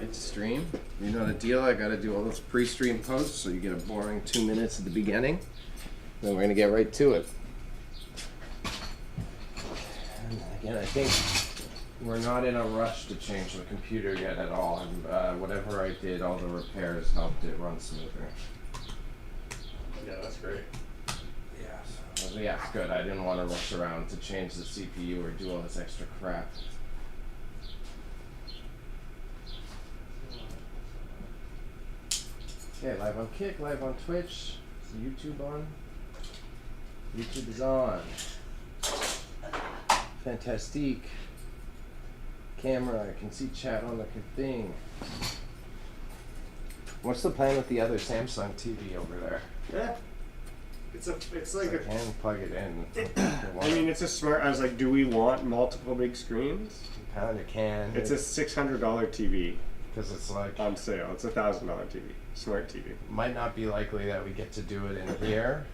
Ready to stream? You know the deal, I gotta do all those pre-stream posts so you get a boring 2 minutes at the beginning. Then we're gonna get right to it. And again, I think we're not in a rush to change the computer yet at all. And whatever I did, all the repairs helped it run smoother. Yeah, that's great. Yeah, it's good. I didn't want to rush around to change the CPU or do all this extra crap. Okay, live on Kick, live on Twitch. Is YouTube on? YouTube is on. Fantastique. Camera, I can see chat on the thing. What's the plan with the other Samsung TV over there? Yeah. It's like I can plug it in. I mean, it's a smart. I was like, do we want multiple big screens? You kind of can. It's a $600 TV. Because it's like on sale. It's a $1,000 TV, smart TV. Might not be likely that we get to do it in here,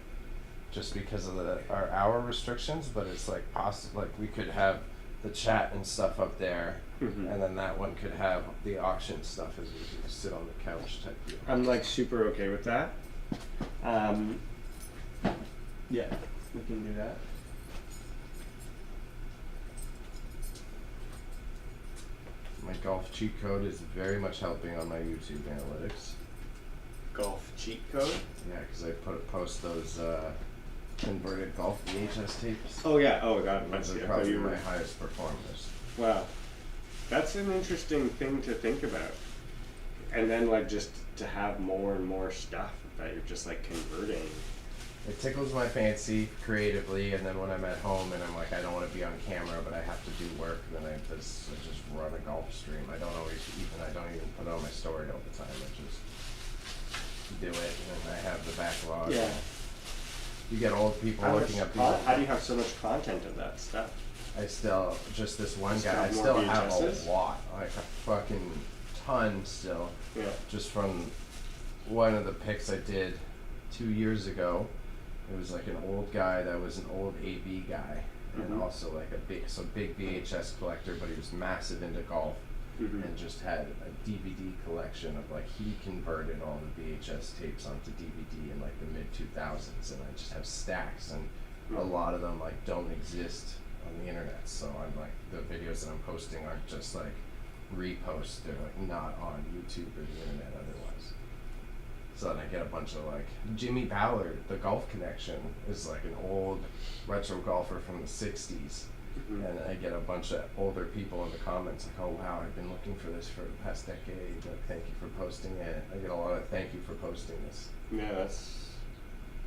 just because of our hour restrictions. But it's like possible. Like we could have the chat and stuff up there, and then that one could have the auction stuff as we just sit on the couch type deal. I'm like super okay with that. Yeah, we can do that. My golf cheat code is very much helping on my YouTube analytics. Golf cheat code? Yeah, because I post those converted golf VHS tapes. Oh yeah, oh god, those are probably my highest performers. Wow, that's an interesting thing to think about. And then like just to have more and more stuff that you're just like converting. It tickles my fancy creatively, and then when I'm at home and I'm like, I don't want to be on camera, but I have to do work, then I just run a golf stream. I don't even put it on my story all the time. I just do it, and then I have the backlog. Yeah. You get old people looking up people. How do you have so much content of that stuff? I still, just this one guy, I still have a lot, like a fucking ton still. Yeah. Just from one of the pics I did 2 years ago. It was like an old guy that was an old AV guy, and also like a big VHS collector, but he was massive into golf, and just had a DVD collection of like, he converted all the VHS tapes onto DVD in like the mid 2000s, and I just have stacks, and a lot of them like don't exist on the internet, so I'm like, the videos that I'm posting aren't just like reposts, they're like not on YouTube or the internet otherwise. So then I get a bunch of like, Jimmy Ballard, the Golf Connection, is like an old retro golfer from the 60s. And I get a bunch of older people in the comments like, oh wow, I've been looking for this for the past decade, like thank you for posting it. I get a lot of thank you for posting this. Yeah, that's...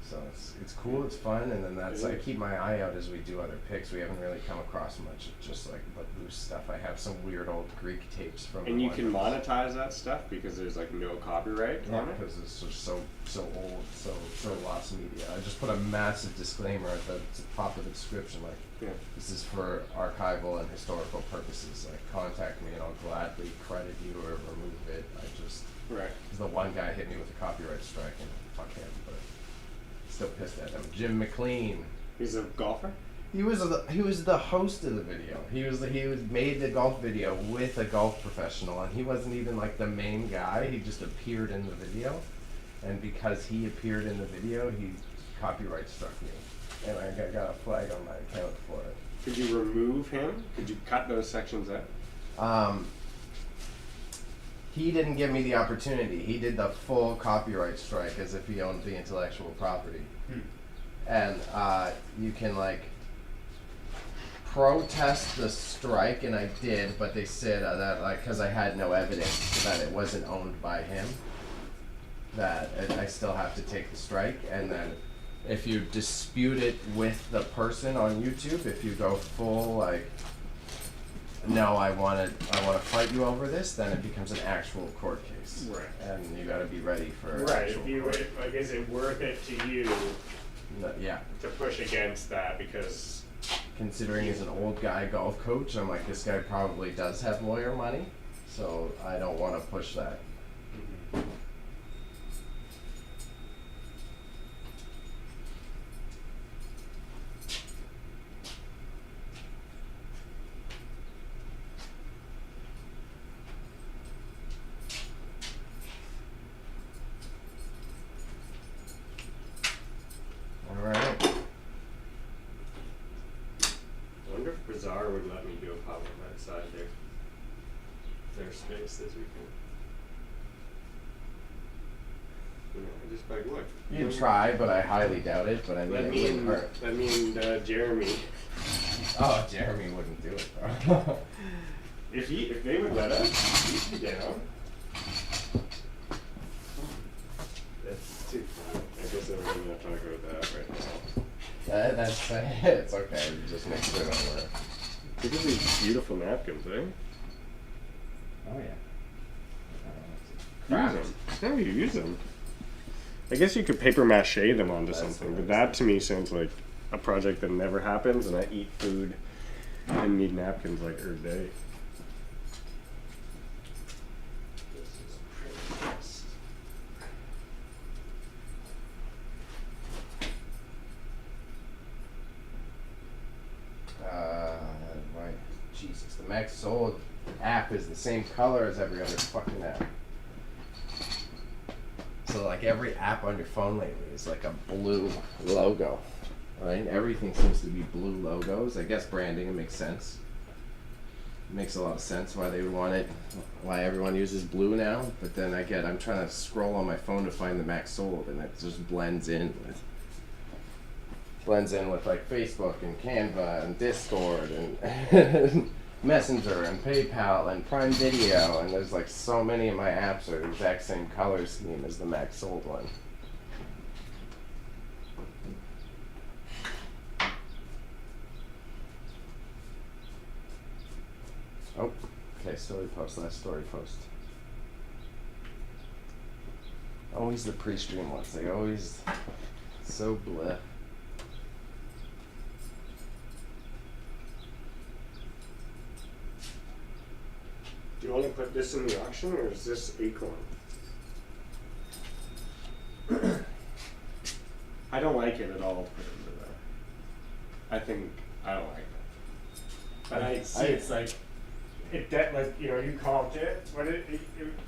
So it's cool, it's fun, and then that's, I keep my eye out as we do other pics. We haven't really come across much, just like loose stuff. I have some weird old Greek tapes from... And you can monetize that stuff because there's like no copyright on it? Because it's just so old, so lost media. I just put a massive disclaimer at the top of the description, like, this is for archival and historical purposes. Like, contact me and I'll gladly credit you or remove it. I just... Right. Because the one guy hit me with a copyright strike, and fuck him, but... Still pissed at him. Jim McLean. He's a golfer? He was the host of the video. He made the golf video with a golf professional, and he wasn't even like the main guy. He just appeared in the video, and because he appeared in the video, he copyright struck me, and I got a flag on my account for it. Could you remove him? Could you cut those sections out? He didn't give me the opportunity. He did the full copyright strike as if he owned the intellectual property. And you can like protest the strike, and I did, but they said that like, because I had no evidence that it wasn't owned by him, that I still have to take the strike. And then if you dispute it with the person on YouTube, if you go full like, no, I want to fight you over this, then it becomes an actual court case. Right. And you got to be ready for right. If you like, is it worth it to you? Yeah. To push against that, because considering he's an old guy golf coach, I'm like, this guy probably does have lawyer money, so I don't want to push that. Bazaar would let me do a pop-up outside their space this weekend. You know, I just like, look. You can try, but I highly doubt it. But I mean, it wouldn't hurt. Let me and Jeremy. Oh, Jeremy wouldn't do it, bro. If they would let us, he'd be down. That's too funny. I guess we're not talking about that right now. That's it's okay. Just make sure it don't work. Look at these beautiful napkins, eh? Oh Use yeah. them. How do you use them? I guess you could paper mache them onto That's something, what but that to me sounds like a project that never happens, and I eat food and need napkins like every day. This is pretty nice. Why? Jesus, the Max Sold app is the same color as every other fucking app. So like every app on your phone lately is like a blue logo, right? Everything seems to be blue logos. I guess branding, it makes sense. It makes a lot of sense why they would want it, why everyone uses blue now. But then I'm trying to scroll on my phone to find the Max Sold, and it just blends in with like Facebook and Canva and Discord and Messenger and PayPal and Prime Video, and there's like so many of my apps are the exact same color scheme as the Max Sold one. Oh, okay, story post, last story post. Always the pre-stream ones, they always so bleh. Do you want to put this in the auction, or is this Acorn? I don't like it at all. Put into that. I don't like it. But I see it's like like you called it. What it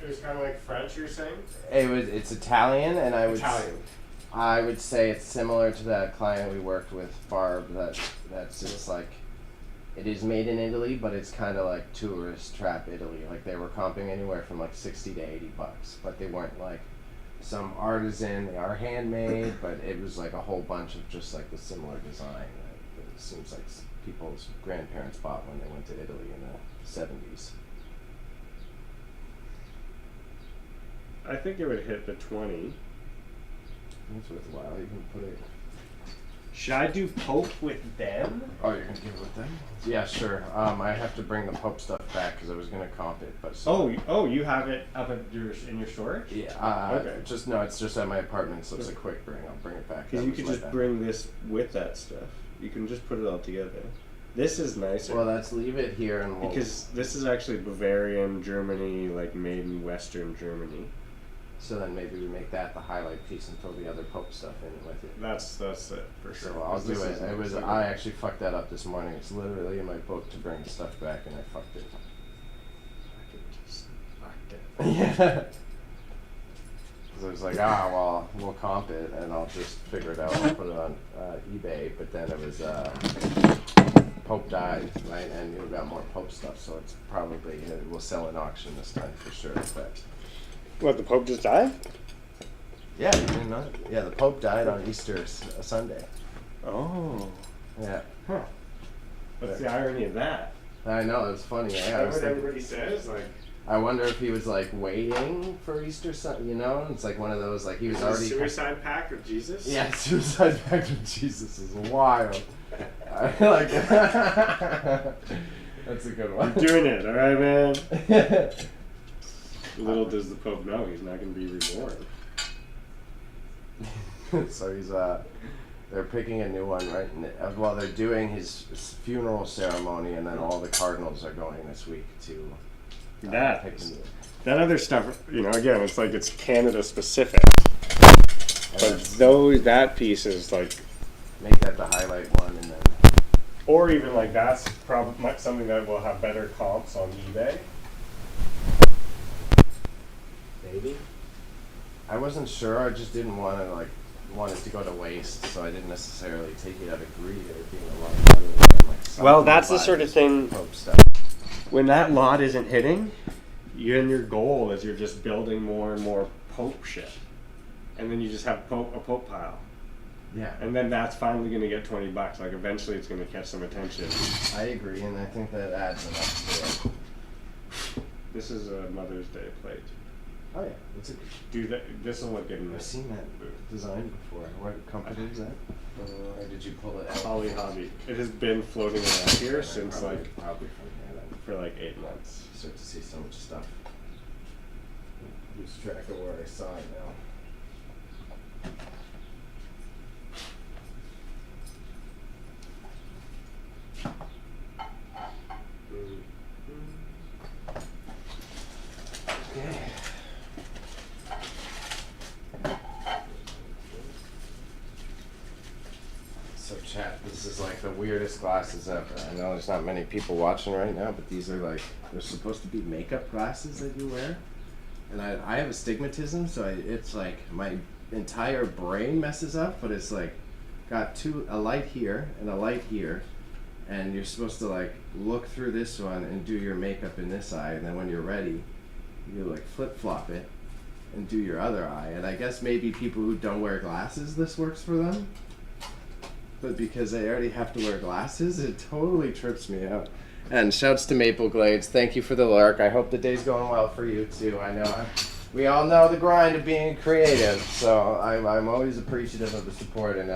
was kind of like French. You're saying? It's Italian, and Italian. I would say it's similar to that client we worked with, Barb. That's just like. It is made in Italy, but it's kind of like tourist trap Italy. Like they were comping anywhere from like $60 to $80, but they weren't like some artisan. They are handmade, but it was like a whole bunch of just like the similar design that it seems like people's grandparents bought when they went to Italy in the 70s. I think it would hit the 20. It's worthwhile. You can put it. Should I do Pope with them? Oh, you're gonna give it with them? Yeah, sure. I have to bring the Pope stuff back because I was gonna comp it, but. Oh, you have it up at in your storage? Yeah. Okay. It's just at my apartment, so it's a quick bring. I'll bring it back. Because you could just bring this with that stuff. You can just put it all together. This is nicer. Well, let's leave it here and because this is actually Bavarian, Germany, like made in Western Germany. So then maybe we make that the highlight piece and throw the other Pope stuff in with it. That's it for sure. So I'll do it. I actually fucked that up this morning. It's literally in my book to bring the stuff back, and I fucked it. Yeah. So I was like, well, we'll comp it, and I'll just figure it out. I'll put it on eBay. But then it was Pope died, right? And we got more Pope stuff, so it's probably we'll sell an auction this time for sure. But. What, the Pope just died? Yeah, you didn't know? Yeah, the Pope died on Easter Sunday. Oh. Yeah. Huh. What's the irony of that? I know, it was funny. Everybody says, like... I wonder if he was, like, waiting for Easter Sunday, you know? It's like one of those, like, he was already... Suicide pact with Jesus? Yeah, suicide pact with Jesus is wild. I like That's a good one. I'm doing it, alright, man? Little does the Pope know he's not going to be reborn. So he's they're picking a new one, right? Well, they're doing his funeral ceremony, and then all the cardinals are going this week to that other stuff. Again, it's like it's Canada specific. But that piece is like make that the highlight one, and then or even like that's probably something that will have better comps on eBay. Maybe. I wasn't sure. I just didn't want to like want it to go to waste, so I didn't necessarily take it out of greed. It would be a lot of money. And like some Well, people that's the buy sort of this thing- Pope stuff. When that lot isn't hitting, your goal is you're just building more and more Pope shit. And then you just have a Pope pile. Yeah, And then that's finally going to get $20. Like, eventually it's going to catch some attention. I agree, and I think that adds enough to it. This is a Mother's Day plate. Oh yeah, that's a good. Dude, this will look good in I've this. seen that design before. What company is that? Or did you pull it out? Holly Hobby. It has been floating around here since probably like from here then. for like 8 months. Start to see so much stuff. Lose track of where I saw it now. Okay. So chat, this is like the weirdest glasses ever. I know there's not many people watching right now, but these are like, they're supposed to be makeup glasses that you wear. And I have astigmatism, so it's like my entire brain messes up, but it's like got a light here and a light here. And you're supposed to like look through this one and do your makeup in this eye, and then when you're ready, you like flip-flop it and do your other eye. And I guess maybe people who don't wear glasses, this works for them. But because they already have to wear glasses, it totally trips me out. And shouts to Maple Glades. Thank you for the lurk. I hope the day's going well for you too. I know we all know the grind of being creative, so I'm always appreciative of the support. And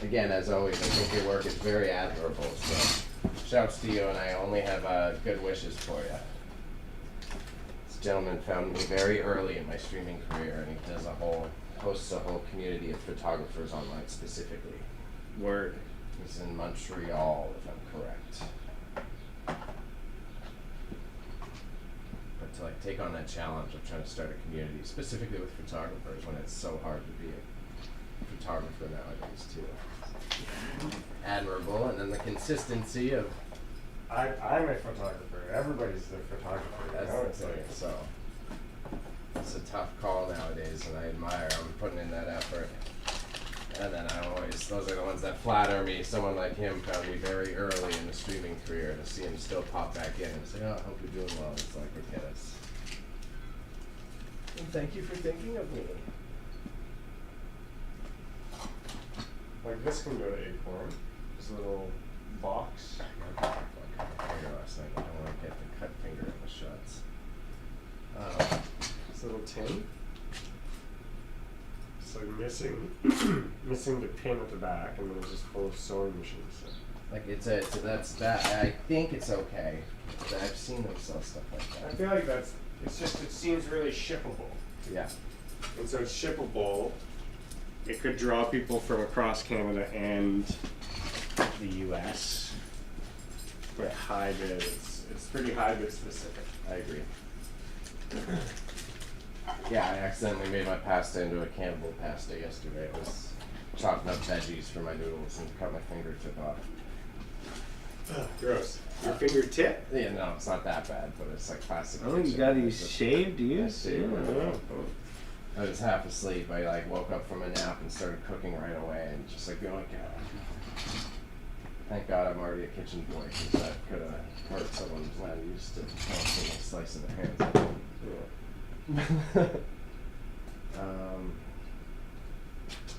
again, as always, I think your work is very admirable. So shouts to you, and I only have good wishes for you. This gentleman found me very early in my streaming career, and he hosts a whole community of photographers online specifically. Word. He's in Montreal, if I'm correct. But to like take on that challenge of trying to start a community, specifically with photographers, when it's so hard to be a photographer nowadays too. Admirable, and then the consistency of I'm a photographer. Everybody's a photographer. that's the thing. So it's a tough call nowadays, and I admire him putting in that effort. And then those are the ones that flatter me. Someone like him found me very early in the streaming career. To see him still pop back in and say, oh, I hope you're doing well. It's like, okay, that's. And thank you for thinking of me. Like this can go to Acorn. This little box. I cut my finger last night. I don't want to get the cut finger in the shots. This little tin. It's like missing the pin at the back, and then it's just full of sewing machines. So. Like that's that. I think it's okay. I've seen them sell stuff like I that. feel like it seems really shippable. Yeah. And so it's shippable. It could draw people from across Canada and the US. But high bid, it's pretty high bid specific. I agree. Yeah, I accidentally made my pasta into a cannibal pasta yesterday. I was chopping up veggies for my noodles and cut my fingertip off. Ugh, gross. Your fingertip? Yeah, no, it's not that bad, but it's like classic. Oh, you kitchen. got It's these just- shaved, do you? I shaved Yeah. my mouth. I was half asleep. I like woke up from a nap and started cooking right away, and just like going, God. Thank God I'm already a kitchen boy, because that could have hurt someone who's not used to slicing their hands up. Yeah.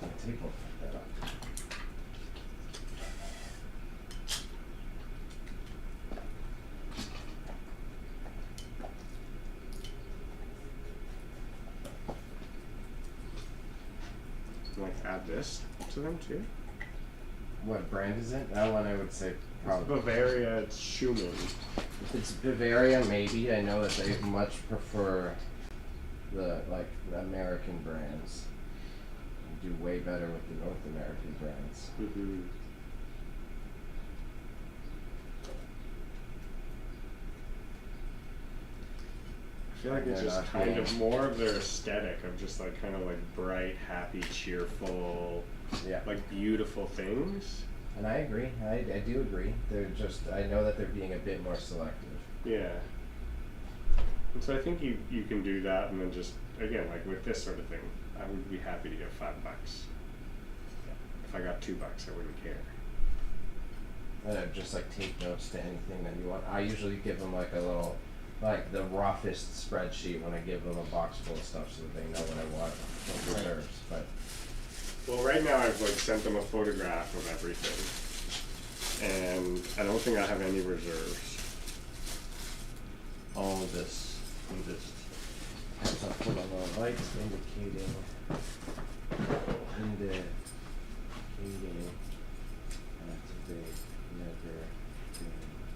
The tape will fuck that up. Like add this to them too? What brand is it? That one I would say probably. Bavaria, it's Schumann. If it's Bavaria, maybe. I know that they much prefer the American brands. They do way better with the North American brands. Mm-hmm. I feel like it's They're just not kind being- of more of their aesthetic of just like kind of like bright, happy, cheerful, Yeah. like beautiful things. And I agree. I do agree. They're just, I know that they're being a bit more selective. Yeah. And so I think you can do that, and then just again like with this sort of thing, I would be happy to get $5. if I got $2, I wouldn't care. And I'd just like take notes to anything that you want. I usually give them like a little, like the roughest spreadsheet when I give them a box full of stuff so that they know what I want for reserves. But Well, right now I've like sent them a photograph of everything, and I don't think I have any reserves. all of this, we just have something on the lights indicating activate, never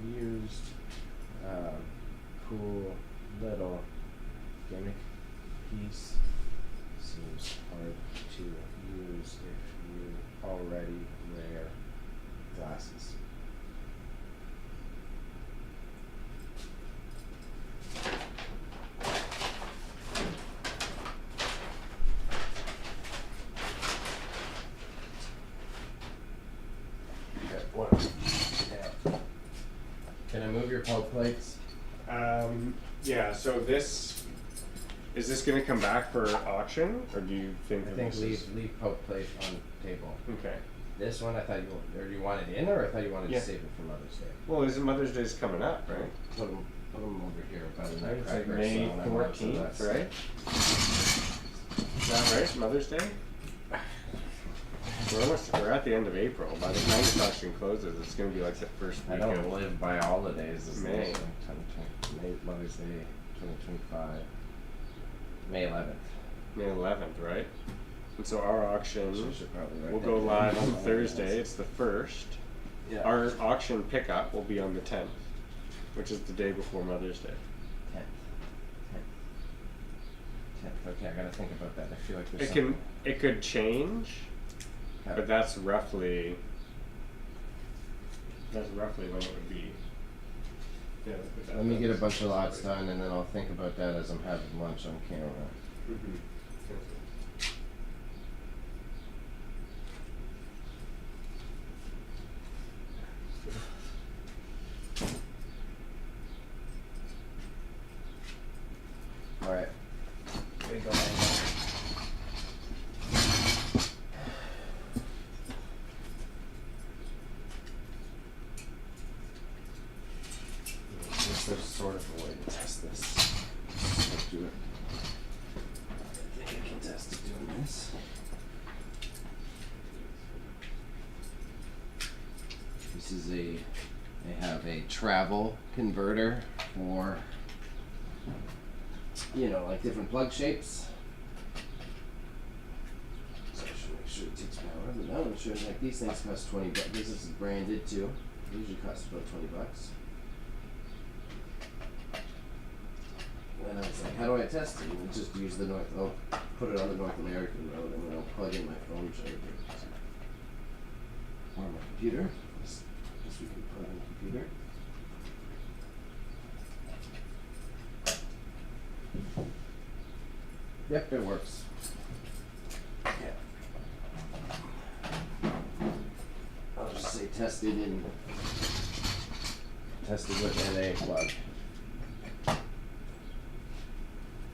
been used. Cool little gimmick piece. Seems hard to use if you already wear glasses. Okay, what? Yeah. Can I move your pulp plates? Yeah, so is this gonna come back for auction, or do you think I that think this leave pulp plate on the table. Okay. This one, I thought you wanted in, or I thought you wanted Yeah. to save it for Mother's Day. Well, isn't Mother's Day's coming up, right? Put them over here by the It's like nutcracker. May so when I want to, 14th, that's- right? Is that right? Mother's Day? We're at the end of April. By the time this auction closes, it's going to be like the first I week don't of live by holidays. This May. is May, Mother's Day, 2025. May 11th. May 11th, right? And so our auction So we should probably write will that go down. live on Thursday. It's the 1st. Yeah. Our auction pickup will be on the 10th, which is the day before Mother's Day. 10th. 10th. Okay, I gotta think about that. I feel like there's It could change, Yeah. but that's roughly when it would be. Yeah, let's put that Let me down. get a bunch of lots done, and then I'll think about that as I'm having lunch on camera. Mhm. All right. We go ahead. There's sort of a way to test this. Let's do it. I think I can test it doing this. This is they have a travel converter for, like different plug shapes. So I should make sure it takes power. But now I'm sure like these things cost $20. This is branded too. They usually cost about $20. And I was like, how do I test it? And just use I'll put it on the North American road and then I'll plug in my phone charger. Or my computer. Guess we can plug in the computer. Yep, it works. Yeah. I'll just say tested with NA plug.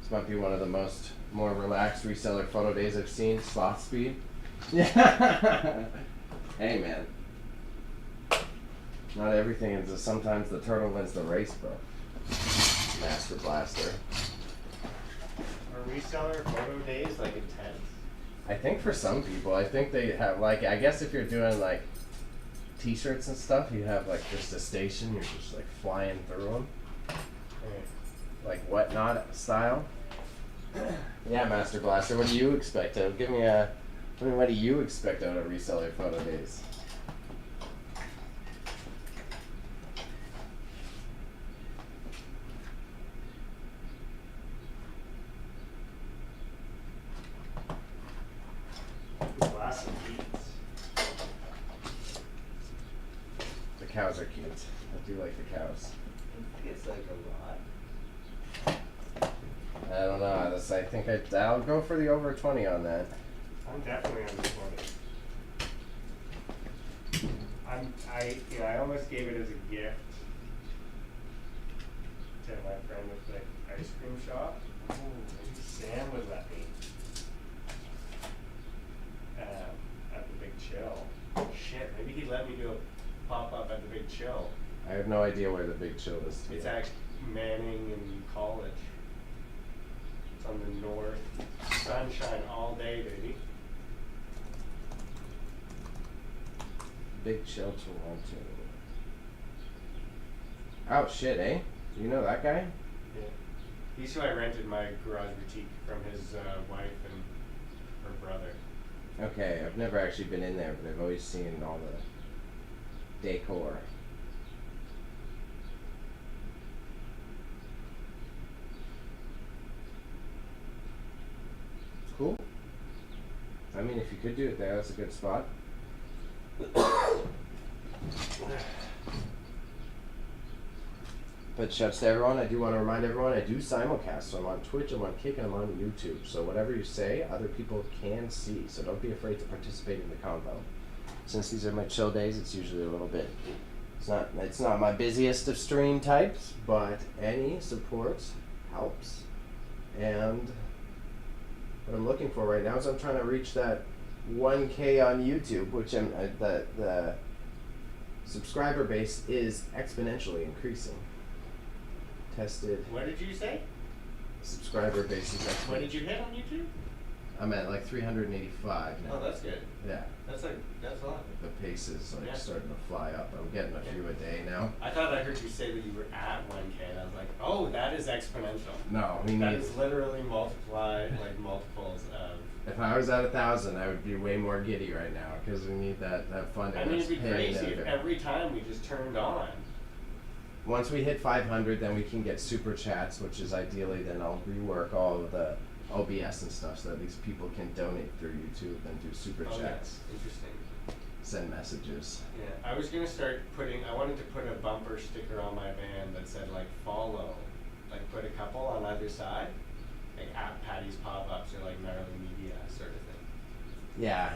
This might be one of the more relaxed reseller photo days I've seen. Slot speed. Yeah. Hey man. Not everything is just, sometimes the turtle wins the race, bro. Master Blaster. Are reseller photo days like intense? I think for some people, I think they have like, I guess if you're doing like t-shirts and stuff, you have like just a station, you're just like flying through them. Like whatnot style. Yeah, Master Blaster, what do you expect? What do you expect out of reseller photo days? Glass and beats. The cows are cute. I do like the cows. I think it's like a lot. I don't know. I think I'll go for the over 20 on that. I'm definitely on the 20. I almost gave it as a gift to my friend with the ice cream shop. Oh, maybe Sam would let me at the Big Chill. to pop up at the Big Chill. I have no idea where the Big Chill is. It's actually Manning and College. It's on the north. Sunshine all day, baby. Big Chill Toronto. Oh shit, eh? Do you know that guy? Yeah. He's who I rented my garage boutique from, his wife and her brother. Okay, I've never actually been in there, but I've always seen all the decor. Cool. I mean, if you could do it there, that's a good spot. But shouts to everyone. I do want to remind everyone I do simulcast. So I'm on Twitch, I'm on Kick, and I'm on YouTube. So whatever you say, other people can see. So don't be afraid to participate in the convo. Since these are my chill days, it's usually a little bit. It's not my busiest of stream types, but any support helps. And what I'm looking for right now is I'm trying to reach that 1K on YouTube, which the subscriber base is exponentially increasing. Tested. What did you say? Subscriber base is exponential. What did you hit on YouTube? I'm at like 385 now. Oh, that's good. Yeah. That's a lot. The pace is like Yeah. starting to fly up. I'm getting a few a day now. I thought I heard you say that you were at 1K, and I was like, oh, that is exponential. No, we That need. is literally multiplied, like multiples of. If I was at 1,000, I would be way more giddy right now because we need that funding. I mean, it'd be that's paying crazy if out. every time we just turned on. Once we hit 500, then we can get super chats, which is ideally then I'll rework all of the OBS and stuff so that these people can donate through YouTube and do super Oh, chats, yeah. Interesting. send messages. Yeah, I was gonna start I wanted to put a bumper sticker on my van that said like follow, like put a couple on either side, like at Patty's pop-ups or like NarleyMedia sort of thing. Yeah,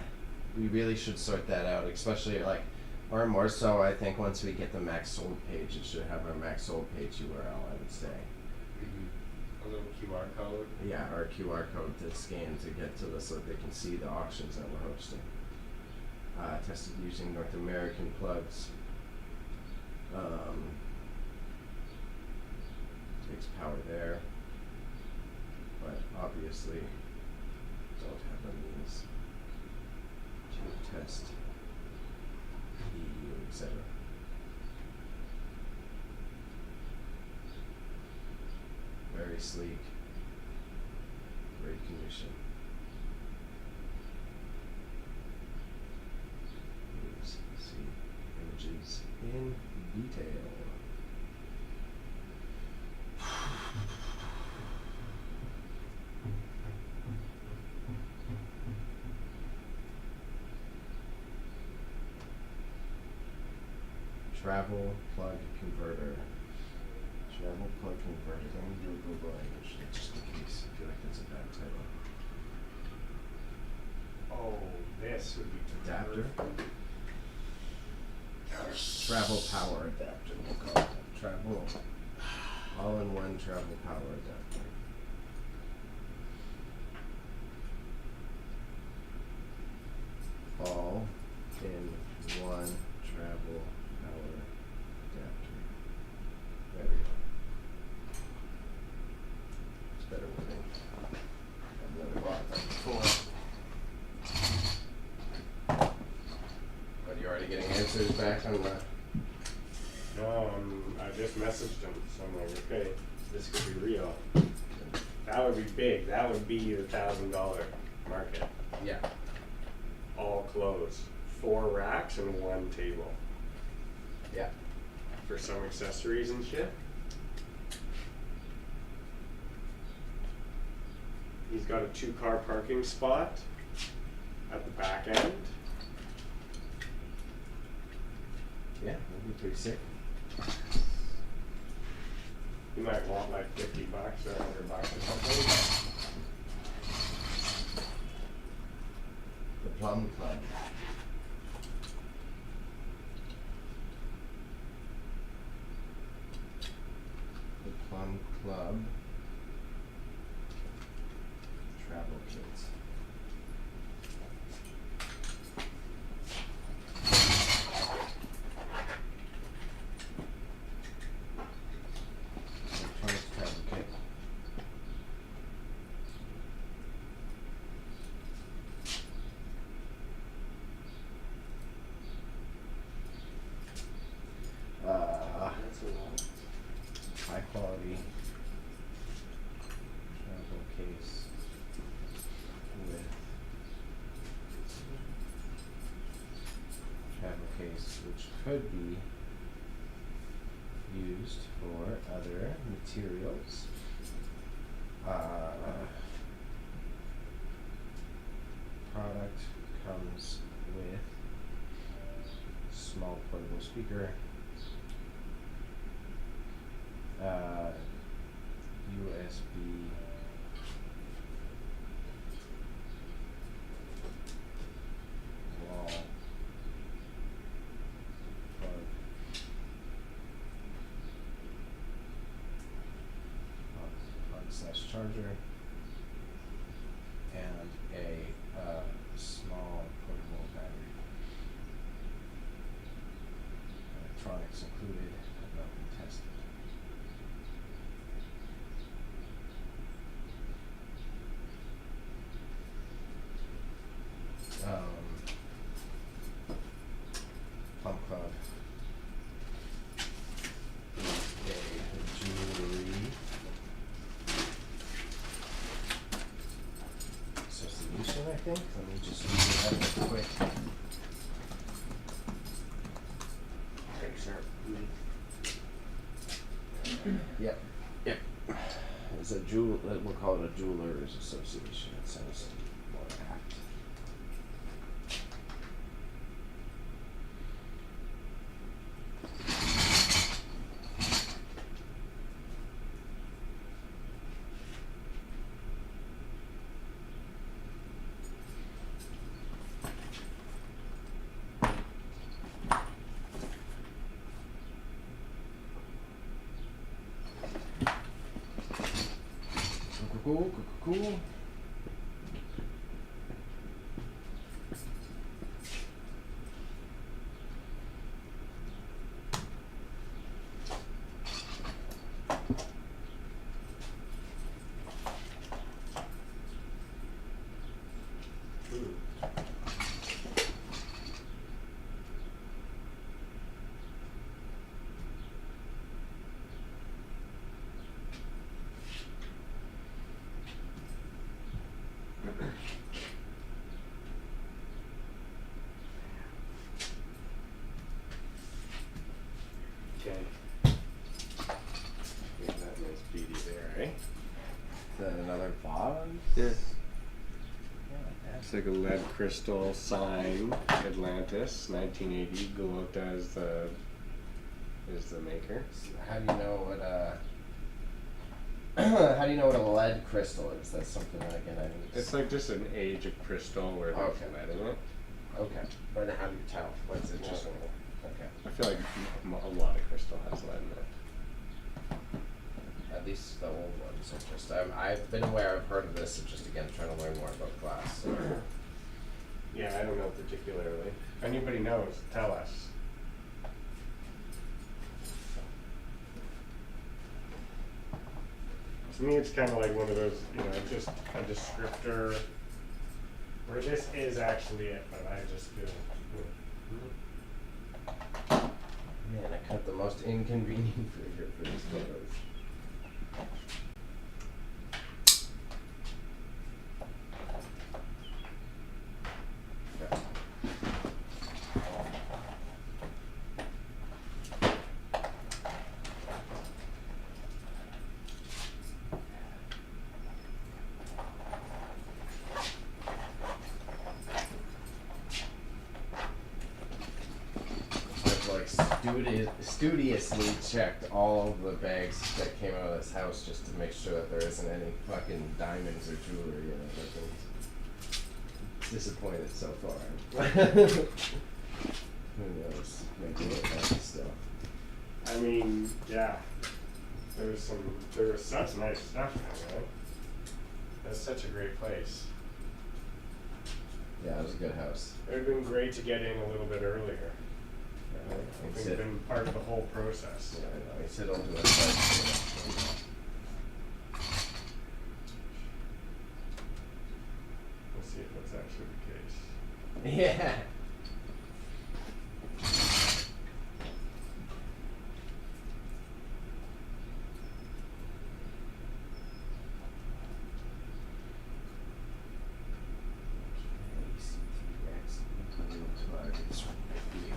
we really should sort that out, especially like, or more so, I think once we get the Max Sold page, it should have our Max Sold page URL, I would say. A little QR code. Yeah, our QR code to scan to get to this so that they can see the auctions that we're hosting. Tested using North American plugs. Takes power there, but obviously don't have the means to test EU, etc. Very sleek, great condition. Please see images in detail. Travel plug converter. Travel plug converter. Let me do a Google image just in case. I feel like that's a bad title. Oh, this would be Adapter. perfect. Travel power adapter. We'll call it that. Travel. All-in-one travel power adapter. All-in-one travel power adapter. There we go. It's better wording. I've never bought that before. But you already getting answers back on the. No, I just messaged him, so I'm like, okay, this could be real. That would be big. That would be the $1,000 market. Yeah. All clothes. 4 racks and 1 table. Yeah. For some accessories and shit. He's got a 2-car parking spot at the back end. Yeah, that'd be pretty sick. You might want like $50 or $100 or something. The Plum Club. The Plum Club travel kits. which could be used for other materials. Product comes with small portable speaker, USB wall plug, plug/charger, and a small portable battery. Electronics included, have not been tested. Plum Club is a jewelry association, I think. Let me just read it out real quick. Pretty sharp. Yep. Yep. It's a we'll call it a jewelers association. It sounds more apt. Cool. Okay. Get that nice beauty there, eh? Is that another bond? Yeah. Yeah, like that. It's like a lead crystal sign, Atlantis, 1980. Golota is the maker. How do you know what how do you know what a lead crystal is? That's something like I need. It's like just an age of crystal where there's Okay. lead in it. Okay. But how do you tell? What's it just? Yeah. Okay. I feel like a lot of crystal has lead in it. At least the old ones. Are just I've been aware. I've heard of this. I'm just again trying to learn more about glass. So. Yeah, I don't know particularly. If anybody knows, tell us. To me, it's kind of like one of those, just a descriptor where this is actually it, but I just feel. Man, I cut the most inconvenient figure for these photos. Okay. Studiously checked all of the bags that came out of this house just to make sure that there isn't any fucking diamonds or jewelry in it. I'm disappointed so far. Who knows? Maybe we'll find still. I mean, yeah. There was such nice stuff in there. That's such a great place. Yeah, it was a good house. It would have been great to get in a little bit earlier. Yeah, I think it's been part of the whole process. Yeah, I know. He said I'll do a site. We'll see if that's actually the case. Yeah. CTX targets 150.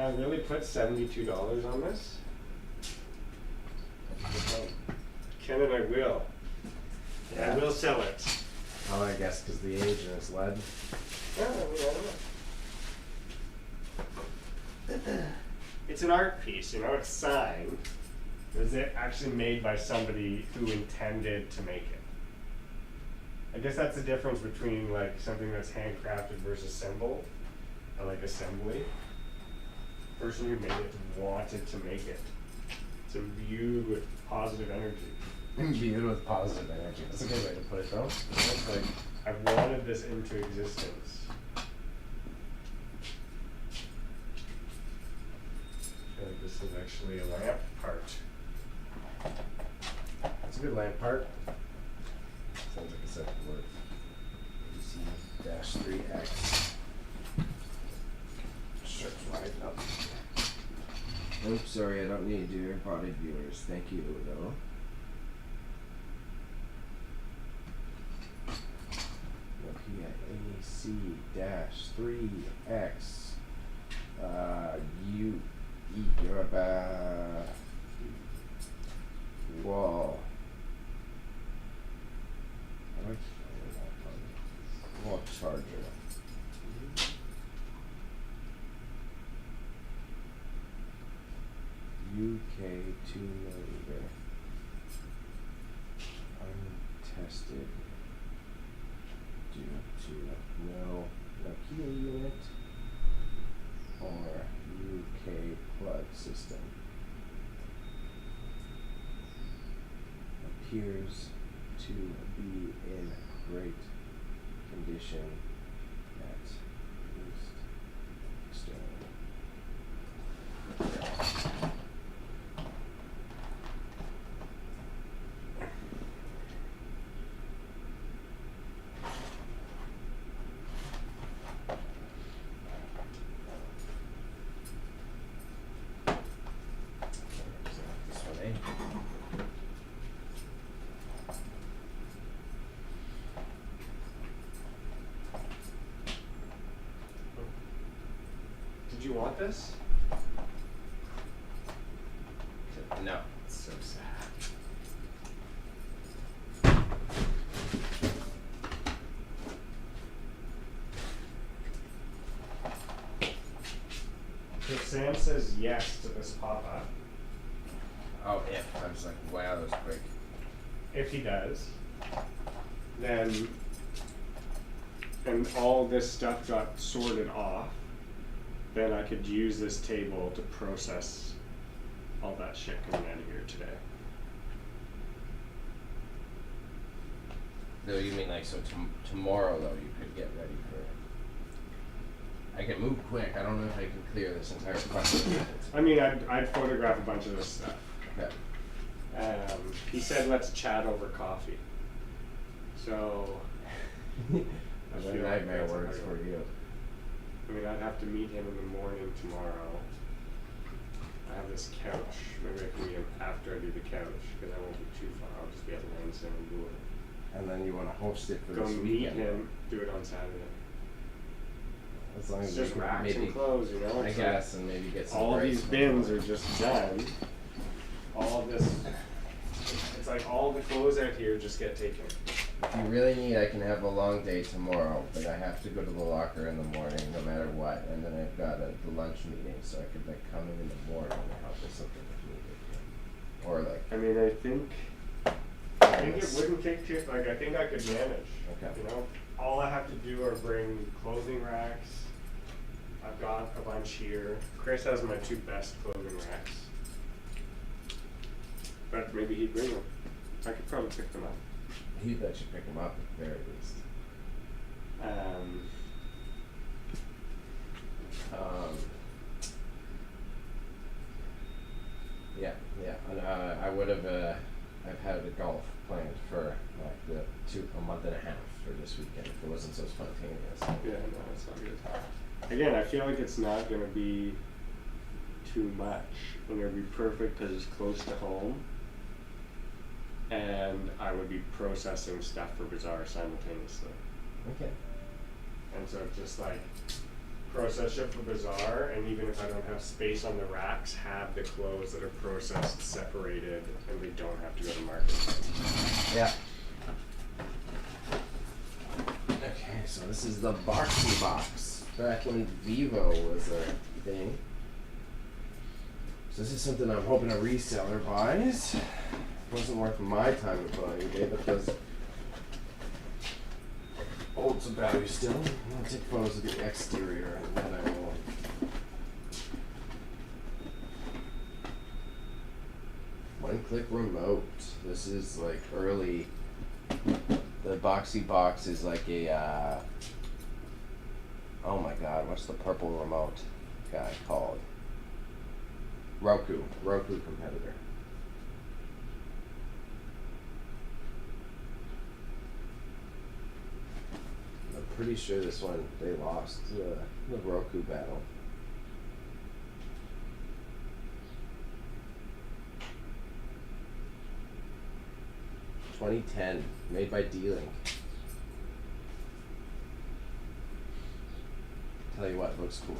I really put $72 on this? Can and I will. Yeah. I will sell it. Oh, I guess because the age and it's lead. Yeah, I mean, I don't know. It's an art piece, you know, it's signed. Is it actually made by somebody who intended to make it? I guess that's the difference between like something that's handcrafted versus assembled. I like assembly. The person who made it wanted to make it. It's imbued with positive energy. Imbued with positive energy. That's a good way to put it, though. It's like, I wanted this into existence. I feel like this is actually a lamp part. That's a good lamp part. Sounds like a second word. DC-3X. Shirt's wide up. Oops, sorry, I don't need your body viewers. Thank you, though. AC-3X. Europe wall. I like that part. Wall charger. UK 2mm. Untested. Due to no Nokia unit or UK plug system. Appears to be in great condition at least externally. This one, eh? Did you want this? No, it's so sad. So Sam says yes to this pop-up. Oh, if. I was like, wow, that was quick. If he does, then, and all this stuff got sorted off, then I could use this table to process all that shit coming out of here today. No, you mean like, so tomorrow, though, you could get ready for it. I can move quick. I don't know if I can clear this entire question. I mean, I'd photograph a bunch of this stuff. Okay. He said let's chat over coffee. So, That's a nightmare words for you. I mean, I'd have to meet him in the morning tomorrow. I have this couch. Maybe I can meet him after I do the couch, because I won't be too far. I'll just be at Lansing and do it. And then you want to host it for Go this meet weekend. him, do it on Saturday. As long It's as just we can racks maybe, and clothes, you know? I It's guess, and maybe get some all of breaks these from bins work. are just done. All of this, it's like all the clothes out here just get taken. If you really need, I can have a long day tomorrow, but I have to go to the locker in the morning, no matter what. And then I've got the lunch meeting, so I could like come in the morning and help with something if needed. Or like, I mean, I think it wouldn't take too, like, I think I could manage. Okay. You know, all I have to do are bring clothing racks. I've got a bunch here. Chris has my two best clothing racks. But maybe he'd bring them. I could probably pick them up. he'd let you pick them up at the very least. Yeah. And I would have. I've had a golf planned for like a month and a half for this weekend. If it wasn't so spontaneous. Yeah, no, it's not good. Again, I feel like it's not going to be too much. And it'll be perfect because it's close to home. And I would be processing stuff for Bazaar simultaneously. Okay. And so it's just like, process ship for Bazaar, and even if I don't have space on the racks, have the clothes that are processed separated, and we don't have to go to market. Yeah. Okay, so this is the Boxy Box. Back when Vivo was a thing. So this is something I'm hoping a reseller buys. Wasn't worth my time to put on eBay, but does hold some value still. I'm gonna take photos of the exterior and then I will. One-click remote. This is like early. The Boxy Box is like a. Oh my God! What's the purple remote guy called? Roku competitor. I'm pretty sure this one they lost the Roku battle. $2010, made by D-Link. Tell you what, looks cooler.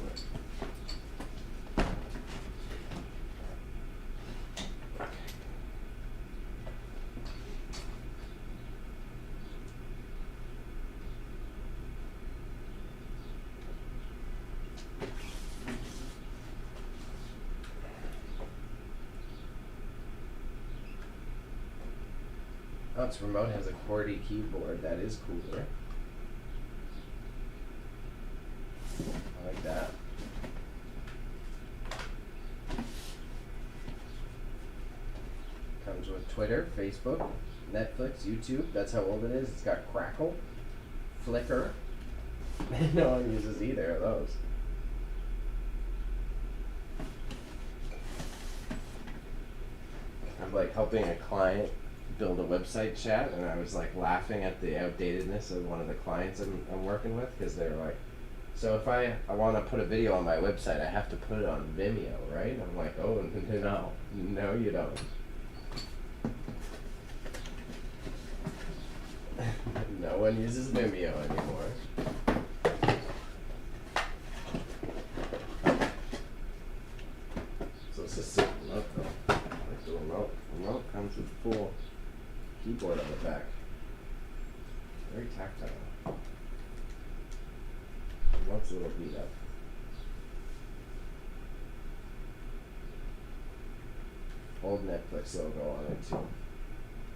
Oh, its remote has a QWERTY keyboard. That is cooler. I like that. Comes with Twitter, Facebook, Netflix, YouTube. That's how old it is. It's got Crackle, Flickr. No one uses either of those. I'm like helping a client build a website chat, and I was like laughing at the outdatedness of one of the clients I'm working with, because they're like, so if I want to put a video on my website, I have to put it on Vimeo, right? I'm like, oh no you don't. No one uses Vimeo anymore. So it's a sick remote though. I like the remote. The remote comes with full keyboard on the back. Very tactile. The remote's a little beat up. Old Netflix logo on it too.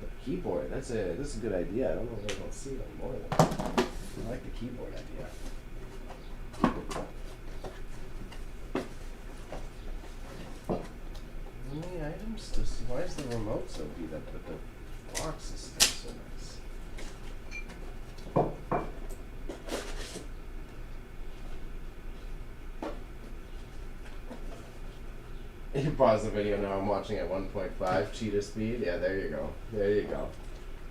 The keyboard, that's a good idea. I don't know if I'll see it anymore though. I like the keyboard idea. How many items? Why is the remote so beat up, but the box is still so nice? You pause the video now. I'm watching at 1.5 cheetah speed. Yeah, there you go. There you go.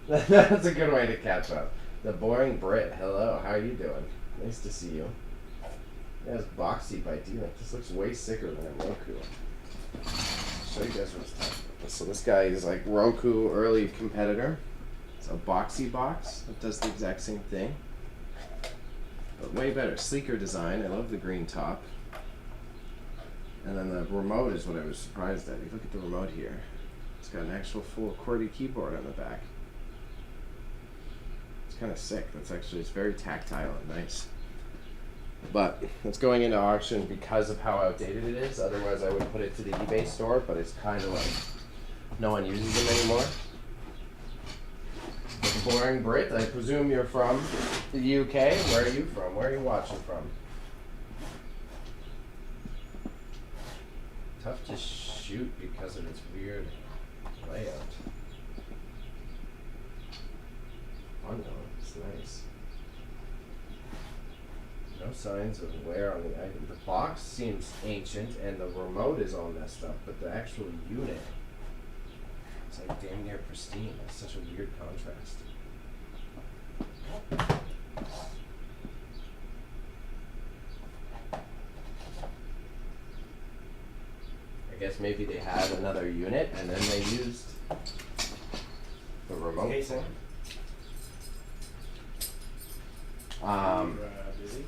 That's a good way to catch up. The Boring Brit. Hello, how are you doing? Nice to see you. Yeah, it's Boxy by D-Link. This looks way sicker than a Roku. I'll show you guys what it's talking about. So this guy is like Roku early competitor. It's a Boxy Box. It does the exact same thing, but way better, sleeker design. I love the green top. And then the remote is what I was surprised at. You look at the remote here. It's got an actual full QWERTY keyboard on the back. It's kind of sick. It's very tactile and nice. But it's going into auction because of how outdated it is. Otherwise I would put it to the eBay store, but it's kind of like no one uses them anymore. The Boring Brit, I presume you're from the UK. Where are you from? Where are you watching from? Tough to shoot because of its weird layout. Fun though, it's nice. No signs of wear on the item. The box seems ancient and the remote is all messed up, but the actual unit, it's like damn near pristine. That's such a weird contrast. I guess maybe they had another unit and then they used the remote. Hey, Sam. Um, Busy?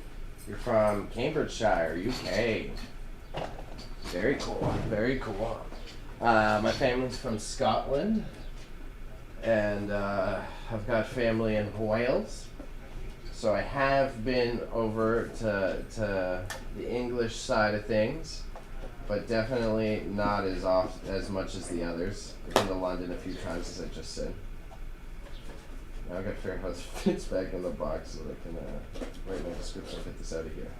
You're from Cambridgeshire, UK. Very cool. Very cool. My family's from Scotland, and I've got family in Wales. So I have been over to the English side of things, but definitely not as much as the others. I've been to London a few times, as I just said. Now I've got to figure out how this fits back in the box so that I can write my description and get this out of here.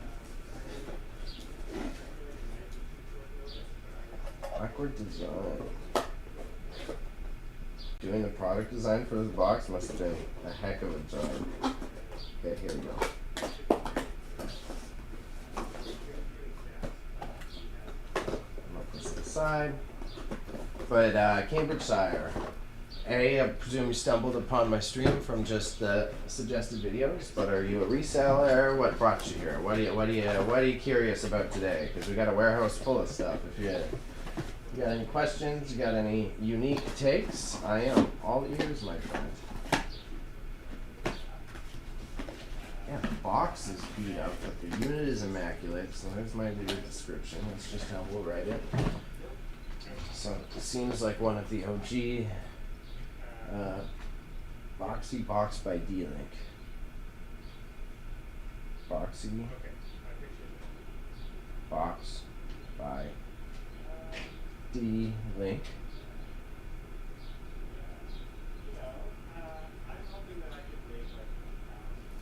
Awkward design. Doing the product design for this box must have been a heck of a job. Okay, here we go. I'll put this aside. But Cambridgeshire. I presume you stumbled upon my stream from just the suggested videos, but are you a reseller? What brought you here? What are you curious about today? Because we got a warehouse full of stuff. If you got any questions, you got any unique takes, I am all ears, my friend. Yeah, the box is beat up, but the unit is immaculate. So there's my video description. That's just how we'll write it. So it seems like one of the OG. Boxy Box by D-Link. Boxy Box by D-Link.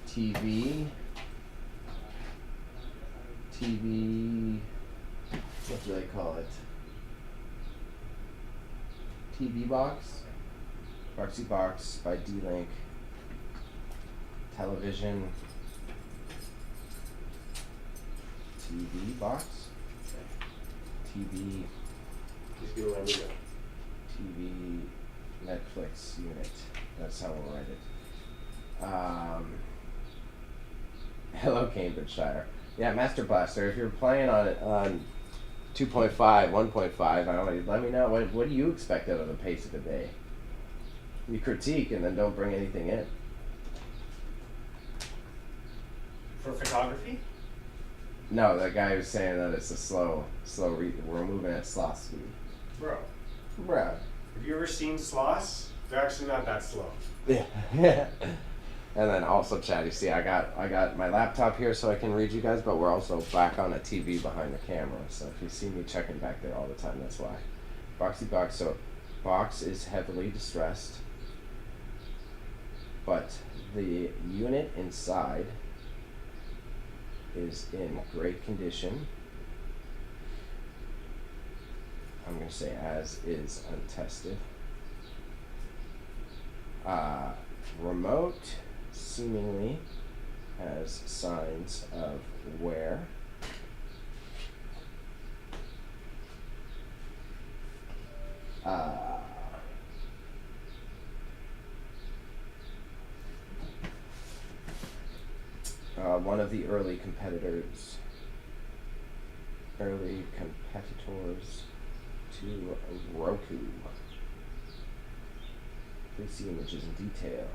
TV, what do they call it? TV box? Boxy Box by D-Link. Television. TV box? TV. Just gonna let me know. TV Netflix unit. That's how we'll write it. Hello, Cambridgeshire. Yeah, Master Blaster, if you're playing on it on 2.5, 1.5, I don't know, let me know. What do you expect out of the pace of a day? You critique and then don't bring anything in. For photography? No, that guy was saying that it's a slow we're moving at sloth speed. Bro, Bro. have you ever seen sloths? They're actually not that slow. Yeah. And then also, Chad, you see, I got my laptop here so I can read you guys, but we're also back on a TV behind the camera. So if you see me checking back there all the time, that's why. Boxy Box. So box is heavily distressed, but the unit inside is in great condition. I'm going to say as is untested. Remote seemingly has signs of wear. One of the early competitors to Roku. Please see images in detail.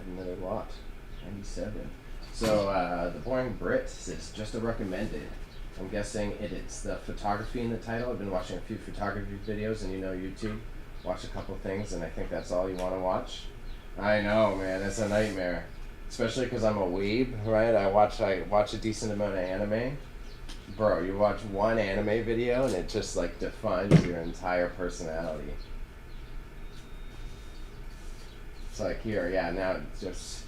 Another lot, 97. So the Boring Brit is just a recommended. I'm guessing it's the photography in the title. I've been watching a few photography videos, and YouTube, watch a couple things, and I think that's all you want to watch. I know, man, it's a nightmare, especially because I'm a weeb, right? I watch a decent amount of anime. Bro, you watch one anime video, and it just like defines your entire personality. It's like, here, yeah, now it's just,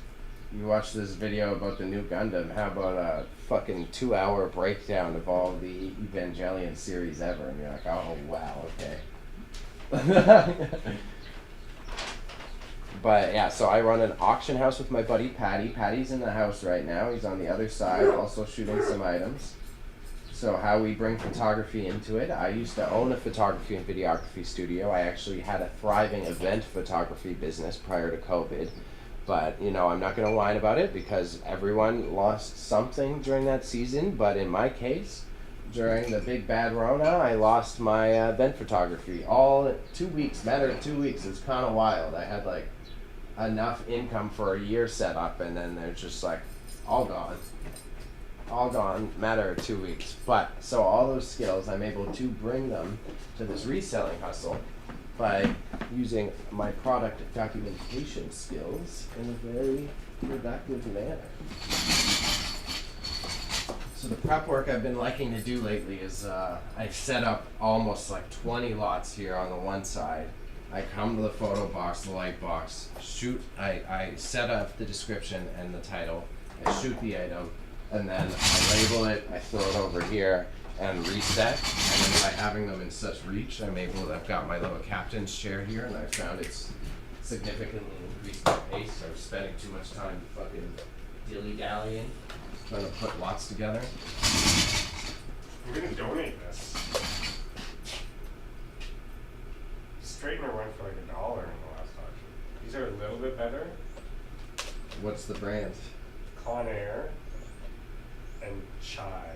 you watch this video about the new Gundam, how about a fucking 2-hour breakdown of all the Evangelion series ever, and you're like, oh, wow, okay. But, yeah, so I run an auction house with my buddy Patty. Patty's in the house right now. He's on the other side, also shooting some items. So how we bring photography into it, I used to own a photography and videography studio. I actually had a thriving event photography business prior to COVID. But, you know, I'm not going to whine about it because everyone lost something during that season. But in my case, during the big bad Rona, I lost my event photography. All 2 weeks, matter of 2 weeks. It's kind of wild. I had like enough income for a year set up, and then they're just like all gone. All gone, matter of 2 weeks. But so all those skills, I'm able to bring them to this reselling hustle by using my product documentation skills in a very productive manner. So the prep work I've been liking to do lately is I've set up almost like 20 lots here on the one side. I come to the photo box, the light box, shoot, I set up the description and the title, I shoot the item, and then I label it, I throw it over here, and reset. And then by having them in such reach, I'm able to, I've got my little captain's chair here, and I found it's significantly increased my pace. I was spending too much time fucking dilly-dallying, trying to put lots together. I'm gonna donate this. Straightener went for like $1 in the last auction. These are a little bit better. What's the brand? Conair and Chai.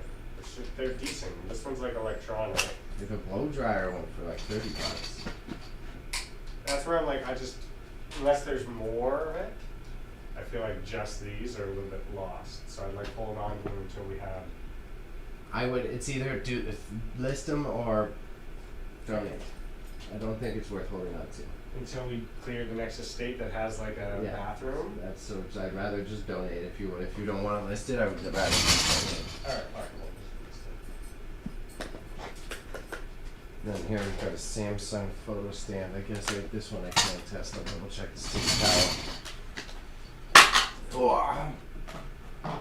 They're decent. This one's like electronic. If a blow dryer went for like $30. That's where I'm like, unless there's more of it, I feel like just these are a little bit lost. So I'd like hold on to them until we have. I would, it's either list them or donate. I don't think it's worth holding on to. Until we clear the next estate that has like a bathroom. That's so. I'd rather just donate if you would. If you don't want to list it, I would rather just donate. Alright. Then here we've got a Samsung photo stand. I guess this one I can't test. I'll double check the stick power. Oh.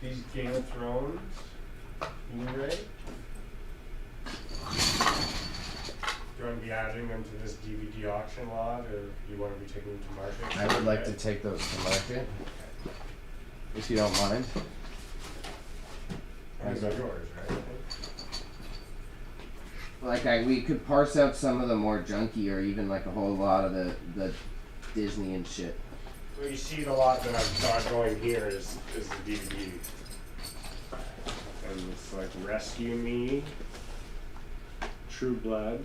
These Game of Thrones Blu-ray. Do you want to be adding them to this DVD auction lot, or do you want to be taking them to market? I would like to take those to market, if you don't mind. These are yours, right? Like we could parse out some of the more junky, or even like a whole lot of the Disney and shit. Well, you see the lot that I've got going here is the DVD. And it's like Rescue Me, True Blood,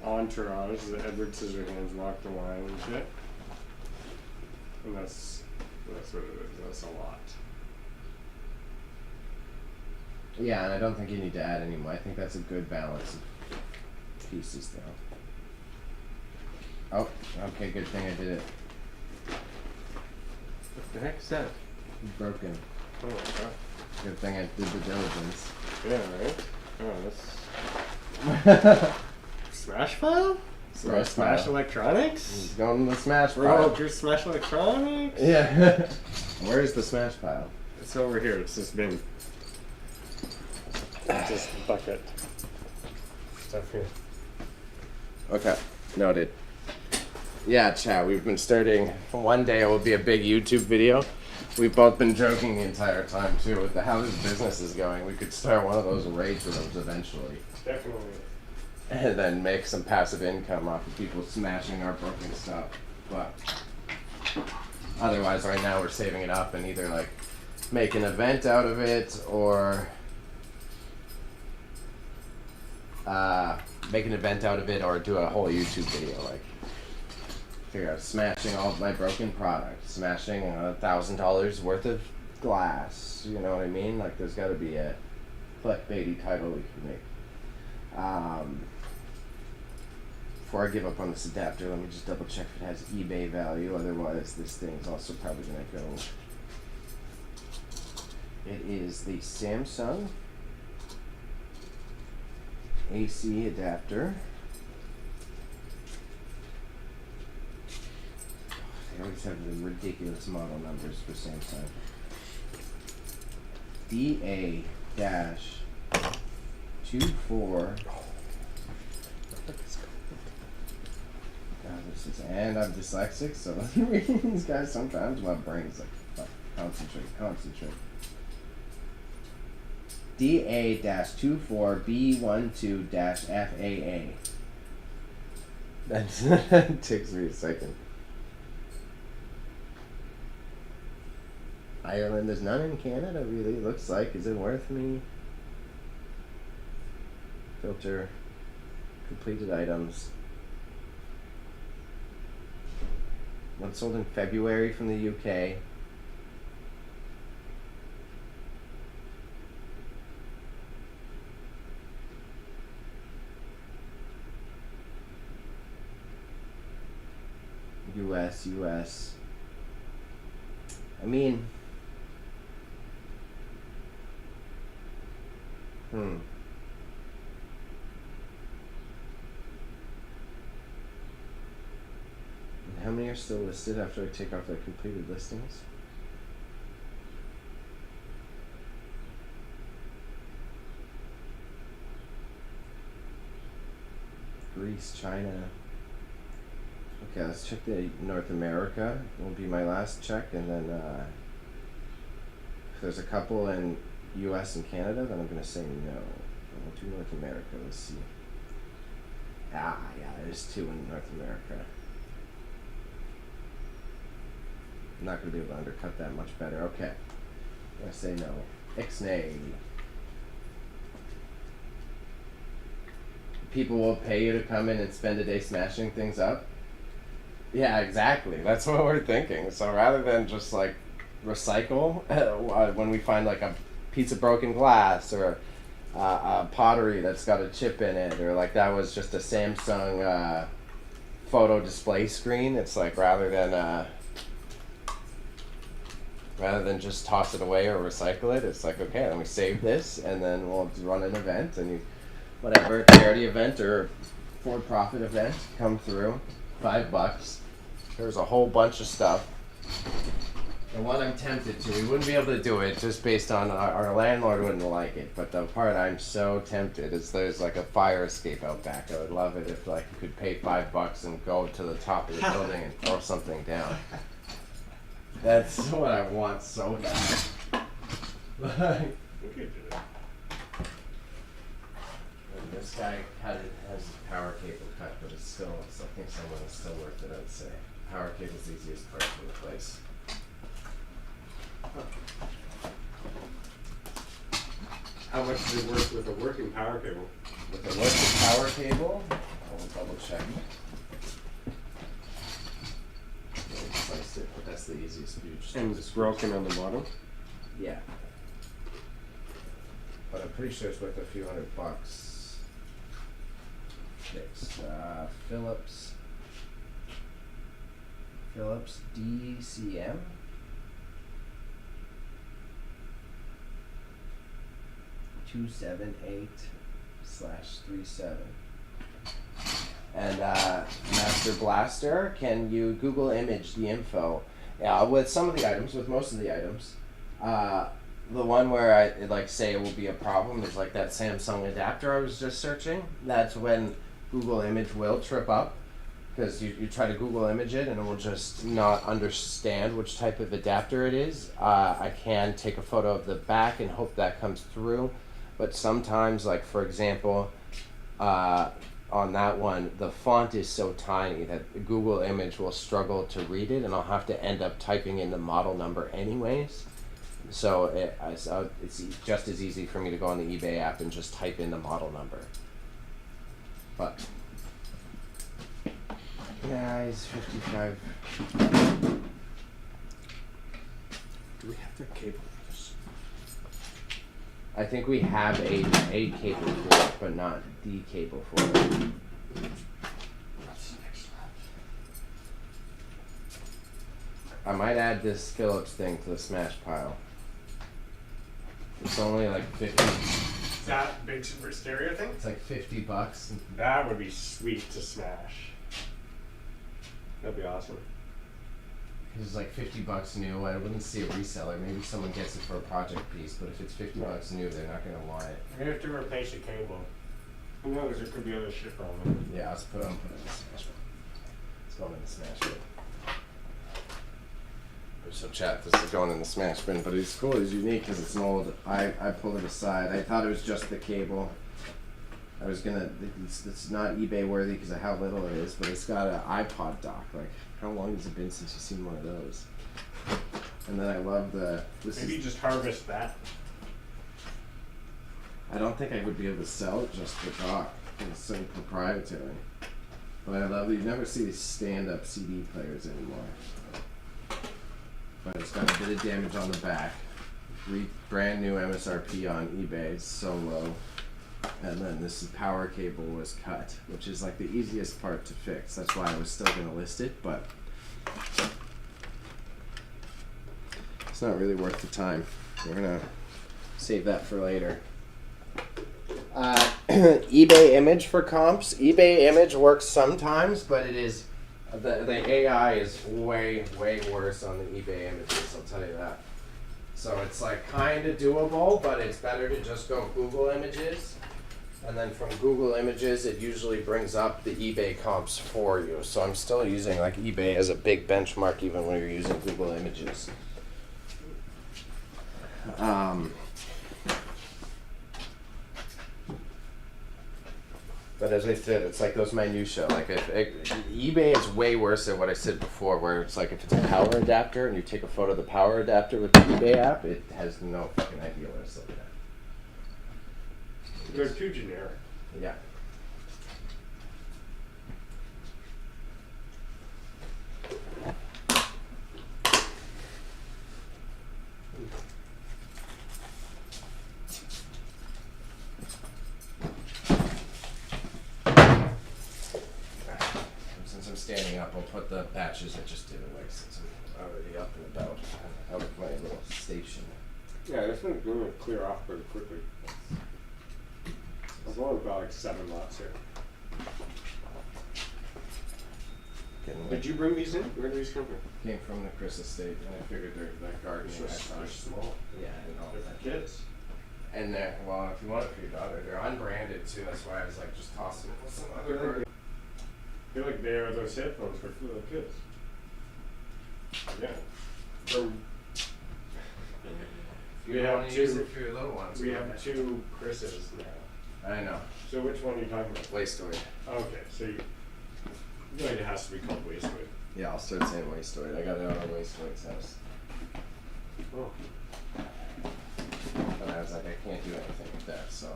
Entourage, the Edward Scissorhands Walk the Line and shit. And that's what it is. That's a lot. Yeah, and I don't think you need to add any more. I think that's a good balance of pieces, though. Oh, okay, good thing I did it. What the heck's that? Broken. Oh my god. Good thing I did the diligence. Yeah, right? Oh, that's... Smash file? Smash Smash file. Electronics? He's going to the Smash Bro, pile. your Smash Electronics? Yeah. Where's the Smash pile? It's over here. It's this bin. This bucket. Stuff here. Okay, noted. Yeah, chat, we've been starting, one day it will be a big YouTube video. We've both been joking the entire time too with how this business is going. We could start one of those rage rooms eventually. Definitely. And then make some passive income off of people smashing our broken stuff. But otherwise right now we're saving it up and either like make an event out of it or do a whole YouTube video, like figure out smashing all of my broken products, smashing $1,000 worth of glass. You know what I mean? Like there's got to be a clickbaity title we can make. Before I give up on this adapter, let me just double check if it has eBay value. Otherwise, this thing's also probably gonna go. It is the Samsung AC adapter. They always have the ridiculous model numbers for Samsung. DA-24. And I'm dyslexic, so reading these guys sometimes my brain's like, fuck. Concentrate. DA-24B12-FAA. That takes me a second. Ireland, there's none in Canada, really, looks like. Is it worth me? Filter. Completed items. One sold in February from the UK. US. I mean, How many are still listed after I take off their completed listings? Greece, China. Okay, let's check the North America. Will be my last check, and then if there's a couple in U.S. and Canada, then I'm gonna say no. I'll do North America. Let's see. Yeah, there's 2 in North America. I'm not gonna be able to undercut that much better. Okay, I'm gonna say no. Ixnay. People will pay you to come in and spend a day smashing things up. Yeah, exactly. That's what we're thinking. So rather than just like recycle, when we find like a piece of broken glass or a pottery that's got a chip in it, or like that was just a Samsung photo display screen, it's like rather than just toss it away or recycle it, it's like, okay, then we save this and then we'll run an event, and whatever charity event or for-profit event come through, $5. There's a whole bunch of stuff. The one I'm tempted to, we wouldn't be able to do it just based on our landlord wouldn't like it, but the part I'm so tempted is there's like a fire escape out back. I would love it if like you could pay $5 and go to the top of the building and throw something down. That's what I want so bad. We could do it. And this guy has his power cable cut, but it's still, I think someone is still worth it, I'd say. Power cable's the easiest part to replace. How much is it worth with a working power cable? With a working power cable, I'll double check. Sliced it, but that's the easiest view. And it's broken on the bottom? Yeah. But I'm pretty sure it's worth a few $100. Fixed. Philips DCM. 278/37. And Master Blaster, can you Google image the info? With some of the items, with most of the items, the one where I like say it will be a problem is like that Samsung adapter I was just searching. That's when Google image will trip up, because you try to Google image it and it will just not understand which type of adapter it is. I can take a photo of the back and hope that comes through, but sometimes, like for example, on that one, the font is so tiny that Google image will struggle to read it, and I'll have to end up typing in the model number anyways. So it's just as easy for me to go on the eBay app and just type in the model number. But guys, 55. Do we have the cable for this? I think we have a cable for it, but not the cable for it. What's next one? I might add this Philips thing to the smash pile. It's only like 50. Is that big super stereo thing? It's like $50. That would be sweet to smash. That'd be awesome. It's like $50 new. I wouldn't see a reseller. Maybe someone gets it for a project piece, but if it's $50 new, they're not gonna want it. We have to replace the cable. Who knows? There could be other shit on them. Yeah, let's put it in the smash pile. It's going in the smash pile. So chat, this is going in the smash bin, but it's cool. It's unique because it's an old. I pulled it aside. I thought it was just the cable. I was gonna. It's not eBay worthy because of how little it is, but it's got an iPod dock. Like, how long has it been since you've seen one of those? And then I love the. Maybe just harvest that. I don't think I would be able to sell it just for dock. It's so proprietary. But I love that you never see these stand-up CD players anymore. But it's got a bit of damage on the back. Brand new MSRP on eBay. It's so low. And then this power cable was cut, which is like the easiest part to fix. That's why I was still going to list it, but it's not really worth the time. We're going to save that for later. eBay image for comps. eBay image works sometimes, but it is the AI is way worse on the eBay images, I'll tell you that. So it's like kind of doable, but it's better to just go Google Images, and then from Google Images it usually brings up the eBay comps for you. So I'm still using like eBay as a big benchmark even when you're using Google Images. But as I said, it's like those minutia. Like eBay is way worse than what I said before, where it's like if it's a power adapter and you take a photo of the power adapter with the eBay app, it has no fucking idea what it's looking at. They're too generic. Yeah. Since I'm standing up, I'll put the batches I just did away since I'm already up and about out of my little station. Yeah, this one's going to clear off pretty quickly. I've only got like 7 lots here. Did you bring these in? Where did these come from? Came from the Chris estate, and I figured they're that gardening. They're small. Yeah, and all They're that. for kids. And they're, well, if you want it for your daughter, they're unbranded too. That's why I was like, just toss them with some other garden. I feel like they are those headphones for little kids. Yeah. You have to use it for your little ones. We have 2 Chris's now. I know. So which one are you talking about? Wastoid. Okay, so you know it has to be called Wastoid. Yeah, I'll start saying Wastoid. I got it out on Wastoid's house. Oh. But I was like, I can't do anything with that, so.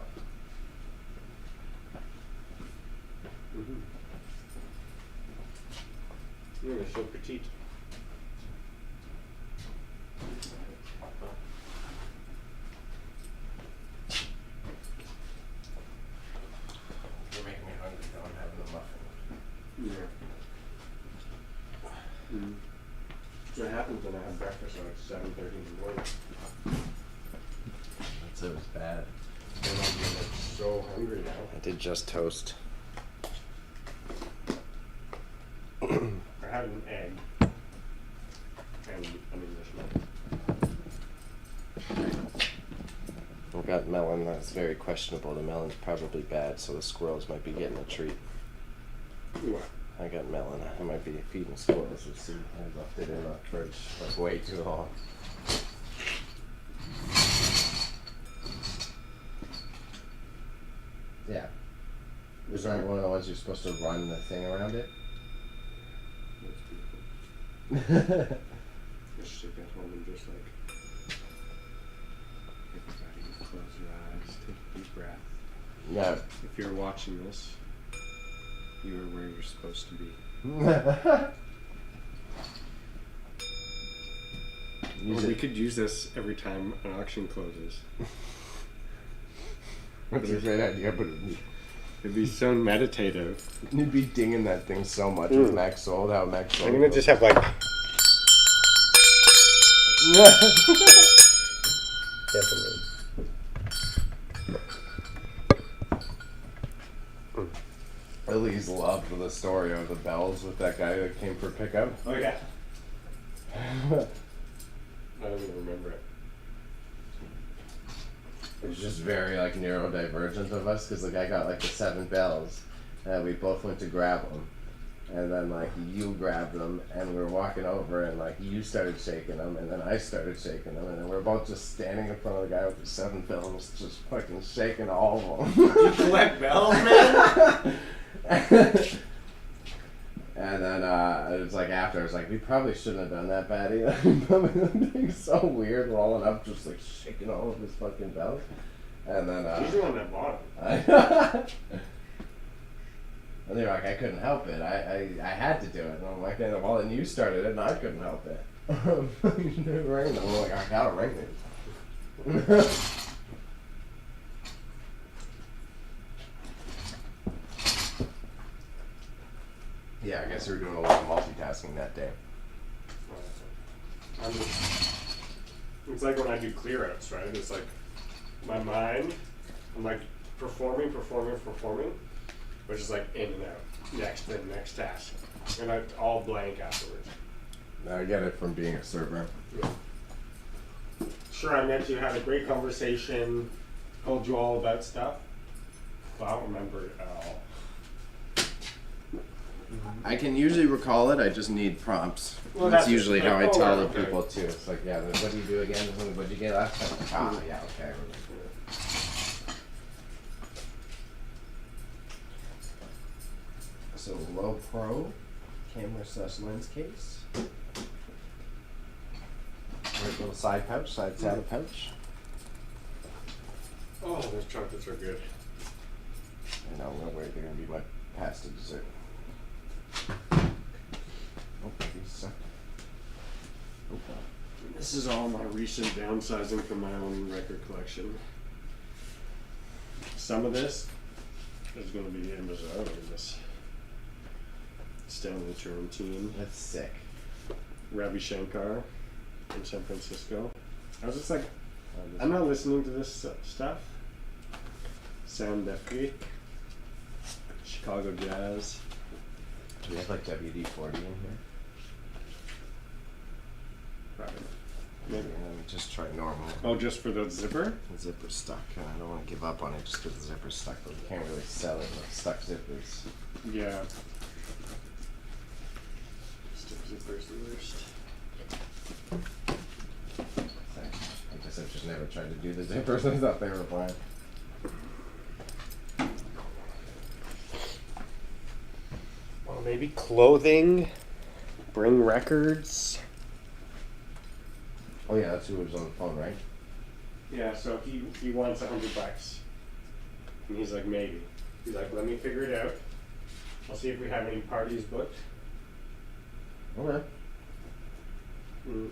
Mm-hmm. You're so petite. You're making me hungry now. I'm having a muffin. Yeah. Mm. So what happens when I have breakfast at 7:30 in the morning? That's it was bad. And I'm like so hungry now. I did just toast. I had an egg and an English muffin. I've got melon that's very questionable. The melon's probably bad, so the squirrels might be getting a treat. What? I got melon. I might be feeding squirrels. Let's see. I left it in the fridge like way too long. Yeah. Is that one of the ones you're supposed to run the thing around it? That's beautiful. Let's take that home and just like everybody close your eyes, take a deep breath. Yeah. If you're watching this, you are where you're supposed to be. We could use this every time an auction closes. That's a great idea, but It'd be so meditative. you'd be dinging that thing so much with Max Sold. How Max Sold. I'm gonna just have like. Definitely. Lily's loved the story of the bells with that guy that came for pickup. Oh yeah. I don't even remember it. It was just very like neurodivergent of us because the guy got like the 7 bells, and we both went to grab them, And then like you grabbed them, and we were walking over, and like you started shaking them, and then I started shaking them, and then we're both just standing in front of the guy with the 7 films, just fucking shaking all of them. You collect bells, man? And then it was like after, I was like, we probably shouldn't have done that, Patty. It's so weird rolling up, just like shaking all of his fucking bells. And then He's the one that bought and they're like, I couldn't help it. I had to do it. And I'm like, well, then you started it, and I couldn't help it. You ring them. I'm like, I gotta ring it. Yeah, I guess we were doing a lot of multitasking that day. It's like when I do clear outs, right? It's like my mind, I'm like performing, which is like in and out, next thing, next task. And I'm all blank afterwards. I get it from being a server. Yeah. Sure, I met you, had a great conversation, told you all about stuff, but I don't remember it at all. I can usually recall it, I just need prompts. Well, that's that's usually like, how I oh, tell the okay. people too. It's like, yeah, what do you do again? What did you get last time? Ah, yeah, okay. So low pro camera / lens case. Right, little side pouch, side saddle pouch. Oh, those chocolates are good. And I'm gonna wait. They're gonna be my pasta dessert. Oh, these suck. Oh, This is all my recent downsizing from my own record collection. Some of this is going to be in Bazaar. This Stanley Turrentine, that's sick. Ravi Shankar in San Francisco. I was just like, I'm not listening to this stuff. Sam Defke, Chicago Jazz. Do we have like WD-40 in here? Probably. Maybe. Let me just try normal. Oh, just for the zipper? The zipper's stuck, and I don't want to give up on it just because the zipper's stuck, but we can't really sell it with stuck zippers. Yeah. Stick zipper's the worst. I guess I've just never tried to do the zippers. I thought they were fine. Well, maybe clothing, bring records. Oh yeah, that's who was on the phone, right? Yeah, so he wants $100. And he's like, maybe. He's like, let me figure it out. I'll see if we have any parties booked. Okay. Mm.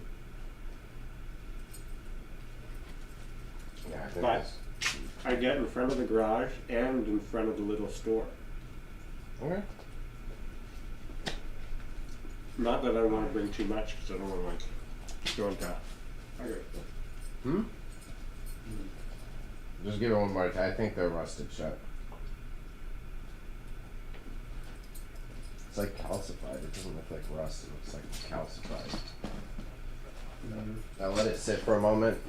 Yeah, I think But that's... I get in front of the garage and in front of the little store. Okay. Not that I want to bring too much because I don't want to like go into. Hmm? Just give it one more time. I think they're rusted shut. It's like calcified. It doesn't look like rust. It looks like calcified. Now let it sit for a moment.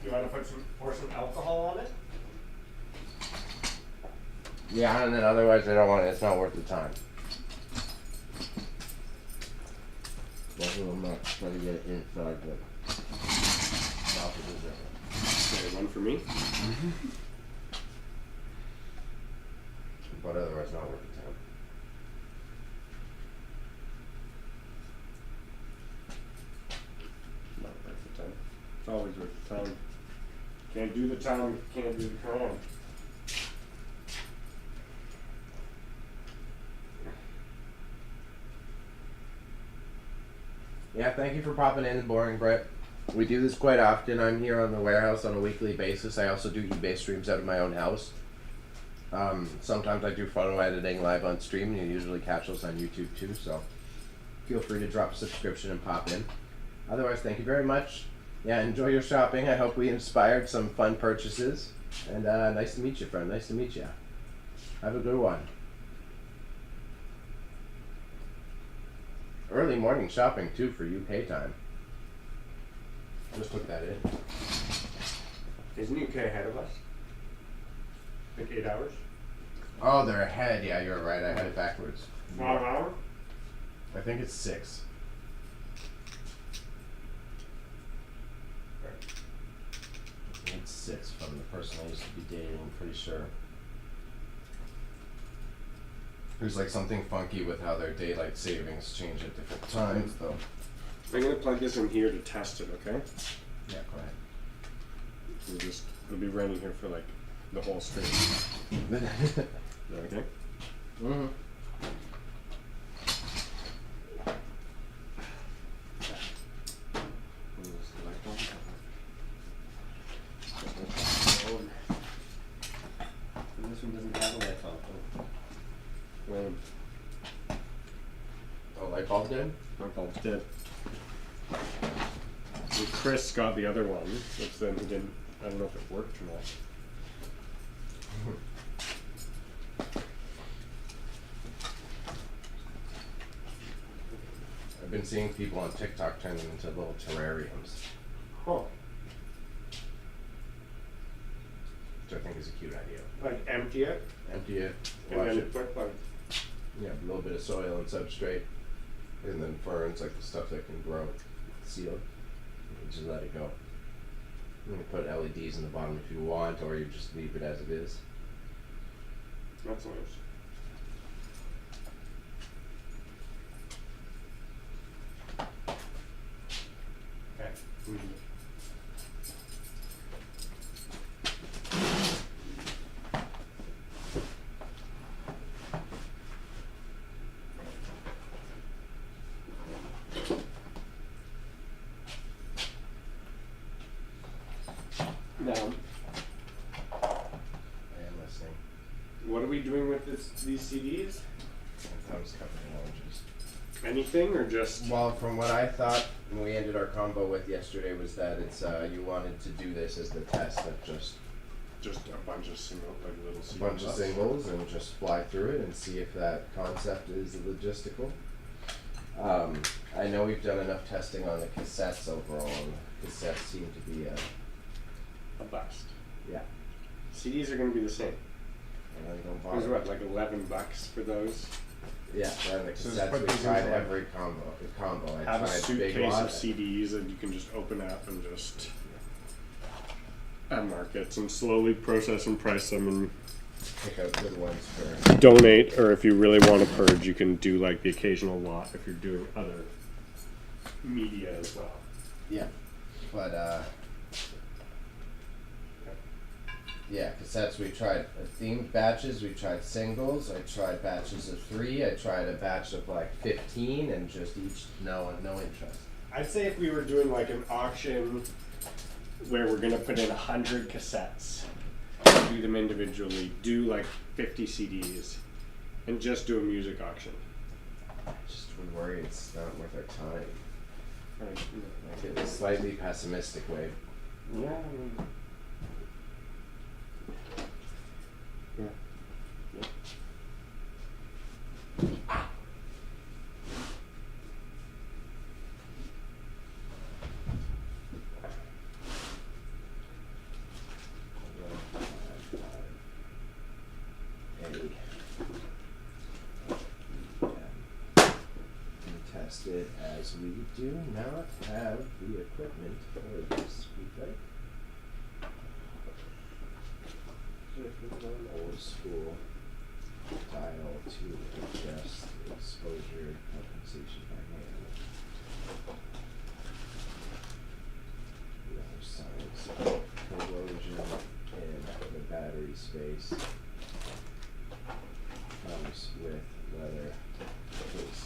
You want to pour some alcohol on it? Yeah, and then otherwise I don't want it. It's not worth the time. Both of them are trying to get it inside the mouth of the zipper. Okay, one for me. But otherwise not worth the time. Not worth the time. It's always worth the time. Can't do the time, can't do the crime. Yeah, thank you for popping in, Boring Brett. We do this quite often. I'm here on the warehouse on a weekly basis. I also do eBay streams out of my own house. Sometimes I do photo editing live on stream, and you usually catch those on YouTube too, so feel free to drop a subscription and pop in. Otherwise, thank you very much. Yeah, enjoy your shopping. I hope we inspired some fun purchases. And nice to meet you, friend. Nice to meet you. Have a good one. Early morning shopping too for UK time. Just took that in. Isn't UK ahead of us? Like 8 hours? Oh, they're ahead. Yeah, you're right. I had it backwards. 5 hours? I think it's 6. Right. I think it's 6 from the person I used to be dating, I'm pretty sure. There's like something funky with how their daylight savings change at different times, though. I'm gonna plug this in here to test it, okay? Yeah, go ahead. It'll be running here for like the whole stream. Is that okay? Mm-hmm. This one doesn't have a light bulb. Lame. Oh, light bulb dead? My bulb's dead. And Chris got the other one, which then he didn't. I don't know if it worked or not. I've been seeing people on TikTok turn them into little terrariums, Huh. which I think is a cute idea. Like empty it Empty it, and watch then it. put like Yeah, a little bit of soil and substrate, and then ferns, like the stuff that can grow sealed. You just let it go. You can put LEDs in the bottom if you want, or you just leave it as it is. that's nice. Okay. Now, I am listening. what are we doing with these CDs? I was covered in oranges. Anything or just? Well, from what I thought, when we ended our combo with yesterday, was that it's you wanted to do this as the test of just Just a bunch of single, like little a bunch of singles and just fly through it and see if that concept is logistical. I know we've done enough testing on the cassettes overall, and cassettes seem to be A bust. yeah. CDs are going to be the same. And I don't There's bother. what, like $11 for those? Yeah, and the So just cassettes put we these tried into, like, every combo. I Have a tried big suitcase lot. of CDs that you can just open up and just markets and slowly process and price them and Pick out good ones for. donate. Or if you really want to purge, you can do like the occasional lot if you're doing other media as well. Yeah, but yeah, cassettes. We tried themed batches. We tried singles. I tried batches of 3. I tried a batch of like 15, and just each no interest. I'd say if we were doing like an auction where we're gonna put in 100 cassettes, do them individually, do like 50 CDs, and just do a music auction. I just would worry it's not worth our time. Like, Like in a slightly pessimistic way. yeah, I mean, yeah. Yeah. Test it as we do not have the equipment for this, we think. Old school dial to adjust the exposure compensation by hand. The other signs of corrosion in the battery space comes with leather case.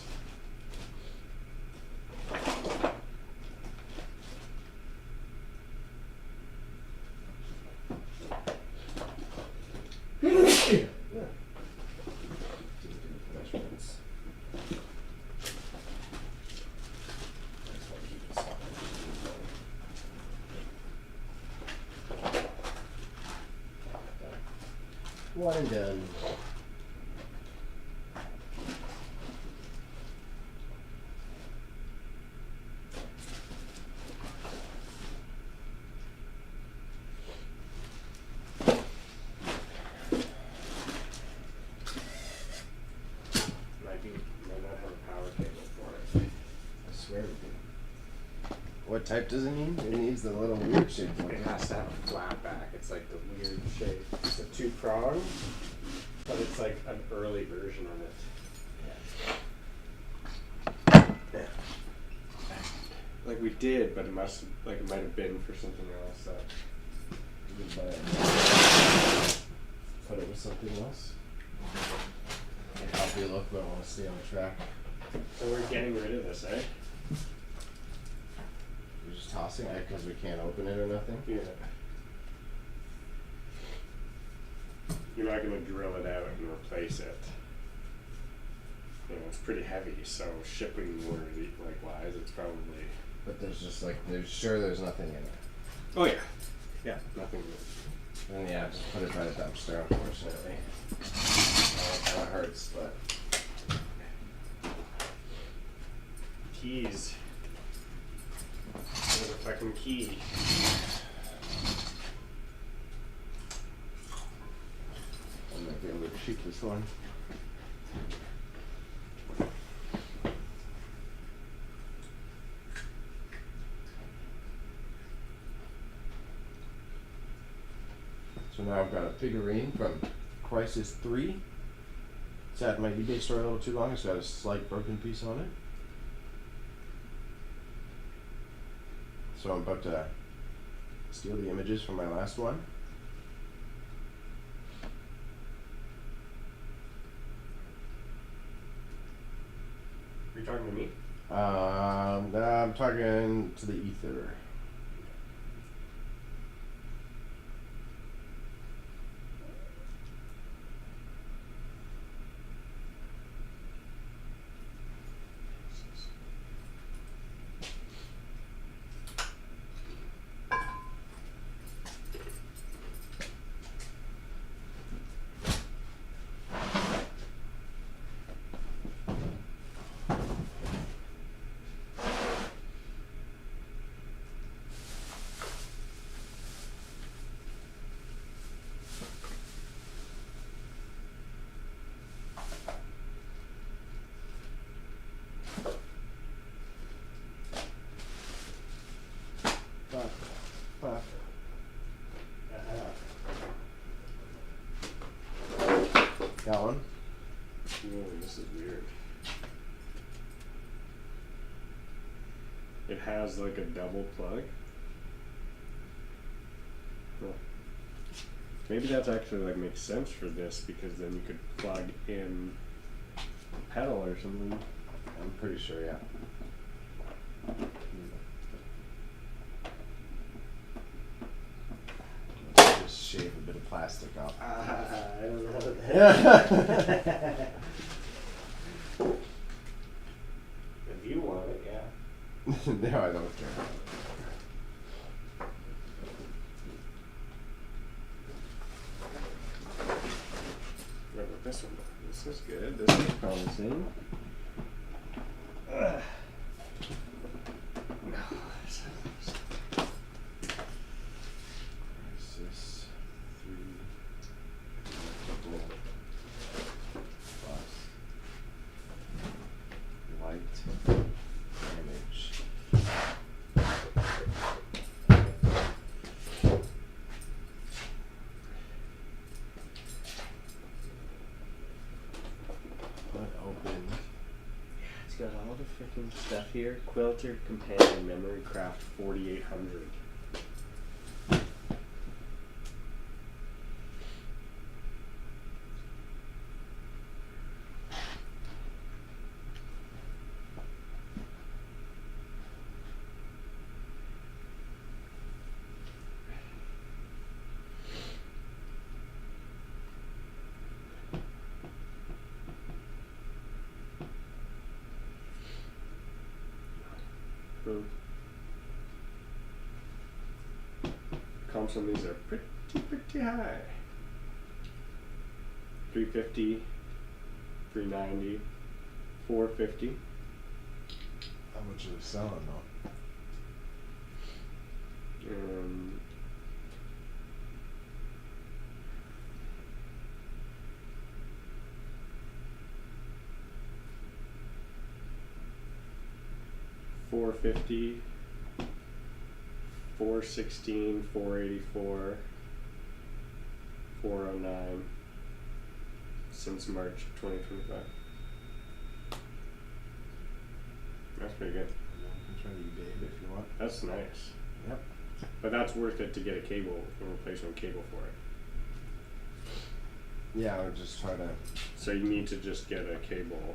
One and done. Might not have a power cable for type does it need? It needs the little weird shape one. It has to have a flat back. It's like the weird shape. It's a 2-prong, but it's like an early version of it. Yeah. Like we did, but it might have been for something else. That You can buy it. Put it with something else. It'll help you look, but I want to stay on the track. So we're getting rid of this, eh? You're just tossing it because we can't open it or nothing. Yeah. You're not gonna drill it out and replace it. You know, it's pretty heavy, so shipping wise, it's probably. But there's there's nothing in it. Oh yeah. Yeah. Nothing. And yeah, just put it by the dumpster, unfortunately. It kind of hurts, but. Keys. There's a fucking key. I might be able to cheat this one. So now I've got a figurine from Crisis 3. It's at my eBay store a little too long. It's got a slight broken piece on it. So I'm about to steal the images from my last one. You're talking to me? I'm talking to the ether. Fuck. That one? Whoa, this is weird. It has like a double plug. Huh. Maybe that's actually like makes sense for this because then you could plug in a pedal or something. I'm pretty sure, yeah. Just shave a bit of plastic off. I don't know what the Yeah. If you want it, yeah. No, I don't care. What about this one? This is good. This is promising. Crisis 3 multiple plus light image. What opened? It's got all the freaking stuff here. Quilter Companion Memory Craft 4800. Comps on these are pretty high. 350, 390, 450. How much are they selling though? Um, $450, 416, 484, 409 since March 2025. That's pretty good. I can try to eBay it if you want. That's nice. Yep. But that's worth it to get a cable, a replacement cable for it. Yeah, I would just try to. So you need to just get a cable.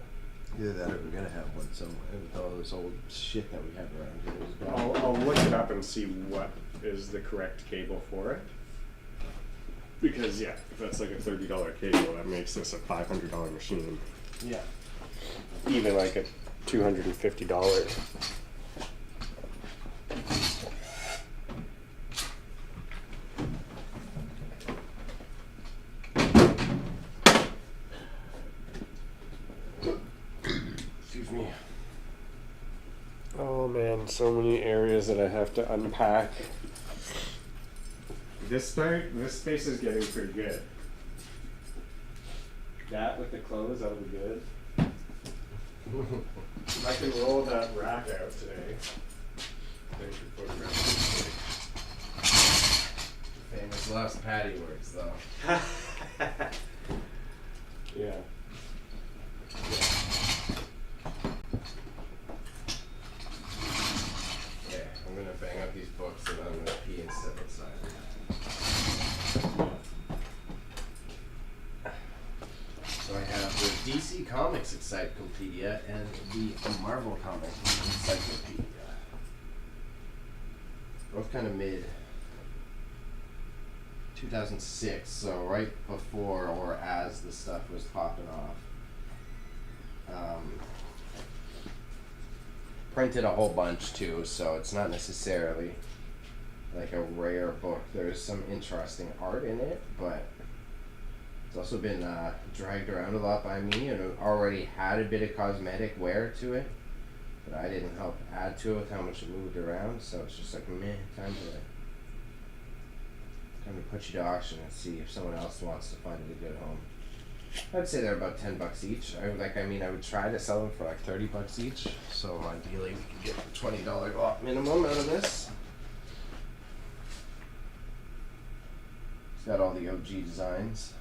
Either that or we're gonna have one. So with all this old shit that we have around here is gone. I'll look it up and see what is the correct cable for it. Because yeah, if that's like a $30 cable, that makes this a $500 machine. Yeah. Even like a $250. Excuse me. Oh man, so many areas that I have to unpack. This space is getting pretty good. That with the clothes, that'll be good. I can roll that rack out today. Thanks for photographing. Famous last Patty works though. Yeah. Yeah, I'm gonna bang up these books and I'm gonna pee and step outside. So I have the DC Comics Encyclopedia and the Marvel Comics Encyclopedia. Both kind of mid 2006, so right before or as the stuff was popping off. Printed a whole bunch too, so it's not necessarily like a rare book. There's some interesting art in it, but it's also been dragged around a lot by me, and it already had a bit of cosmetic wear to it, but I didn't help add to it with how much it moved around, so it's just like, meh, time to put you to auction and see if someone else wants to find it a good home. I'd say they're about $10 each. I would try to sell them for like $30 each. So ideally, we can get a $20 lot minimum out of this. It's got all the OG designs.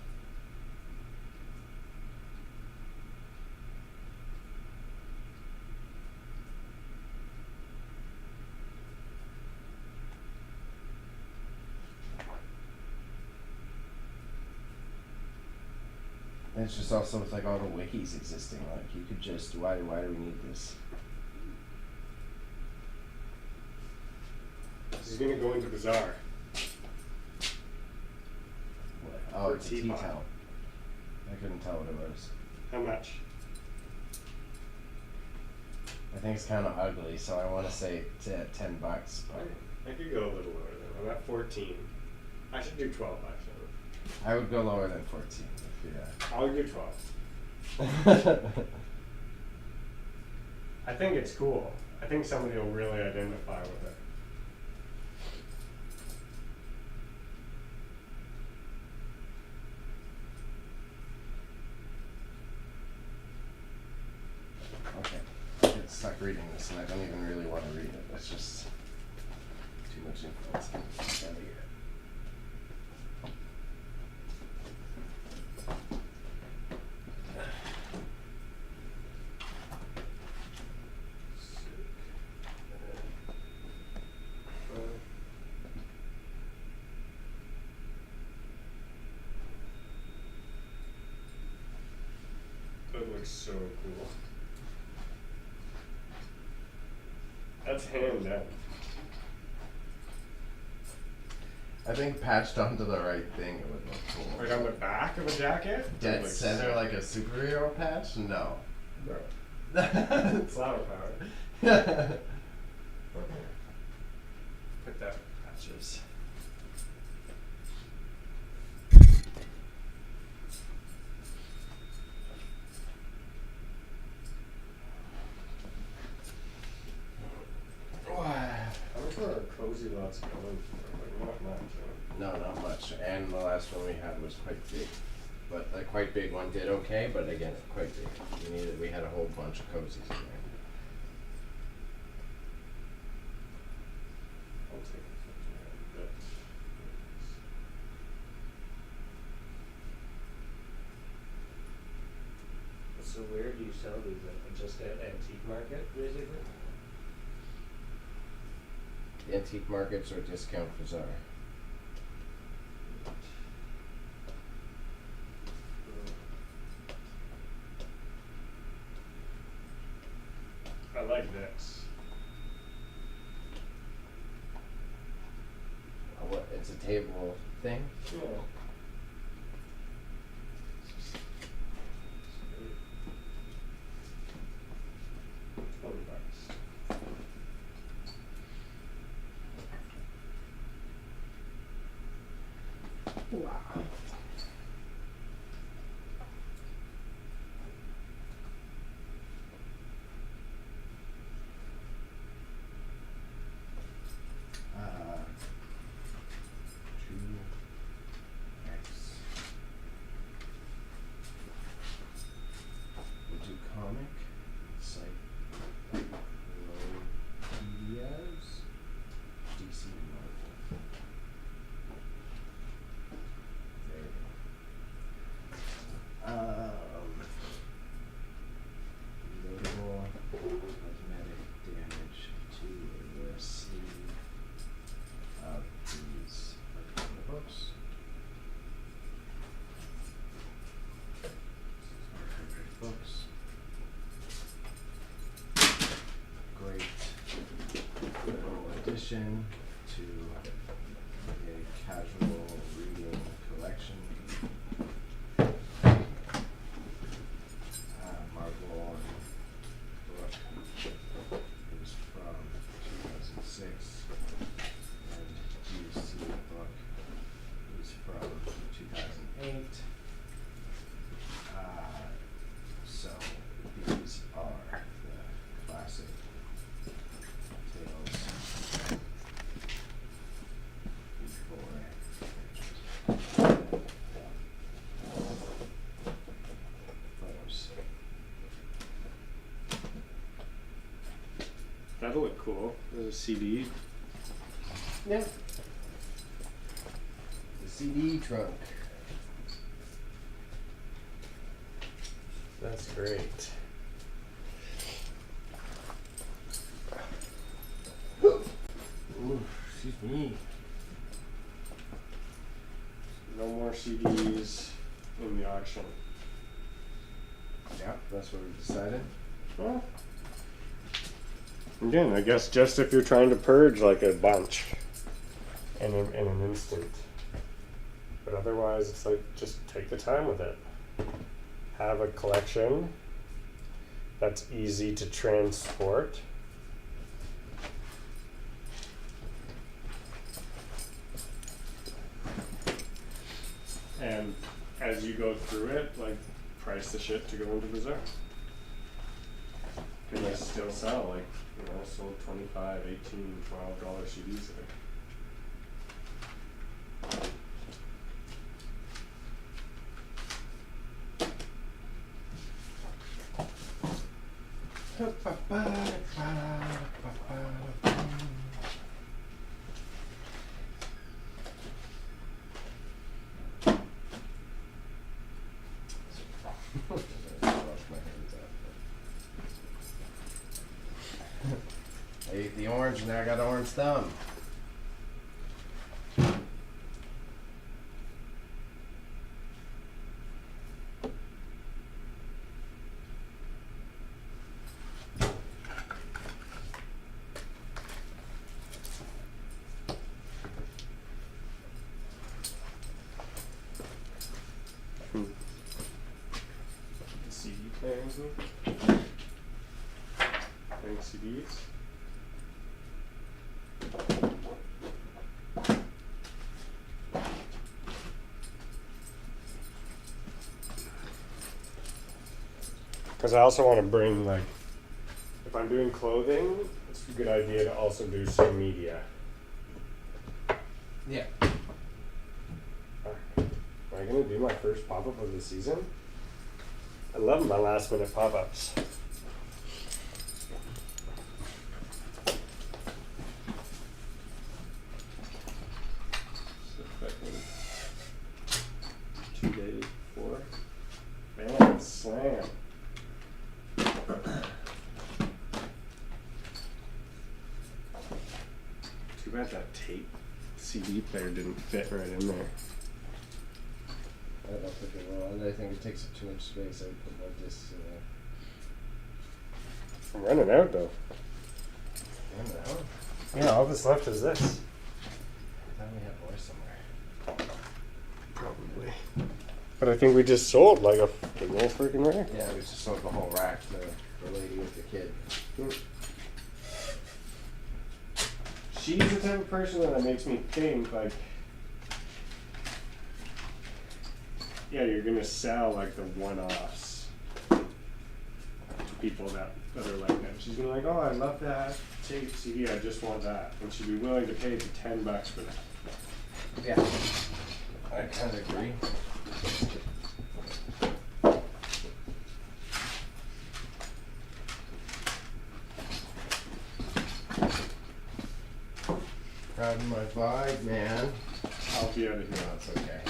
And it's just also with like all the wikis existing, like you could just, why do we need this? He's gonna go into Bazaar. What? Oh, For it's a tea teapot. towel. I couldn't tell what it was. How much? I think it's kind of ugly, so I want to say it's at $10, but I could go a little lower than I'm at 14. I should do 12 actually. I would go lower than 14. I'll do 12. I think it's cool. I think somebody will really identify with it. Okay, I get stuck reading this, and I don't even really want to read it. It's just too much influence. Gotta get it. That looks so cool. That's hand done. I think patched onto the right thing, it would look cool. Like on the back of a jacket? Dead Like center, so- like a superhero patch? No. No. Flower power. Put that patches. How much were our cozy lots going for? Like not much. No, not much. And the last one we had was quite big. But the quite big one did okay, but again, quite big. We had a whole bunch of cozies in there. I'll take it. So where do you sell these at? Just at antique market, basically? Antique markets or discount bazaar? I like this. What? It's a table thing. Yeah. $20. Wow. Two X. We'll do comic. Site. Low PDFs. DC Marvel. There we go. Reloadable cosmetic damage to the sleeve of these books. Books. Great little addition to a casual reading collection. Marvel book. It was from 2006, and DC book is from 2008. So these are the classic tales before photos. That'll look cool. There's a CD. Yeah. The CD trunk. That's great. Ooh, excuse me. No more CDs in the auction. Yeah, that's what we decided. Well, again, I guess just if you're trying to purge like a bunch in an instant. But otherwise, it's like just take the time with it. Have a collection that's easy to transport. And as you go through it, like price the shit to go into Bazaar. Because they still sell like, you know, sold $25, $18, $12 CDs there. I ate the orange and now I got an orange thumb. CD players. Playing CDs. Because I also want to bring, like, if I'm doing clothing, it's a good idea to also do some media. Yeah. Am I going to do my first pop-up of the season? I love my last minute pop-ups. So fucking 2 days before. Man, slam. CD player didn't fit right in there. I don't think it will. I think it takes up too much space. I would put more discs in there. I'm running out though. Damn it, huh? Yeah, all that's left is this. I thought we had more somewhere. Probably. But I think we just sold like a big old freaking rack. Yeah, we just sold the whole rack to the lady with the kid. She's the type of person that makes me think like, yeah, you're gonna sell like the one-offs to people that are like that. She's gonna be like, oh, I love that tape CD, I just want that, and she'd be willing to pay the $10 for that. Yeah, I kind of agree. Proud of my vibe, man. I'll be out of No, here. it's okay.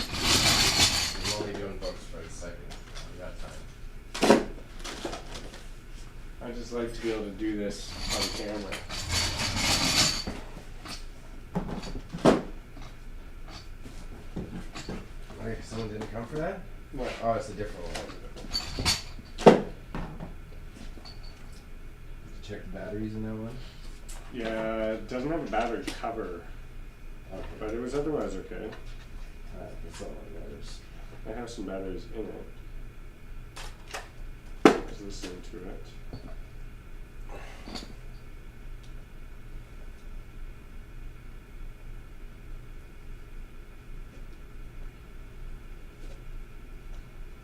I'm only doing books for a second. We got time. I just like to be able to do this on camera. Okay, someone didn't come for that? What? Oh, it's a different one. Check the batteries in that one. Yeah, it doesn't have a battery cover, Okay. but it was otherwise okay. That's all that matters. I have some batteries in it. I was listening to it.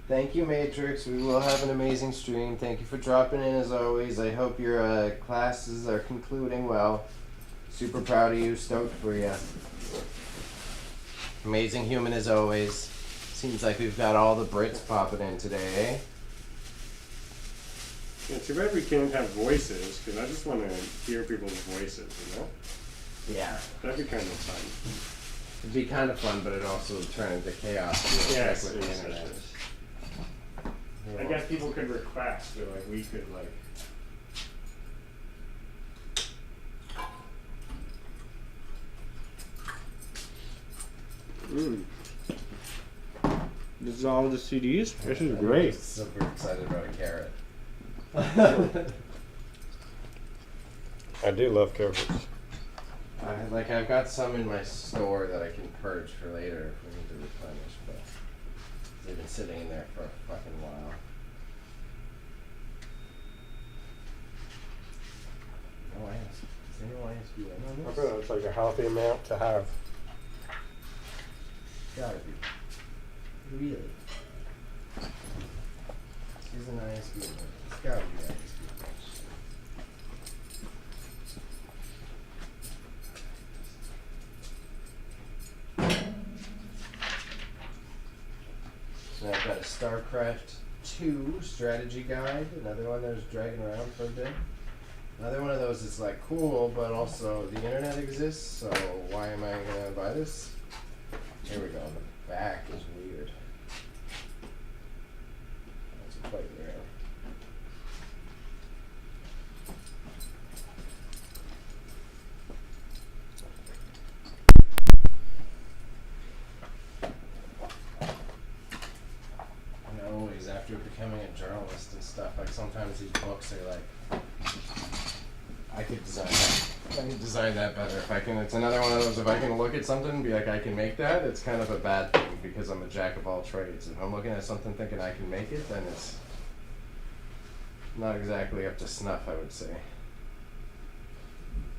Thank you, Matrix. We will have an amazing stream. Thank you for dropping in as always. I hope your classes are concluding well. Super proud of you. Stoked for you. Amazing human as always. Seems like we've got all the Brits popping in today, eh? Yeah, too bad we can't have voices, because I just want to hear people's voices, you know? Yeah. That'd be kind of fun. It'd be kind of fun, but it'd also turn into chaos. Yes, With the yes, internet. yes. I guess people could request, or like we could like. This is all the CDs? This is great. I'm super excited about a carrot. I do love carrots. I've got some in my store that I can purge for later if we need to replenish, but they've been sitting in there for a fucking while. No ISP. Is there no ISP on I this? feel it's like a healthy amount to have. Gotta be. Really? There's an ISP in there. It's gotta be ISP. And I've got a StarCraft 2 strategy guide, another one that was dragging around for a bit. Another one of those is like cool, but also the internet exists, so why am I gonna buy this? Here we go, the back is weird. That's quite rare. Always after becoming a journalist and stuff, like sometimes these books are like, I could design that better if I can. It's another one of those, if I can look at something and be like, I can make that, it's kind of a bad thing because I'm a jack of all trades. If I'm looking at something thinking I can make it, then it's not exactly up to snuff, I would say.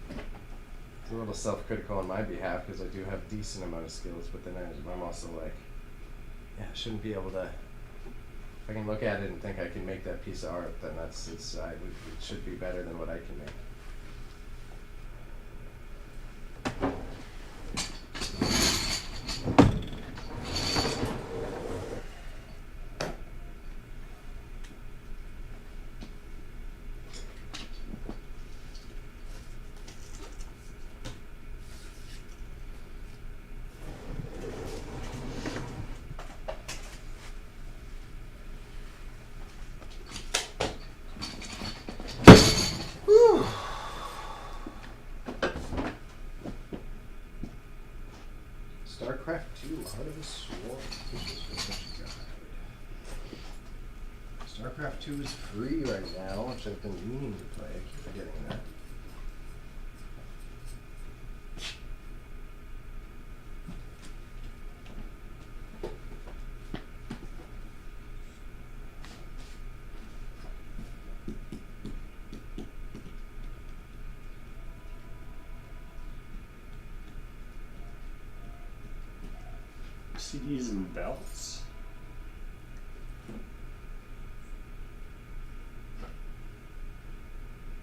It's a little self-critical on my behalf because I do have a decent amount of skills, but then I'm also like, yeah, I shouldn't be able to. If I can look at it and think I can make that piece of art, then it should be better than what I can make. StarCraft 2, Heart of the Swarm. StarCraft 2 is free right now, which I've been meaning to play. I keep forgetting that. CDs and belts.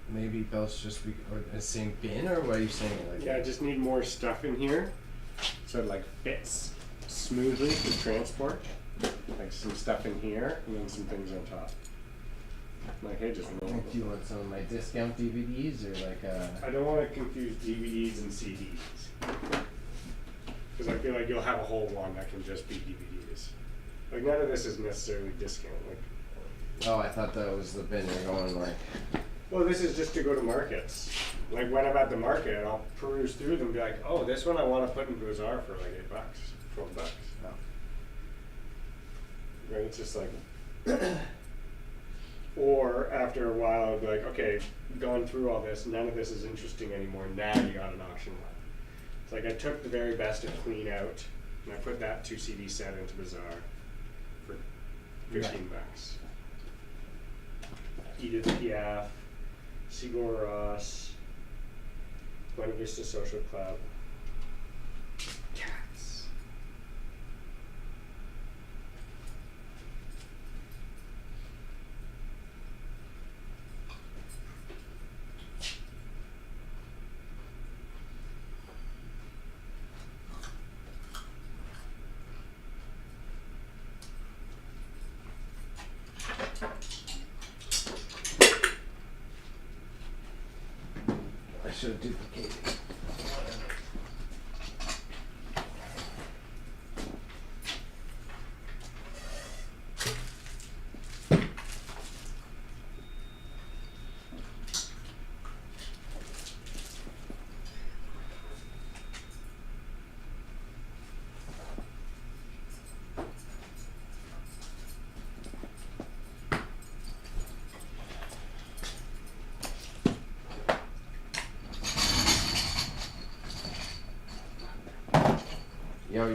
Maybe belts just be or the same bin, or what are you saying? Like, Yeah, I just need more stuff in here so it like fits smoothly for transport. Like some stuff in here and then some things on top. Like, hey, just roll. do you want some of my discount DVDs or like I don't want to confuse DVDs and CDs. Because I feel like you'll have a whole one that can just be DVDs. Like, none of this is necessarily discount. Like, Oh, I thought that was the bin. You're going like. well, this is just to go to markets. Like, when I'm at the market, I'll peruse through them and be like, oh, this one I want to put in Bazaar for like $8, $12. Oh. Right? It's just like, or after a while, I'll be like, okay, gone through all this, none of this is interesting anymore. Now you got an auction one. It's like I took the very best of Clean Out and I put that 2 CD set into Bazaar for $15. Edith Piaf, Sigur Rós, Buena Vista Social Club, Cats. I should have duplicated.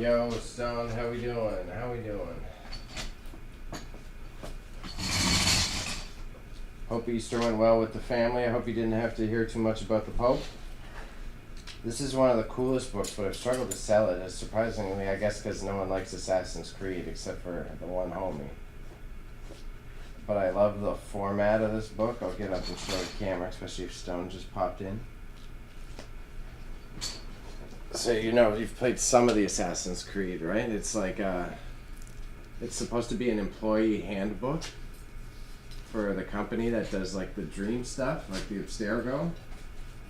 Yo, Stone, how we doing? How we doing? Hope Easter went well with the family. I hope you didn't have to hear too much about the Pope. This is one of the coolest books, but I've struggled to sell it. It's surprisingly, I guess, because no one likes Assassin's Creed except for the one homie. But I love the format of this book. I'll get up and show the camera, especially if Stone just popped in. So you know you've played some of the Assassin's Creed, right? It's like it's supposed to be an employee handbook for the company that does like the dream stuff, like the Abstergo,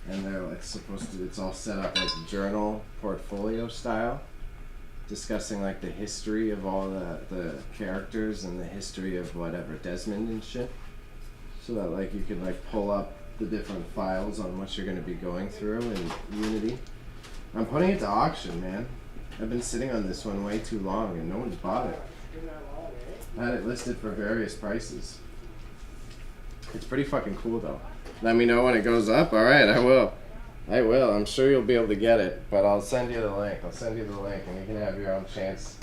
and they're like supposed to. It's all set up like journal portfolio style, discussing like the history of all the characters and the history of whatever Desmond and shit, so that like you can like pull up the different files on what you're going to be going through in Unity. I'm putting it to auction, man. I've been sitting on this one way too long and no one's bought it. I had it listed for various prices. It's pretty fucking cool though. Let me know when it goes up. Alright, I will. I'm sure you'll be able to get it, but I'll send you the link. And you can have your own chance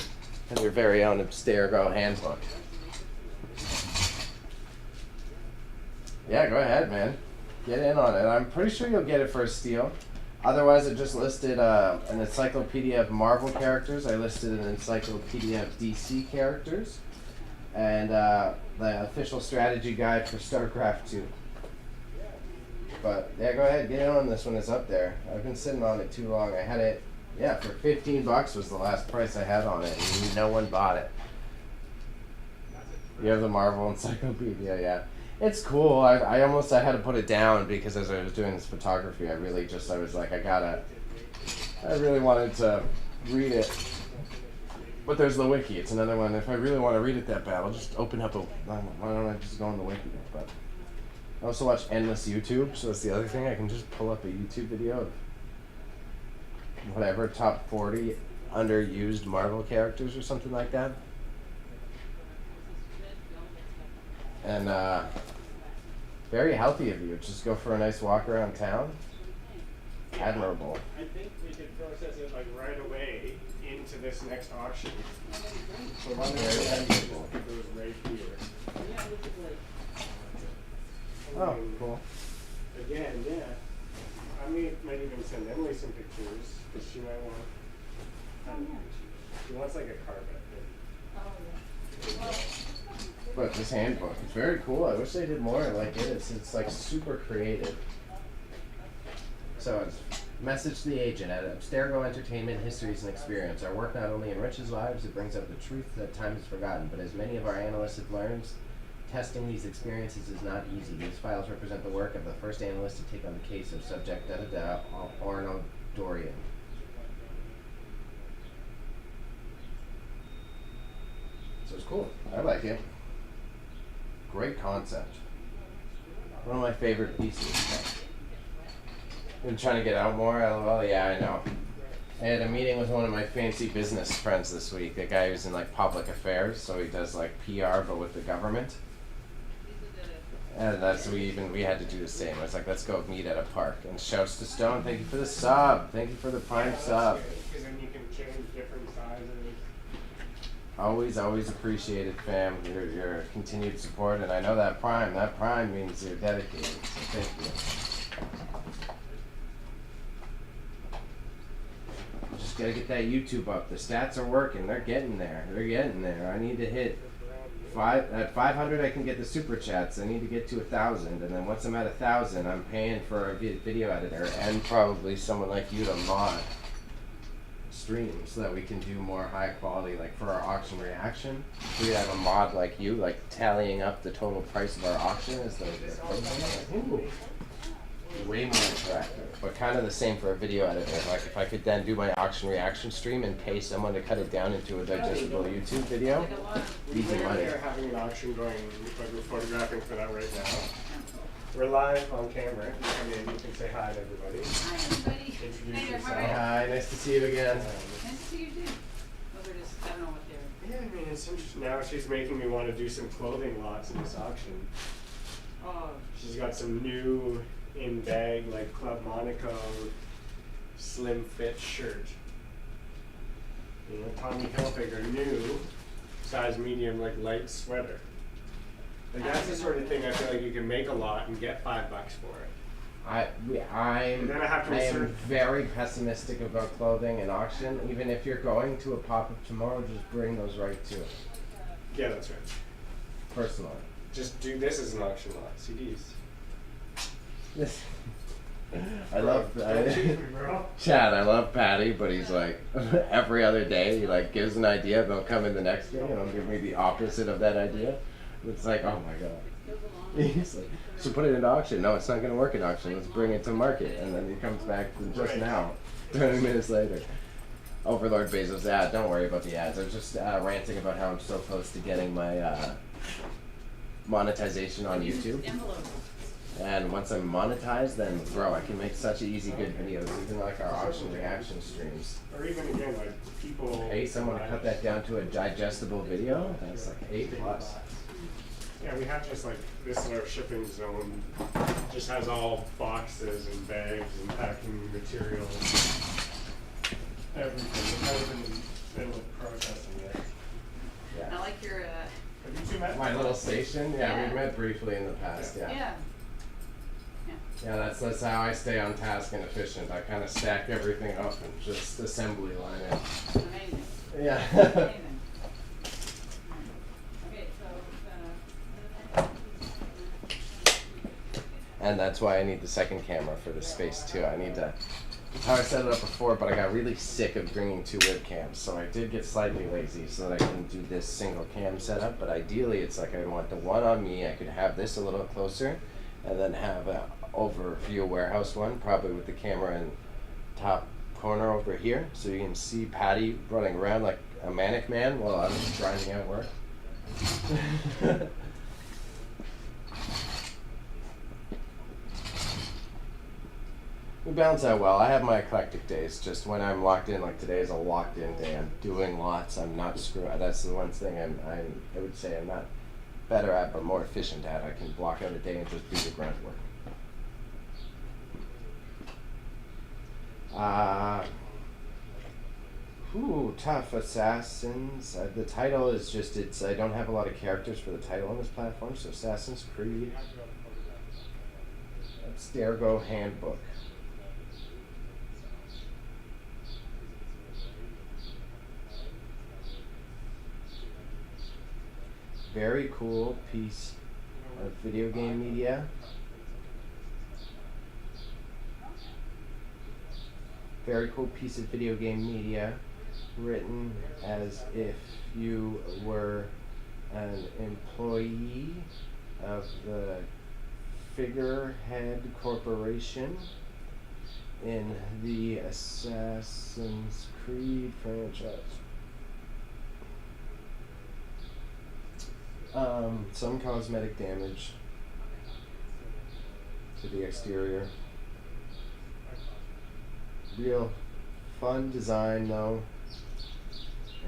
at your very own Abstergo handbook. Yeah, go ahead, man. Get in on it. I'm pretty sure you'll get it for a steal. Otherwise, I just listed an encyclopedia of Marvel characters. I listed an encyclopedia of DC characters. And the official strategy guide for StarCraft 2. But, yeah, go ahead. Get in on this when it's up there. I've been sitting on it too long. I had it, for $15 was the last price I had on it. And no one bought it. You have the Marvel encyclopedia, yeah. It's cool. I had to put it down because as I was doing this photography, I really wanted to read it. But there's the wiki. It's another one. If I really want to read it that bad, I'll just open up why don't I just go on the wiki? But I also watch endless YouTube, so that's the other thing. I can just pull up a YouTube video of whatever top 40 underused Marvel characters or something like that. And very healthy of you. Just go for a nice walk around town. Admirable. I think we could process it like right away into this next auction. So one of the just goes right here. Oh, cool. Again, yeah. I might even send Emily some pictures because she might want. She wants like a carpet. But this handbook, it's very cool. I wish they did more like it. It's like super creative. So it's message to the agent at Abstergo Entertainment Histories and Experience. Our work not only enriches lives, it brings out the truth that time has forgotten. But as many of our analysts have learned, testing these experiences is not easy. These files represent the work of the first analyst to take on the case of subject Orno Dorian. So it's cool. I like it. Great concept. One of my favorite pieces. Been trying to get out more. Well, yeah, I know. I had a meeting with one of my fancy business friends this week. A guy who's in like public affairs, so he does like PR, but with the government. And that's we had to do the same. I was like, let's go meet at a park. And shouts to Stone, thank you for the sub. Thank you for the prime sub. Because then you can change different sizes. Always appreciated, fam. Your continued support, and I know that prime means you're dedicated. So thank you. Just gotta get that YouTube up. The stats are working. They're getting there. I need to hit at 500. I can get the super chats. I need to get to 1,000, and then once I'm at 1,000, I'm paying for a video editor and probably someone like you to mod stream so that we can do more high quality, like for our auction reaction. We have a mod like you, like tallying up the total price of our auction as the way more interactive, but kind of the same for a video editor. Like if I could then do my auction reaction stream and pay someone to cut it down into a digestible YouTube video, easy money. We're having an auction going, like we're photographing for that right now. We're live on camera. You come in, you can say hi to everybody. Hi, everybody. Introduce yourself. Hi, nice to see you again. Nice to see you too. Those are just, I don't know what they're. Yeah, it's interesting. Now she's making me want to do some clothing lots in this auction. Oh, She's got some new in bag, like Club Monaco slim fit shirt. You know, Tommy Hilfiger new size medium, like light sweater. Like that's the sort of thing I feel like you can make a lot and get $5 for it. I'm Then I have to I am insert- very pessimistic about clothing and auction. Even if you're going to a pop-up tomorrow, just bring those right to it. Yeah, that's right. Personally. Just do this as an auction lot, CDs. I love Chad, I love Patty, but he's like every other day he like gives an idea, they'll come in the next day and he'll give me the opposite of that idea. It's like, oh my god. He's like, so put it in auction. No, it's not gonna work in auction. Let's bring it to market. And then he comes back to just now, 20 minutes later. Overlord Bezos, don't worry about the ads. I was just ranting about how I'm so close to getting my monetization on YouTube. envelope. And once I'm monetized, then bro, I can make such easy good videos, even like our auction reaction streams. Or even again, like people Pay someone to cut that down to a digestible video, that's like $8+. Yeah, we have just like this is our shipping zone. Just has all boxes and bags and packing materials. Everything. We're kind of in the middle of processing it. I Yeah. like your, Have you two met? My little station, yeah, Yeah. we've met briefly in the past, yeah. yeah. Yeah, that's how I stay on task and efficient. I kind of stack everything up and just assembly line it. Amazing. Yeah. Amazing. Okay, so, And that's why I need the second camera for the space too. I need to, how I set it up before, but I got really sick of bringing two webcams. So I did get slightly lazy so that I can do this single cam setup. But ideally it's like I want the one on me. I could have this a little closer and then have a overview warehouse one, probably with the camera in top corner over here. So you can see Patty running around like a manic man while I'm grinding out work. We balance out well. I have my eclectic days. Just when I'm locked in, like today is a locked in day. I'm doing lots. I'm not screw. That's the one thing I would say I'm not better at, but more efficient at. I can block out a day and just do the grunt work. Tough Assassins. The title is just I don't have a lot of characters for the title on this platform, so Assassin's Creed. Abstergo Handbook. Very cool piece of video game media. Very cool piece of video game media written as if you were an employee of the figurehead corporation in the Assassin's Creed franchise. Some cosmetic damage to the exterior. Real fun design though,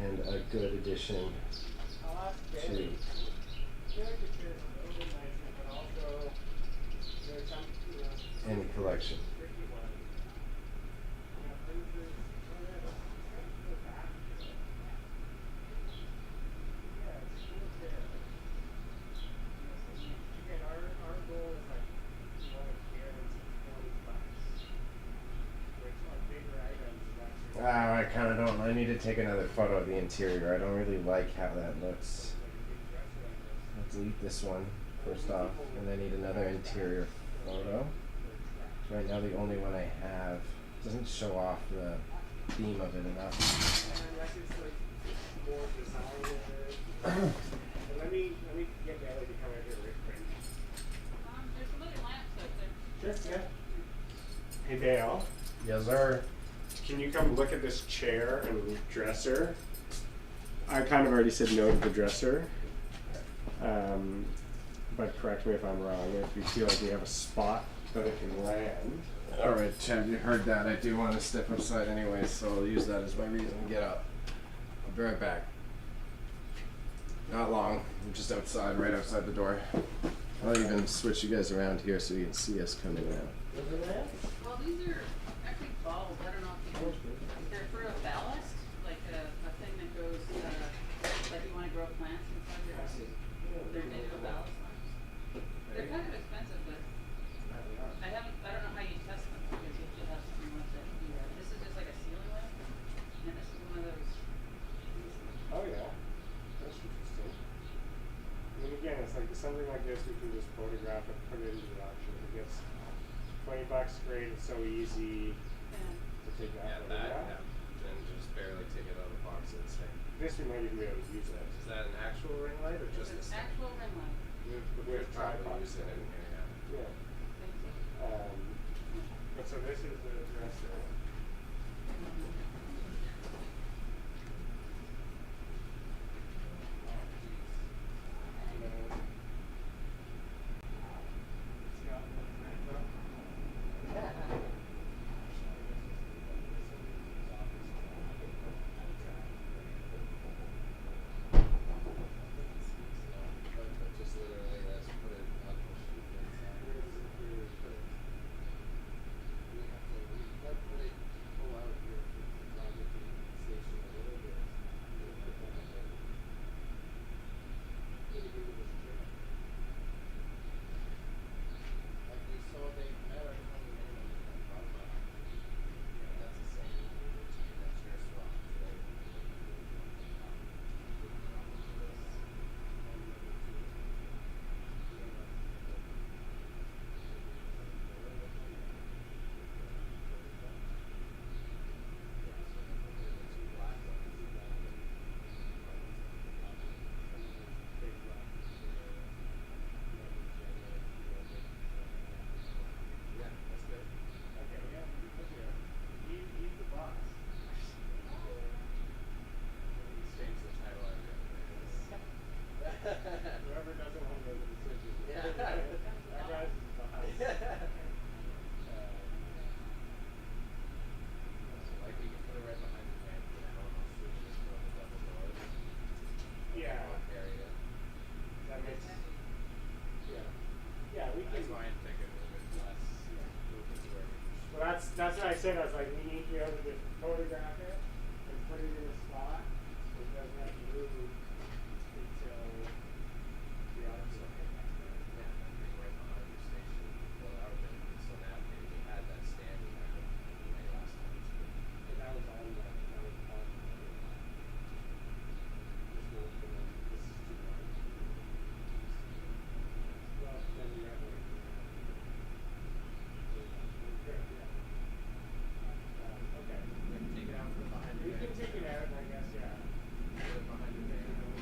and a good addition to any collection. I kind of don't. I need to take another photo of the interior. I don't really like how that looks. I'll delete this one first off, and I need another interior photo. Right now, the only one I have doesn't show off the theme of it enough. Let me get Natalie to come out here real quick. There's some other lamps up there. Sure, yeah. Hey Dale, Yes, sir. can you come look at this chair and dresser? I kind of already said no to the dresser. But correct me if I'm wrong. If you feel like we have a spot that it can land. All right, Chad, you heard that. I do want to step outside anyway, so I'll use that as my reason to get up. I'll be right back. Not long. I'm just outside, right outside the door. I'll even switch you guys around here so you can see us coming out. Well, these are actually bulbs. I don't know if you can, they're for a ballast, like a thing that goes, like you want to grow plants inside your house. They're digital ballast lamps. They're kind of expensive, but I don't know how you test them because you have to have something like that to do that. This is just like a ceiling lamp, and this is one of those. Oh yeah, that's interesting. And again, it's like something like this. We can just photograph it, put it into the auction. If it gets $20, great. It's so easy to take that. And just barely take it out of the box and say. This we might even be able to use that. Is that an actual ring light or just It's a an actual ring light. With tripod. use it in here, yeah. Yeah. Thank you. But so this is the dresser. Just literally, let's put it up. We have to pull out of here. said, I was like, we need to be able to just photograph it and put it in a spot so it doesn't have to move until the art's okay. But that was on the, that was on the, this one for the, this is too large. Well, then you have like, okay. Take it out from behind We your can take it out, I guess, yeah. Put it behind your van.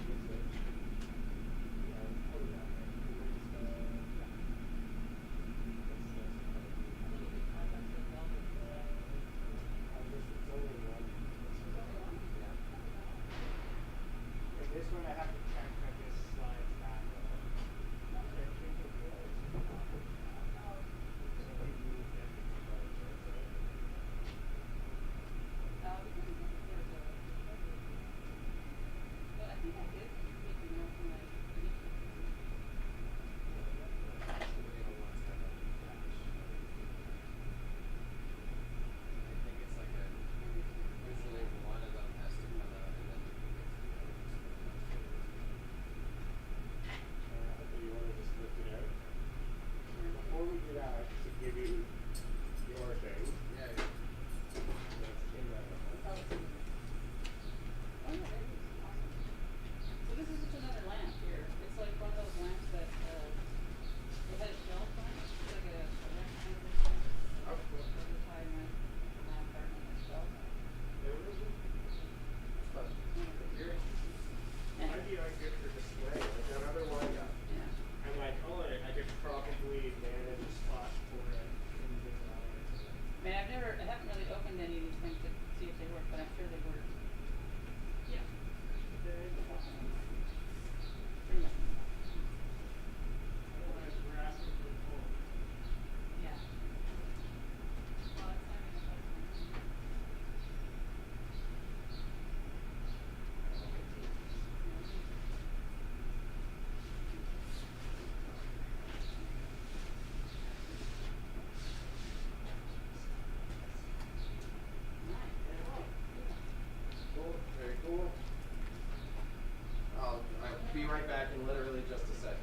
This one I have to check that this slides back a little. I think it will. I think it's like a, usually one of them has to come out and then you can get to the other. Okay, you want to just lift it out? Before we do that, I should give you your thing. Yeah, That's in that. So this is just another lamp here. It's like one of those lamps that, it had a shelf on it. It's like a rectangular shelf. Oh, cool. Every time a lamp burn on a shelf. And, Might be like good for display. Like that other one, yeah. I'm like, oh, I could probably manage a spot for it in design. I mean, I haven't really opened any of these things to see if they work, but I'm sure they work. Yeah. Pretty much. Otherwise, we're asking for a quote. Yeah. Well, that's not gonna help. cool, very cool. I'll be right back in literally just a second.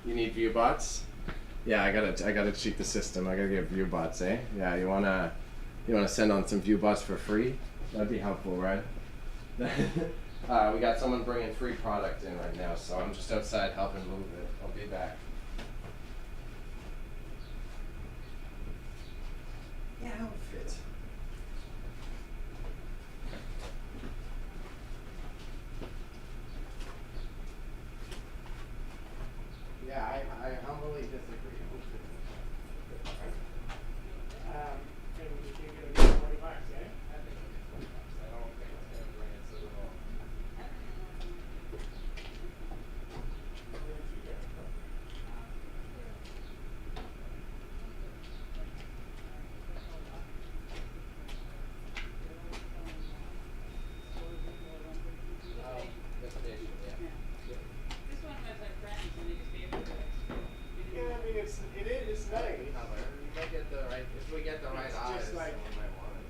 You need view bots? Yeah, I gotta cheat the system. I gotta get view bots, eh? Yeah, you wanna send on some view bots for free? That'd be helpful, right? We got someone bringing free product in right now, so I'm just outside helping move it. I'll be back. Yeah, outfit. Yeah, I humbly disagree. And you think it'll be $20, eh? I think it'll be $20. I don't think it's gonna bring it to the wall. What did you get? Invitation, yeah. This one was our friends and they just gave it to us. Yeah, I mean, it's nice. Color. You might get the right, if we get the right It's eyes, just like- someone might want it.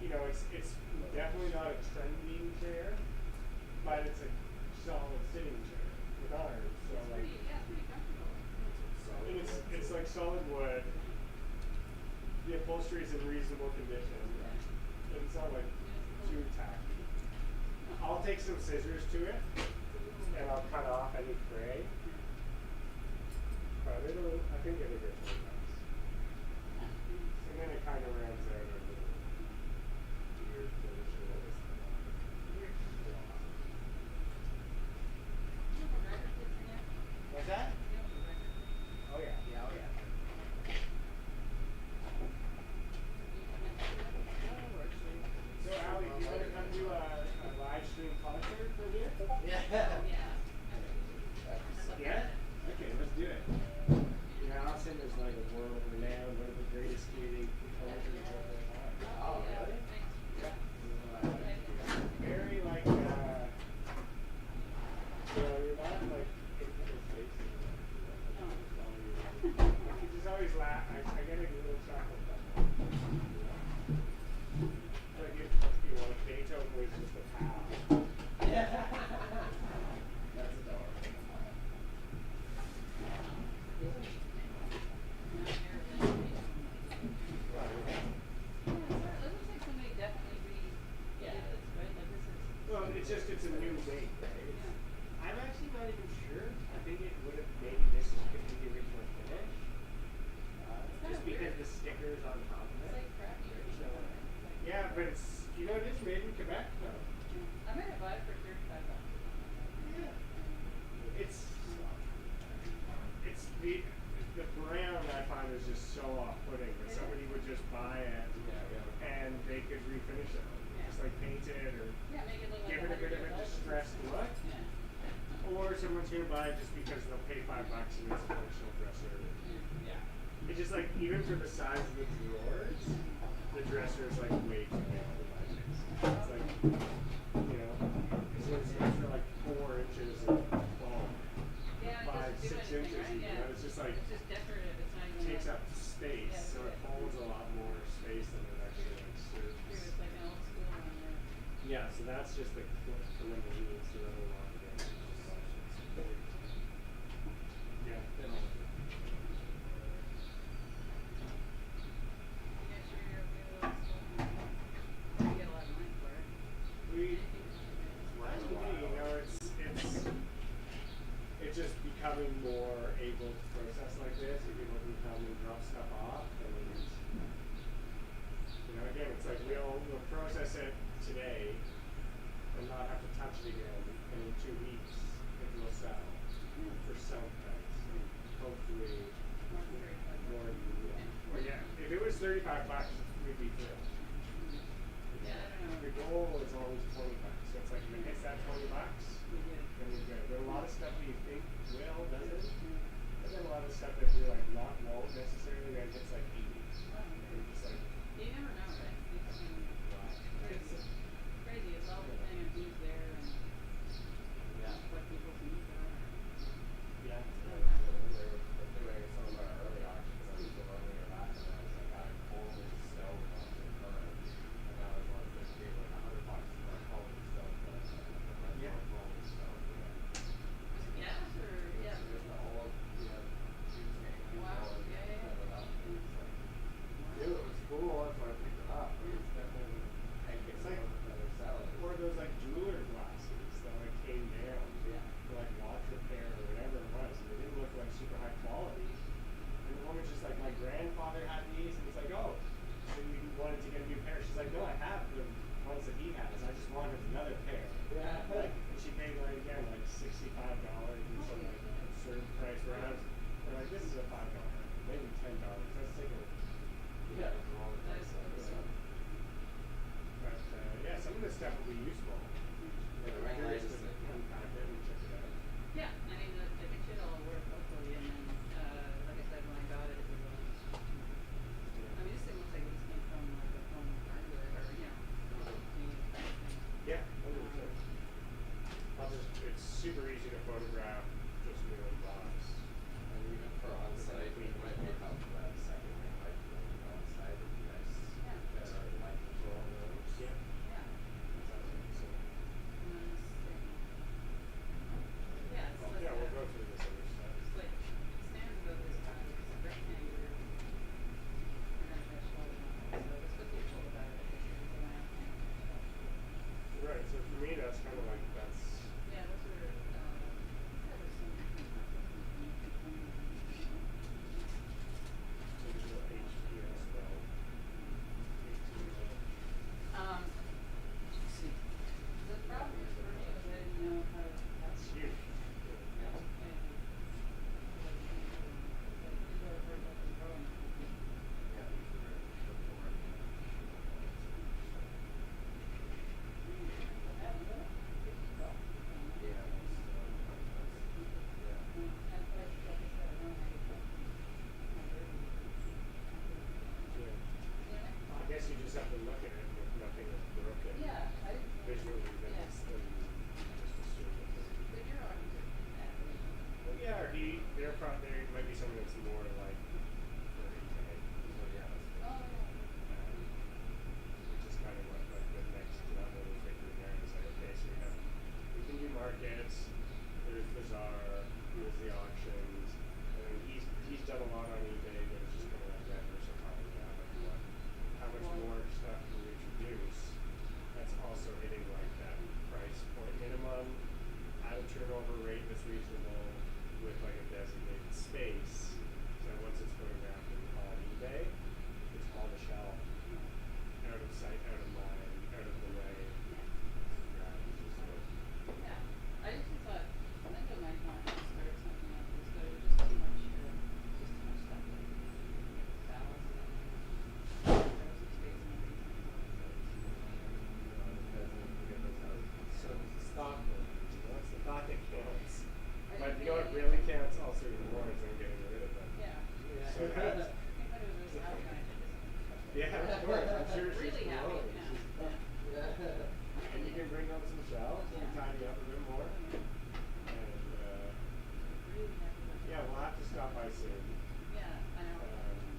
You know, it's definitely not a trendy chair, but it's a solid sitting chair with arms. So It's like, pretty, yeah, it's pretty comfortable. and it's like solid wood. The upholstery is in reasonable condition. And it's not like too tacky. I'll take some scissors to it, and I'll cut off any fray. But I think it'll get $20. And then it kind of rounds out a little weird finish to it. What's that? Oh yeah. Yeah, oh yeah. So Ali, do you want to come do a live stream concert from here? Yeah. Yeah? Okay, let's do it. Yeah, I'll send this like a make, right? Yeah. I'm actually not even sure. I think it would have maybe this could be the original finish. kinda Just because weird. the stickers on top of It's it. like crappy original, So, right? Like, yeah, but it's, you know, it is made in Quebec though. I might buy it for $35. Yeah. It's the brand I find is just so off-putting that somebody would just buy it and they could refinish it. Yeah. Just like paint it or Yeah, make it look like give it a bit of a 100 years old. distressed look. Yeah. Or someone's gonna buy it just because they'll pay $5 and it's a functional dresser. Yeah. It's just like even for the size of the drawers, the dresser is like way too big for my taste. It's like, you know, it's meant for like 4 inches of foam. Yeah, it 5, doesn't do 6 anything, inches right? even. Yeah. It's just like It's just decorative. It's not even takes like, up space, Yeah, so it yeah. holds a lot more space than it actually like serves. True, it's like an old school one. Yeah, so that's just the culmination, so that'll lock it in. Yeah. You guys sure you're okay with all this stuff? You get a lot of money for it. We, Anything to me, you know, it's just becoming more able to process like this. If people can come and drop stuff off, and you know, again, it's like we'll process it today and not have to touch it again, and in 2 weeks it will sell for some price. Hopefully, more than well, yeah. If it was $35, we'd be thrilled. Yeah, I don't know. The goal is always $20, so it's like if it hits that $20, then we're good. But a lot of stuff that you think will doesn't, and then a lot of stuff that you're like not won't necessarily, then hits like 80. And you're just like, You never know, right? It's it's crazy. It's all the thing of who's there and what people's needs are. yeah. Doing some of our early auctions, I was learning about it, and I was like, I holy stove on the current, and that was one of the gave like $100 for a holy stove, Yeah. holy stove, Gas or So just the old, cheapskate. Wow, yeah. Set it up, and it's like, soon. Yeah, I know.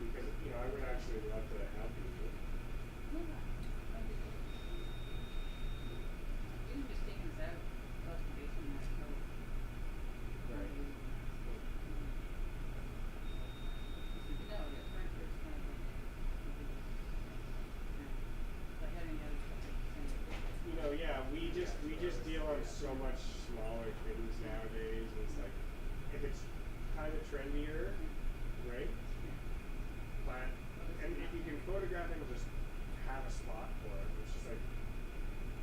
Because, you know, I would actually love to help you. Yeah, that'd be good. Even just taking this out, based on that code. Right. No, yeah, furniture is kind of like having the other stuff like You know, yeah, we just deal on so much smaller things nowadays. It's like, if it's kind of trendier, right? But, and if you can photograph it and just have a spot for it, which is like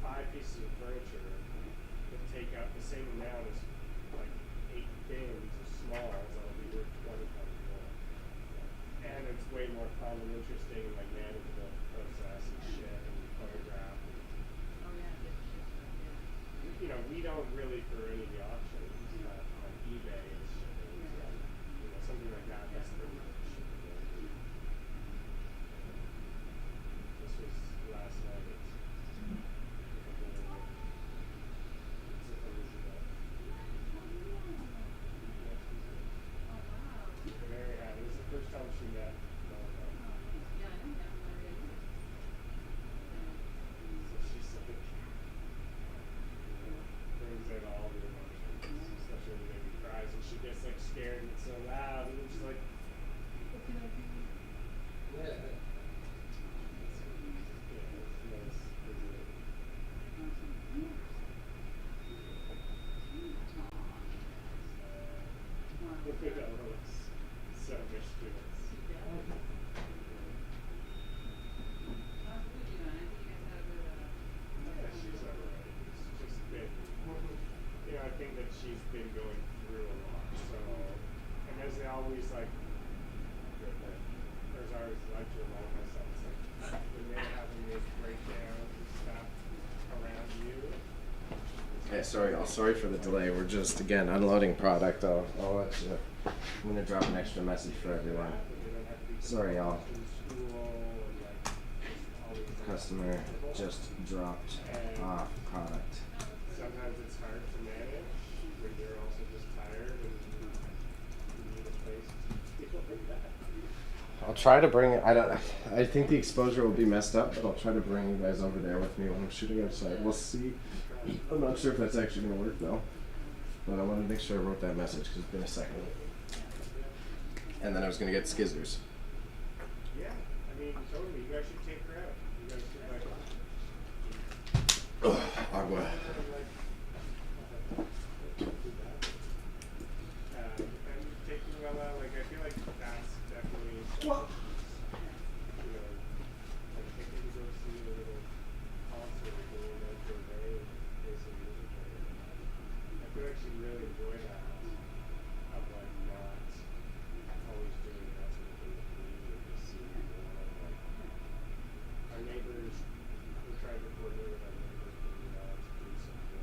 5 pieces of furniture that take up the same amount as like 8 bins of smalls, that'll be worth 20 times more. And it's way more fun and interesting and like manageable process and shit and photograph. And, Oh yeah, different stuff, yeah. you know, we don't really for any of the auctions, on eBay and shipping. You know, something like that, that's pretty much shipping. This was last night. Oh wow. Very happy. This is the first time she met Monica. Yeah, I know that one already. So she's like, brings out all the emotions, especially when the baby cries and she gets like scared and it's so loud and then she's like, what can I do? Yeah, it's nice. Look at that little, so mischievous. Yeah, she's alright. It's just been, you know, I think that she's been going through a lot. So, and as they always like, there's always like to remind myself, it's like when they're having these breakdowns and stuff around you. Hey, sorry, y'all. Sorry for the delay. We're just again unloading product. I'll let you. I'm gonna drop an extra message for everyone. Sorry, y'all. Customer just dropped off product. Sometimes it's hard to manage when you're also just tired and you need a place to feel like that. I'll try to bring. I think the exposure will be messed up, but I'll try to bring you guys over there with me when I'm shooting outside. We'll see. I'm not sure if that's actually gonna work though. But I want to make sure I wrote that message because it's been a second. And then I was gonna get skizzers. Yeah, I mean, totally. You guys should take her out. You guys should like. Agua. And taking Ella, like I feel like that's definitely. What? You know, like taking to go see a little concert or going out for a day and play some music. I feel like she'd really enjoy that. Of like not always doing that sort of thing with me or just seeing more like our neighbors. We tried to coordinate with our neighbors to do some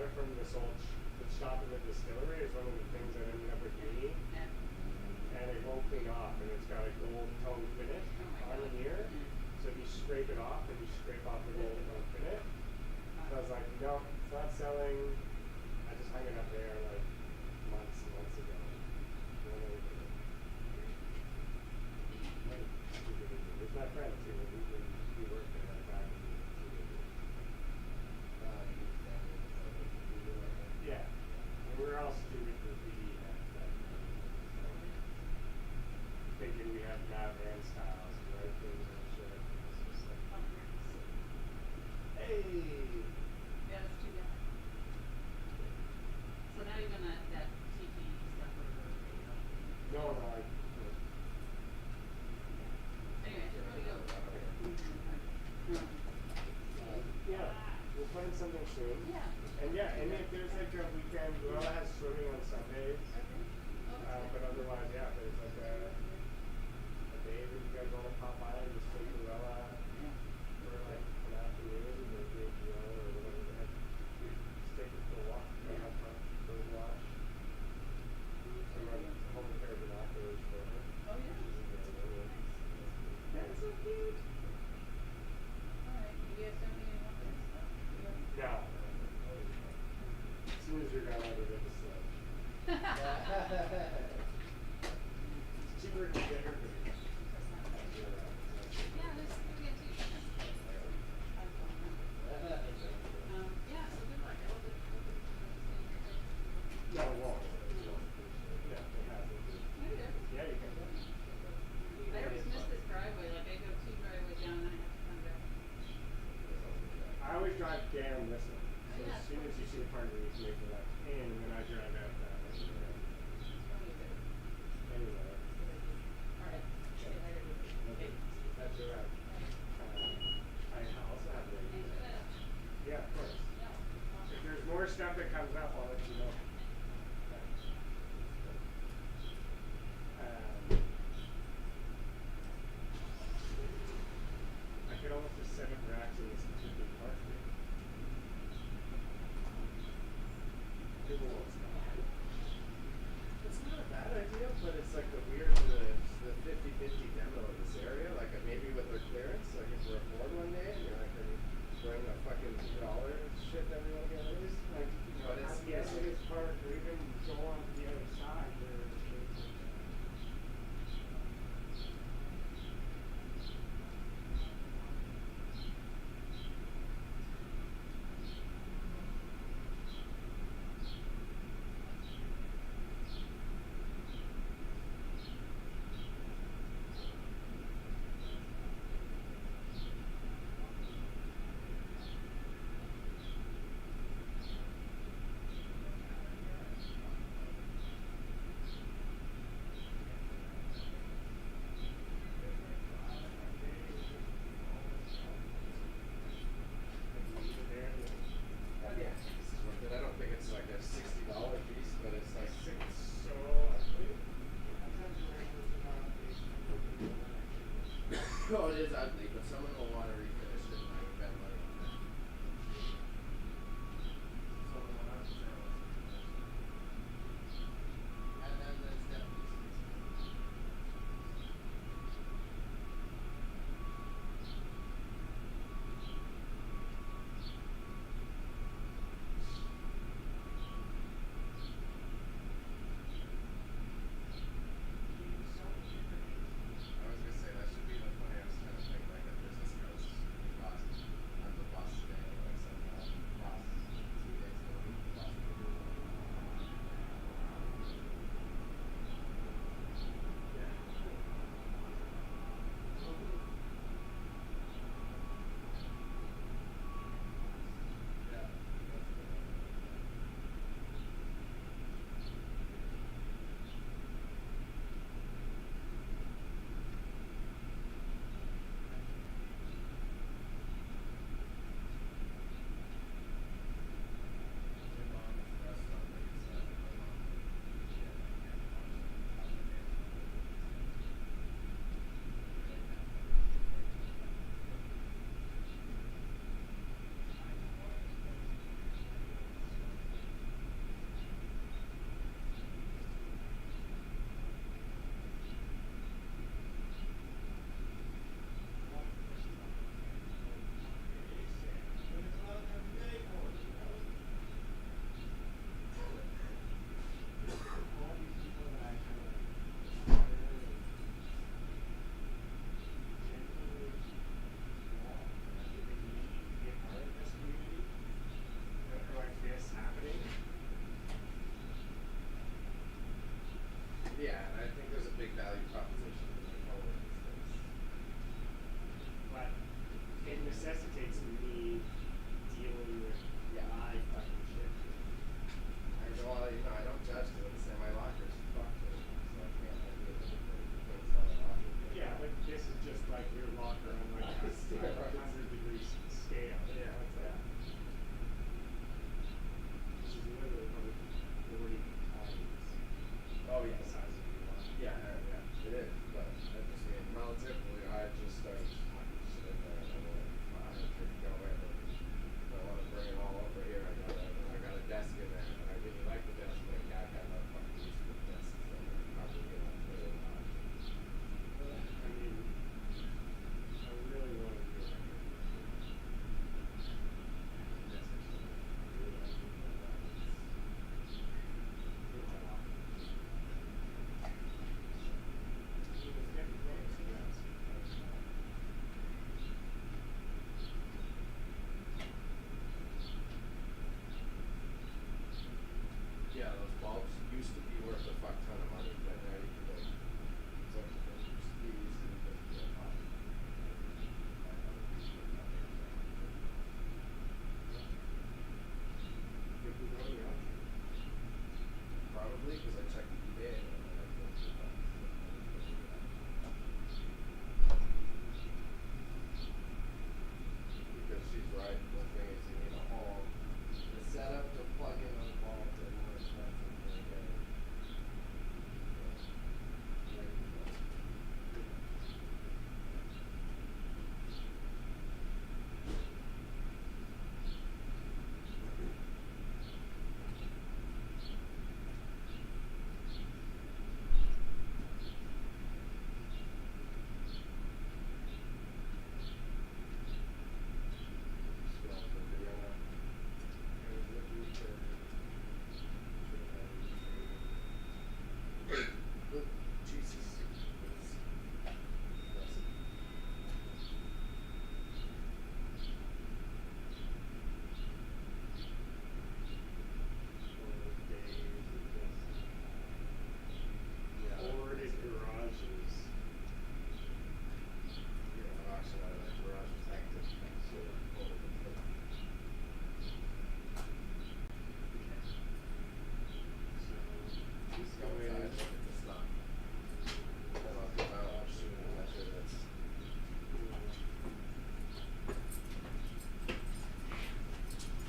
got it from this old the shop in the distillery. Is one of the things that ended up with me, Yeah. and it won't clean off, and it's got a gold tone finish Oh my on God. the ear. Mm. So if you scrape it off, and you scrape off the gold tone finish. So I was like, no, it's not selling. I just hung it up there like months ago. It's my friend too. We worked there back in yeah. And we were all stupid for BD at that time. So, thinking we have mad hand styles and right things and shit. It's just like, hey! Yeah, that's too bad. So not even that TP stuff or. No, no, Anyway, I should really go. yeah, we'll plan something soon. Yeah. And yeah, and if there's like a weekend, Luella has swimming on Sundays. But otherwise, yeah, if there's like a day that you guys want to pop by and just take Luella for like an afternoon, or do or whatever the heck. Just take her for a walk, have fun, bird watch. I run home with her binoculars for her. Oh, yeah. That's so cute. Alright, you guys don't need any more of this stuff? Now, as soon as you're gone, I'll go get the sled. It's cheaper to get her than Yeah, this is good too. Yeah, so good luck. I hope it No, it won't. Yeah, it hasn't. Maybe there. Yeah, you can. I always miss this driveway, like I go 2 driveways down and then I have to come back. I always drive down this one. So Yeah. as soon as you see the part of it, you make the left in, and then I drive out that way. It's probably good. Anyway, Alright, see you later. Okay. that's your right. I also have the. Thanks for that. Yeah, of course. Yeah. If there's more stuff that comes up, I'll let you know. I could almost just set up racks in this stupid park thing. People won't stop. It's not a bad idea, but it's like the 50-50 demo of this area. Like maybe with their clearance, like if we're bored one day, you know, I can bring a fucking dollar shit that we want to get released. Like, you know, it's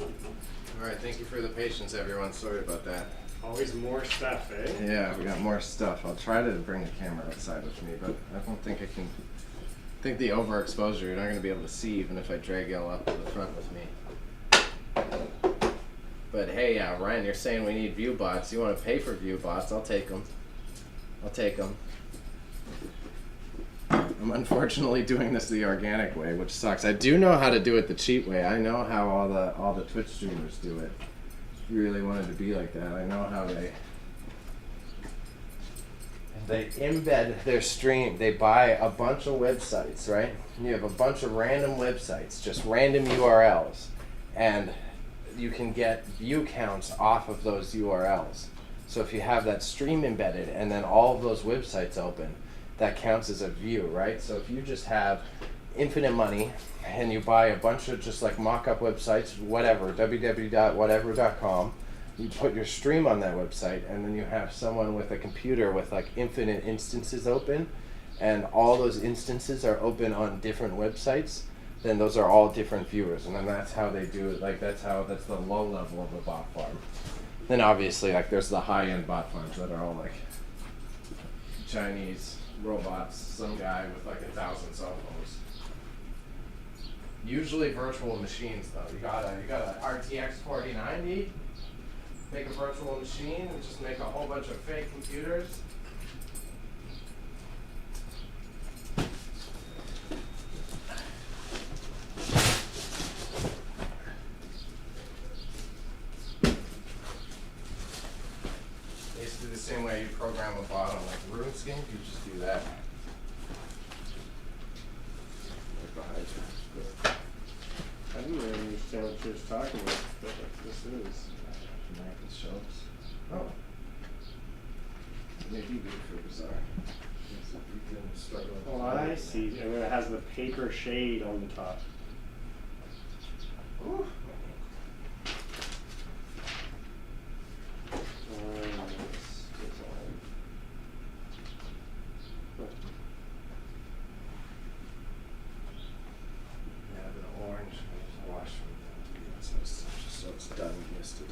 All right, thank you for the patience, everyone. Sorry about that. Always more stuff, eh? Yeah, we got more stuff. I'll try to bring the camera outside with me, but I don't think I can. I think the overexposure, you're not going to be able to see even if I drag y'all up to the front with me. But hey, Ryan, you're saying we need view bots. You want to pay for view bots? I'll take them. I'll take them. I'm unfortunately doing this the organic way, which sucks. I do know how to do it the cheap way. I know how all the Twitch streamers do it. If you really wanted to be like that, I know how they embed their stream. They buy a bunch of websites, right? You have a bunch of random websites, just random URLs, and you can get view counts off of those URLs. So if you have that stream embedded and then all of those websites open, that counts as a view, right? So if you just have infinite money and you buy a bunch of just like mock-up websites, whatever, www.whatever.com, you put your stream on that website, and then you have someone with a computer with like infinite instances open, and all those instances are open on different websites, then those are all different viewers, and then that's how they do it. Like that's the low level of a bot farm. Then obviously like there's the high-end bot farms that are all like Chinese robots, some guy with like 1,000 cell phones. Usually virtual machines though. You got a RTX 4090, make a virtual machine and just make a whole bunch of fake computers. Basically the same way you program a bot on like RuneScape, you just do that. Right behind you. I didn't really understand what you was talking about, but like, this is. American shows. Oh. Maybe good for Bazaar. You can struggle with Oh, I see. And then it has the paper shade on the top. Ooh. Yeah, the orange wash so it's done and misted.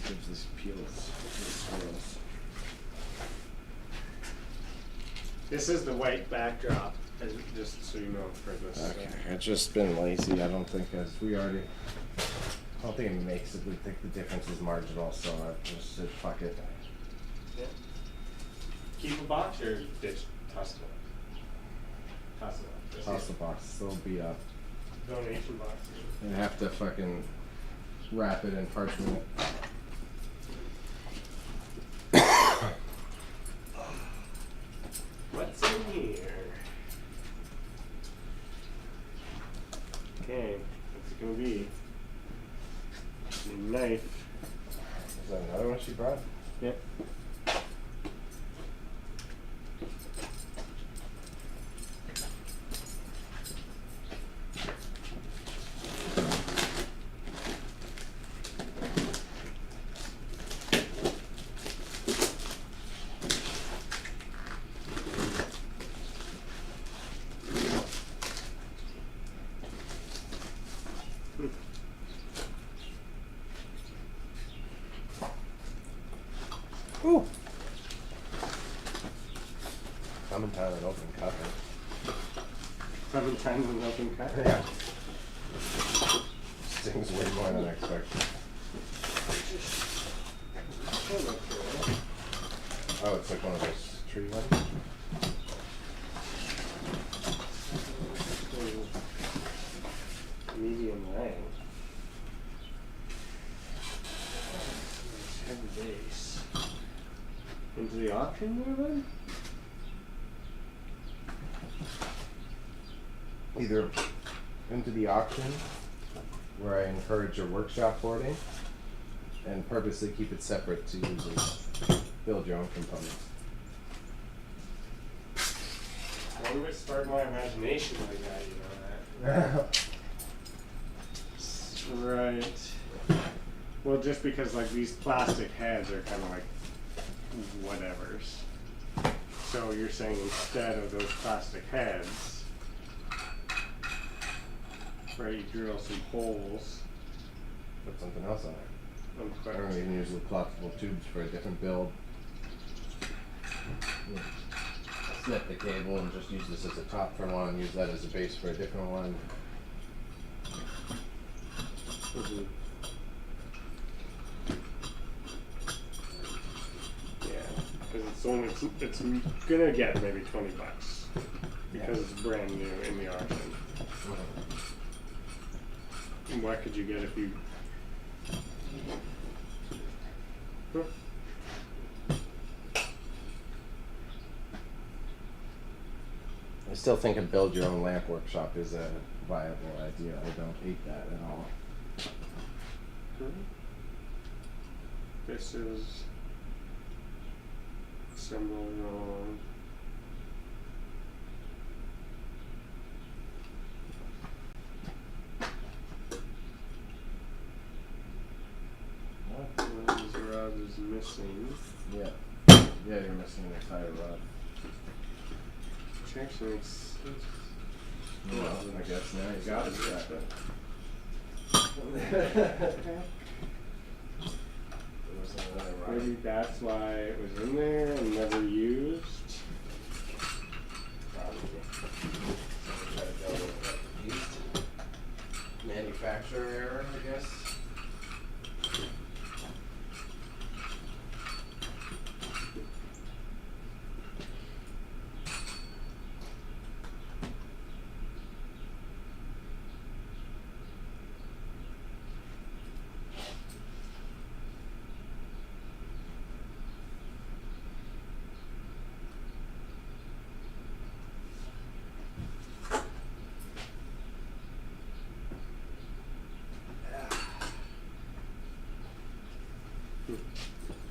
Gives these peels to the squirrels. This is the white backdrop, just so you know for this. Okay, it's just been lazy. I don't think I don't think it makes it. We think the difference is marginal, so I just said fuck it. Yeah. Keep a box or ditch, toss it up. Toss it up. Just Toss the box. They'll be up. donation box. And have to fucking wrap it in parchment. What's in here? Okay, what's it gonna be? A knife. Is that another one she brought? Yep. Ooh. Clementine and open cupping. 7 times an open cut. Yeah. Stings way more than I expected. Oh, it's like one of those tree ones? Medium range. Heavy base. Into the auction there then? Either into the auction, where I encourage your workshop boarding, and purposely keep it separate to use build your own components. One would start my imagination like that, you know that. Right. Well, just because like these plastic heads are kind of like whatevers. So you're saying instead of those plastic heads, right, you drill some holes. Put something else on it. And put, Or we can use the collapsible tubes for a different build. Yeah. Snip the cable and just use this as a top for one, use that as a base for a different one. mhm. Yeah, because it's only it's gonna get maybe $20 because it's brand new in the auction. And what could you get if you? Huh. I still think a build your own lamp workshop is a viable idea. I don't hate that at all. This is assembled on. One of these rods is missing. Yeah. Yeah, you're missing an entire rod. Which actually makes sense. Well, I guess now you got it scrap it. Maybe that's why it was in there and never used. Manufacturer error, I guess.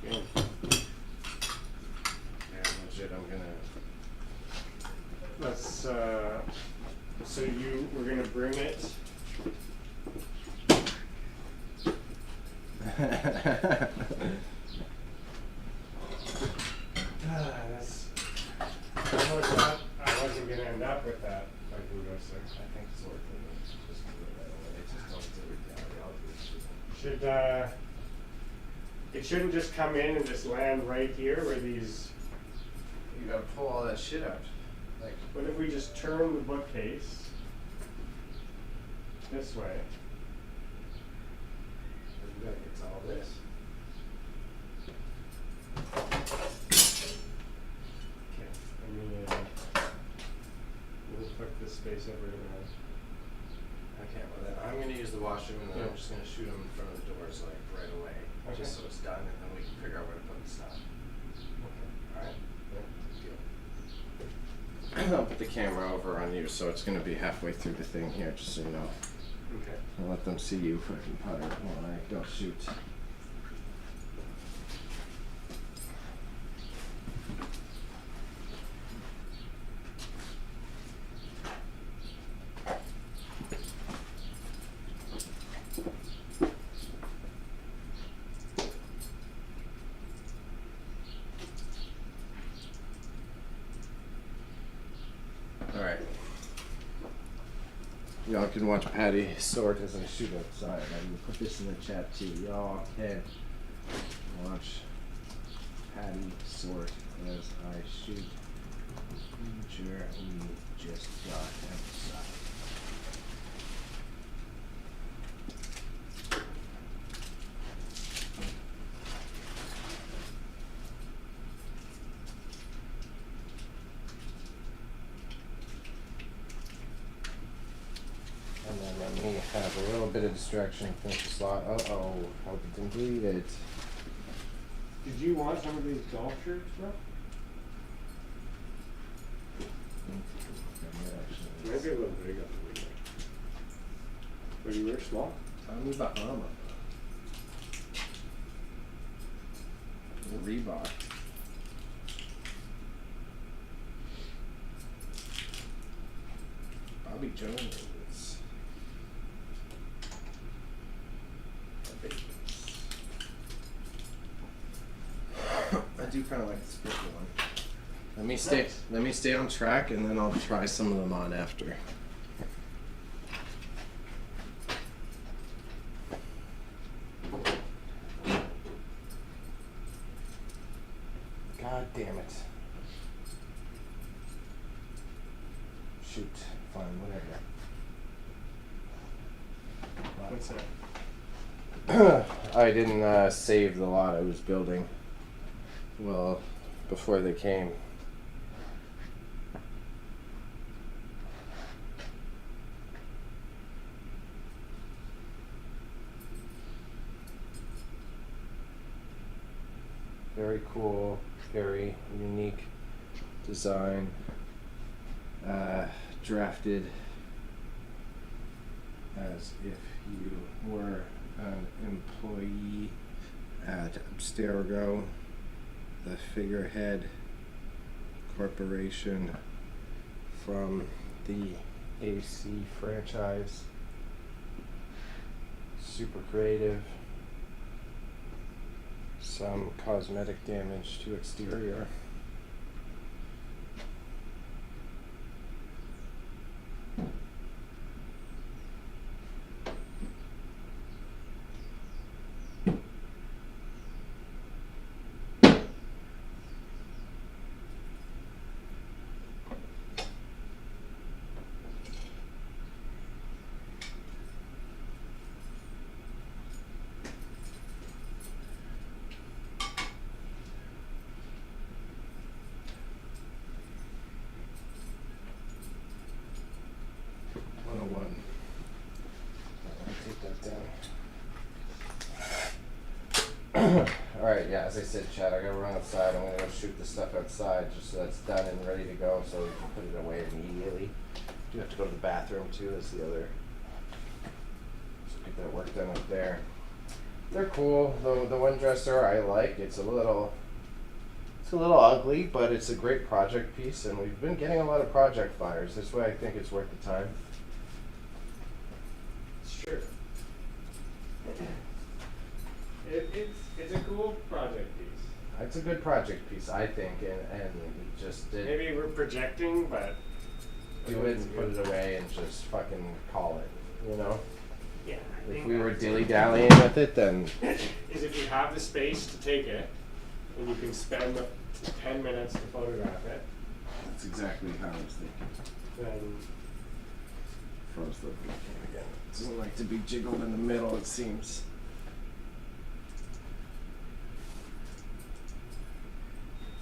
Yeah. Yeah, legit, I'm gonna. Let's so we're gonna bring it. That's. I wasn't gonna end up with that. If I can go sir. I think it's worth it. Just do it right away. Just don't do it down. I'll do it. Should it shouldn't just come in and just land right here where these. You gotta pull all that shit out. Like, What if we just turn the bookcase this way? it's all this. Okay. And then we'll put this space over around. Okay, well then I'm gonna use the washroom and then Yeah. I'm just gonna shoot them in front of the doors like right away. Okay. Just so it's done and then we can figure out where to put the stuff. Alright? Deal. I'll put the camera over on you so it's gonna be halfway through the thing here, just so you know. Okay. I'll let them see you fucking putter while I go shoot. Alright. Y'all can watch Patty sort as I shoot outside. I will put this in the chat too. Y'all can watch Patty sort as I shoot the creature we just got outside. And then let me have a little bit of distraction, finish the slot. Uh-oh, hope it didn't bleed it. Did you want some of these golf shirts, bro? Maybe a little big on the weekend. But you wear small? Tommy Bahama. Reebok. Bobby Jones. I do kind of like the sprinkle one. Let me stay. Nice. Let me stay on track, and then I'll try some of them on after. God damn it! Shoot. Fine. Whatever. What's that? I didn't save the lot I was building. Well, before they came. Very cool, very unique design. Drafted as if you were an employee at Abstergo, the figurehead corporation from the AC franchise. Super creative. Some cosmetic damage to exterior. Alright, yeah, as I said, Chad, I gotta run outside. I'm gonna go shoot the stuff outside just so that's done and ready to go so we can put it away immediately. Do have to go to the bathroom too, that's the other. So get that work done up there. They're cool. The one dresser I like. It's a little ugly, but it's a great project piece, and we've been getting a lot of project fires. That's why I think it's worth the time. Sure. It's a cool project piece. It's a good project piece, I think, and it just did. Maybe we're projecting, but Do it and put it away and just fucking call it, you know? yeah. I If think we were that's- dilly-dallying with it, then is if you have the space to take it, and you can spend the 10 minutes to photograph it, that's exactly how I was thinking. then Froze the webcam again. It doesn't like to be jiggled in the middle, it seems.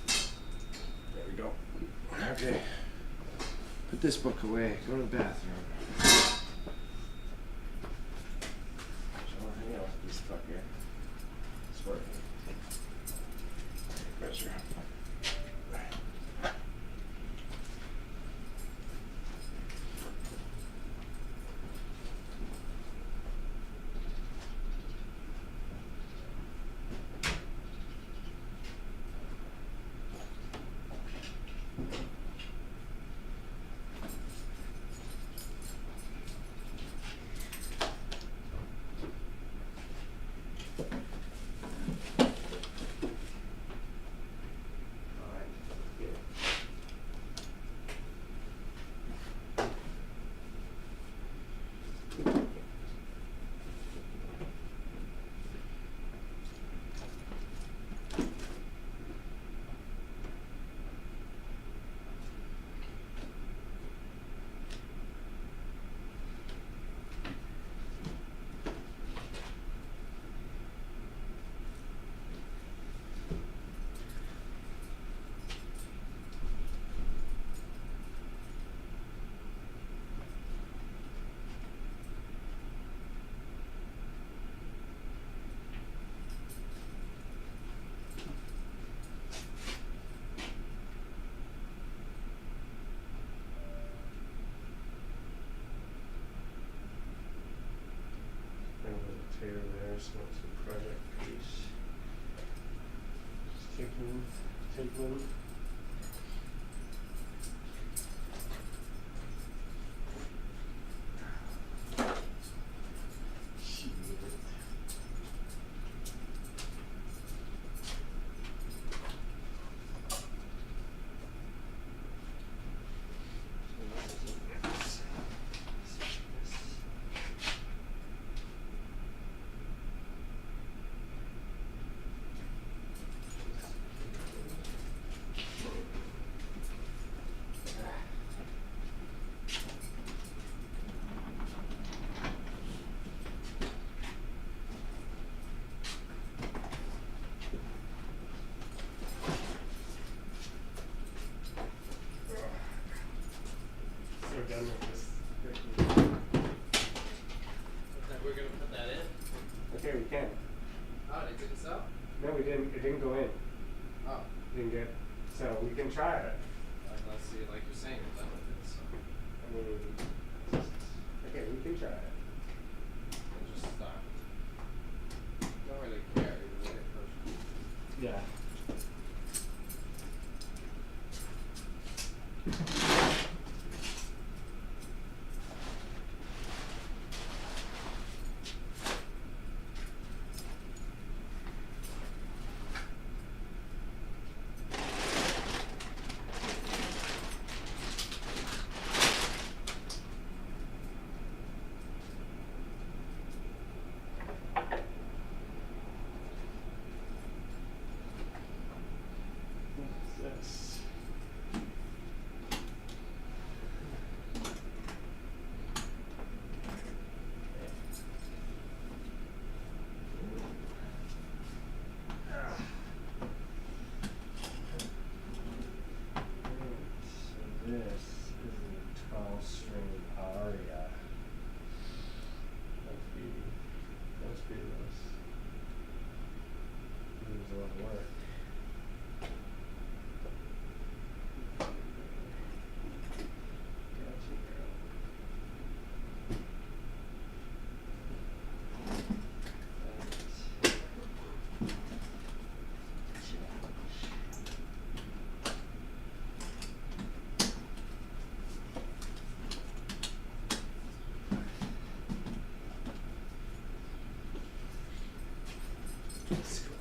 There we go. Okay. Put this book away. Go to the bathroom. Hang on, this fucker. It's working. Pressure. Taylor there, so it's a project piece. Just take one. we're done with this. We're gonna put that in? Okay, we can. Oh, it didn't sell? No, we didn't. It didn't go in. Oh, Didn't get. So we can try it. let's see, like you're saying, we're done with it, so I mean, okay, we can try it. we'll just stop. Don't really care, either way, personally. Yeah. What's this? So this is a 12-string aria. That's beauty. That's beautiful. Needs a lot of work. Gotcha, girl. That's cool.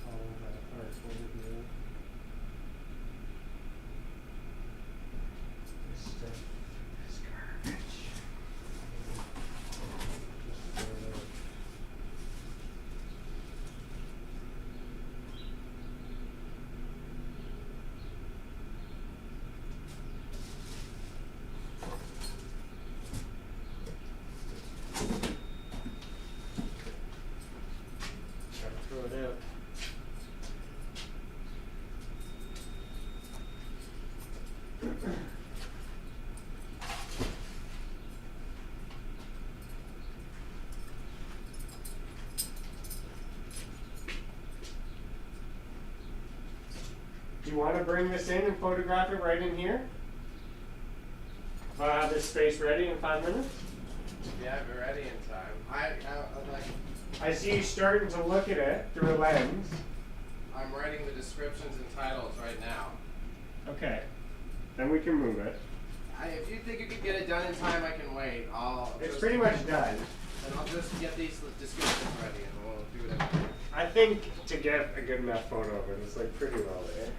All that art overview. This stuff is garbage. Just throw it out. Gotta throw it out. Do you want to bring this in and photograph it right in here? If I have this space ready in 5 minutes? Yeah, we're ready in time. I'm like, I see you starting to look at it through a lens. I'm writing the descriptions and titles right now. Okay. Then we can move it. If you think you could get it done in time, I can wait. It's pretty much done. And I'll just get these descriptions ready and we'll do it. I think to get a good enough photo of it, it's like pretty well there.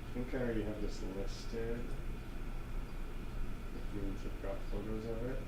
I think I already have this listed. Which means I've got photos of it.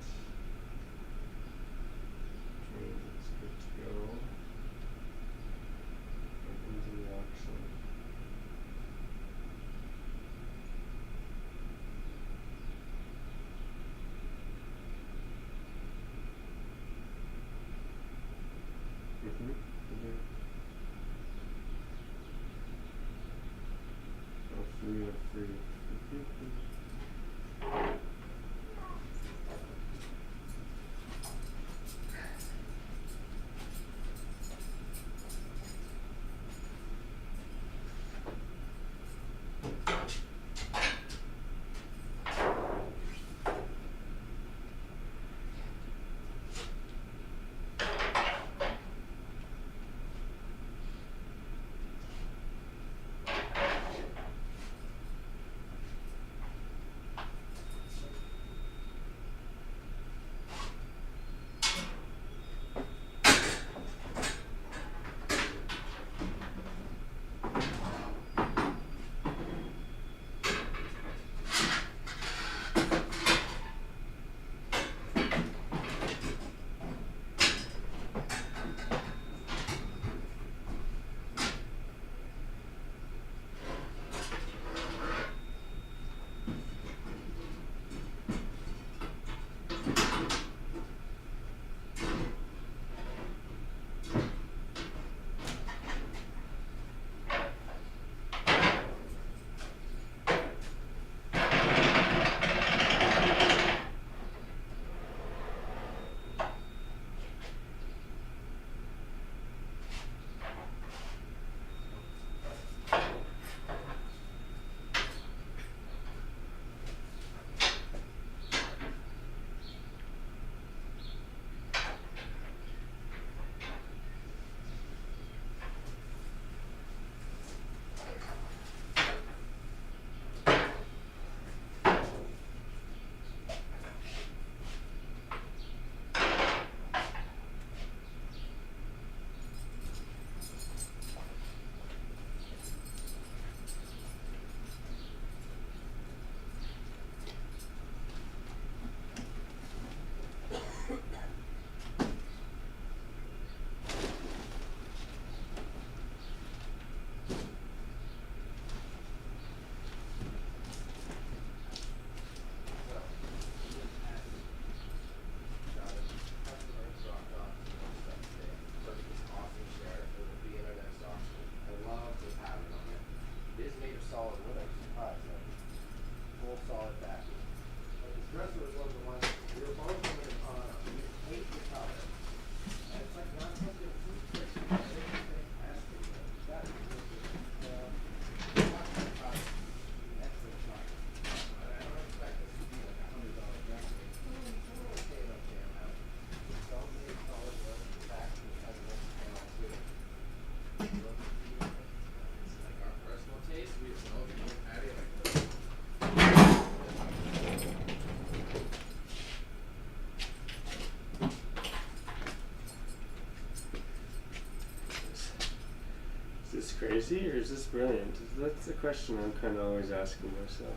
crazy or is this brilliant? That's the question I'm kind of always asking myself.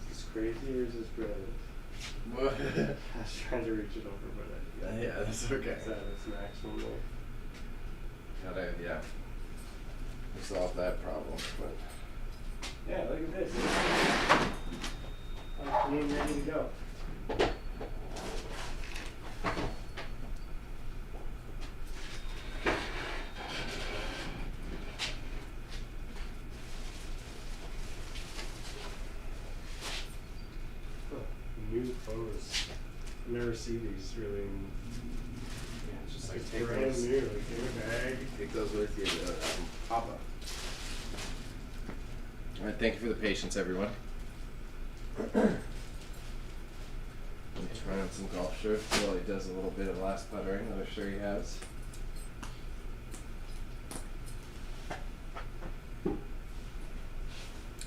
Is this crazy or is this brilliant? I was trying to reach it over, but I Yeah, that's okay. it's at its maximum there. Gotta, yeah. Solve that problem, but. Yeah, look at this. I'm clean, ready to go. New photos. Never see these really. Yeah, just like It's take brand those, new, like in a bag. take those with you to Papa. All right, thank you for the patience, everyone. I'm trying out some golf shirts while he does a little bit of last puttering that I'm sure he has.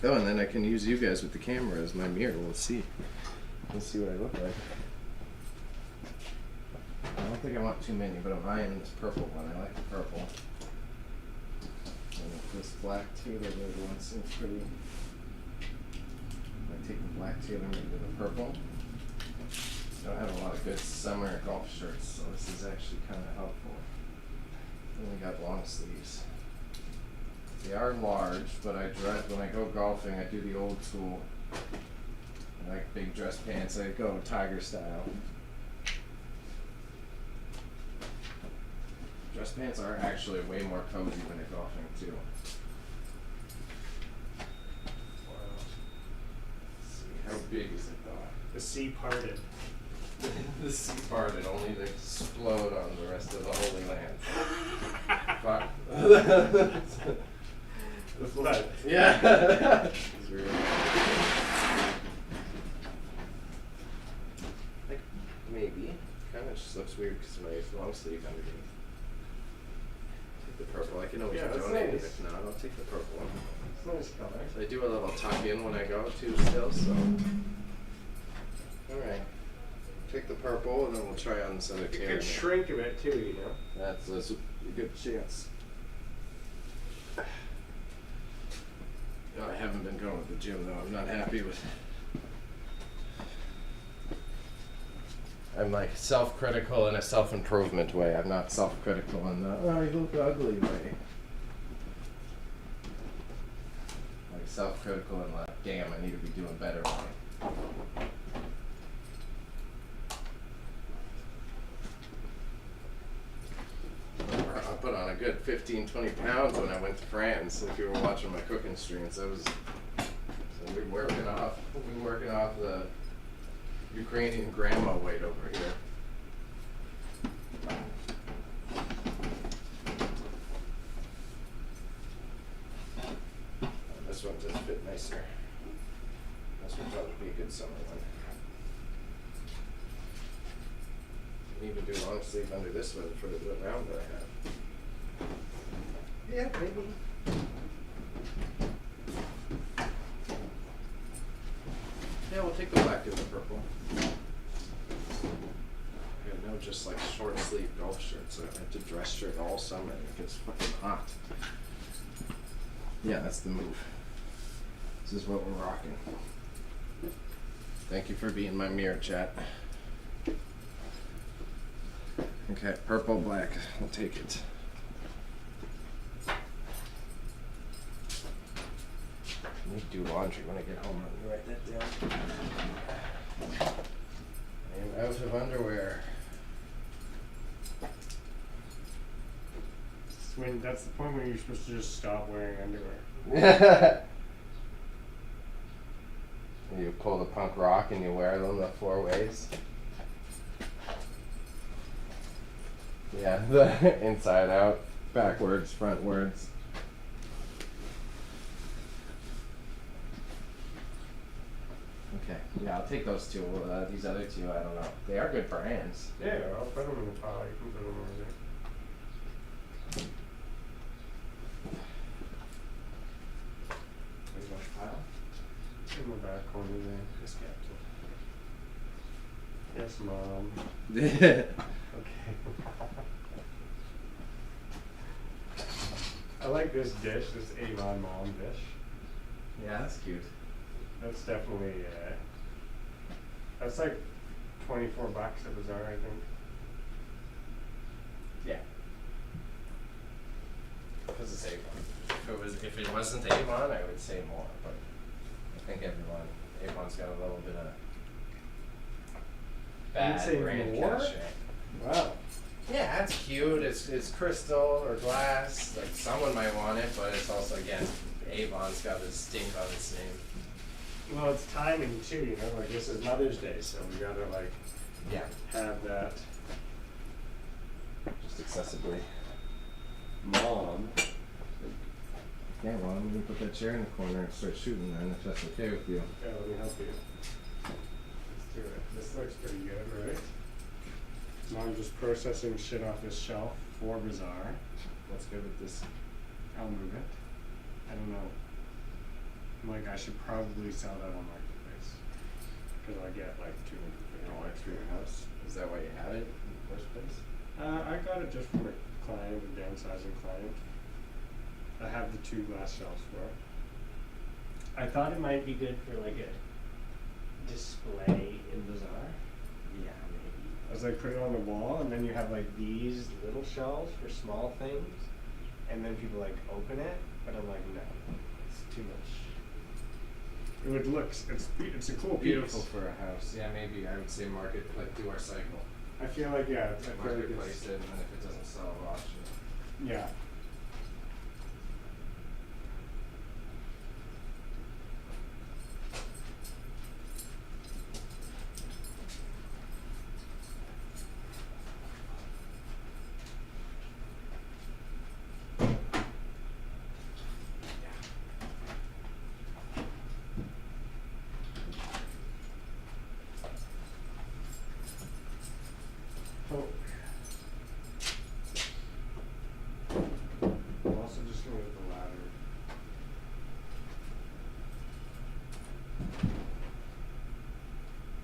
Oh, and then I can use you guys with the camera as my mirror. We'll see. We'll see what I look like. I don't think I want too many, but I'm eyeing this purple one. I like the purple. And this black Taylor maybe one seems pretty. I take the black Taylor maybe to the purple. I don't have a lot of good summer golf shirts, so this is actually kind of helpful. Only got long sleeves. They are large, but when I go golfing, I do the old school. I like big dress pants. I go tiger style. Dress pants are actually way more cozy when you're golfing too. Wow. Let's see, how big is it though? The sea parted. The sea parted only to explode on the rest of the Holy Land. Fuck. The flood. Yeah. It's real. Like, maybe. Kind of just looks weird because my long sleeve underneath. Take the purple. I can always Yeah, that's donate it nice. if not. I'll take the purple one. It's a nice color. So I do a little tuck in when I go too still, so. Alright. Take the purple and then we'll try on this other It Taylor. could shrink a bit too, you know. That's a good chance. I haven't been going to the gym though. I'm not happy with. I'm like self-critical in a self-improvement way. I'm not self-critical in the oh you look ugly way. Like self-critical in like damn I need to be doing better way. I put on a good 15-20 pounds when I went to France. If you were watching my cooking streams, that was so we're working off the Ukrainian grandma weight over here. This one just fit nicer. This one probably be a good summer one. You can even do long sleeve under this one for the round that I have. Yeah, maybe. Yeah, we'll take the black and the purple. I got no just like short sleeve golf shirts. I have to dress shirt all summer. It gets fucking hot. Yeah, that's the move. This is what we're rocking. Thank you for being my mirror, chat. Okay, purple, black. I'll take it. I need to do laundry when I get home. Let me write that down. I am out of underwear. That's the point when you're supposed to just stop wearing underwear. You pull the punk rock and you wear them the 4 ways. Yeah, the inside out, backwards, frontwards. Okay, yeah, I'll take those two. These other two, I don't know. They are good brands. Yeah, I'll put them in the pile. You can put them over there. Where's my pile? In the back corner there. This Yes, Mom. guy. Okay. I like this dish, this Avon Mom dish. Yeah, that's cute. That's definitely, that's like $24 at Bazaar, I think. Yeah. Because it's Avon. If it wasn't Avon, I would say more, but I think Avon's got a little bit of bad say brand more? cachet. Wow. Yeah, it's cute. It's crystal or glass. Like someone might want it, but it's also again, Avon's got this stink on its name. Well, it's timing too, you know, like this is Mother's Day, so we gotta like Yeah, have that just accessibly. mom. Yeah, well, I'm gonna put that chair in the corner and start shooting then, if that's okay with you. Yeah, let me help you. Let's do it. This looks pretty good, right? Mom just processing shit off this shelf for Bazaar. Let's go with this. I'll move it. I don't know. I'm like, I should probably sell that on Marketplace. Because I get like $250 for your house. Is that why you had it in the first place? I got it just from a client, a downsizing client. I have the 2 glass shelves for it. I thought it might be good for like a display in Bazaar. Yeah, maybe. I was like, put it on the wall, and then you have like these little shelves for small things, and then people like open it. But I'm like, no, it's too much. It would look, it's a cool Beautiful piece. for a house. Yeah, maybe I would say market, like do our cycle. I feel like I feel like Marketplace it's, it, and then if it doesn't sell, we'll auction it. yeah. Oh. I'm also just going with the ladder.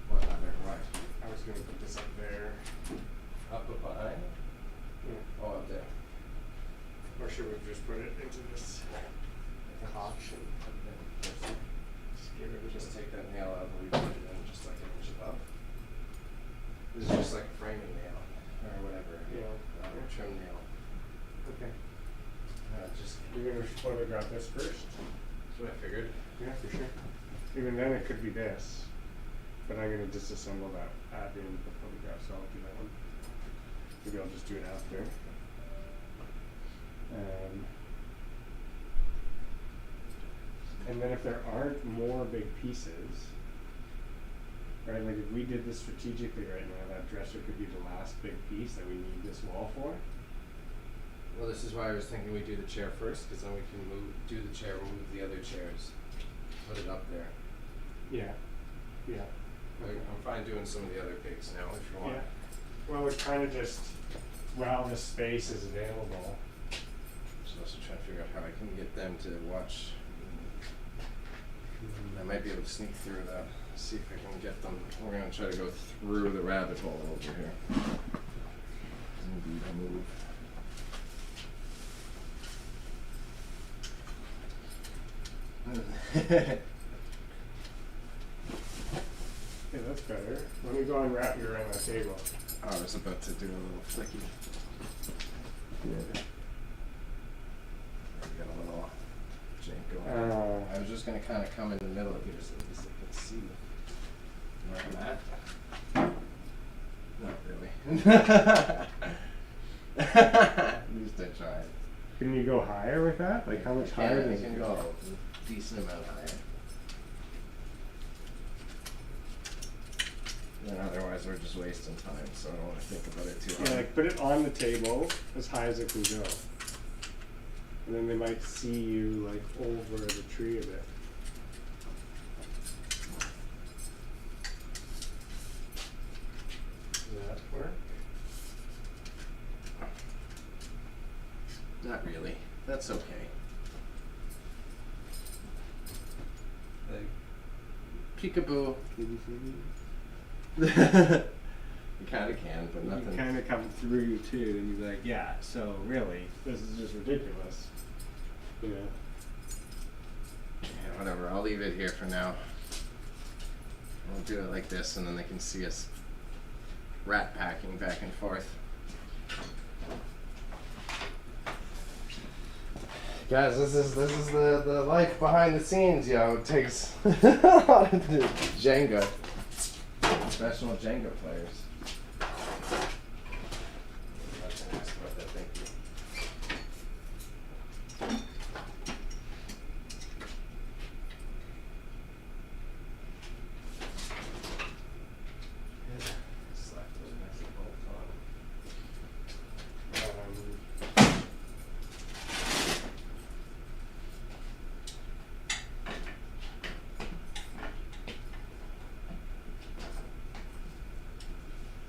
What other, what? I was going to put this up there. Up behind? Yeah. Oh, up there. Or should we just put it into this auction? Just give it Just take that nail out and leave it in just like an inch above. This is just like a framing nail, or whatever. Yeah. Trim nail. Okay. Just, You're going to photograph this first? that's what I figured. Yeah, for sure. Even then it could be this. But I'm going to disassemble that at the end of the photograph, so I'll do that one. Maybe I'll just do it after. And then if there aren't more big pieces, right, like if we did this strategically right now, that dresser could be the last big piece that we need this wall for. Well, this is why I was thinking we do the chair first, because then we can do the chair, move the other chairs, put it up there. Yeah. Yeah. Like, I'm fine doing some of the other bigs now if you want. Yeah. Well, we're kind of just, while the space is available. Just also trying to figure out how I can get them to watch. I might be able to sneak through that. See if I can get them. We're gonna try to go through the rabbit hole over here. Indeed, I'll move. Yeah, that's better. Let me go and wrap you around that table. I was about to do a little flicky. Yeah. Got a little jank going. I was just gonna kind of come in the middle here so at least I can see where I'm at. Not really. At least I tried. Can you go higher with that? Like how much higher I does can it go a decent amount higher. And otherwise we're just wasting time, so I don't want to think about it too hard. Yeah, like put it on the table as high as it can go. And then they might see you like over the tree a bit. Does that work? Not really. That's okay. Like, peekaboo. You kind of can, but nothing. You kind of come through too, and you're like, yeah. So really, this is just ridiculous. Yeah. Yeah, whatever. I'll leave it here for now. We'll do it like this, and then they can see us rat packing back and forth. Guys, this is the life behind the scenes, yo. It takes a lot of Jenga. Professional Jenga players. That's nice about that, thank you. Slap those nice bolts on.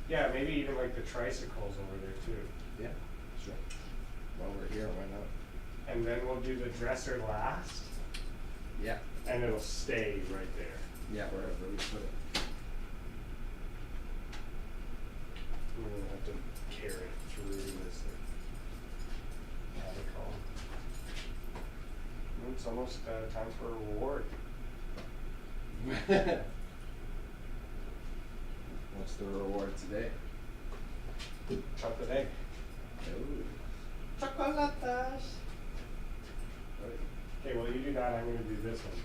Yeah, maybe even like the tricycles over there too. Yeah, sure. While we're here, why not? And then we'll do the dresser last, Yeah. and it'll stay right there. Yeah, wherever we put it. We're gonna have to carry it through this attic. It's almost time for a reward. What's the reward today? Chocolate egg. Ooh. Chocolatas. Okay, well you do that, I'm gonna do this one.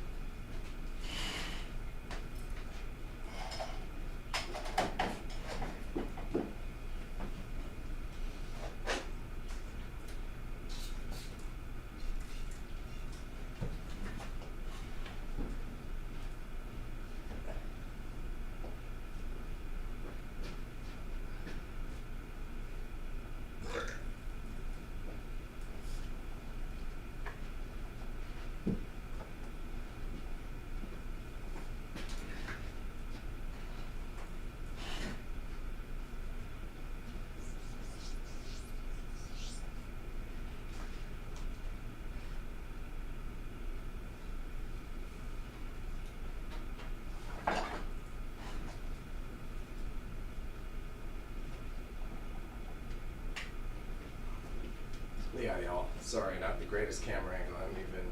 Yeah, y'all. Sorry, not the greatest camera angle. I'm even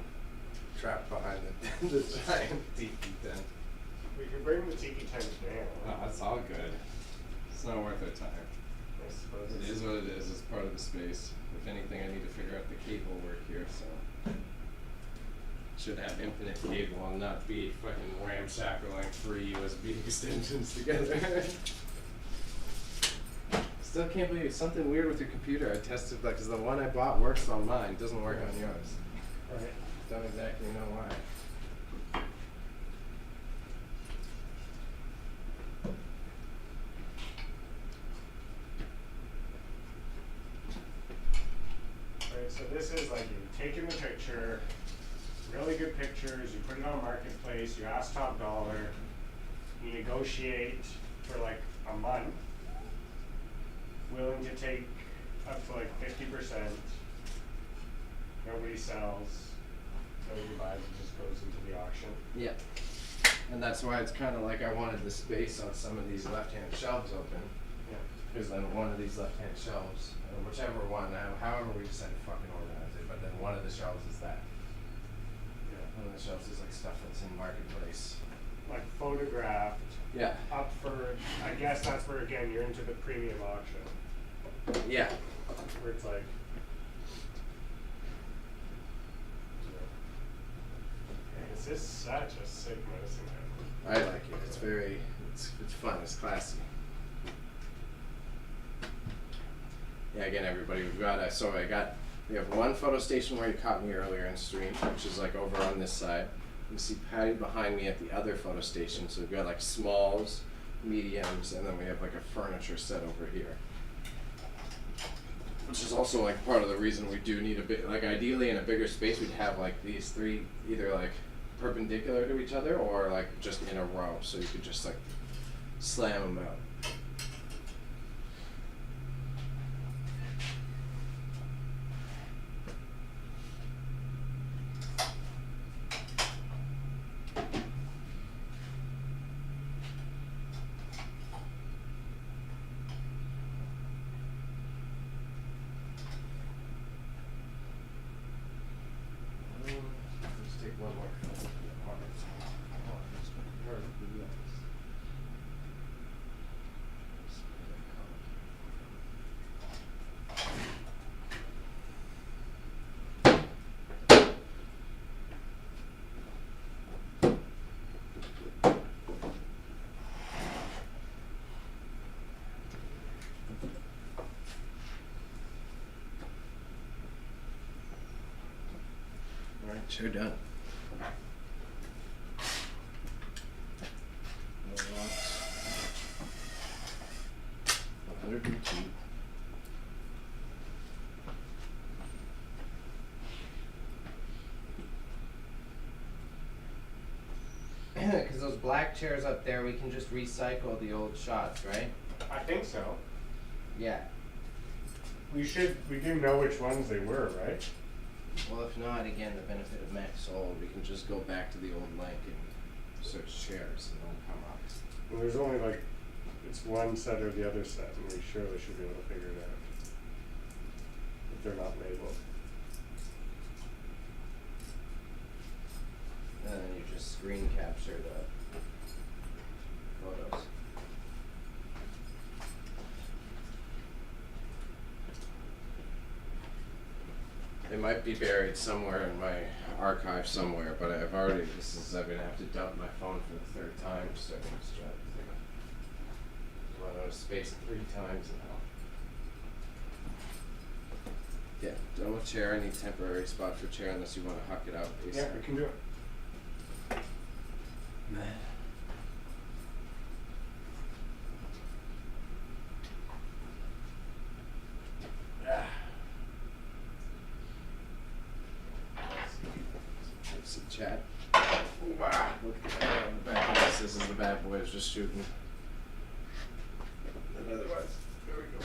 trapped behind the giant tiki tent. We could bring the tiki tent down. Oh, that's all good. It's not worth our time. I suppose It is what it is. It's part of the space. If anything, I need to figure out the cable work here, so. Should have infinite cable and not be fucking ramshackling 3 USB extensions together. Still can't believe something weird with your computer. I tested that because the one I bought works on mine, doesn't work on yours. Right. Don't exactly know why. Right, so this is like you've taken the picture, really good pictures, you put it on Marketplace, you ask top dollar, you negotiate for like a month, willing to take up to like 50%, nobody sells, nobody buys, it just goes into the auction. Yeah. And that's why it's kind of like I wanted the space on some of these left-hand shelves open. Yeah. Because then one of these left-hand shelves, or whichever one, however we decide to fucking organize it, but then one of the shelves is that. Yeah. One of the shelves is like stuff that's in Marketplace. Like photographed, Yeah. up for, I guess that's where again you're into the premium auction, Yeah. where it's like, this is such a sick medicine cabinet. I like it. It's very, it's fun. It's classy. Yeah, again, everybody, we've got we have one photo station where you caught me earlier in stream, which is like over on this side. You see Patty behind me at the other photo station. So we've got like smalls, mediums, and then we have like a furniture set over here. Which is also like part of the reason we do need a bit, like ideally in a bigger space we'd have like these three either like perpendicular to each other or like just in a row so you could just like slam them out. Sure done. No lots. 102. Because those black chairs up there, we can just recycle the old shots, right? I think so. Yeah. We do know which ones they were, right? Well, if not, again, the benefit of Max Sold, we can just go back to the old link and search chairs and they'll come up. And there's only like, it's one set or the other set, and we surely should be able to figure it out. If they're not labeled. And then you just screen capture the photos. They might be buried somewhere in my archive somewhere, but I'm gonna have to dump my phone for the third time starting this strategy. Run out of space 3 times now. Yeah, done with chair. I need temporary spot for chair unless you want to huck it out. Yeah, we can do it. Some chat. Wow, look at that on the back of this. This is the bad boys just shooting. And otherwise, there we go.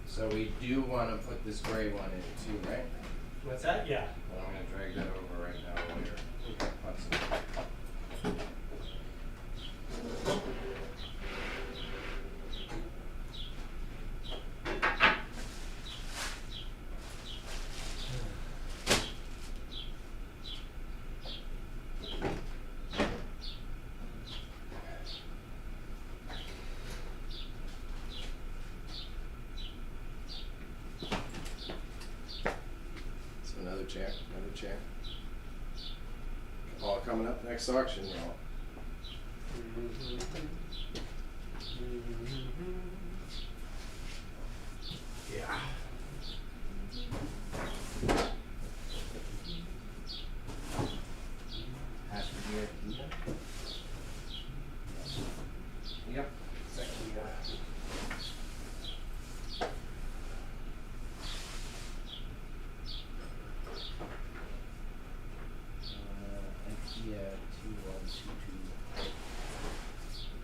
So we do want to put this gray one in too, right? What's that? Yeah. Well, I'm going to drag that over right now while you're putzing. Another chair. All coming up next auction, y'all. Yeah. Has to be a Kia. Yep, it's a Kia. IKEA 2122.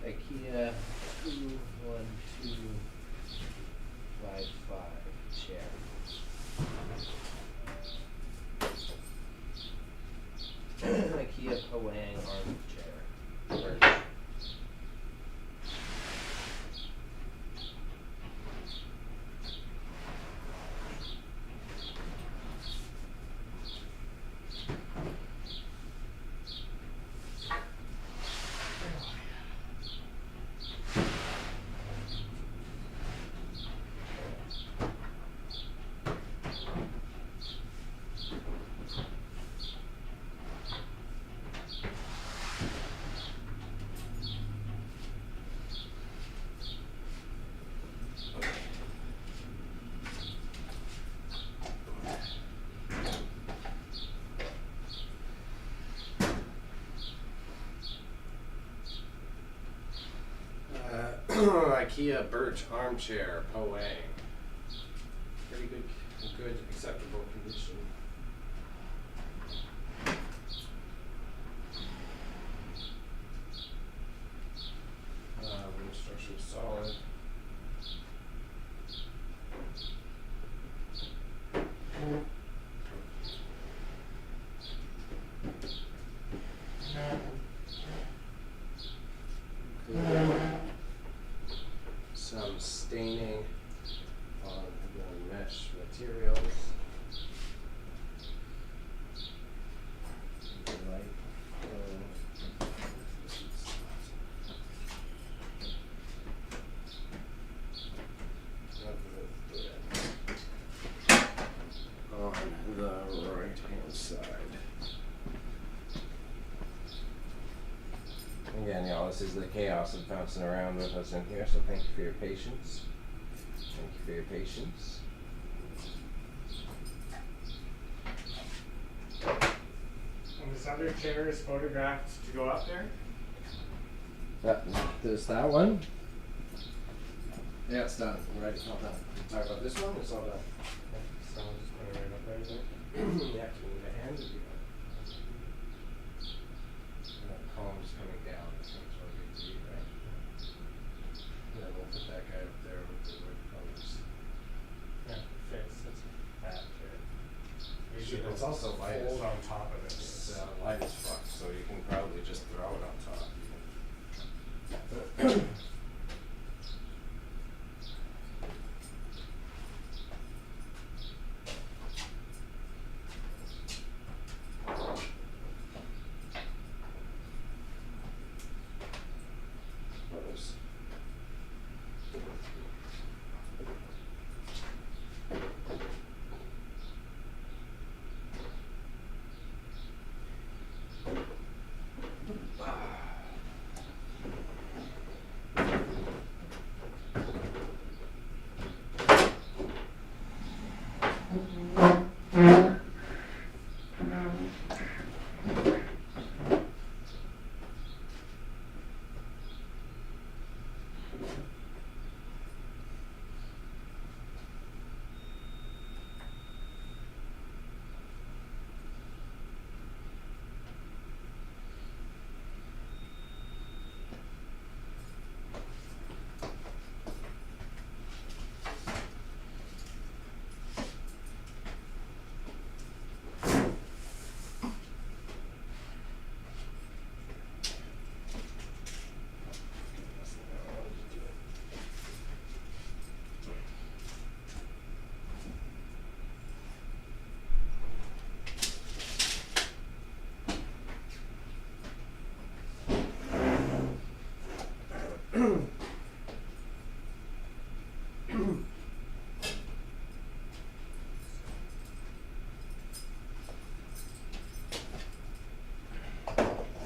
IKEA 21255 chair. IKEA Pawang armchair. Birch. IKEA birch armchair, Pawang. Pretty good, acceptable condition. Wooden structure is solid. Some staining is the chaos of bouncing around with us in here, so thank you for your patience. Thank you for your patience. And this other chair is photographed to go up there? There's that one. Yeah, it's done. Right, it's all done. Talk about this one, it's all done. So I'll just put it right up there, is it? Yeah, you need a hand to do that. And that column's coming down, that's what you can see, right? And then we'll put that guy up there with the wood colors. Yeah, fits, that's a bad chair. We Should- should it's also light as hold on top of it. It's light as fuck, so you can probably just throw it on top. Close.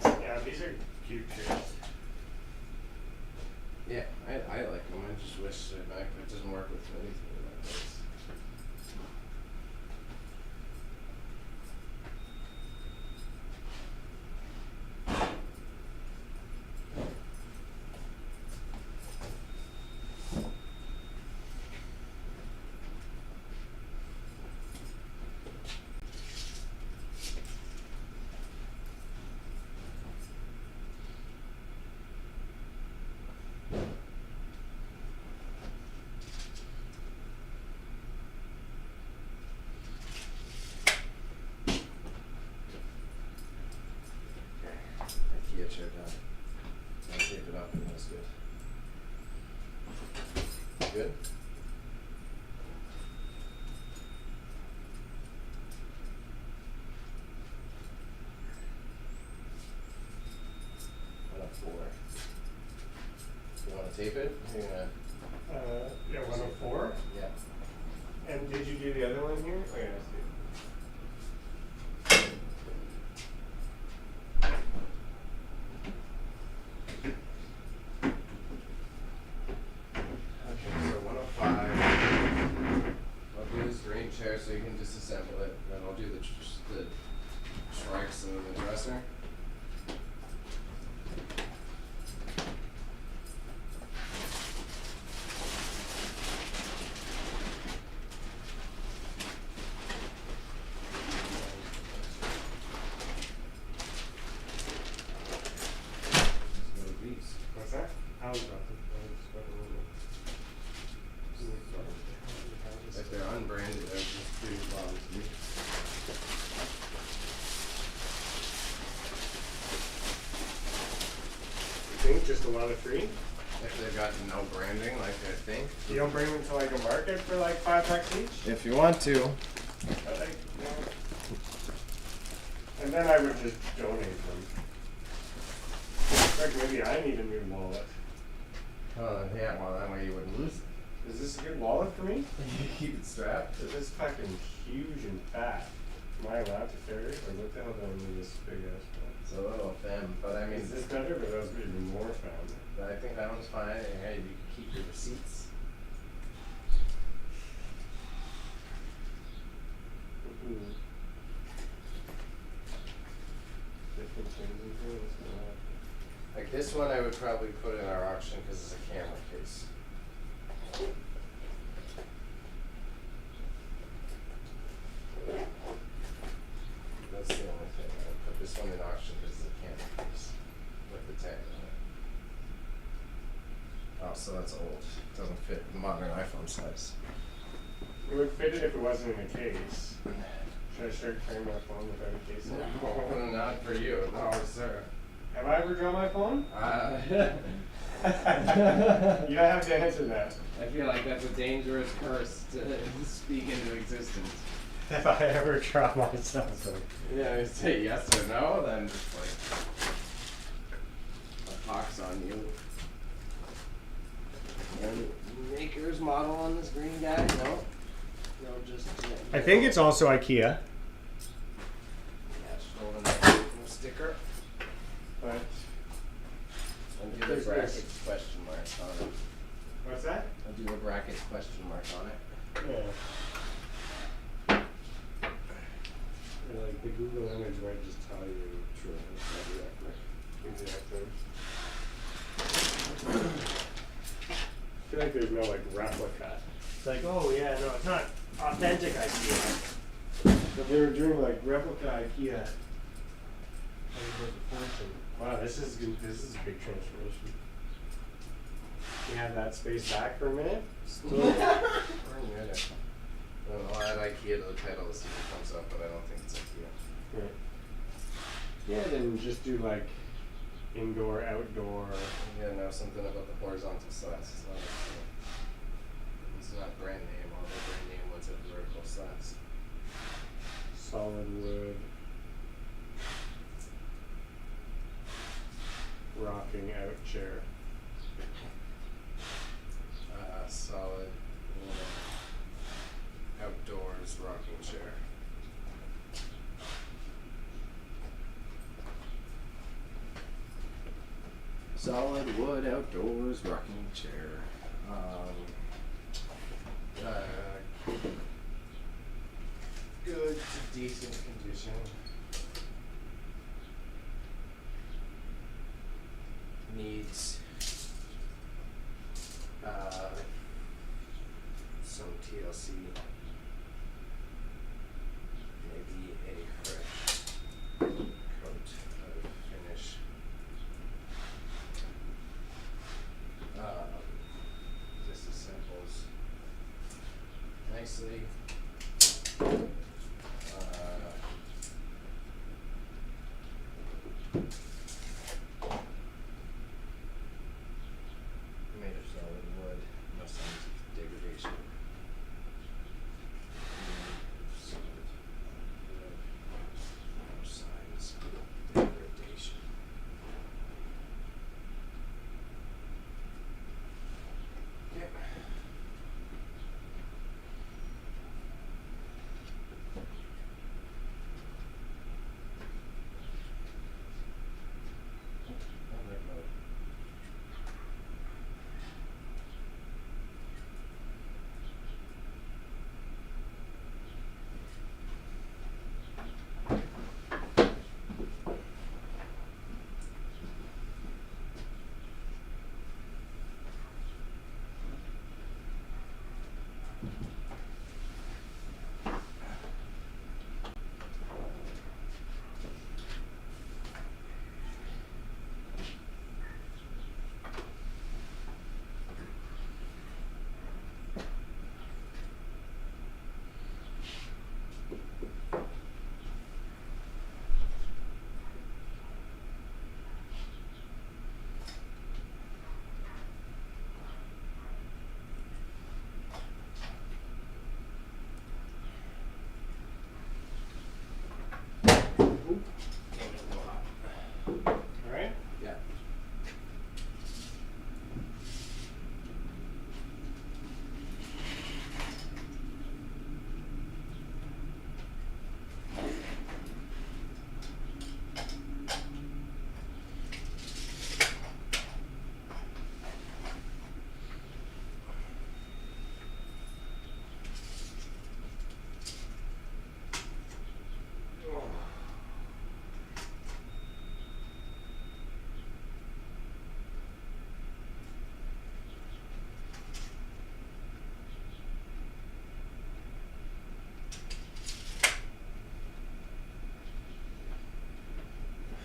Yeah, these are cute chairs. Yeah, I like them. I just wish it doesn't work with anything like this. IKEA chair done. I'll tape it up and that's good. Good? What up for? You wanna tape it? You're gonna. Yeah, 104. Yeah. And did you do the other one here? Oh, yeah, I see. Okay, so 105. I'll do this green chair so you can disassemble it, and then I'll do the strikes and then the dresser. Let's go with these. What's that? I was about to. If they're unbranded, they're just pretty bombs to me. You think just a lot of free? If they've got no branding, like I think. You don't bring them to like a market for like $5 each? If you want to. I like, yeah. And then I would just donate them. Like maybe I need a new wallet. Yeah, well, that way you wouldn't lose it. Is this a good wallet for me? You keep it strapped. This is fucking huge and fat. Am I allowed to carry it? Or what the hell do I need this big ass wallet? It's a little thin, but I mean, Is this better, but that was even more fun. I think that one's fine. And hey, you can keep your receipts. Different things in here. What's going on? Like this one, I would probably put in our auction because it's a camera case. That's the only thing. I would put this one in auction because it's a camera case with the tag on it. Oh, so that's old. Doesn't fit the modern iPhone size. It would fit it if it wasn't in a case. Should I start carrying my phone without a case? No, not for you. No, sir. Have I ever drawn my phone? You don't have to answer that. I feel like that's a dangerous curse to speak into existence. Have I ever drawn myself? Yeah, you say yes or no, then just like a pox on you. And maker's model on this green guy? No. No, just. I think it's also IKEA. Yeah, just holding that sticker. But And do the There's brackets this. question mark on it. what's that? I'll do a brackets question mark on it. Yeah. Like the Google image might just tell you true. It's not the exact thing. I feel like there's no like replica. It's like, oh yeah, no, it's not authentic IKEA. But they were doing like replica IKEA. Wow, this is good. This is a big transformation. You have that space back for a minute. Still. We're in minute. I'll add IKEA to the title to see if it comes up, but I don't think it's IKEA. Right. Yeah, then just do like indoor, outdoor. You gotta know something about the horizontal slats. It's not brand name. All the brand name ones have vertical slats. Solid wood. Rocking out chair. Solid wood. Outdoors rocking chair. Solid wood outdoors rocking chair. Good to decent condition. Needs some TLC. Maybe a fresh coat of finish. Disassembles nicely.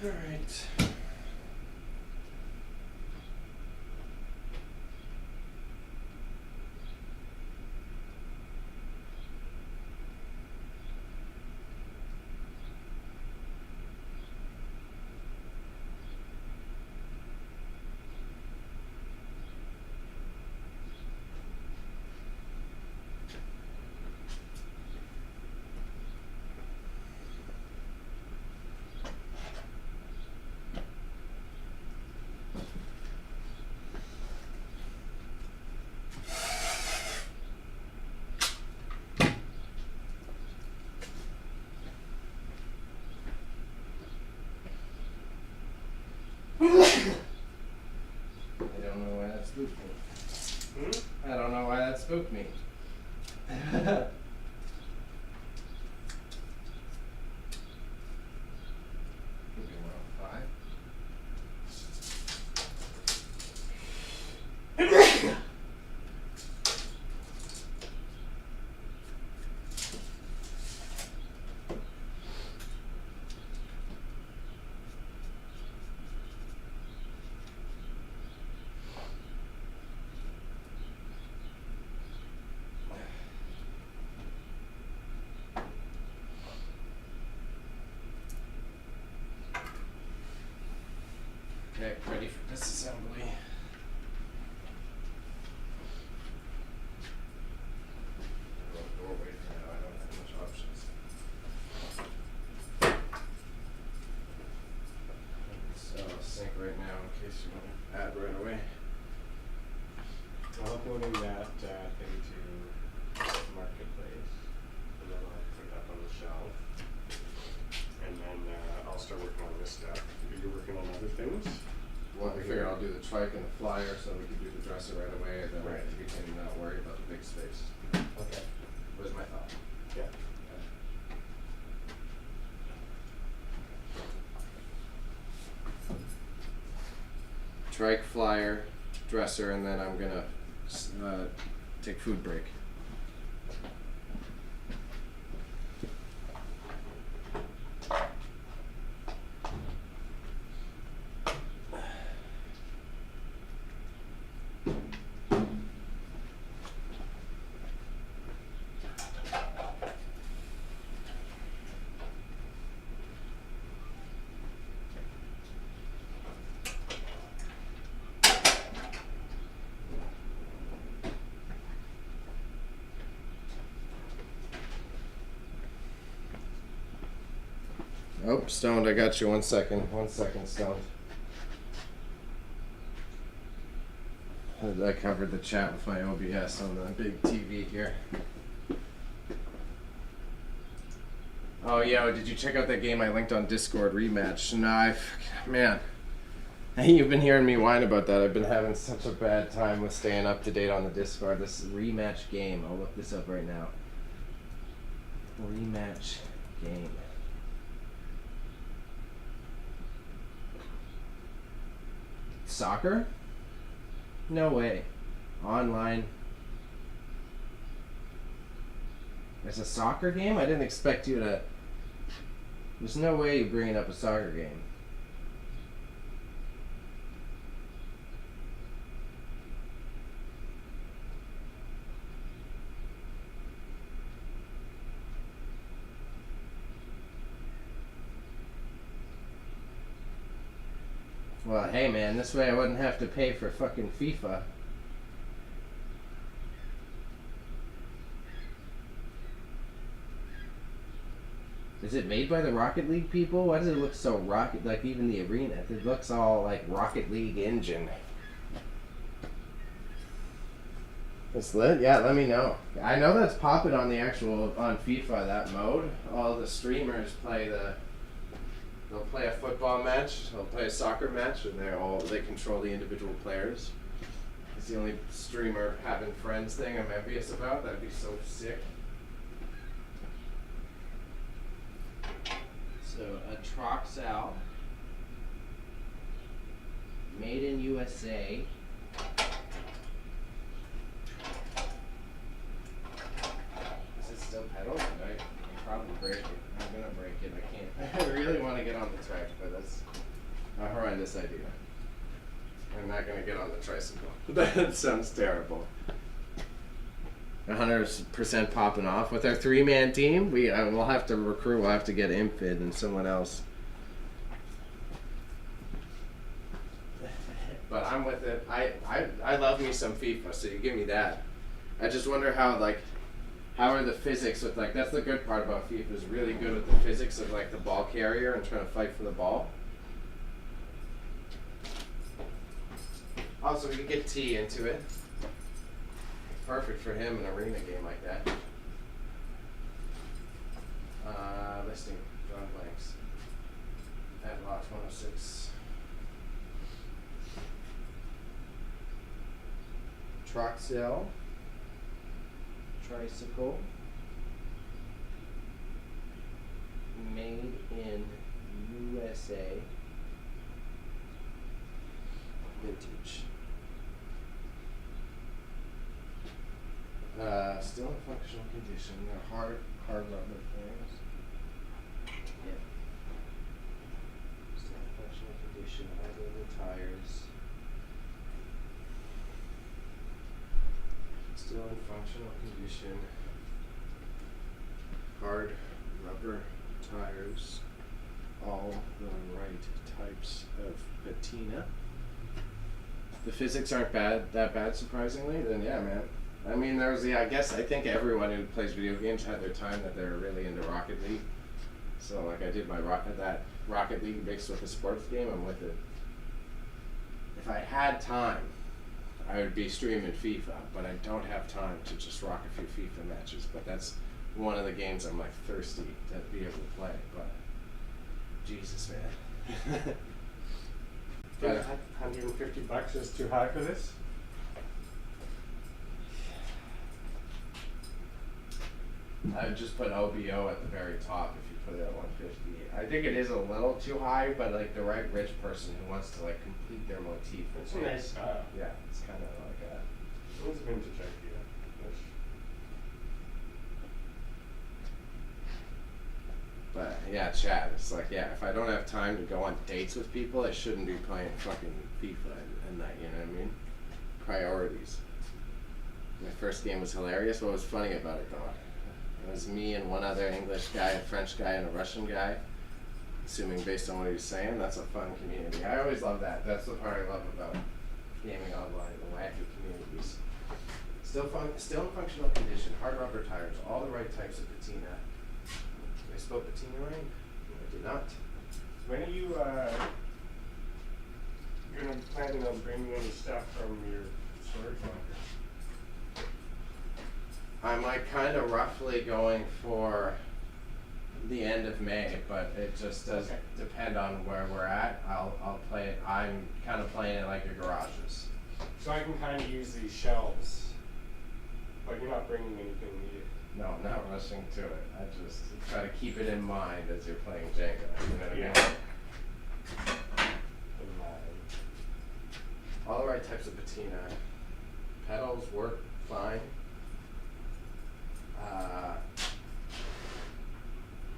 All right. I don't know why that spooked me. I don't know why that spooked me. Could be 105. Okay, ready for disassembly. Doorway for now. I don't have much options. So I'll sync right now in case you want to add right away. I'll upload that thing to Marketplace, and then I'll put it up on the shelf. And then I'll start working on this stuff. You're working on other things? Well, I figure I'll do the trike and the flyer so we can do the dresser right away, and then Right. we can not worry about the big space. Okay. Was my thought. Yeah. Trike, flyer, dresser, and then I'm gonna take food break. Oh, Stoned, I got you. 1 second. 1 second, Stoned. I covered the chat with my OBS on the big TV here. Oh, yeah, did you check out that game I linked on Discord, Rematch? Nah, man. You've been hearing me whine about that. I've been having such a bad time with staying up to date on the Discord. This Rematch game. I'll look this up right now. Rematch game. Soccer? No way. Online. It's a soccer game? I didn't expect you to... There's no way you're bringing up a soccer game. Well, hey man, this way I wouldn't have to pay for fucking FIFA. Is it made by the Rocket League people? Why does it look so rocket, like even the arena? It looks all like Rocket League engine. It's lit? Yeah, let me know. I know that's popping on the actual, on FIFA, that mode. All the streamers play they'll play a football match, they'll play a soccer match, and they control the individual players. It's the only streamer having friends thing I'm envious about. That'd be so sick. So a Troxel, made in USA. Is it still pedal? I'm probably break it. I'm gonna break it. I can't. I really want to get on the track, but that's a horrendous idea. I'm not gonna get on the tricycle. That sounds terrible. 100% popping off with our 3-man team. We'll have to recruit. We'll have to get Infid and someone else. But I'm with it. I love me some FIFA, so you give me that. I just wonder how are the physics with that's the good part about FIFA is really good with the physics of the ball carrier and trying to fight for the ball. Also, we can get T into it. Perfect for him in an arena game like that. Listing, drawing blanks. Padlock 106. Troxel. Tricycle. Made in USA. Vintage. Still in functional condition. They're hard rubber things. Yeah. Still in functional condition. High level tires. Still in functional condition. Hard rubber tires. All the right types of patina. The physics aren't that bad, surprisingly. Then yeah, man. I mean, I think everyone who plays video games had their time that they're really into Rocket League. So I did my Rocket League mixed with a sports game. I'm with it. If I had time, I would be streaming FIFA, but I don't have time to just rock a few FIFA matches. But that's one of the games I'm thirsty to be able to play. But Jesus, man. Think $150 is too high for this? I would just put OBO at the very top if you put it at 150. I think it is a little too high, but the right rich person who wants to complete their motif. It's a nice style. Yeah, it's kind of like a. It's a vintage idea. But yeah, Chad. It's if I don't have time to go on dates with people, I shouldn't be playing fucking FIFA and that. You know what I mean? Priorities. My first game was hilarious. What was funny about it though? It was me and one other English guy, a French guy, and a Russian guy. Assuming based on what he was saying, that's a fun community. I always love that. That's the part I love about gaming online, the wacky communities. Still in functional condition, hard rubber tires, all the right types of patina. Did I spell patina right? No, I did not. When are you planning on bringing any stuff from your storage locker? I'm kind of roughly going for the end of May, but it just does depend on where we're at. I'll play it. I'm kind of playing it like your garages. So I can kind of use these shelves, but you're not bringing anything either. No, I'm not rushing to it. I just try to keep it in mind as you're playing Jenga. You know what I mean? All the right types of patina. Pedals work fine.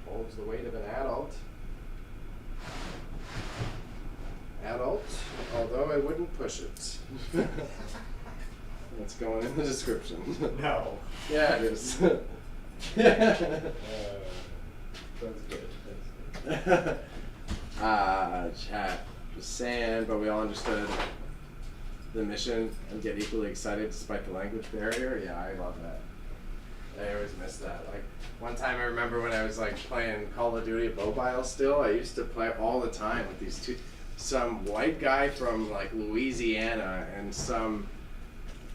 Holds the weight of an adult. Although I wouldn't push it. That's going in the description. No. Yeah, it is. That's good. Chat. Just saying, but we all understood the mission and get equally excited despite the language barrier. Yeah, I love that. I always miss that. One time I remember when I was playing Call of Duty Mobile still, I used to play all the time with these some white guy from Louisiana and some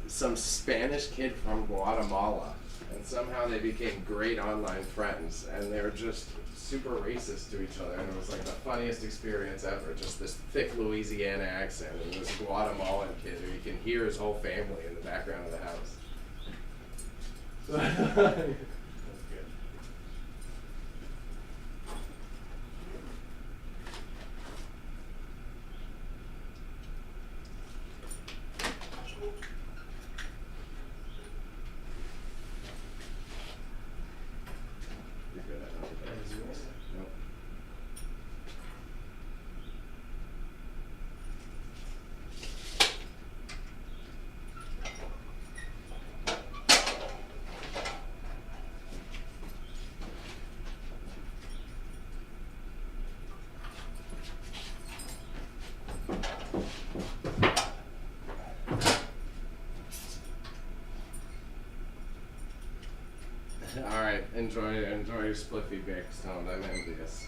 Spanish kid from Guatemala. And somehow they became great online friends, and they were just super racist to each other, and it was the funniest experience ever. Just this thick Louisiana accent and this Guatemalan kid who you can hear his whole family in the background of the house. That's good. You're good at it. Enjoy your spliffy Bakerstone. I'm envious.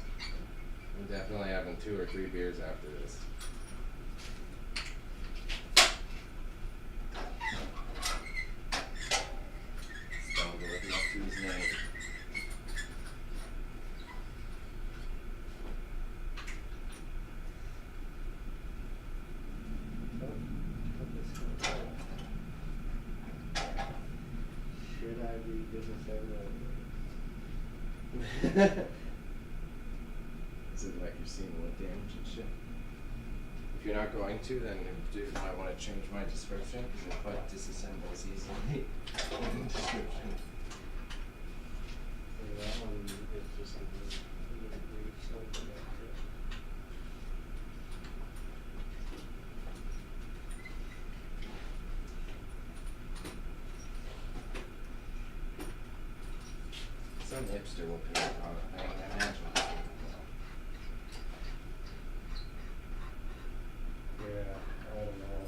I'm definitely having 2 or 3 beers after this. Stone living up to his name. Should I be business everyone? Is it like you're seeing wood damage and shit? If you're not going to, then you might want to change my description because it quite disassembles easily in the description. That one is just a little brief, so that's it. Some hipster will pick up on it, I imagine. Yeah, I don't know.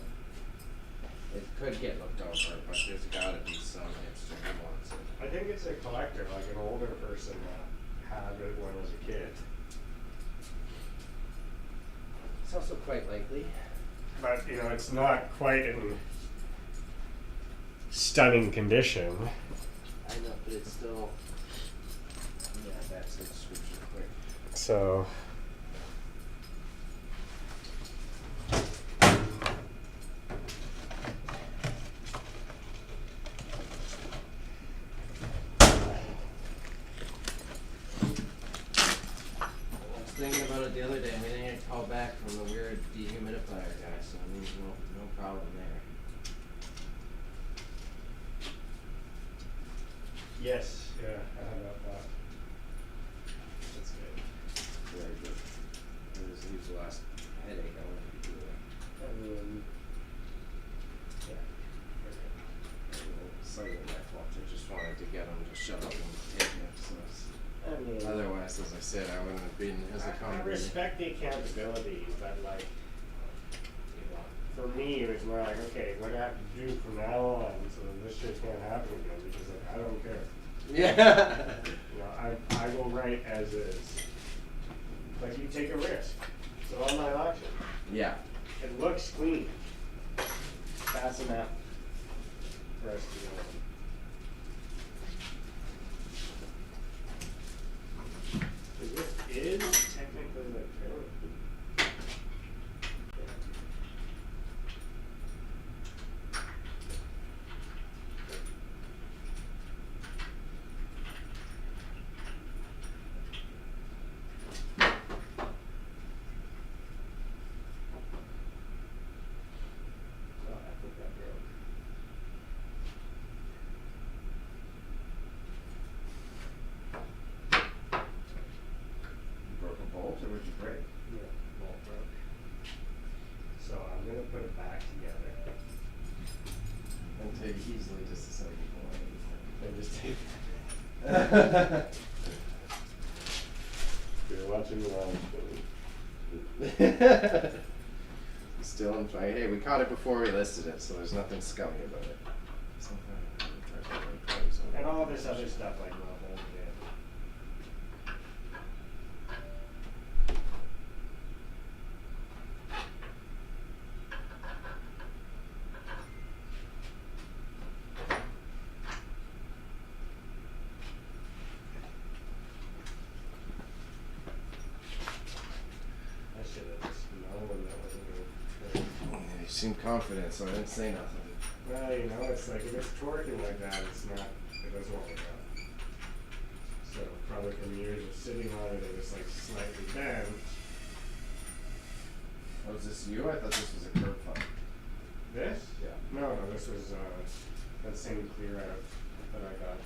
It could get looked over, but there's gotta be some hipster who wants it. I think it's a collector, like an older person that had it when I was a kid. It's also quite likely. But, you know, it's not quite in stunning condition. I know, but it's still. Yeah, that's the description quick. So. I was thinking about it the other day, and we didn't get called back from the weird dehumidifier guy, so I mean, no problem there. Yes, yeah, I have that thought. That's good. Very good. It was the last headache I wanted to do it. Yeah. Slightly my fault. I just wanted to get him to shut up and take it. So I mean, otherwise, as I said, I wouldn't have been as I accommodating. respect the accountability, but like, you know, for me, it was more like, okay, what do I have to do from now on so that this shit can't happen again? Because like, I don't care. Yeah. You know, I will write as is. Like you take a risk. It's an online auction. Yeah. It looks clean. That's enough for us to know. This is technically like trailer. Oh, I think that broke. You broke a bolt, or would you break? Yeah, bolt broke. So I'm gonna put it back together. And take easily just to say And just take. You're watching the wrong film. Still in play. Hey, we caught it before we listed it, so there's nothing scummy about it. And all this other stuff like well done, yeah. I should have just known that wasn't good. You seemed confident, so I didn't say nothing. Well, you know, it's like if it's torquing like that, it's not, it doesn't work out. So probably from years of sitting on it, it was like slightly bent. Oh, is this you? I thought this was a curb pump. This? Yeah. No, this was that same clear out that I got.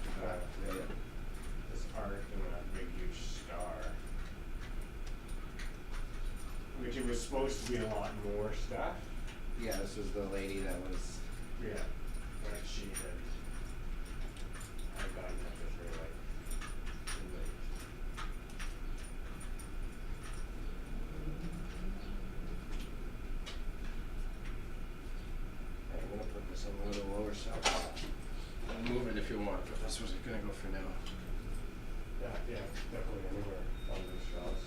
This arc and that big huge star. Which it was supposed to be a lot more stuff. Yeah, this was the lady that was. Yeah. But she had gotten up with her like too late. I'm gonna put this on a little lower shelf. I'll move it if you want, but that's what's gonna go for now. Yeah, definitely anywhere on those shelves.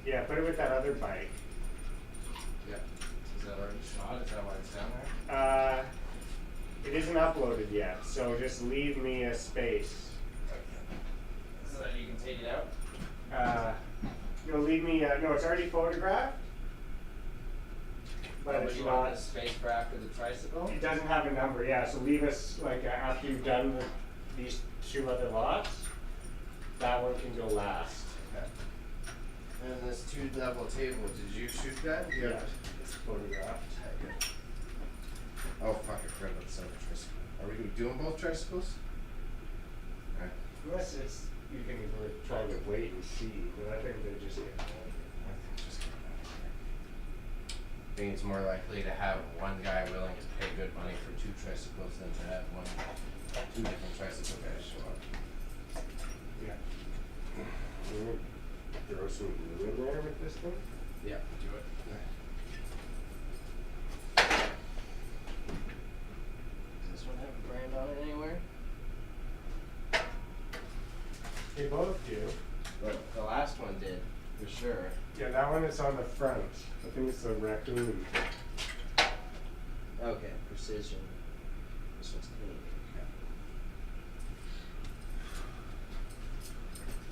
Yeah, put it with that other bike. Yeah. Is that already shot? Is that why it's down there? It isn't uploaded yet, so just leave me a space. So that you can take it out? No, leave me, no, it's already photographed. But it's you not, want a space for after the tricycle? it doesn't have a number, yeah, so leave us, like, after you've done these 2 other lots, that one can go last. Okay. And this 2-level table, did you shoot that? Yeah, it's photographed. Okay. Oh fuck, I forgot about the other tricycle. Are we doing both tricycles? Alright. Unless it's, you can either try to wait and see, but I think they just get I think just get it out of here. I think it's more likely to have one guy willing to pay good money for 2 tricycles than to have 2 different tricycle guys show up. Yeah. Throw some glue in there with this thing? Yeah, do it. Does this one have a brand on it anywhere? They both do. But the last one did, for sure. Yeah, that one is on the front. I think it's the raccoon. Okay, precision. This one's clean.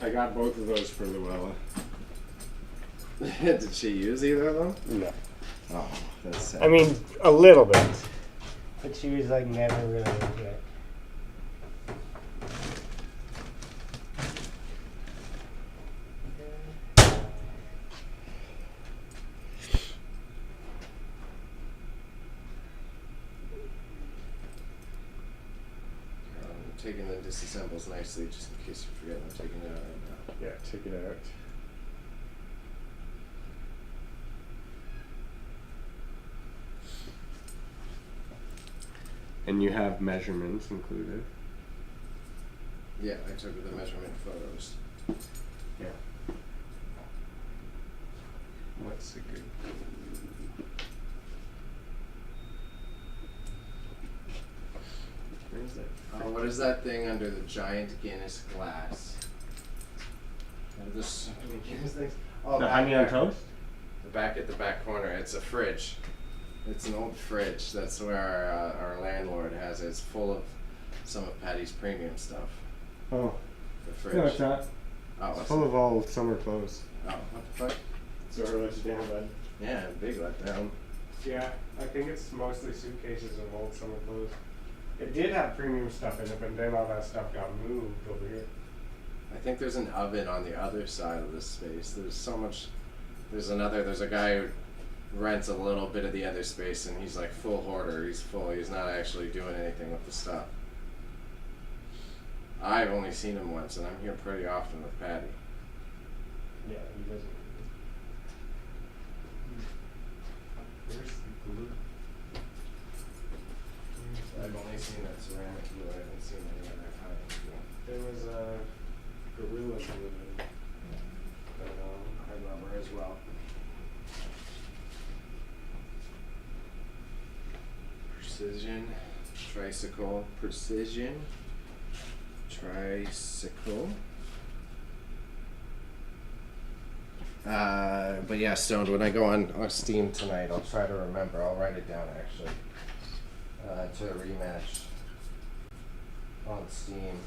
I got both of those for Luella. Did she use either of them? No. Oh, that's sad. I mean, a little bit. But she was like never really into it. I'm taking the disassembles nicely just in case you forget I'm taking it out right now. Yeah, take it out. And you have measurements included. Yeah, I took the measurement photos. Yeah. What's the good? Where is that? What is that thing under the giant Guinness glass? There's so many Guinness things. Oh, The back honey on there. toast? The back at the back corner, it's a fridge. It's an old fridge. That's where our landlord has it. It's full of some of Patty's premium stuff. Oh. The fridge. No, it's not. Oh, It's what's full it? of all summer clothes. Oh, what the fuck? Sorry, let you down, bud. Yeah, big letdown. Yeah, I think it's mostly suitcases of old summer clothes. It did have premium stuff in it, but then all that stuff got moved over here. I think there's an oven on the other side of this space. There's so much. There's a guy who rents a little bit of the other space and he's like full hoarder. He's full. He's not actually doing anything with the stuff. I've only seen him once and I'm here pretty often with Patty. Yeah, he doesn't. Where's the glue? I've only seen that ceramic glue. I haven't seen any other kind of glue. There was a gorilla glue. But hard rubber as well. Precision, tricycle, precision, tricycle. But yeah, Stoned, when I go on Steam tonight, I'll try to remember. I'll write it down actually. To rematch on Steam.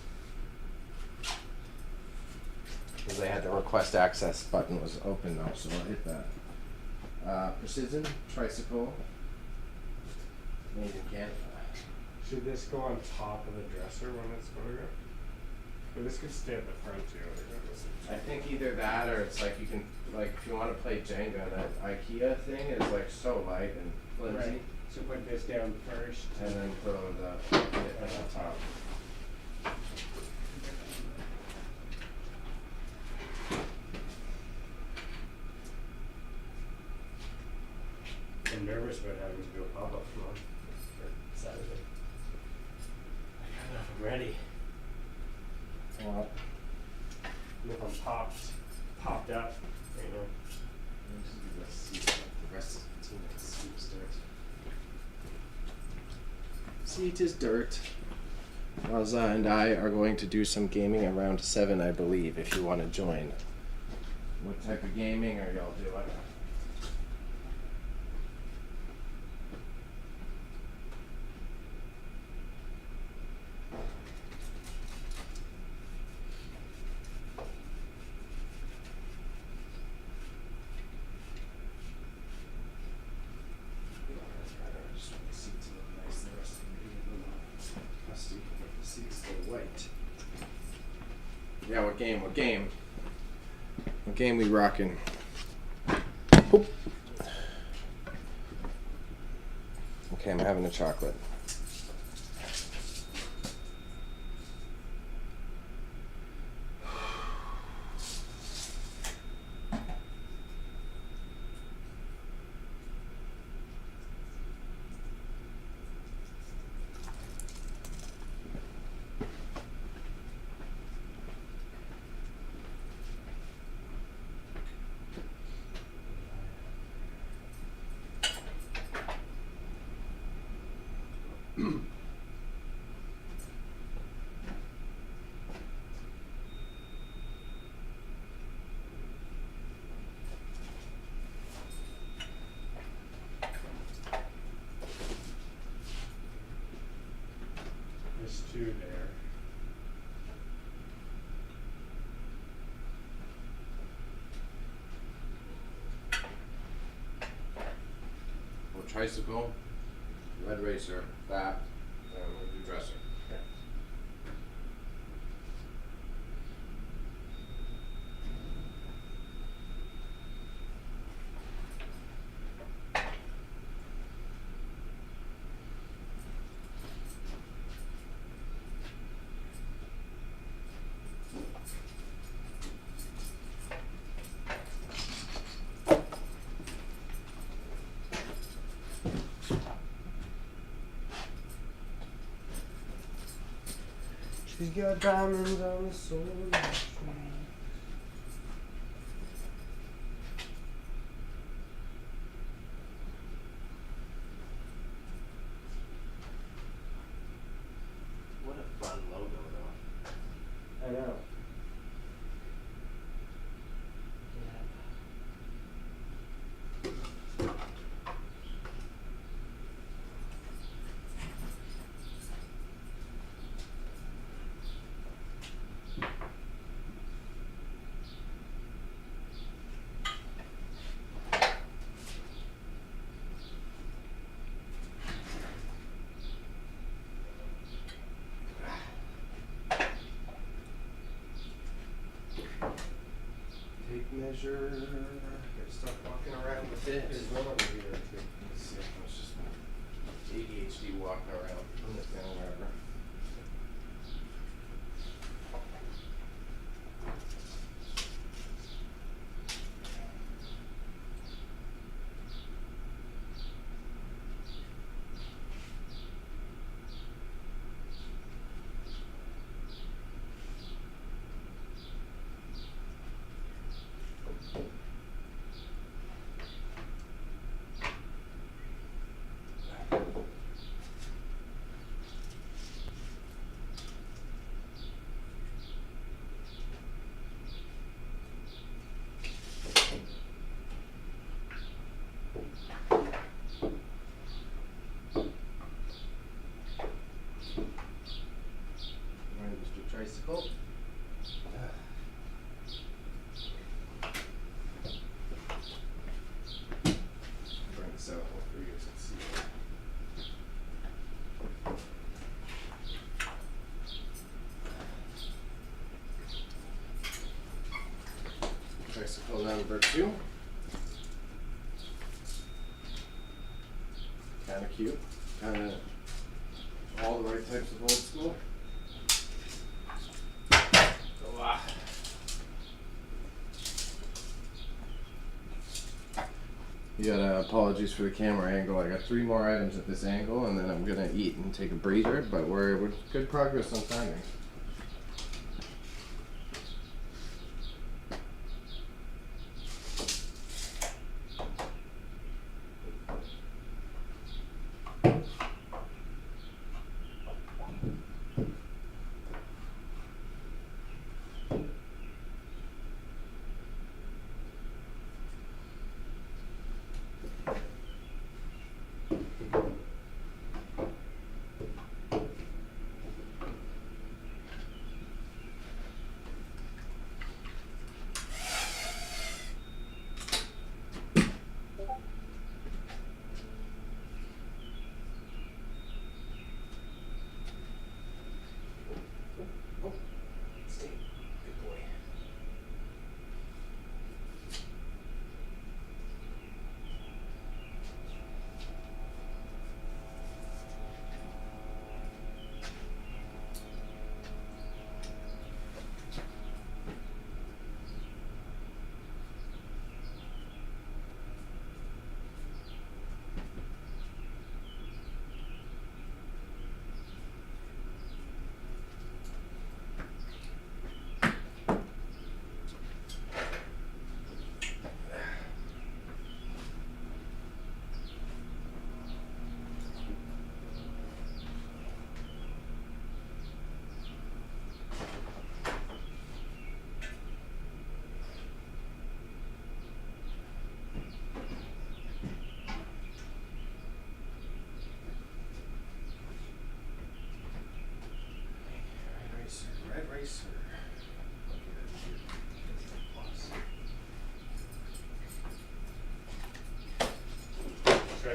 Because they had the request access button was open though, so I'll hit that. Precision, tricycle, made in Canada. Should this go on top of the dresser when it's photographed? But this could stay at the front too. I think either that or it's like you can, like if you want to play Jenga, that IKEA thing is like so light and flimsy. Right. So put this down first. And then throw the kit on top. I'm nervous about having to do a pop-up tomorrow. Or Saturday. I don't know if I'm ready. Well, and if I'm popped up, you know. The rest of the team at the soup starts. Seat is dirt. Raza and I are going to do some gaming around 7, I believe, if you want to join. What type of gaming are y'all doing? Just want the seats to look nice. The rest of them being a little rusty, but the seats still white. Yeah, what game? What game? What game we rocking? Oop. Okay, I'm having a chocolate. There's 2 there. Oh, tricycle, red racer, that, and we'll do dresser. Yeah. She's got diamonds on the soul of the string. What a fun logo, though. I know. Tape measure. Gotta start walking around with it. There's one over here too. Let's see. It's just ADHD walking around. Putting it down wherever. Alright, Mr. Tricycle. Bring this out for you guys can see it. Tricycle number 2. Kinda cute. Kinda all the right types of old school. You got apologies for the camera angle. I got 3 more items at this angle, and then I'm gonna eat and take a breather. But we're good progress on timing.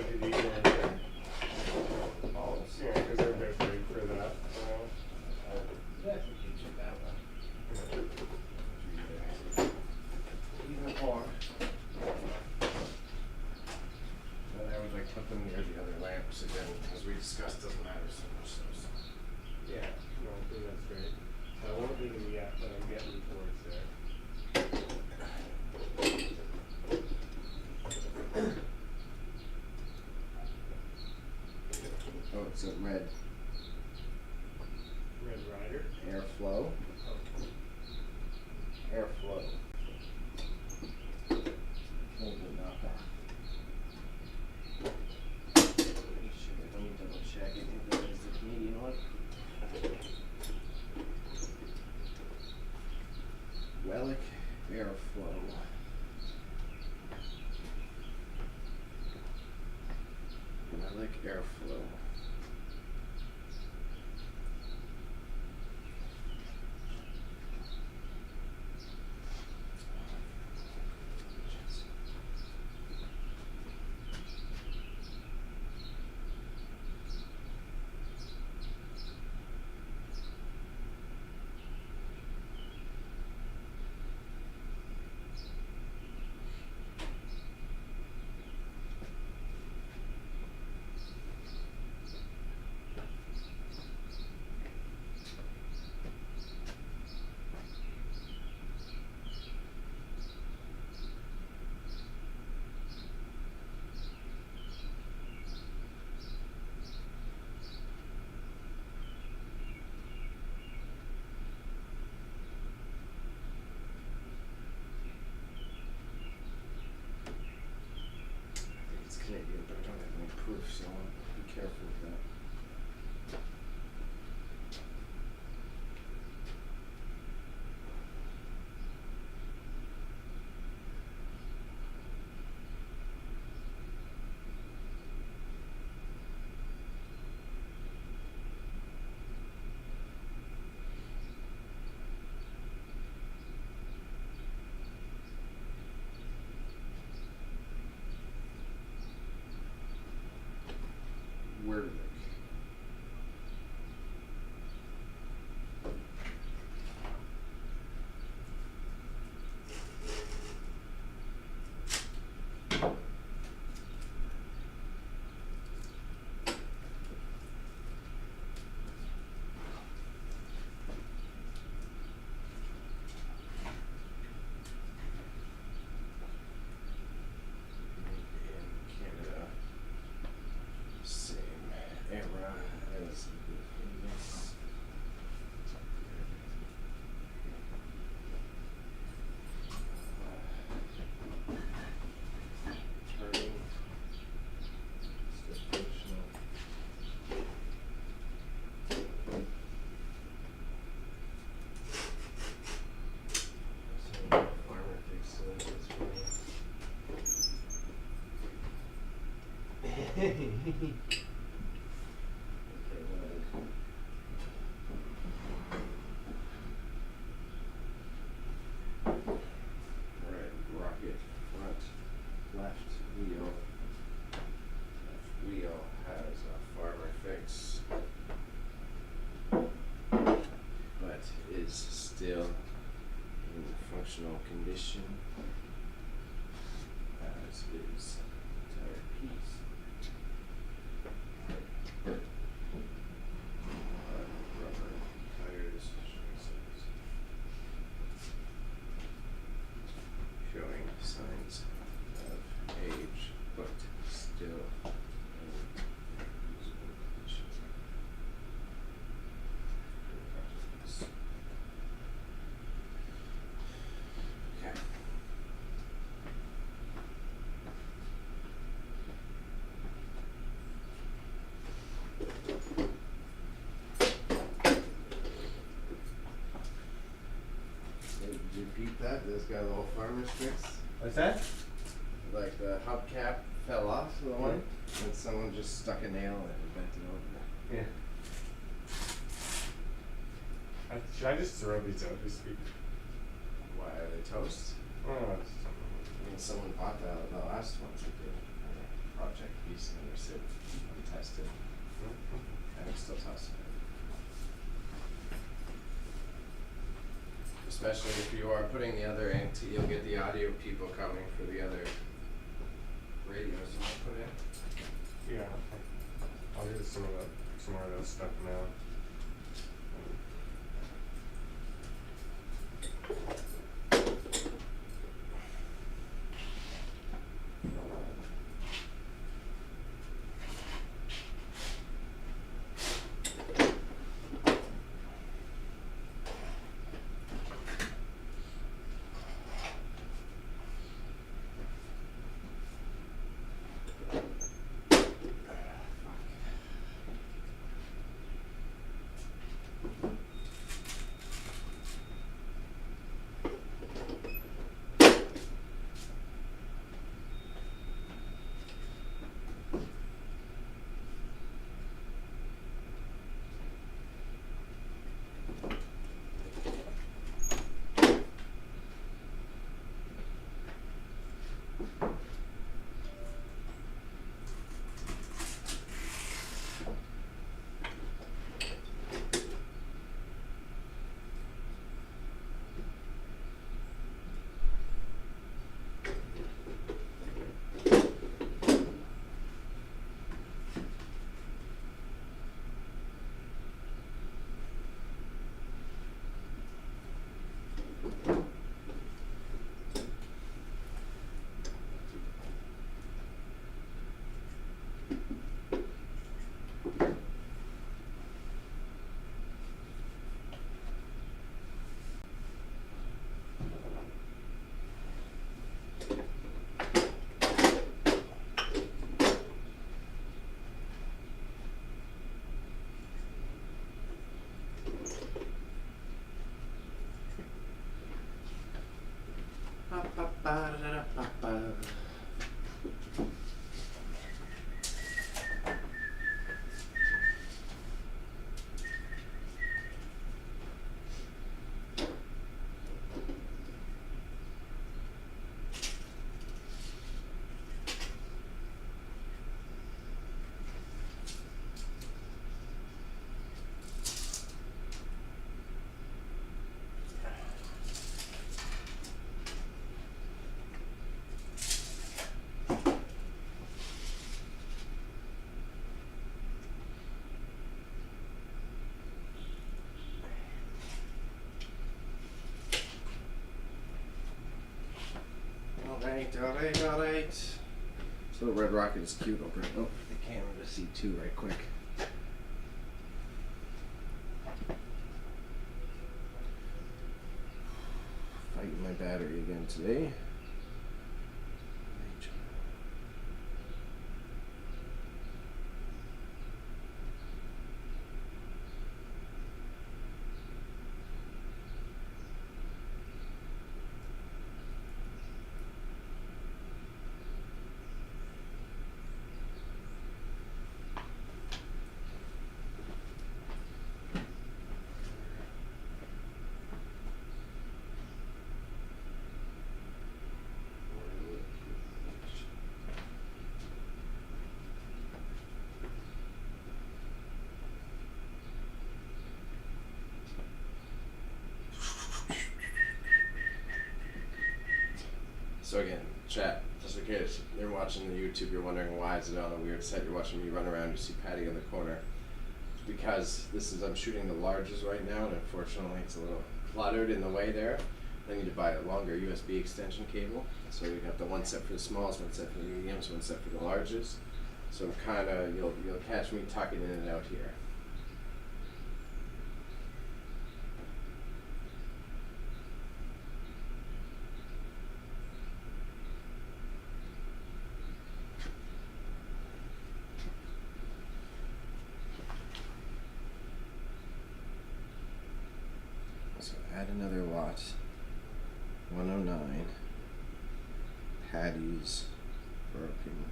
did you get in there? Balls. Yeah, because they're a bit big for that. Yeah, I think you do that one. Either or. Then I would like put them near the other lamps again, as we discussed, doesn't matter so much. So. Yeah, no, I think that's great. I won't need them yet, but I'm getting towards there. Oh, it's a red Red Rider. airflow. Airflow. Maybe not that. Let me double check. I think that is the Canadian one. Relic airflow. Relic airflow. It's Canadian, but I don't have any proof, so I'll be careful with that. Werlich. In Canada, same era as the US. Turning. Still functional. So farmer fix that's funny. Red rocket front left wheel. Left wheel has a farmer fix, but is still in functional condition, as is the entire piece. Rubber tires, showing signs of age, but still in usable condition. Okay. Did you repeat that? This got a little farmer's fix? What's that? Like the hubcap fell off the one, and someone just stuck a nail in it and bent it over. Yeah. Should I just throw these out this week? Why are they toast? Oh, I mean, someone bought the last ones we did. project piece and they're sitting untested. I can still toss it. Especially if you are putting the other into, you'll get the audio people coming for the other radios you might put in. Yeah, I'll use some more of that stuff now. Alright. So the red rocket is cute. I'll bring the camera to see too right quick. Fighting my battery again today. So again, chat, just in case you're watching the YouTube, you're wondering why is it on a weird set, you're watching me run around, you see Patty in the corner. It's because I'm shooting the larges right now, and unfortunately it's a little cluttered in the way there. I need to buy a longer USB extension cable. So we got the one set for the smalls, one set for the mediums, one set for the larges. So I'm kinda, you'll catch me tucking in and out here. So add another lot. 109. Patty's broken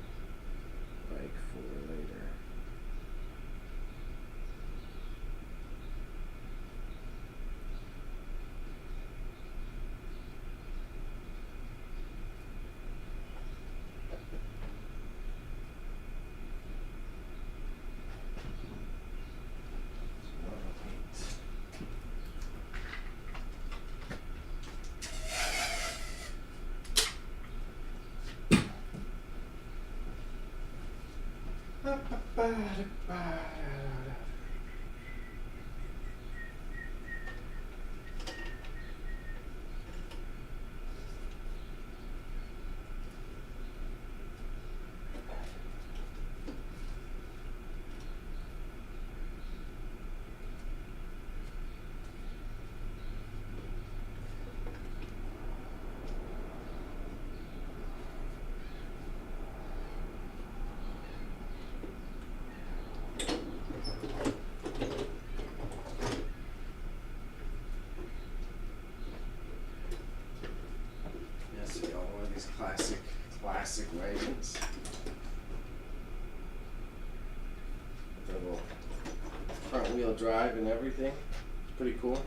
bike for later. Yes, we got one of these classic wagons. Double front wheel drive and everything. It's pretty cool.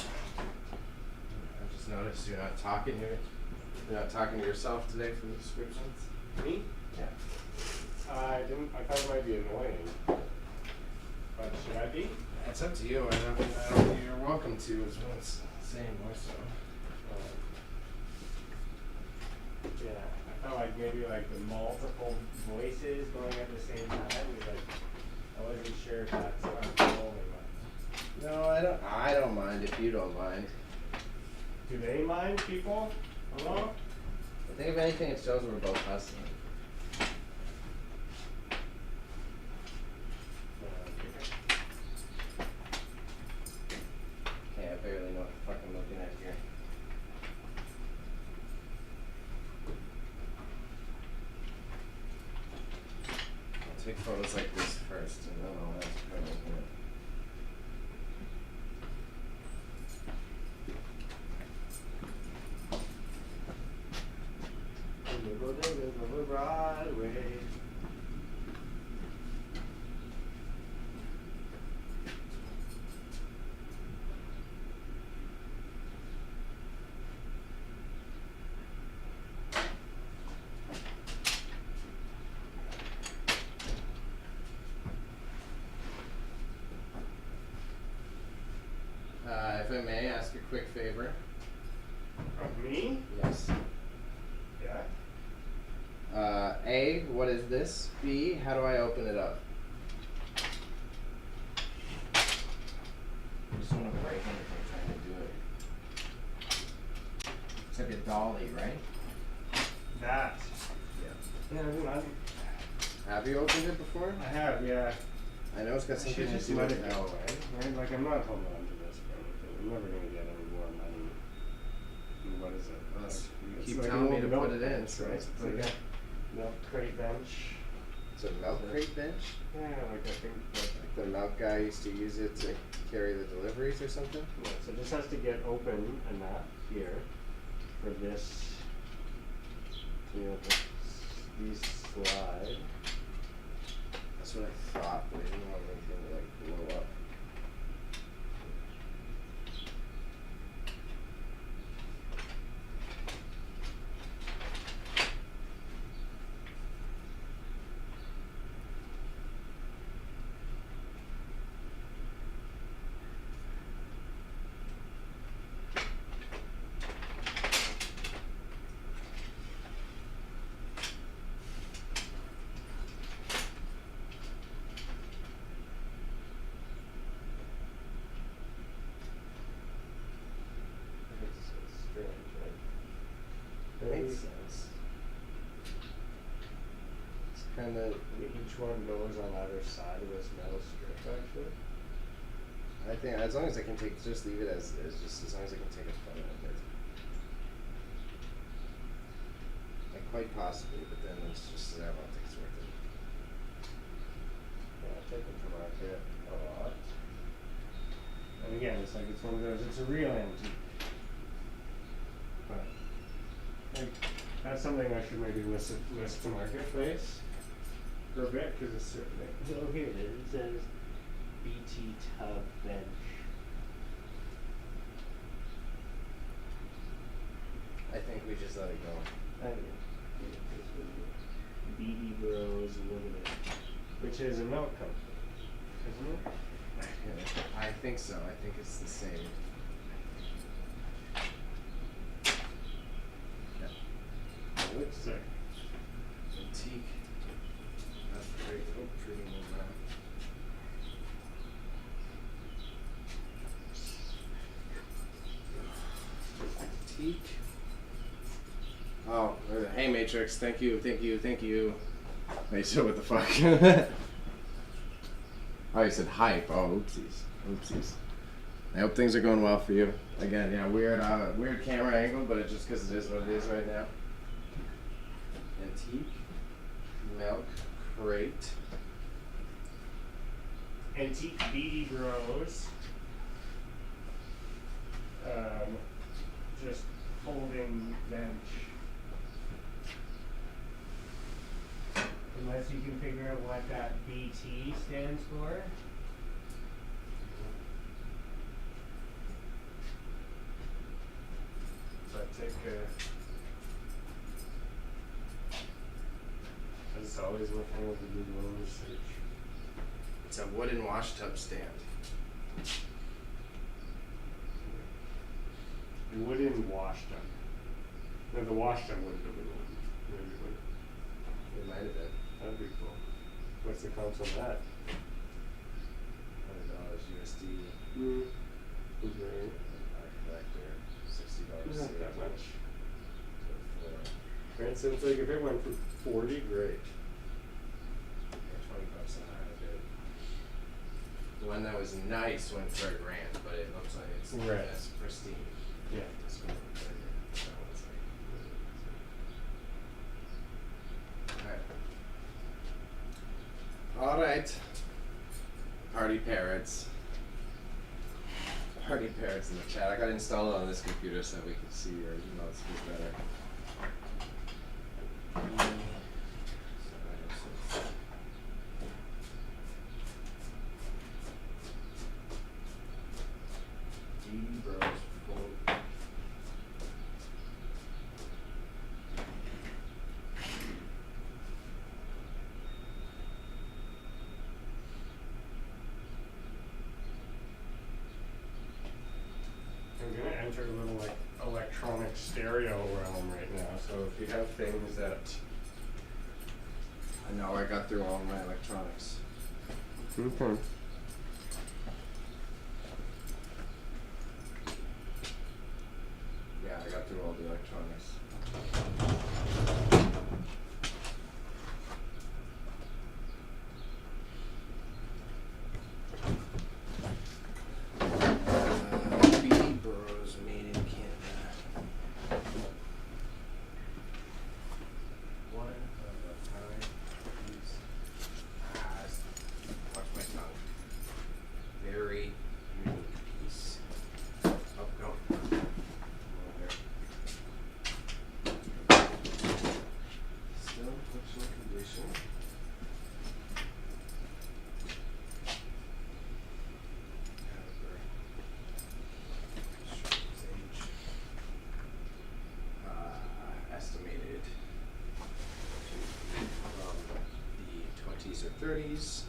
I just noticed you're not talking here. You're not talking to yourself today for the descriptions. Me? Yeah. I thought it might be annoying. But should I be? It's up to you. I don't think you're welcome to is what it's saying more so. Yeah, I felt like maybe like the multiple voices going at the same time. I wasn't sure if that's uncontrolling. No, I don't mind if you don't mind. Do they mind, people? Hello? I think if anything it shows we're both hustling. Okay, I barely know what the fuck I'm looking at here. I'll take photos like this first and then I'll ask for it. Over Broadway. If I may ask a quick favor. Of me? Yes. Yeah. A, what is this? B, how do I open it up? I just want to break anything trying to do it. It's like a dolly, right? That. Yeah. Yeah, Have you opened it before? I have, yeah. I know it's got I something should to just do let with it that. go, right? Like, I'm not holding on to this for anything. I'm never gonna get any more money. And what is it? Let's It's keep like telling an me old to milk put it in, bench, so right? let's It's put like it a milk crate bench. It's a milk crate bench? Yeah, like I think Like the milk guy used to use it to carry the deliveries or something? yeah, so this has to get open enough here for this to be able to be slide. That's what I thought, but I didn't want anything to like blow up. It's strange, right? Makes sense. It's kind of. Each one goes on either side of this metal strip, actually. I think as long as I can take, just leave it as just as long as I can take a photo of it. Like quite possibly, but then it's just I don't think it's worth it. Yeah, I take them to market a lot. And again, it's like it's one of those. It's a real antique. But like, that's something I should maybe list to marketplace. or a bit, because it's certain. Oh, here it is. It says BT tub bench. I think we just let it go. Oh, yeah. BD Bros Limited. Which is a milk company, isn't it? Yeah, I think so. I think it's the same. Yeah. It looks like. Antique. That's great. Oh, pretty old man. Antique. Oh, hey Matrix. Thank you. Thank you. Thank you. Wait, so what the fuck? Oh, you said hype. Oh, oopsies. Oopsies. I hope things are going well for you. Again, yeah, weird camera angle, but it's just because it is what it is right now. Antique. Milk crate. Antique BD Bros. Just folding bench. Unless you can figure out what that BT stands for. But as always, looking with the Google research. It's a wooden wash tub stand. Wooden wash tub. No, the wash tub wouldn't have been wooden. Maybe it would. It might have been. That'd be cool. What's the cost on that? $100 USD. Okay. Collector. $60. Not that much. For Right, so it's like if it went for 40, great. $20 on that. The one that was nice went for $1,000, but it looks like it's Right. as pristine. Yeah. This one looks like that one's like. All right. Party parrots. Party parrots in the chat. I got to install it on this computer so we can see your emails a bit better. Bros full. I'm gonna enter a little like electronic stereo realm right now. So if you have things that I know I got through all my electronics. okay. Yeah, I got through all the electronics. BD Bros made in Canada. One of a kind. Watch my tongue. Very unique piece. Oh, go. Still in functional condition. Estimated from the 20s or 30s.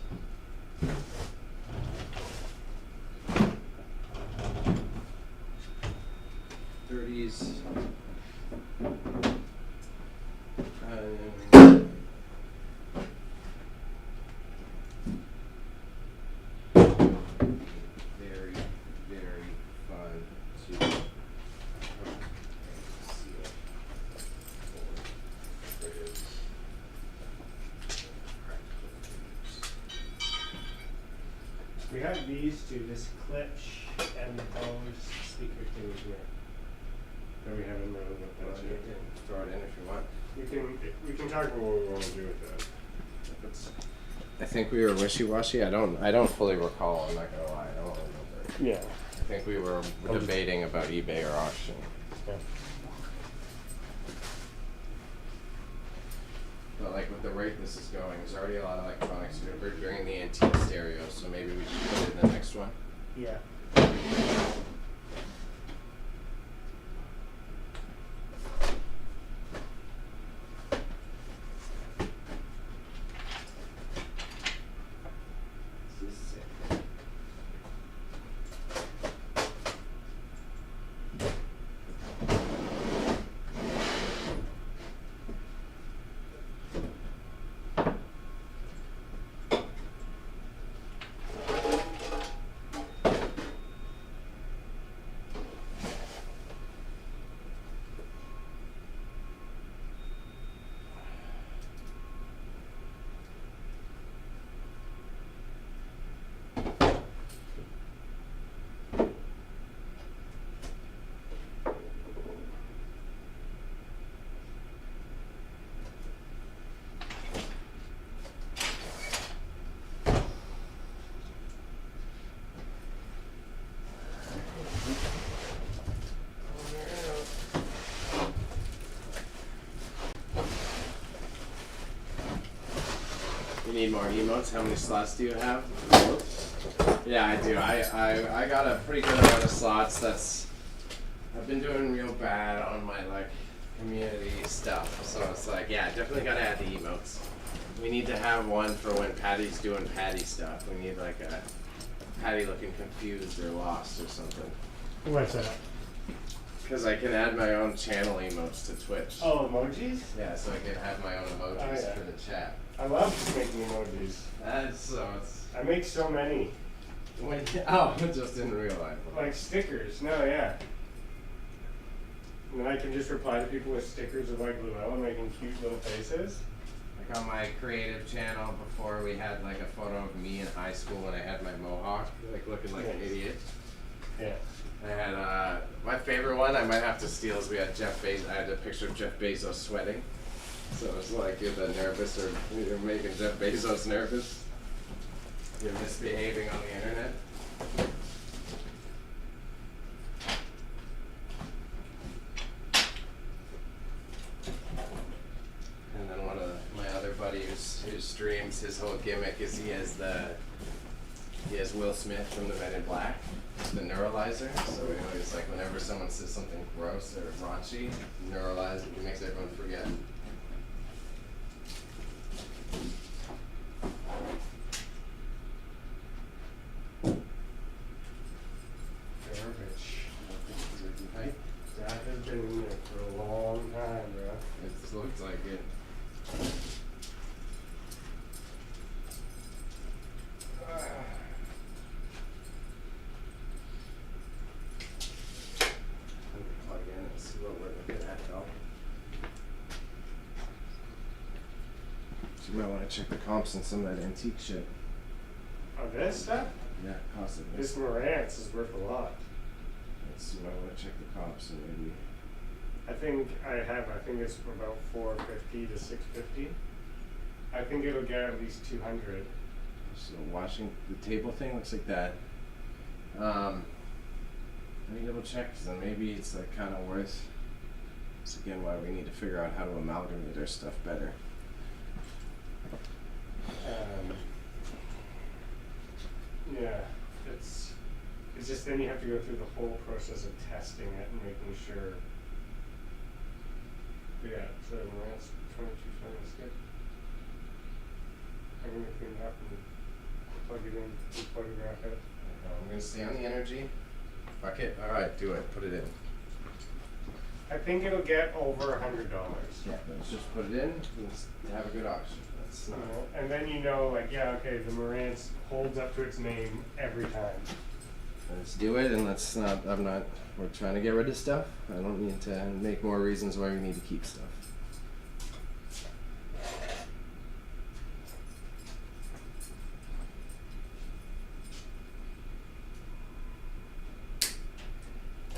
Very, very fun to seal for his practical use. We have these two, this Klipsch and the Bose speaker thing here. That we haven't really looked Well, at you yet. can throw it in if you want. We can talk about what we want to do with that. If it's, I think we were wishy-washy. I don't fully recall. I'm not gonna lie. I don't remember. Yeah. I think we were debating about eBay or auction. Yeah. But like with the rate this is going, there's already a lot of electronics. We're bringing the antique stereo, so maybe we should put it in the next one. Yeah. This is sick. You need more emotes? How many slots do you have? Yeah, I do. I got a pretty good amount of slots. I've been doing real bad on my like community stuff. So it's like, yeah, definitely gotta add the emotes. We need to have one for when Patty's doing Patty stuff. We need like a Patty looking confused or lost or something. What's that? Because I can add my own channel emotes to Twitch. Oh, emojis? Yeah, so I can have my own emojis Oh, yeah. for the chat. I love making emojis. That's so it's. I make so many. Oh, I just didn't realize. Like stickers. No, yeah. And then I can just reply to people with stickers of like Luella making cute little faces. Like on my creative channel before we had like a photo of me in high school when I had my mohawk, like looking like an Nice. idiot. Yeah. I had my favorite one I might have to steal is we had Jeff Bezos. I had a picture of Jeff Bezos sweating. So it's like you're the nervous or you're making Jeff Bezos nervous. You're misbehaving on the internet. And then one of my other buddies who streams, his whole gimmick is he has Will Smith from the Men in Black, the neuralizer. So he always like whenever someone says something gross or raunchy, neuralize it, he makes everyone forget. Garbage. Right? That has been in there for a long time, bro. It looks like it. Let me plug in and see what we're looking at though. So you might want to check the comps on some of that antique shit. Oh, this stuff? Yeah, possibly. This Marantz is worth a lot. You might want to check the comps and maybe. I think it's about 450 to 650. I think it'll get at least 200. So watching the table thing looks like that. Let me double check because then maybe it's like kind of worth. It's again why we need to figure out how to amalgamate our stuff better. Yeah, it's just then you have to go through the whole process of testing it and making sure. But yeah, so Marantz 2220 is good. I'm gonna clean it up and plug it in and photograph it. I'm gonna stay on the energy. Fuck it. All right, do it. Put it in. I think it'll get over $100. Yeah, let's just put it in and have a good auction. That's not. And then you know, like, yeah, okay, the Marantz holds up to its name every time. Let's do it, and let's not. We're trying to get rid of stuff. I don't need to make more reasons why we need to keep stuff.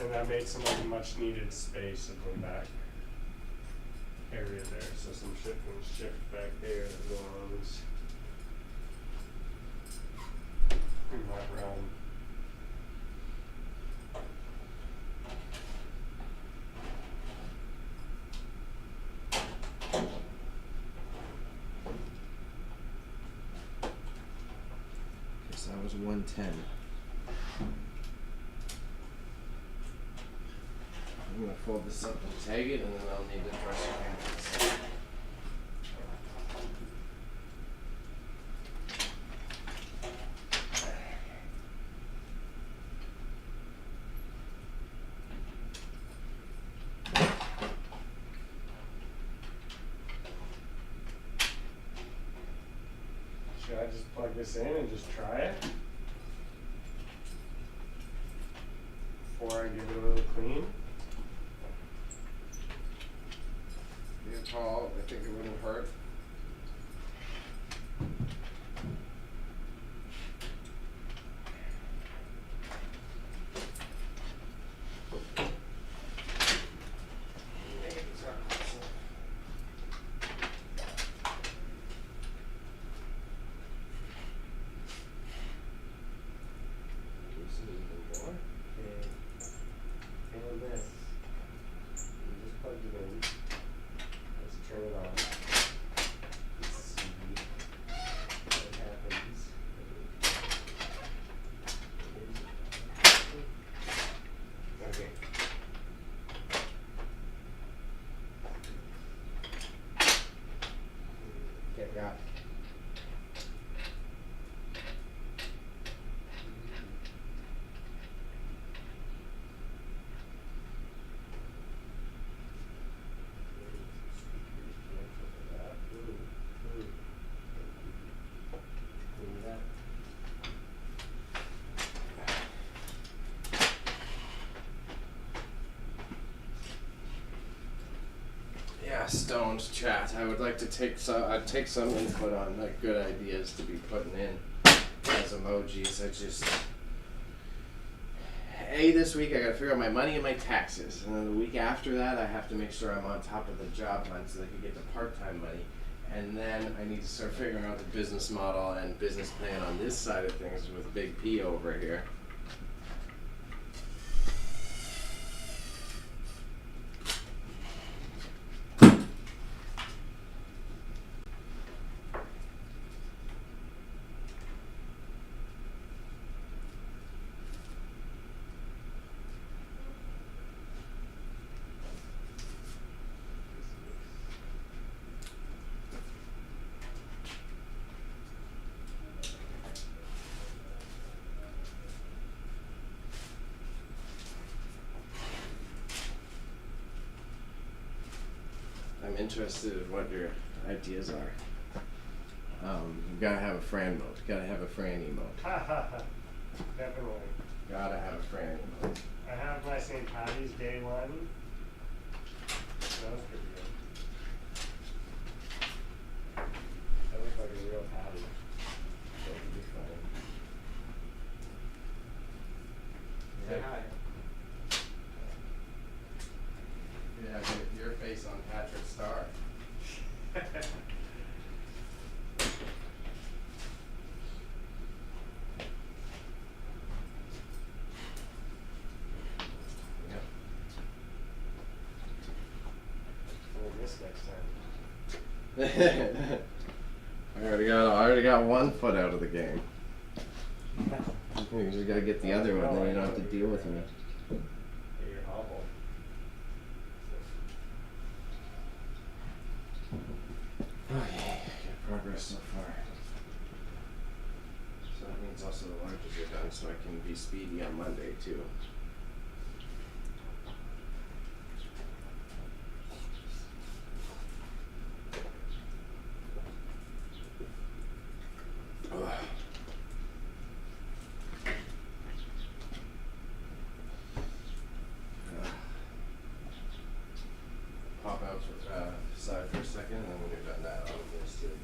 And that makes some like much needed space in the back area there. So some shit can shift back there as belongs in that realm. So that was 110. I'm gonna fold this up and tag it, and then I'll need to brush it. Should I just plug this in and just try it? Before I give it a little clean? Good call. I think it wouldn't hurt. Okay. And this. You just plugged it in. Let's turn it on. Let's see what happens. Okay. Okay, got it. Yeah, stoned chat. I would like to take some. I'd take some input on like good ideas to be putting in as emojis. This week I gotta figure out my money and my taxes, and then the week after that I have to make sure I'm on top of the job hunt so that I can get the part-time money, and then I need to start figuring out the business model and business plan on this side of things with Big P over here. I'm interested in what your ideas are. You gotta have a Fran mode. Gotta have a Franny mode. Ha ha ha. Definitely. Gotta have a Franny mode. I have my St. Patty's Day one. That was pretty good. That looked like a real patty. That would be fun. Say hi. Yeah, get your face on Patrick Star. Yep. We'll miss next time. I already got one foot out of the game. You just gotta get the other one, then you don't have to deal with me. Get your hobble. Okay, good progress so far. So that means also the larges are done, so I can be speedy on Monday too. Ugh. Pop out for side for a second, and then when you're done that, I'll just do it.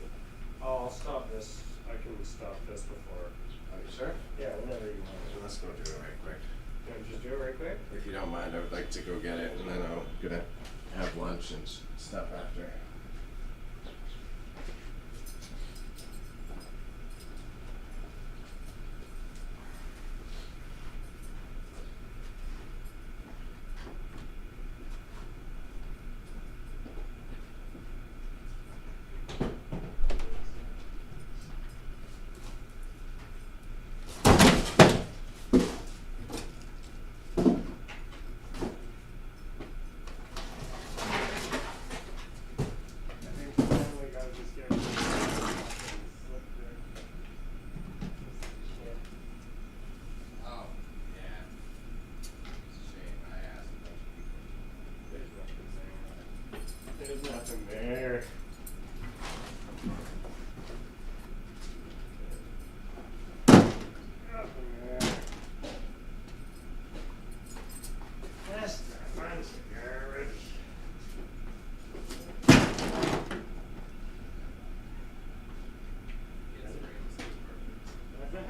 Oh, I'll stop this. I can stop this before. Are you sure? Yeah, whenever you want. Let's go do it right quick. You want to just do it right quick? If you don't mind, I would like to go get it, and then I'm gonna have lunch and stuff after. Nothing there. Nothing there. That's the fancy garbage. What's that?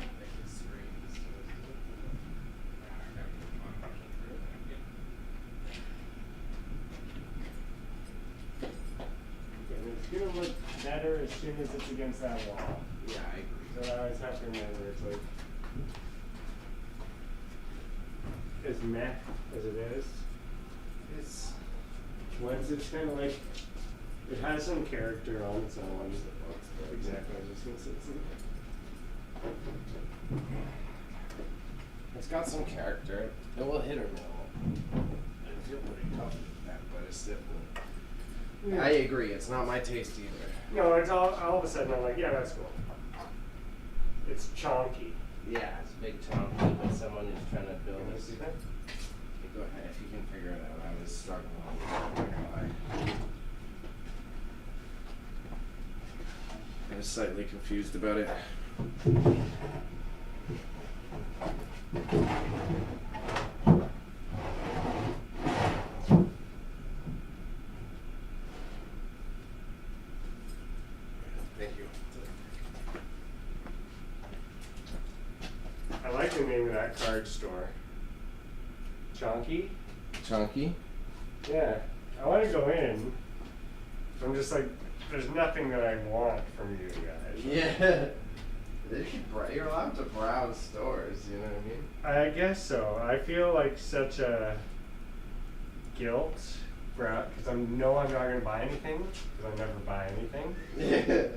And it's gonna look better as soon as it's against that wall. Yeah, I agree. So I always have to remember it's like as meh as it is. It's Once it's kind of like it has some character on its own. Exactly, I was just gonna say It's got some character. It will hit or no. I feel pretty confident in that, but it's definitely. Yeah. I agree. It's not my taste either. No, it's all of a sudden I'm like, yeah, that's cool. It's chonky. Yeah, it's a big chunky, but someone who's trying to build You wanna this. see that? Go ahead if you can figure it out. I was struggling. I'm not gonna lie. I was slightly confused about it. Thank you. I like the name of that card store. Chonky? Chunky? Yeah. I want to go in. I'm just like, there's nothing that I want from you guys. Yeah. You're allowed to browse stores, you know what I mean? I guess so. I feel like such a guilt, because I know I'm not going to buy anything, because I never buy anything. Yeah.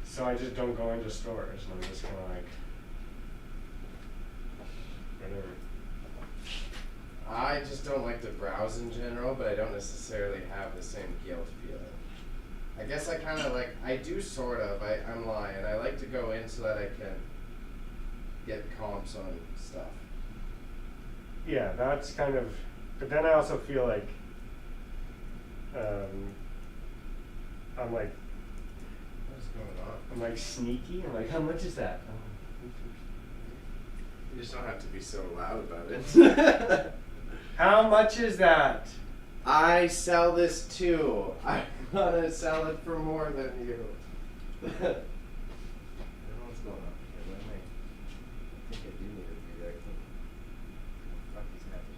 So I just don't go into stores, and I'm just kind of like, whatever. I just don't like to browse in general, but I don't necessarily have the same guilt feeling. I guess I kind of like, I do sort of, I'm lying. I like to go in so that I can get comps on stuff. Yeah, that's kind of, but then I also feel like, I'm like, What's going on? I'm like sneaky. I'm like, how much is that? You just don't have to be so loud about it. How much is that? I sell this too. I'm gonna sell it for more than you. I don't know what's going on here. I think I do need a reader. Fuck is happening?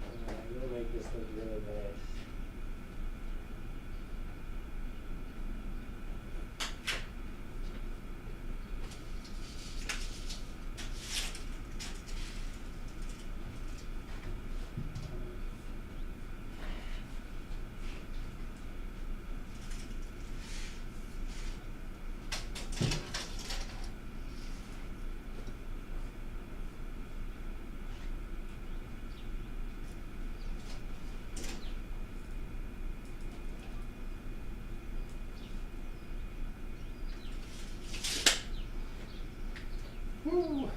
I'm gonna make this look really nice. Woo.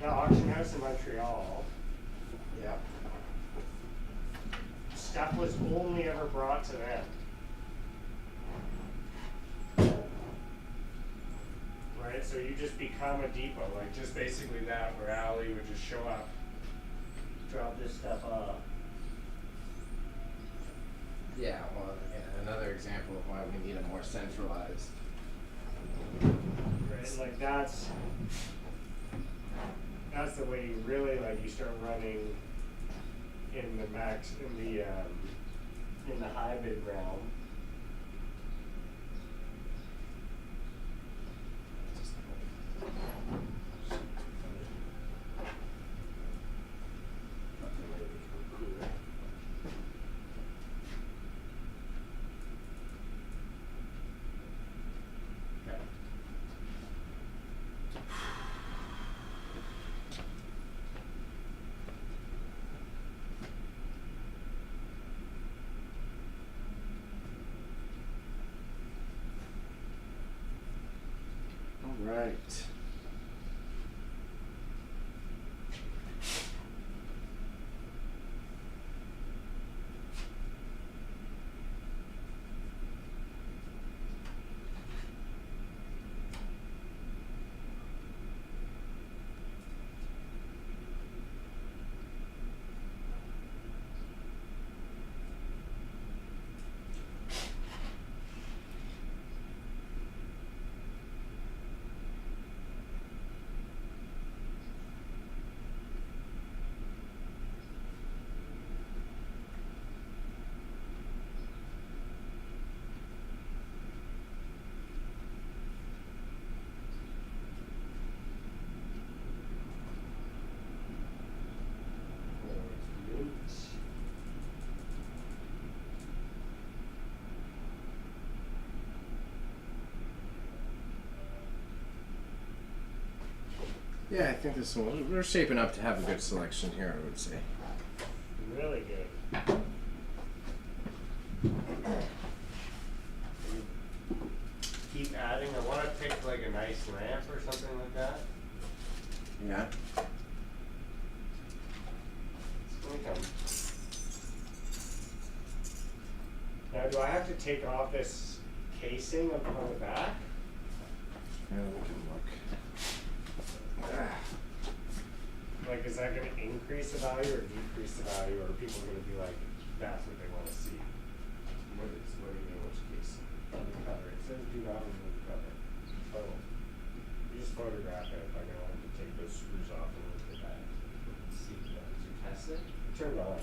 the auction house in Montreal, Yeah. stuff was only ever brought to them. Right, so you just become a depot, like just basically that, where Allie would just show up, drop this stuff off. Yeah, well, yeah, another example of why we need a more centralized. Right, like that's the way you really, like, you start running in the max, in the high bid realm. All right. Yeah, I think this one, we're shaping up to have a good selection here, I would say. Really good. Keep adding. I want to pick like a nice lamp or something like that. Yeah. It's gonna come. Now, do I have to take off this casing on the back? Yeah, we can look. Like, is that going to increase the value or decrease the value, or are people going to be like, that's what they want to see? What do you mean, which case? On the cover. It says do not remove the cover. Oh. You just photograph it. Like, I want to take those screws off and look at that. See, did you test it? Turn it on.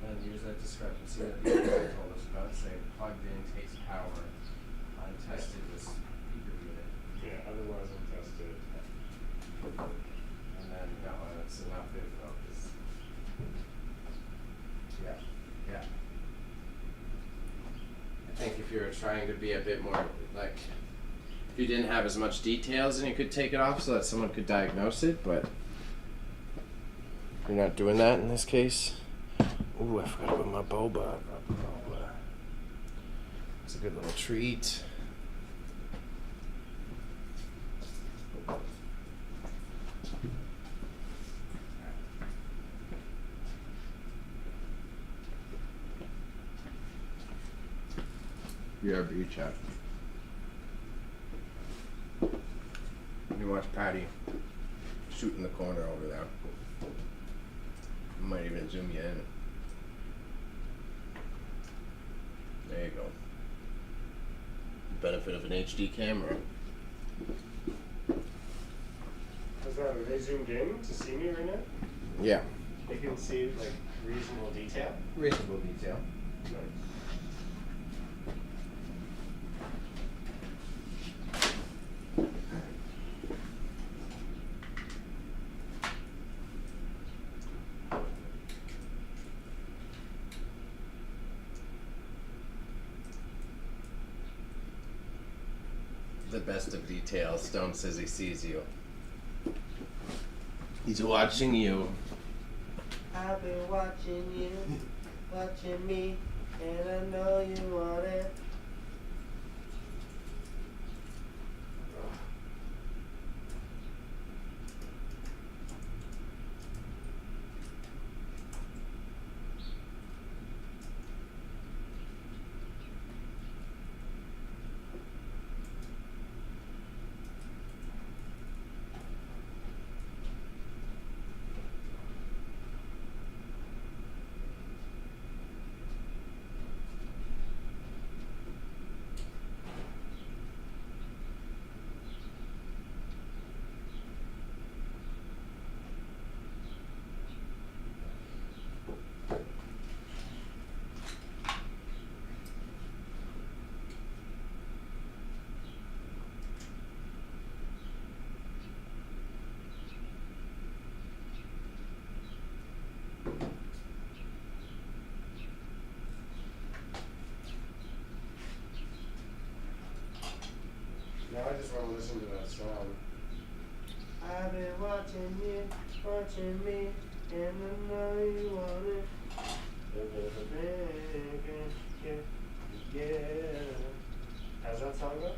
And use that discrepancy that the user told us about, saying plugged in takes power, untested was speaker unit. Yeah, otherwise untested. And then, no, that's enough info, 'cause- yeah, yeah. I think if you were trying to be a bit more, like, if you didn't have as much details, then you could take it off so that someone could diagnose it, but you're not doing that in this case. Ooh, I forgot about my boba. It's a good little treat. BRB chat. You watch Patty shoot in the corner over there. Might even zoom you in. There you go. Benefit of an HD camera. Is that, are they zoomed in to see me right now? Yeah. They can see, like, reasonable detail? Reasonable detail. Nice. The best of details. Stone says he sees you. He's watching you. I've been watching you, watching me, and I know you want it. Now I just want to listen to that song. I've been watching you, watching me, and I know you want it. Yeah. How's that song go?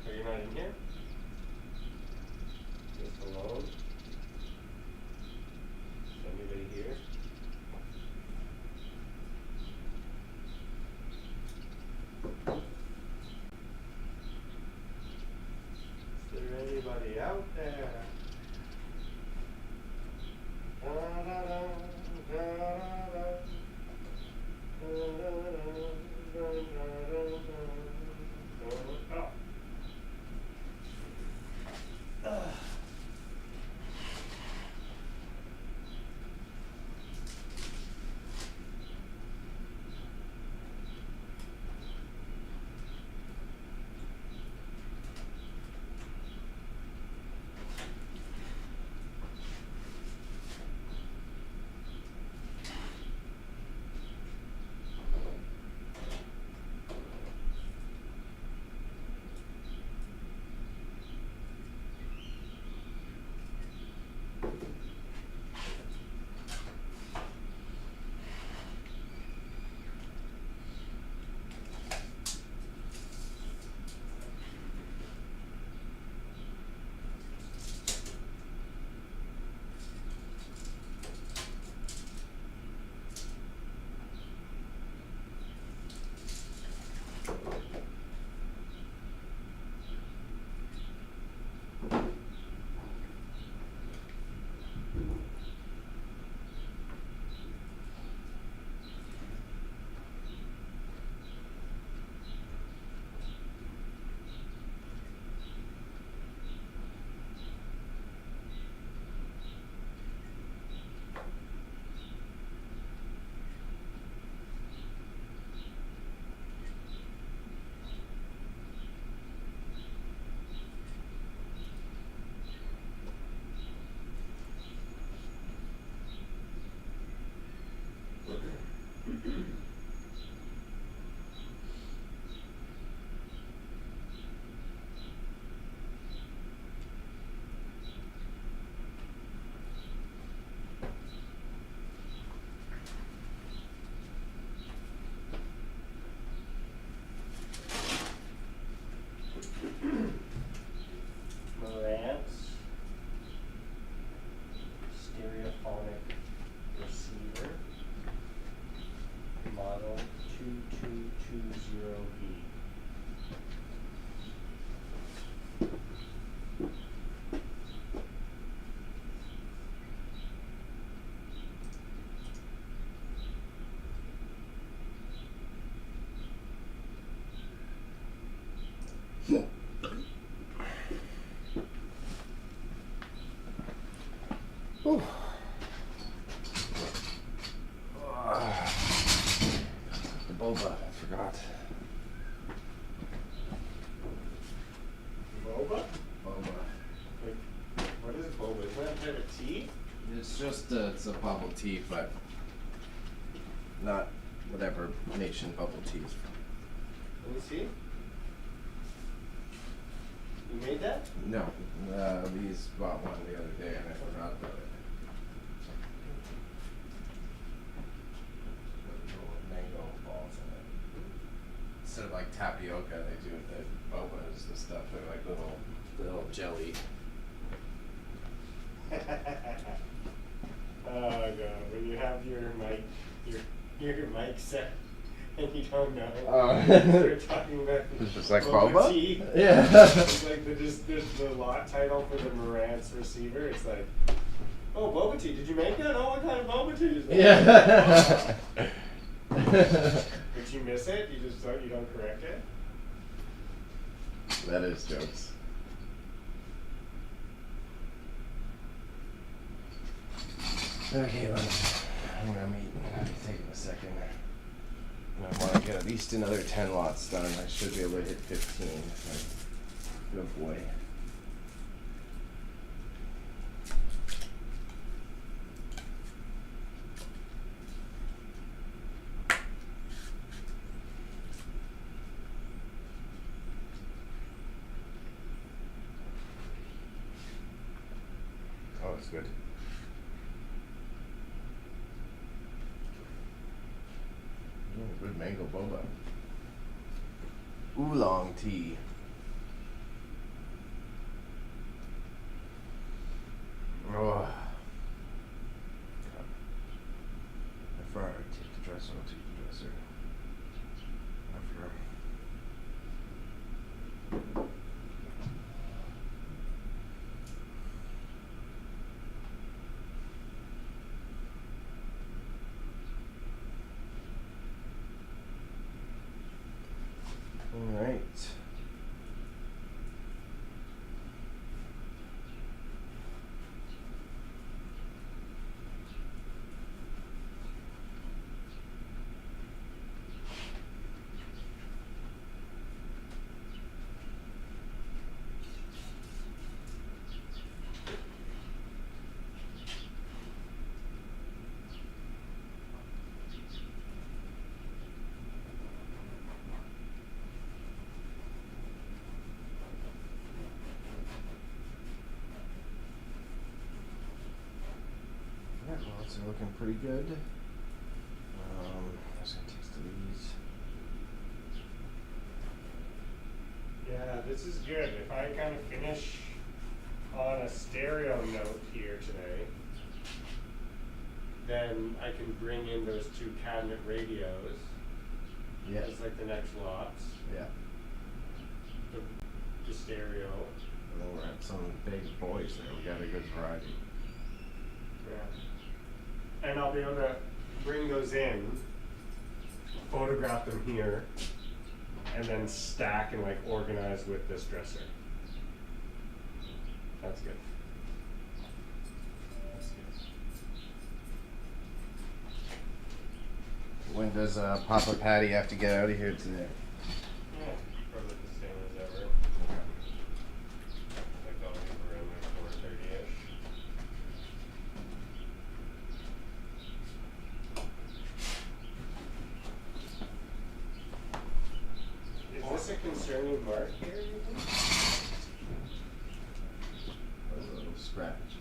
Are you not in here? Just alone? Is anybody here? Is there anybody out there? Marantz stereophonic receiver model 2220B. The boba, I forgot. Boba? Boba. Like, what is boba? Is that a type of tea? It's just it's a bubble tea, but not whatever nation bubble tea is from. Let me see. You made that? No, Lee's bought one the other day and I forgot about it. Little mango balls in it. Instead of like tapioca, they do the boba is the stuff. They're like little jelly. Oh god, when you have your mic set and you don't know. We're talking about It's just like boba? tea. Yeah. It's like there's the lot title for the Marantz receiver. It's like, oh, boba tea. Did you make that? Oh, what kind of boba tea is that? Yeah. Did you miss it? You don't correct it? That is jokes. Okay, I'm gonna meet. I'll be taking a second. And I want to get at least another 10 lots done. I should be able to hit 15. Good boy. looks good. Oh, good mango boba. Oolong tea. Oh. If I take the dresser, I'll take the dresser. After. All right. Walls are looking pretty good. I'm just gonna taste these. Yeah, this is good. If I kind of finish on a stereo note here today, then I can bring in those 2 cabinet radios. Yeah. As like the next lots. Yeah. The stereo. And then we're at some big boys there. We got a good variety. Yeah. And I'll be able to bring those in, photograph them here, and then stack and like organize with this dresser. That's good. That's good. When does Papa Patty have to get out of here today? Yeah, probably the same as ever. Like I'll leave around like 4:30ish. Is this a concerning mark here, you think? A little scratch.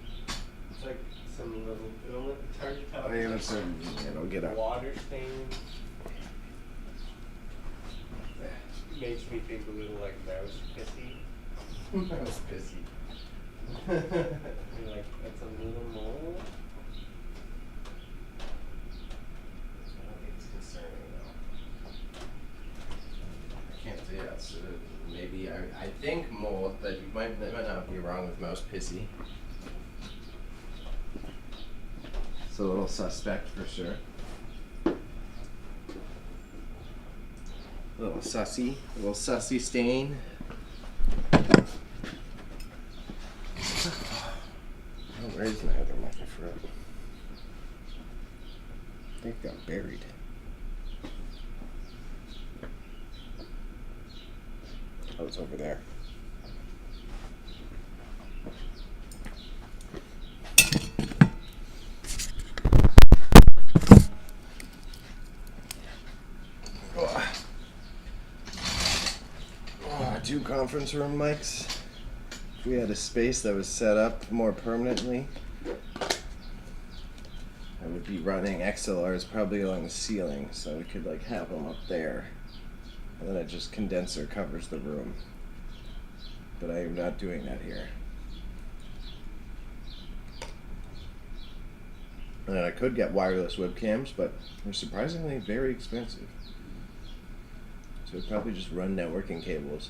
It's like some little, it's hard to tell. Oh, yeah, that's a, it'll get up. Water stain. Makes me think a little like mouse pissy. That was pissy. You're like, that's a little mole. I don't think it's concerning though. I can't say that's maybe I think mold, but you might not be wrong with mouse pissy. It's a little suspect for sure. A little sussy stain. Oh, where's my other microphone? I think it got buried. Oh, it's over there. Two conference room mics. If we had a space that was set up more permanently, I would be running XLRs probably along the ceiling, so we could like have them up there, and then it just condenser covers the room. But I am not doing that here. And I could get wireless webcams, but they're surprisingly very expensive. So I'd probably just run networking cables.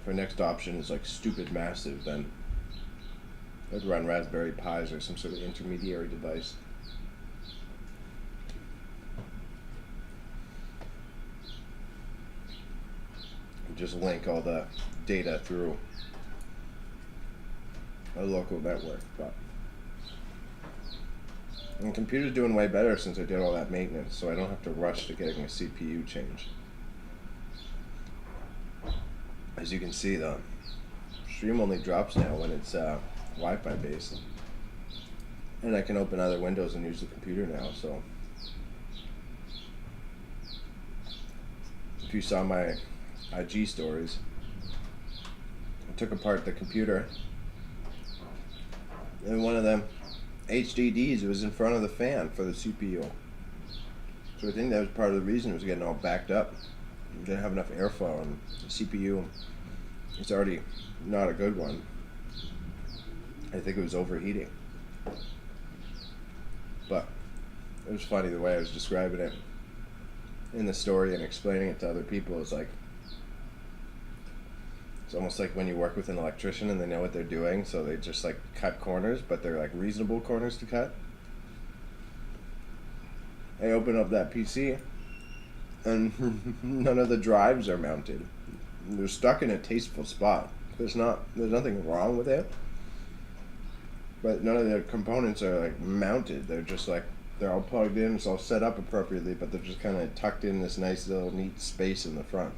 If our next option is like stupid massive, then I'd run Raspberry Pis or some sort of intermediary device. And just link all the data through a local network. But and the computer's doing way better since I did all that maintenance, so I don't have to rush to getting a CPU changed. As you can see, the stream only drops now when it's Wi-Fi based, and I can open other windows and use the computer now. So if you saw my IG stories. I took apart the computer, and one of them HDDs was in front of the fan for the CPU. So I think that was part of the reason it was getting all backed up. It didn't have enough airflow, and the CPU, it's already not a good one. I think it was overheating. But it was funny the way I was describing it in the story and explaining it to other people. It's like, it's almost like when you work with an electrician and they know what they're doing, so they just like cut corners, but they're like reasonable corners to cut. I open up that PC and none of the drives are mounted. They're stuck in a tasteful spot. There's nothing wrong with it, but none of the components are like mounted. They're just like, they're all plugged in, it's all set up appropriately, but they're just kind of tucked in this nice little neat space in the front.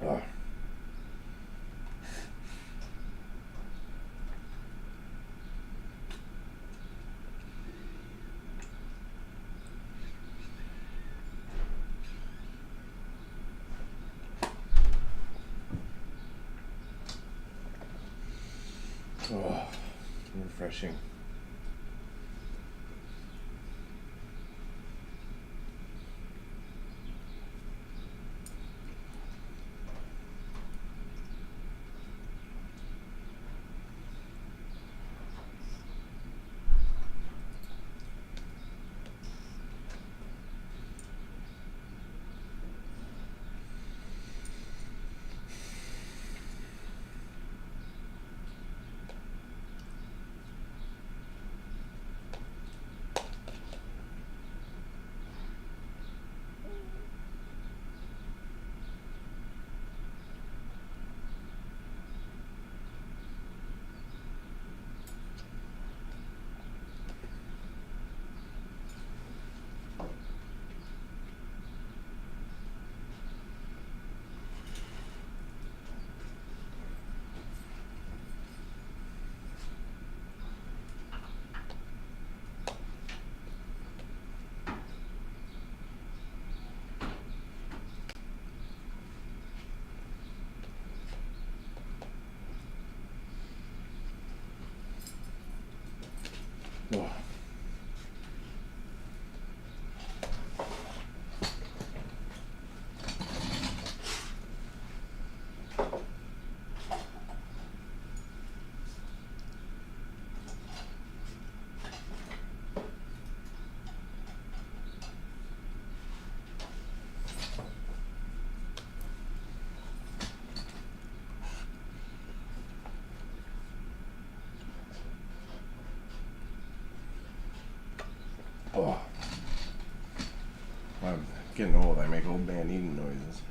Oh. Oh, refreshing. Oh. Oh. I'm getting old. I make old man eating noises.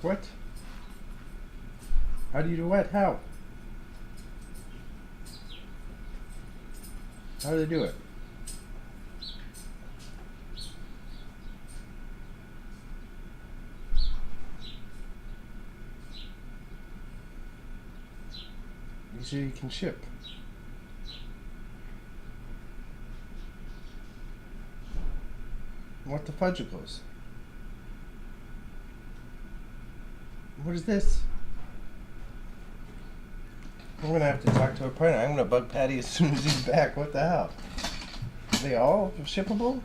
What? How do you do what? How? How do they do it? You say you can ship. What the fudgicles? What is this? I'm gonna have to talk to a partner. I'm gonna bug Patty as soon as he's back. What the hell? Are they all shippable?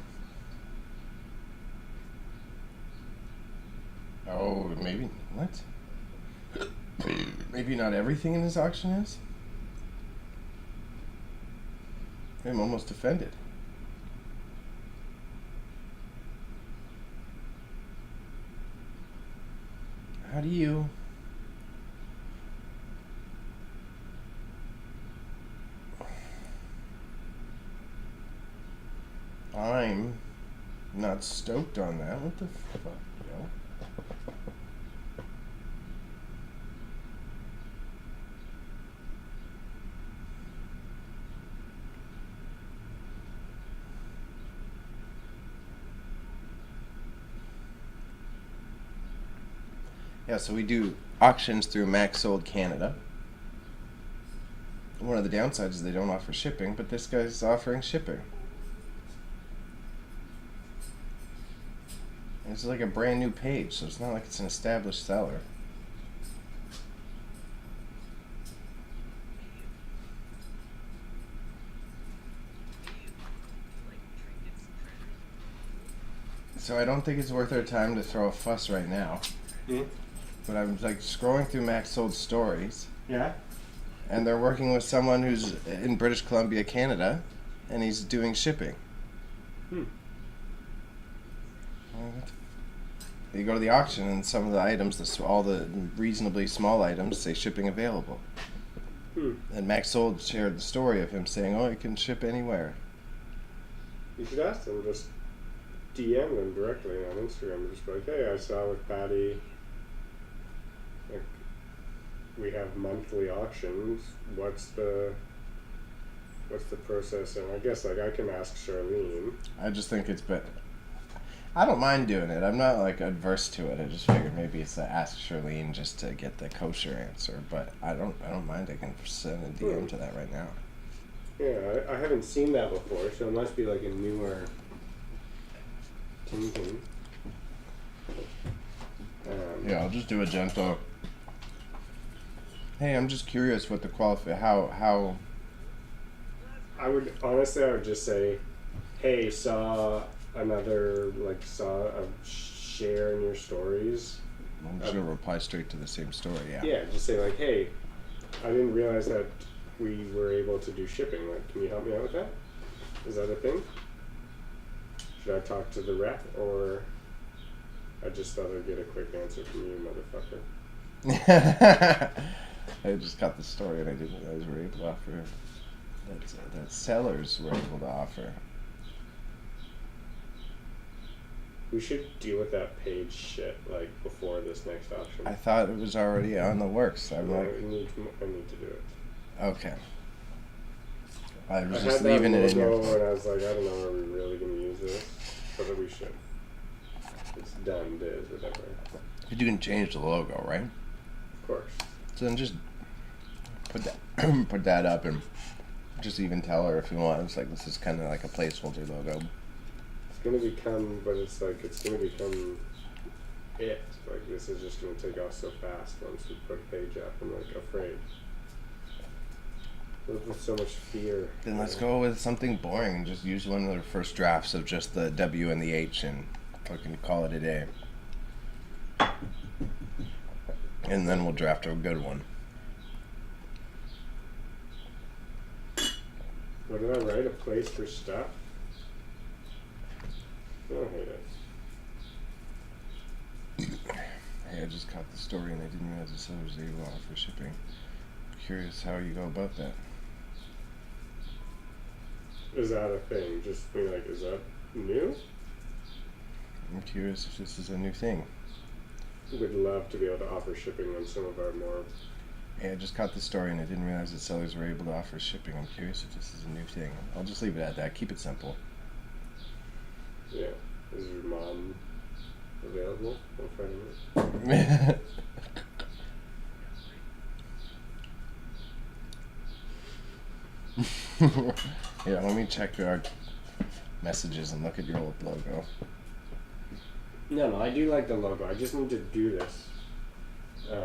Oh, maybe. What? Maybe not everything in this auction is? I'm almost offended. How do you... I'm not stoked on that. What the fuck, yo? Yeah, so we do auctions through Max Sold Canada. One of the downsides is they don't offer shipping, but this guy's offering shipping. And it's like a brand new page, so it's not like it's an established seller. So I don't think it's worth our time to throw a fuss right now. Hmm? But I'm like scrolling through Max Sold stories, Yeah. and they're working with someone who's in British Columbia, Canada, and he's doing shipping. Hmm. You go to the auction, and some of the items, all the reasonably small items, say shipping available. Hmm. And Max Sold shared the story of him saying, "Oh, I can ship anywhere." You should ask them. Just DM them directly on Instagram. Just be like, hey, I saw with Patty. Like, we have monthly auctions. What's the process? And I guess like I can ask Charlene. I just think it's better. I don't mind doing it. I'm not like adverse to it. I just figured maybe it's to ask Charlene just to get the kosher answer. But I don't mind. I can send a DM to that right now. Yeah, I haven't seen that before, so it must be like a newer thing. Yeah, I'll just do a gentle. Hey, I'm just curious what the how. I would just say, hey, saw a share in your stories. I'm just gonna reply straight to the same story. Yeah. Yeah, just say like, hey, I didn't realize that we were able to do shipping. Like, can you help me out with that? Is that a thing? Should I talk to the rep, or I just thought I'd get a quick answer from you, motherfucker? I just got the story and I didn't realize we were able to offer that sellers were able to offer. We should deal with that page shit like before this next auction. I thought it was already on the works. I'm No, like, I need to do it. okay. I was I just had that leaving it in logo your. and I was like, I don't know, are we really gonna use this? But we should. It's done, biz, whatever. You can change the logo, right? Of course. So then just put that put that up and just even tell her if you want. It's like this is kind of like a placeholder logo. It's gonna become, but it's gonna become it. Like, this is just gonna take off so fast once we put a page up. I'm like afraid. With so much fear. Then let's go with something boring and just use one of the first drafts of just the W and the H and fucking call it a day. And then we'll draft a good one. What did I write? A place for stuff? I don't hate it. Hey, I just caught the story and I didn't realize the seller was able to offer shipping. Curious how you go about that. Is that a thing? Just being like, is that new? I'm curious if this is a new thing. Would love to be able to offer shipping on some of our more. Hey, I just caught the story and I didn't realize that sellers were able to offer shipping. I'm curious if this is a new thing. I'll just leave it at that. Keep it simple. Yeah. Is your mom available in front of me? Yeah, let me check our messages and look at your old logo. No, I do like the logo. I just need to do this. Do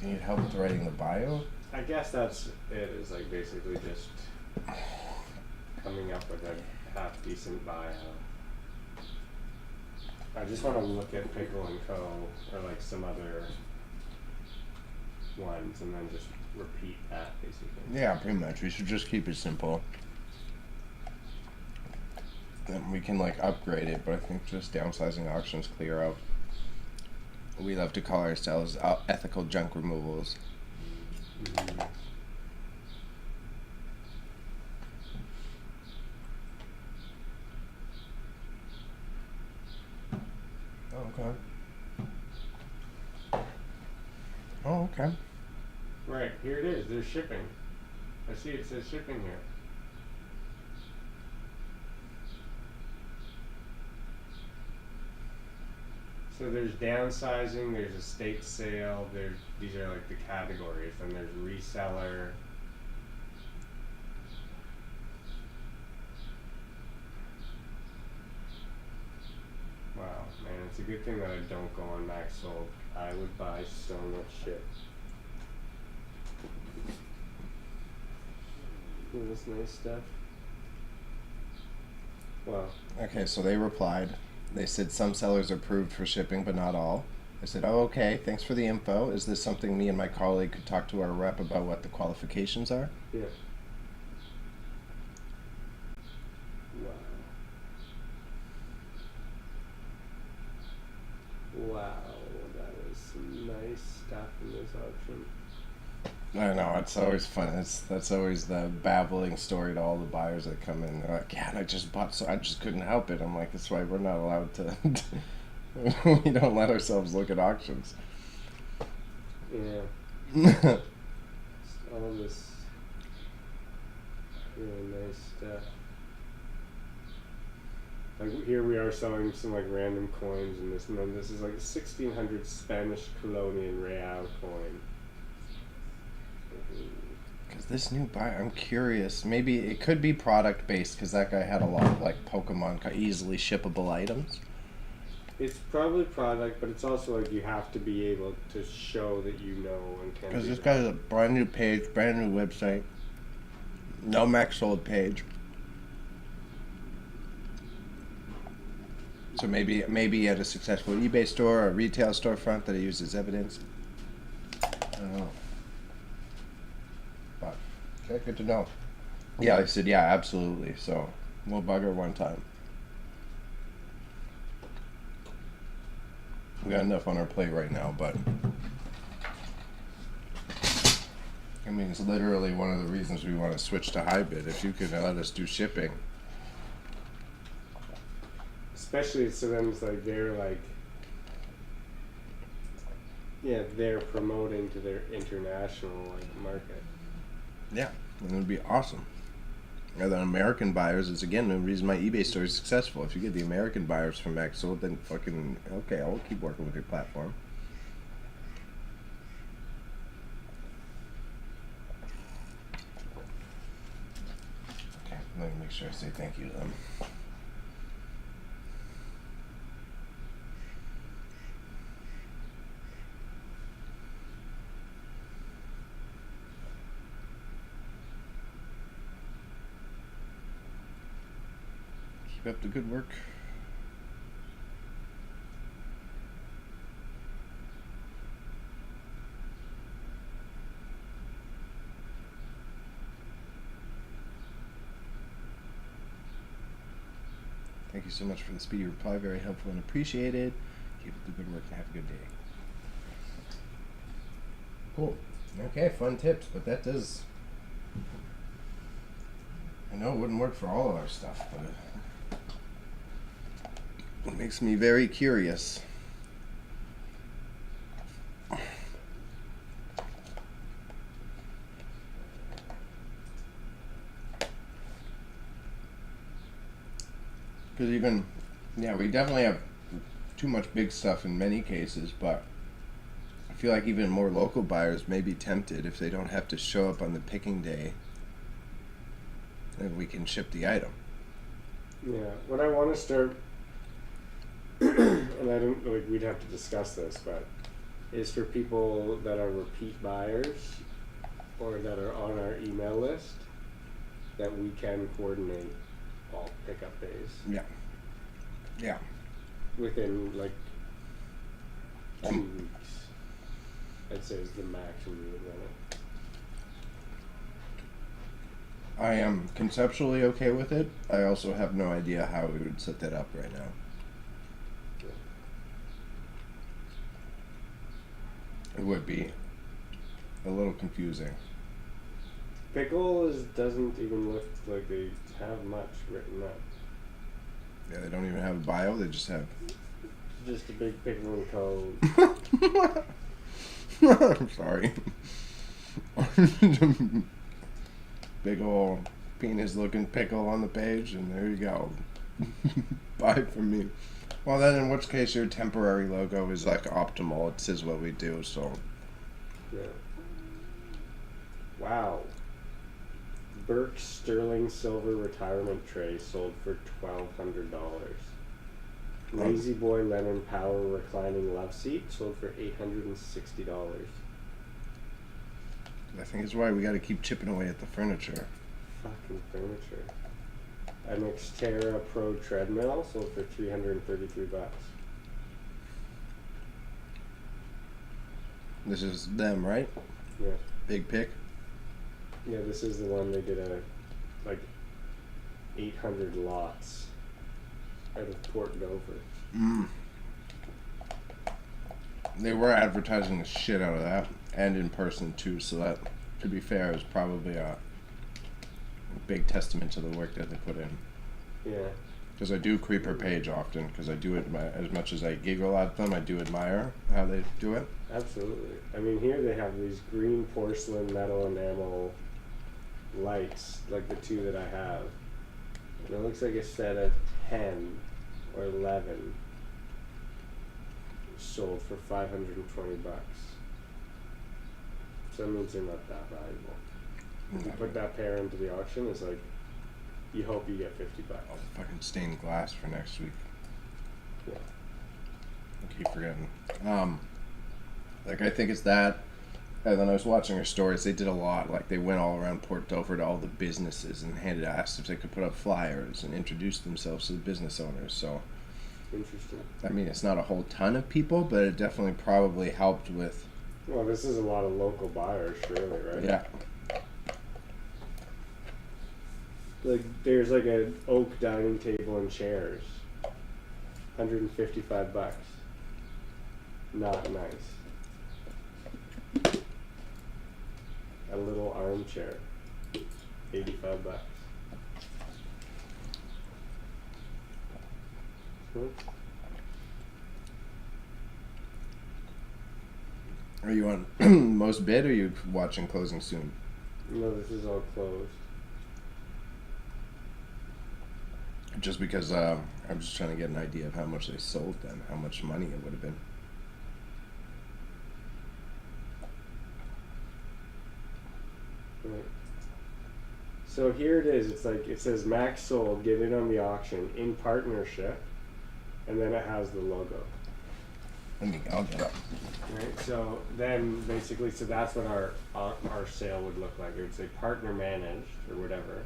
you need help with writing the bio? I guess that's it. Is like basically just coming up with a half decent bio. I just want to look at Pickle and Co. or like some other ones and then just repeat that basically. Yeah, pretty much. We should just keep it simple. then we can like upgrade it. But I think just downsizing auctions clear out. We love to call ourselves ethical junk removals. Oh, okay. Oh, okay. Right, here it is. There's shipping. I see it says shipping here. So there's downsizing, there's estate sale, these are like the categories, and there's reseller. Wow, man, it's a good thing that I don't go on Max Sold. I would buy so much shit. All this nice stuff. Well, Okay, so they replied. They said some sellers are approved for shipping, but not all. I said, oh, okay, thanks for the info. Is this something me and my colleague could talk to our rep about what the qualifications are? yeah. Wow. Wow, that is some nice stuff in this auction. I know, it's always fun. That's always the babbling story to all the buyers that come in. They're like, yeah, I just bought, so I just couldn't help it. I'm like, that's why we're not allowed to. We don't let ourselves look at auctions. Yeah. All this really nice stuff. Like here we are selling some like random coins and this, and then this is like a 1600 Spanish Colombian Real coin. Because this new buyer, I'm curious. Maybe it could be product based because that guy had a lot of like Pokemon easily shippable items. It's probably product, but it's also like you have to be able to show that you know and can. Because do this that. guy has a brand new page, brand new website, no Max Sold page. So maybe he had a successful eBay store or a retail storefront that he used as evidence. I don't know. But okay, good to know. Yeah, I said yeah, absolutely. So we'll bug her one time. We got enough on our plate right now, but I mean, it's literally one of the reasons we want to switch to hybrid. If you could let us do shipping. Especially so then it's like they're like, yeah, they're promoting to their international like market. Yeah, and it would be awesome. And then American buyers is again the reason my eBay store is successful. If you get the American buyers from Max Sold, then fucking okay, I'll keep working with your platform. Okay, let me make sure I say thank you to them. Keep up the good work. Thank you so much for the speedy reply. Very helpful and appreciated. Keep up the good work and have a good day. Cool. Okay, fun tips, but that does. I know it wouldn't work for all of our stuff, but it makes me very curious. Because even, yeah, we definitely have too much big stuff in many cases, but I feel like even more local buyers may be tempted if they don't have to show up on the picking day, then we can ship the item. Yeah, what I want to start, and I don't like we'd have to discuss this, but is for people that are repeat buyers or that are on our email list that we can coordinate all pickup days Yeah. Yeah. within like 2 weeks. I'd say is the max we would run it. I am conceptually okay with it. I also have no idea how we would set that up right now. It would be a little confusing. Pickle doesn't even look like they have much written up. Yeah, they don't even have a bio. They just have. Just a big pickle and code. I'm sorry. Big ol' penis-looking pickle on the page, and there you go. Buy from me. Well, then, in which case, your temporary logo is like optimal. It says what we do, so. Yeah. Wow. Burke Sterling Silver Retirement Tray sold for $1,200. Lazy Boy Lemon Power Reclining Love Seat sold for $860. I think it's why we got to keep chipping away at the furniture. Fucking furniture. An Xterra Pro treadmill sold for $333. This is them, right? Yeah. Big pick. Yeah, this is the one they did like 800 lots out of Port Dover. They were advertising the shit out of that, and in person too. So that, to be fair, is probably a big testament to the work that they put in. Yeah. Because I do creep her page often, because I do admire, as much as I giggle at them, I do admire how they do it. Absolutely. I mean, here they have these green porcelain metal enamel lights, like the two that I have. And it looks like a set of 10 or 11 sold for $520. So that means they're not that valuable. If you put that pair into the auction, it's like, you hope you get $50. Oh, fucking stained glass for next week. Yeah. I keep forgetting. Like, I think it's that. And then I was watching her stories. They did a lot. Like, they went all around Port Dover to all the businesses and asked if they could put up flyers and introduce themselves to the business owners. So, Interesting. I mean, it's not a whole ton of people, but it definitely probably helped with. Well, this is a lot of local buyers, surely, right? Yeah. Like, there's like an oak dining table and chairs. $155. Not nice. A little armchair. $85. Are you on most bid, or are you watching closing soon? No, this is all closed. Just because I'm just trying to get an idea of how much they sold then, how much money it would have been. Right. So here it is. It's like, it says max sold, get in on the auction in partnership, and then it has the logo. I'll get up. Right. So then basically, so that's what our sale would look like. It would say partner managed or whatever,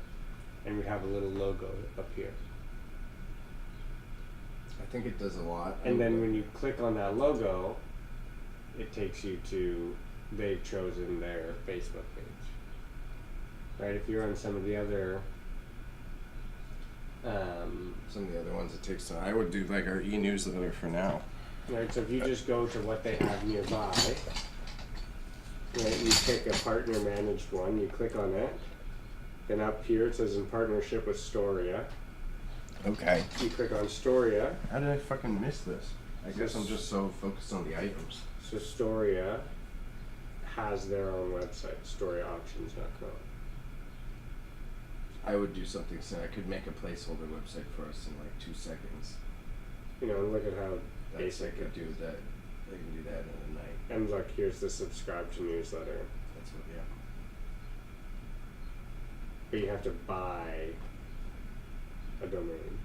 and we have a little logo up here. I think it does a lot. And then when you click on that logo, it takes you to, they've chosen their Facebook page. Right? If you're on some of the other some of the other ones, it takes time. I would do like our e-newsletter for now. right, so if you just go to what they have nearby, right, you pick a partner managed one, you click on it, then up here it says in partnership with Storia. Okay. You click on Storia. How did I fucking miss this? I guess I'm just so focused on the items. So Storia has their own website, StoriaAuctions.com. I would do something so I could make a placeholder website for us in like 2 seconds. You know, and look at how That's basic I could it do is. that. I can do that in a night. And look, here's the subscribe to newsletter. That's what. Yeah. But you have to buy a domain.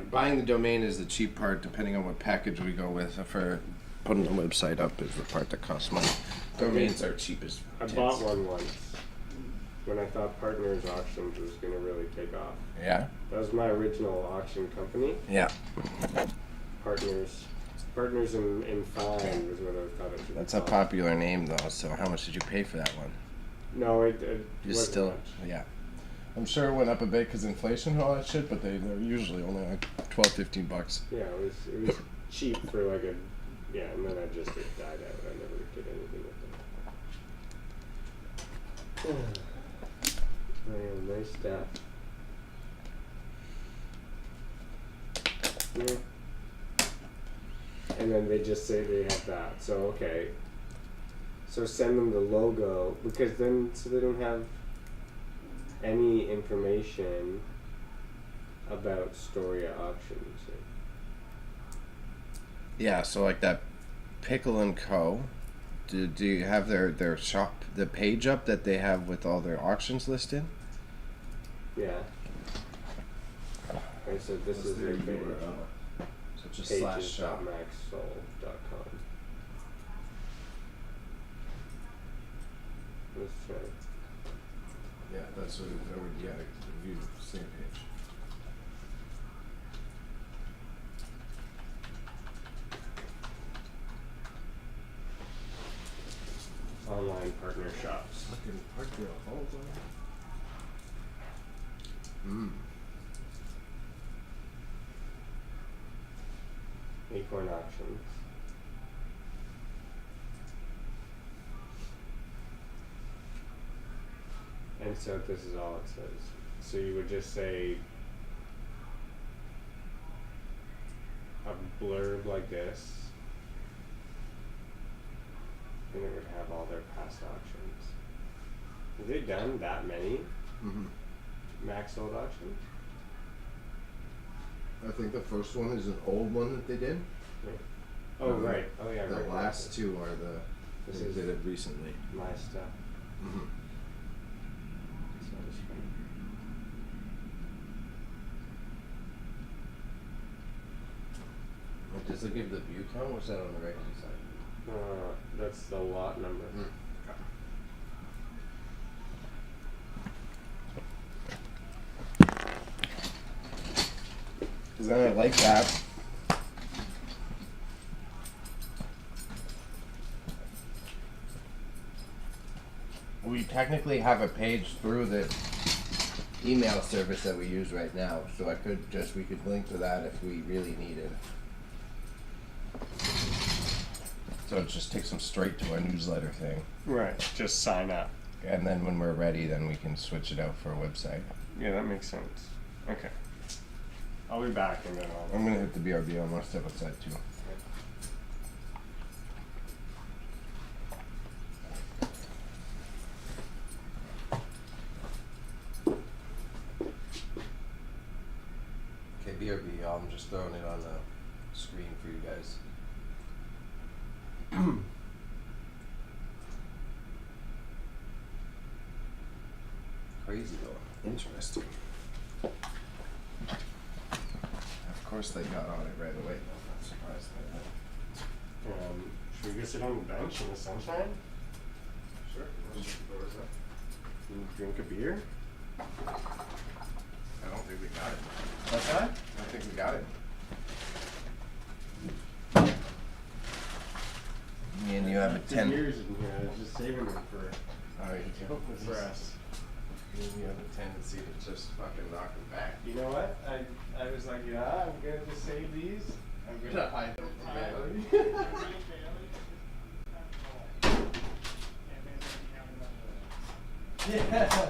Buying the domain is the cheap part, depending on what package we go with. For putting the website up is the part that costs money. Domains are cheap as I tits. bought one once when I thought Partners Auctions was going to really take off. Yeah. That was my original auction company. Yeah. Partners in Fine was what I thought it should be That's a called. popular name though. So how much did you pay for that one? No, it Just wasn't still. much. Yeah. I'm sure it went up a bit because inflation and all that shit, but they're usually only like $12-15. Yeah, it was cheap for like a, yeah, and then it died out. I never did anything with it. Oh, yeah, nice stuff. Yeah. And then they just say they have that. So okay. So send them the logo because then so they don't have any information about Storia auctions. Yeah, so like that Pickle and Co. Do you have their shop, the page up that they have with all their auctions listed? Yeah. Okay, so this is their page. So just slash shop. Pages.maxsold.com. Let's try. Yeah, that's what I would view the same page. Online partner shops. Fucking Parkdale Halls on. Acorn auctions. And so this is all it says. So you would just say a blurb like this, and it would have all their past auctions. Have they done that many max sold auctions? I think the first one is an old one that they did. Right. Oh, right. Oh, yeah. The right. last two are This they is did it recently. my stuff. So it's fine. Does it give the view count? What's that on the right hand side? That's the lot number. Because then I like that. We technically have a page through the email service that we use right now, so we could link to that if we really needed. So it just takes them straight to our newsletter thing. Right. Just sign up. And then when we're ready, then we can switch it out for a website. Yeah, that makes sense. Okay. I'll be back and then I'll. I'm gonna hit the BRB on my step website too. Okay, BRB, y'all. I'm just throwing it on the screen for you guys. Crazy though. Interesting. Of course they got on it right away. I'm not surprised by that. Should we go sit on the bench in the sunshine? Sure. And drink a beer? I don't think we got it. What's that? I think we got it. Me and you have a 10. Beers in here. I was just saving them for For us. Me and you have a tendency to just fucking knock them back. You know what? I was like, yeah, I'm gonna just save these. I'm gonna hide them from Bailey. Yeah.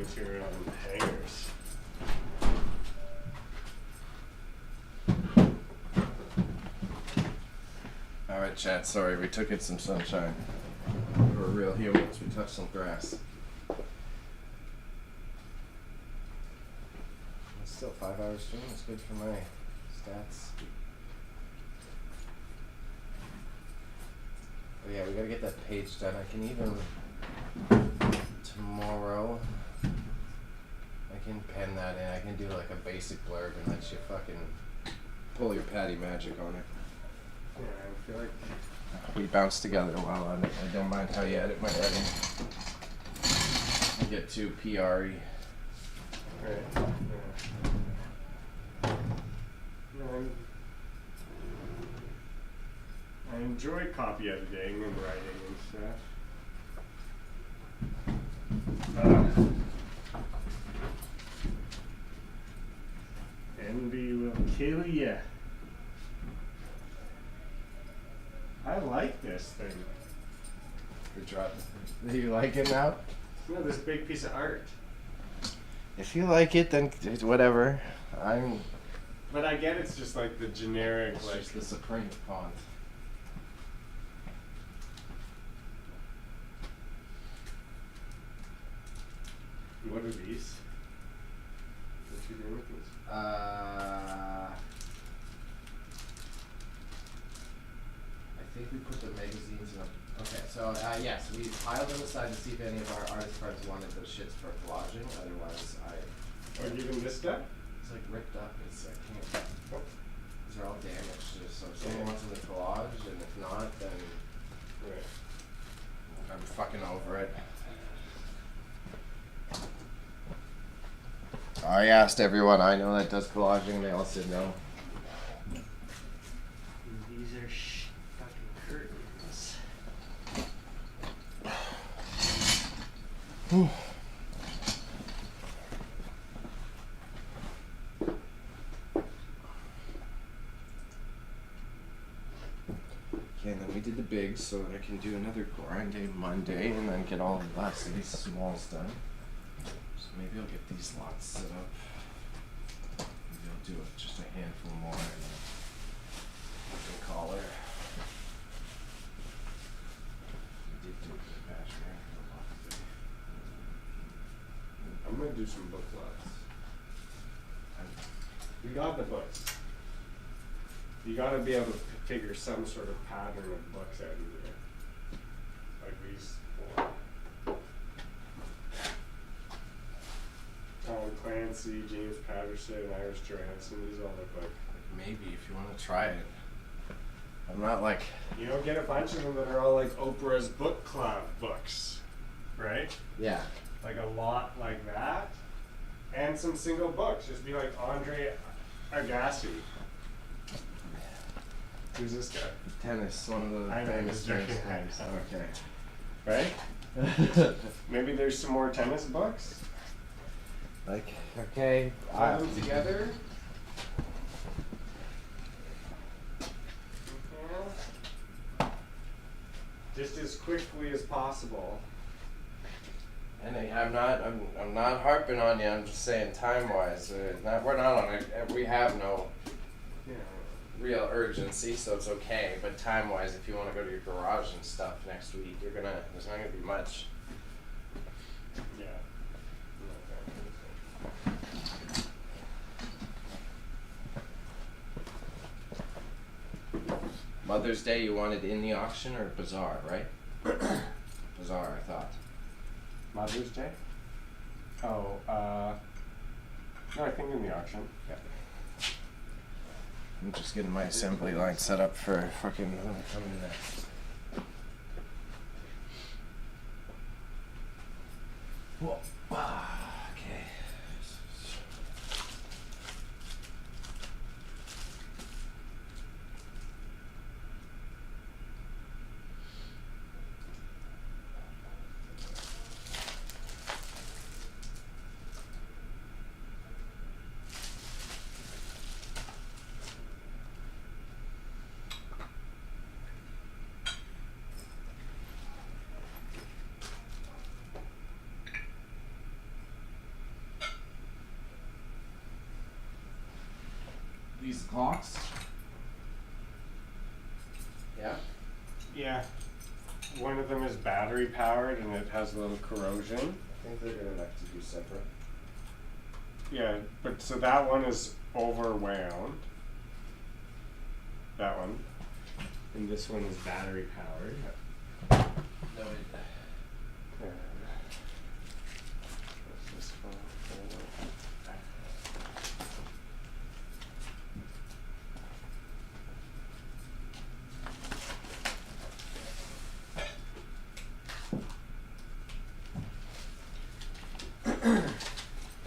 material and hangers. Alright, chat, sorry, we took in some sunshine. We're real humans, we touched some grass. It's still 5 hours stream, it's good for my stats. Oh yeah, we gotta get that page done. I can even tomorrow I can pen that in. I can do like a basic blurb and let you fucking pull your patty magic on it. Yeah, I feel like We bounce together while on it. I don't mind how you edit my editing. I get too PRE. right. Yeah. I enjoy copy editing and writing and stuff. Envy will kill ya. I like this thing. Good job. Do you like it now? You know, this big piece of art. If you like it, then whatever. But I get it's just like the generic, It's like just the supreme font. what are these? What you doing with these? I think we put the magazines in a... Okay, so yes, we piled them aside to see if any of our artist friends wanted those shits for collaging. Otherwise, Or even this stuff? it's like ripped up. I can't. These are all damaged. So if someone wants them to collage, and if not, then Right. I'm fucking over it. I asked everyone I know that does collaging, and they all said no. These are fucking curtains. Okay, and then we did the bigs so that I can do another grind day Monday and then get all the last of these smalls done. So maybe I'll get these lots set up. Maybe I'll do just a handful more and then fucking call it. We did do a good batch, right? A lot today. I'm gonna do some book lots. We got the books. You gotta be able to figure some sort of pattern of books out in here. Like these four. Tom Clancy, James Patterson, Iris Johansson, these all look like. Maybe if you want to try it. I'm not like... You know, get a bunch of them that are all like Oprah's book club books, right? Yeah. Like a lot like that. And some single books. Just be like Andre Agassi. Who's this guy? Tennis, one of the I know, famous just joking. tennis players. Right? Maybe there's some more tennis books. Like, okay, Put them together. Just as quickly as possible. and I'm not harping on you. I'm just saying time-wise, we're not on it. We have no Yeah. real urgency, so it's okay. But time-wise, if you want to go to your garage and stuff next week, there's not gonna be much. Yeah. Mother's Day, you wanted in the auction or Bazaar, right? Bazaar, I thought. Mother's Day? Oh, no, I think in the auction. Yeah. I'm just getting my assembly line set up for fucking coming next. Whoa. Okay. These clocks. Yeah. Yeah. One of them is battery powered and it has a little corrosion. I think they're gonna have to do separate. Yeah, but so that one is overwound. That one. And this one is battery powered. No, it, What's this one?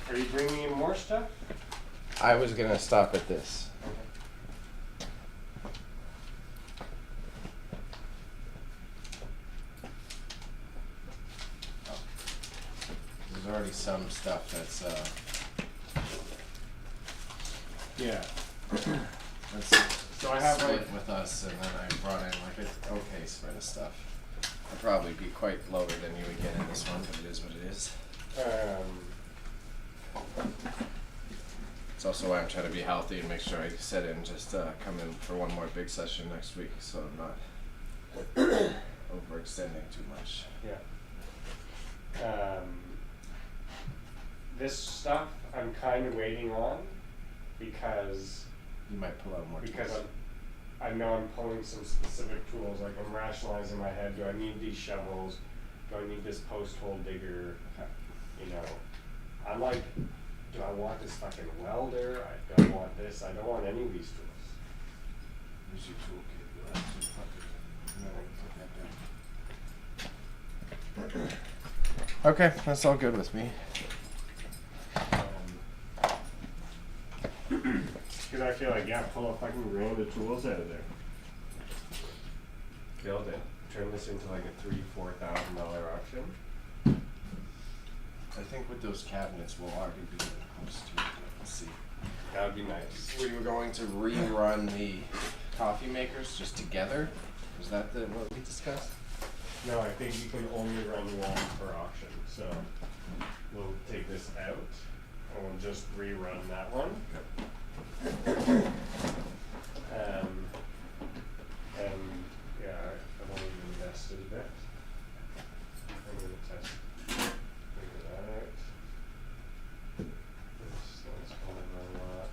Are you bringing in more stuff? I was gonna stop at this. There's already some stuff that's Yeah. that's So I have split like with us, and then I brought in like a okay spread of stuff. I'll probably be quite lower than you would get in this one, but it is what it is. It's also why I'm trying to be healthy and make sure I set in, just come in for one more big session next week, so I'm not overextending too much. yeah. This stuff I'm kind of waiting on because You might pull out more because tools. I know I'm pulling some specific tools. Like I'm rationalizing in my head. Do I need these shovels? Do I need this post hole digger? You know, I'm like, do I want this fucking welder? I don't want this. I don't want any of these tools. Use your toolkit. You'll have to put that down. Okay, that's all good with me. Because I feel like, yeah, pull a fucking grand of tools out of there. Build it. Turn this into like a $3,000-$4,000 auction. I think with those cabinets, we'll already be getting close to it. Let's see. That would be nice. We were going to rerun the coffee makers just together. Was that what we discussed? No, I think you can only run one per auction. So we'll take this out and we'll just rerun that one. And yeah, I've only invested a bit. I'm gonna test. Figure that out. This one's going a lot.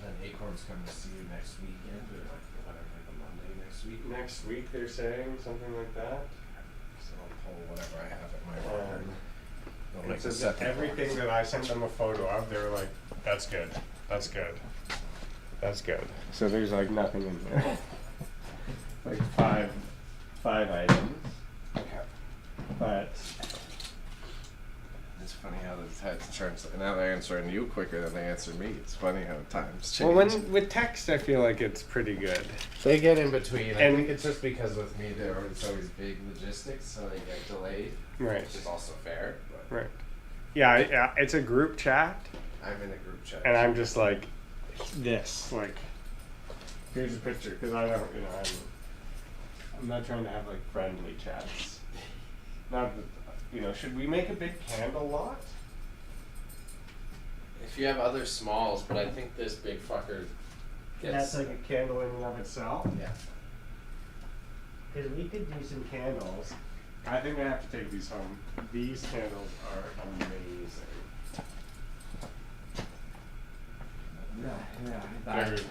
And Acorn's coming to see you next weekend, or like whatever, like a Monday next week. Next week they're saying something like that. So I'll pull whatever I have at my work. They'll It make a says second everything one. that I sent them a photo of, they were like, that's good, that's good, that's good. So there's like nothing in here. Like five items. Okay. But It's funny how it turns. Now they're answering you quicker than they answer me. It's funny how times change. well, when with text, I feel like it's pretty good. They get in between. I And- think it's just because with me, it's always big logistics, so they get delayed. Right. Which is also fair. But Right. Yeah, it's a group chat, I'm in a group chat. and I'm just like, this, like, here's a picture, because I don't, you know, I'm not trying to have like friendly chats. Not, you know, should we make a big candle lot? If you have other smalls, but I think this big fucker gets. That's like a candle in and of itself. Yeah. Because we could do some candles. I think I have to take these home. These candles are amazing. Yeah.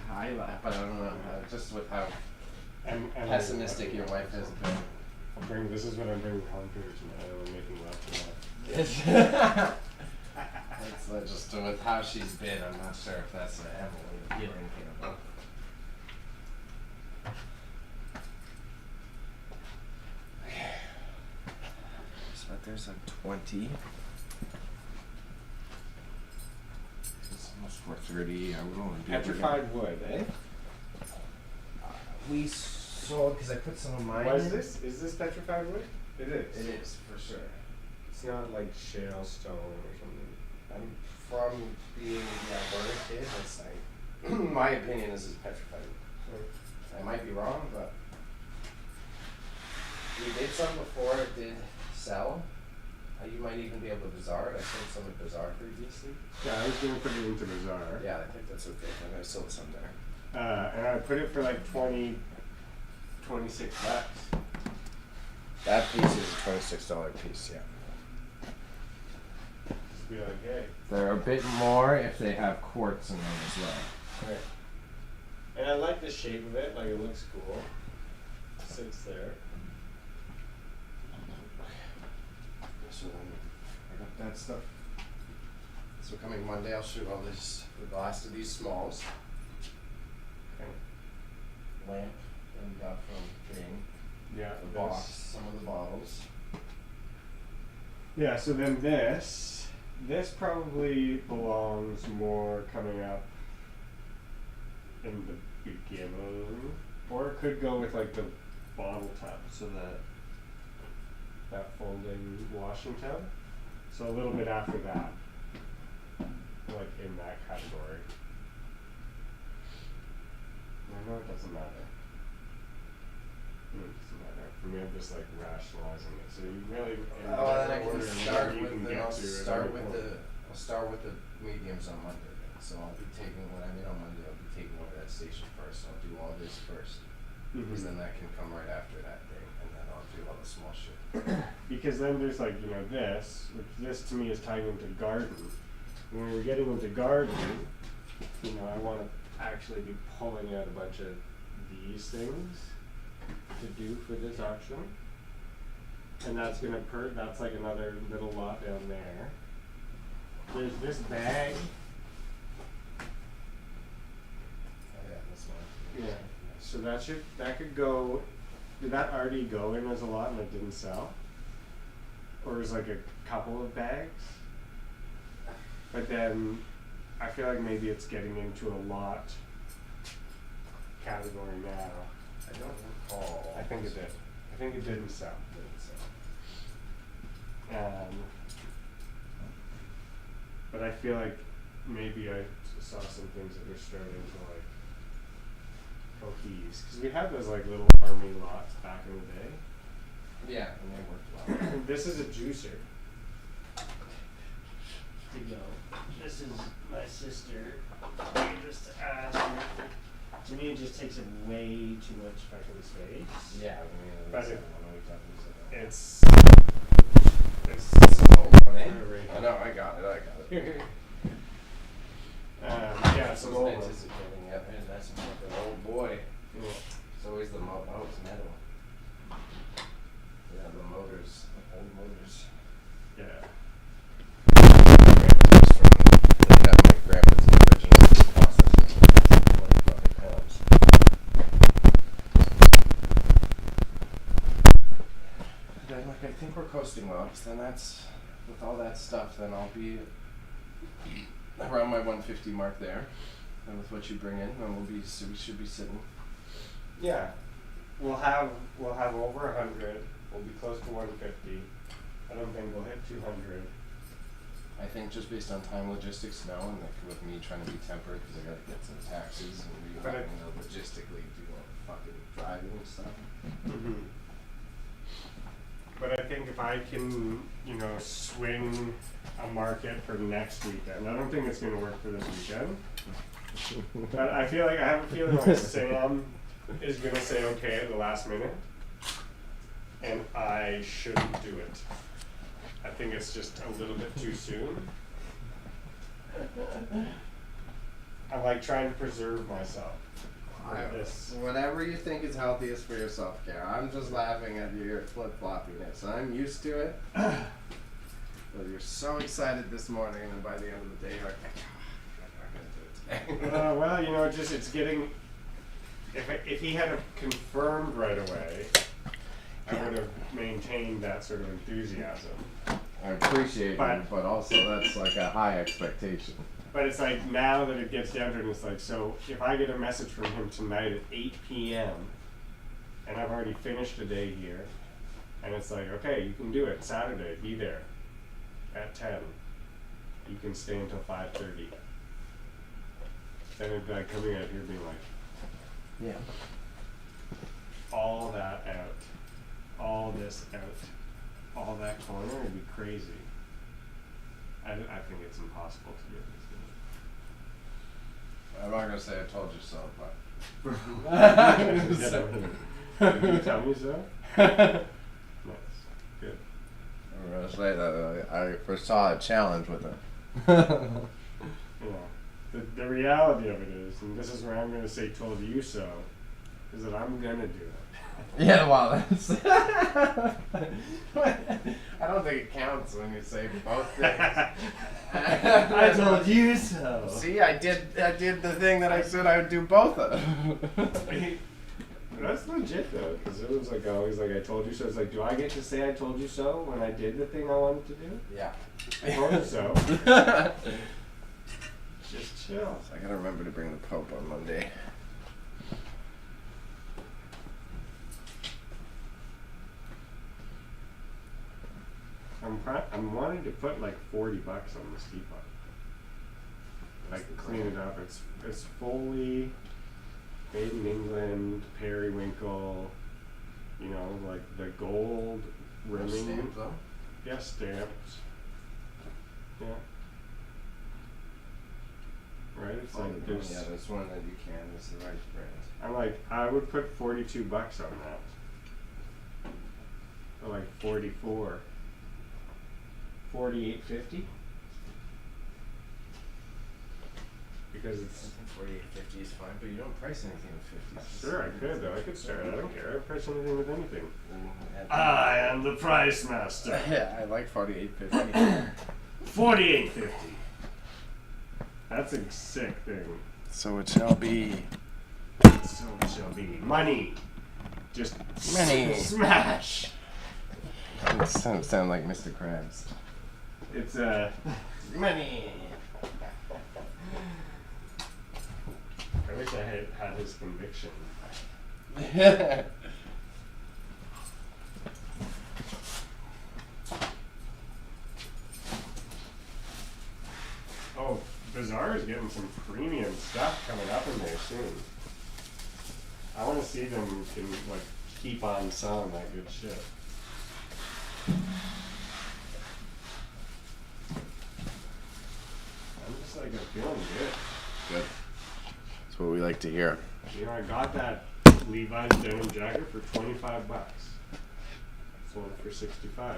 I laugh, but I don't know. Just with how And pessimistic your wife has been. This is what I'm bringing home to her tonight. I'm making love to her. It's just with how she's been, I'm not sure if that's an Emily healing candle. So there's a 20. It's almost 4:30. I would only be Petrified wood, eh? We sold because I put some of mine. What is in. this? Is this petrified wood? It is. It is for sure. It's not like shale stone or something. I'm from being the Alberta kid. It's like my opinion is petrified. I might be wrong, but we did some before it did sell, You might even be able to Bazaar it. I sold some at Bazaar previously. Yeah, I was gonna put it into Bazaar. Yeah, I think that's okay. I'm gonna sell some there. And I put it for like 26 bucks. That piece is a $26 piece, yeah. Just be like, hey. They're a bit more if they have quartz in them as well. Right. And I like the shape of it, like it looks cool. Sits there. So I got that stuff. So coming Monday, I'll shoot all this, the last of these smalls. Okay. Lamp that we got from King. Yeah. The box, some of the bottles. Yeah, so then this probably belongs more coming up in the beginning. Or it could go with like the bottle tub, so that folding washing tub. So a little bit after that. Like in that category. I know it doesn't matter. It doesn't matter. For me, I'm just like rationalizing it. So you really, in Then I whatever can order, start you with can the, get I'll to at start every with point. I'll start with the mediums on Monday then. So I'll be taking, when I'm in on Monday, I'll be taking over that station first. I'll do all this first. Because then that can come right after that thing, and then I'll do all the small shit. Because then there's like, you know, this, which this to me is tying into garden. When we're getting into garden, you know, I want to actually be pulling out a bunch of these things to do for this auction. And that's gonna that's like another little lot down there. There's this bag. Oh yeah, this one. Yeah. So that could go, did that already go in as a lot and it didn't sell? Or is like a couple of bags? But then I feel like maybe it's getting into a lot category now. I don't recall. I think it did. I think it didn't sell. But I feel like maybe I saw some things that were starting to like cohese. Because we had those like little army lots back in the day. Yeah, and they worked well. And this is a juicer. To go. This is my sister. Just to ask her. To me, it just takes up way too much fucking space. Yeah, I mean, But it's it- It's small. I know, I got it. yeah, it's I an was old one. anticipating it, and that's an old boy. Yeah. It's always the oh, it's metal. Yeah, the motors, old motors. Yeah. They have my grandpa's original processing. 25 pounds. Then, like, I think we're coasting well, 'cause then that's, with all that stuff, then I'll be around my 150 mark there. And with what you bring in, then we should be sitting. Yeah. We'll have over 100. We'll be close to 150. I don't think we'll hit 200. I think just based on time logistics now, and like with me trying to be tempered because I gotta get some taxes and we But you know, logistically do all the fucking driving and stuff. Mm-hmm. But I think if I can, you know, swing a market for next weekend, I don't think it's gonna work for this weekend. But I feel like I have a feeling like Sam is gonna say okay at the last minute, and I shouldn't do it. I think it's just a little bit too soon. I'm like trying to preserve myself. This. Whatever you think is healthiest for your self-care. I'm just laughing at your flip-floppiness. I'm used to it. But you're so excited this morning, and by the end of the day, you're like, I'm not gonna do it today. Well, you know, it's getting. If he had confirmed right away, I would have maintained that sort of enthusiasm. I appreciate But- it, but also that's like a high expectation. But it's like now that it gets down to it, it's like, so if I get a message from him tonight at 8 p.m. and I've already finished a day here, and it's like, okay, you can do it Saturday, be there at 10. You can stay until 5:30. Then it'd be like coming out here being like, Yeah. all that out, all this out. all that corner, it'd be crazy. I think it's impossible to do this. I'm not gonna say I told you so, but. Did you tell me so? Nice. Good. I'm gonna say that I foresaw a challenge with it. Yeah. The reality of it is, and this is where I'm gonna say told you so, is that I'm gonna do it. Yeah, well, that's. I don't think it counts when you say both things. I told you so. See, I did the thing that I said I would do both of. That's legit though, because it was like always like I told you so. It's like, do I get to say I told you so when I did the thing I wanted to do? Yeah. I told you so. Just chill. I gotta remember to bring the Pope on Monday. I'm wanting to put like $40 on this teapot. Like clean it up. It's fully made in England, periwinkle. You know, like the gold rimming. Stamp though. Yeah, stamped. Yeah. Right. It's like there's. Yeah, there's one that you can. It's the right brand. I'm like, I would put $42 on that. Or like 44. 48.50. Because it's. 48.50 is fine, but you don't price anything with 50s. Sure, I could though. I could start. I don't care. I price anything with anything. And- I am the price master. Yeah, I like 48.50. 48.50. That's a sick thing. So it shall be. So it shall be money. Just Money. smash. It sound like Mr. Krabs. It's Money. I wish I had his conviction. Oh, Bazaar is getting some premium stuff coming up in there soon. I want to see them can like keep on selling that good shit. I'm just like I'm feeling good. Good. That's what we like to hear. You know, I got that Levi's denim jacket for $25. Sold it for $65.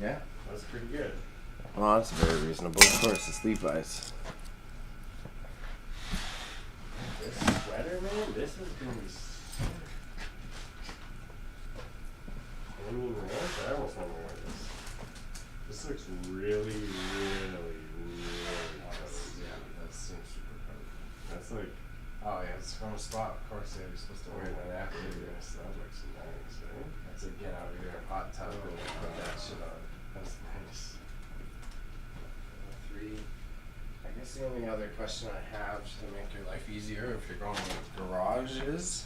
Yeah. That's pretty good. Well, that's very reasonable. Of course, it's Levi's. This sweater, man, this is gonna be sick. I don't even wear it, I almost want to wear this. This looks really, really, really close. Yeah, that seems super cool. That's like, Oh yeah, it's from a spot. Of course, yeah, you're supposed to wear that after. yes, that looks nice, eh? That's a get out of your hot tub and put that shit on. That's nice. 3. I guess the only other question I have just to make your life easier, if you're going to garages,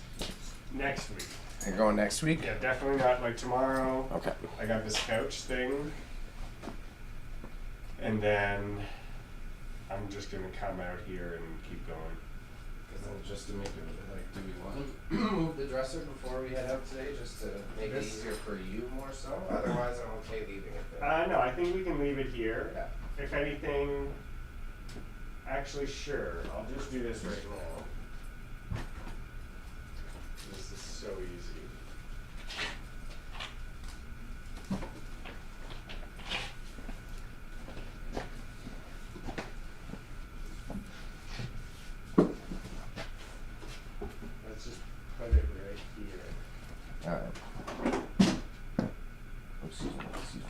Next week. you're going next week. Yeah, definitely not like tomorrow. Okay. I got this couch thing. And then I'm just gonna come out here and keep going. Just to make it like, do we want to move the dresser before we head out today, just to make it This- easier for you more so? Otherwise, I'm okay leaving it there. No, I think we can leave it here. Yeah. If anything, actually, sure. I'll just do this right now. This is so easy. Let's just put it right here. Alright. Excuse me, excuse me.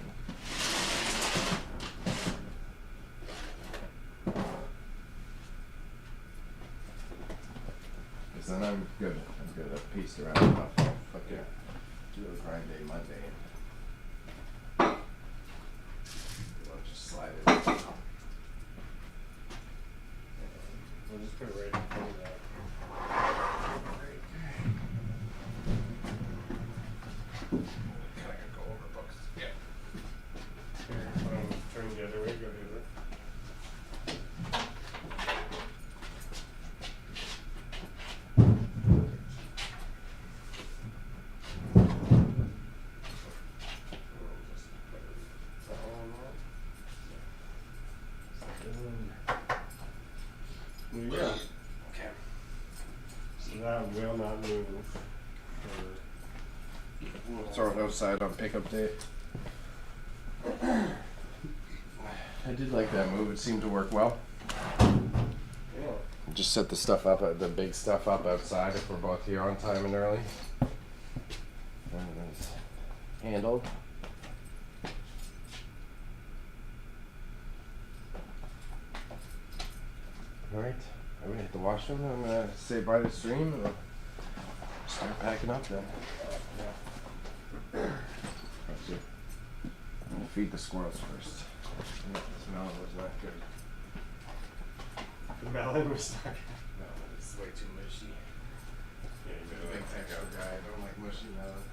Because then I'm good. I'm good. I've paced around enough. Fuck yeah. Do a grind day Monday. We'll just slide it. We'll just put it right in front of that. Kinda gonna go over books. Yeah. Here, turn the other way, go the other way. move We'll throw it outside on pickup day. I did like that move. It seemed to work well. yeah. Just set the stuff up, the big stuff up outside if we're both here on time and early. And it's handled. Alright, I'm gonna hit the washroom. I'm gonna say bye to the stream and start packing up then. Actually, I'm gonna feed the squirrels first. The smell was not good. The melon was stuck. No, it's way too mushy. Yeah, you I'm a big taco guy. I don't like mushy melon.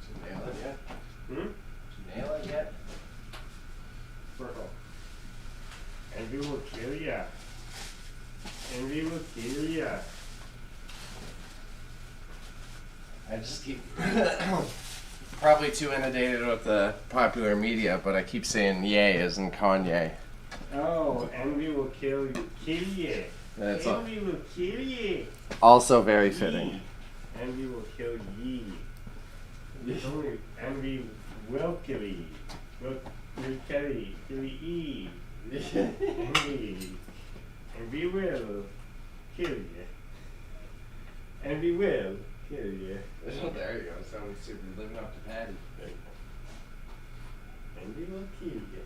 Did you nail it yet? Hmm? Did you nail it yet? Circle. Envy will kill ya. Envy will kill ya. I just keep probably too inundated with the popular media, but I keep saying yay as in Kanye. Oh, envy will kill ya. That's all. Envy will kill ye. Also very fitting. Envy will kill ye. Only envy will kill ye. Will kill ye. Kill ye. Envy. Envy will kill ye. Envy will kill ye. There you go. Sounding super living up to Patty. Envy will kill ye.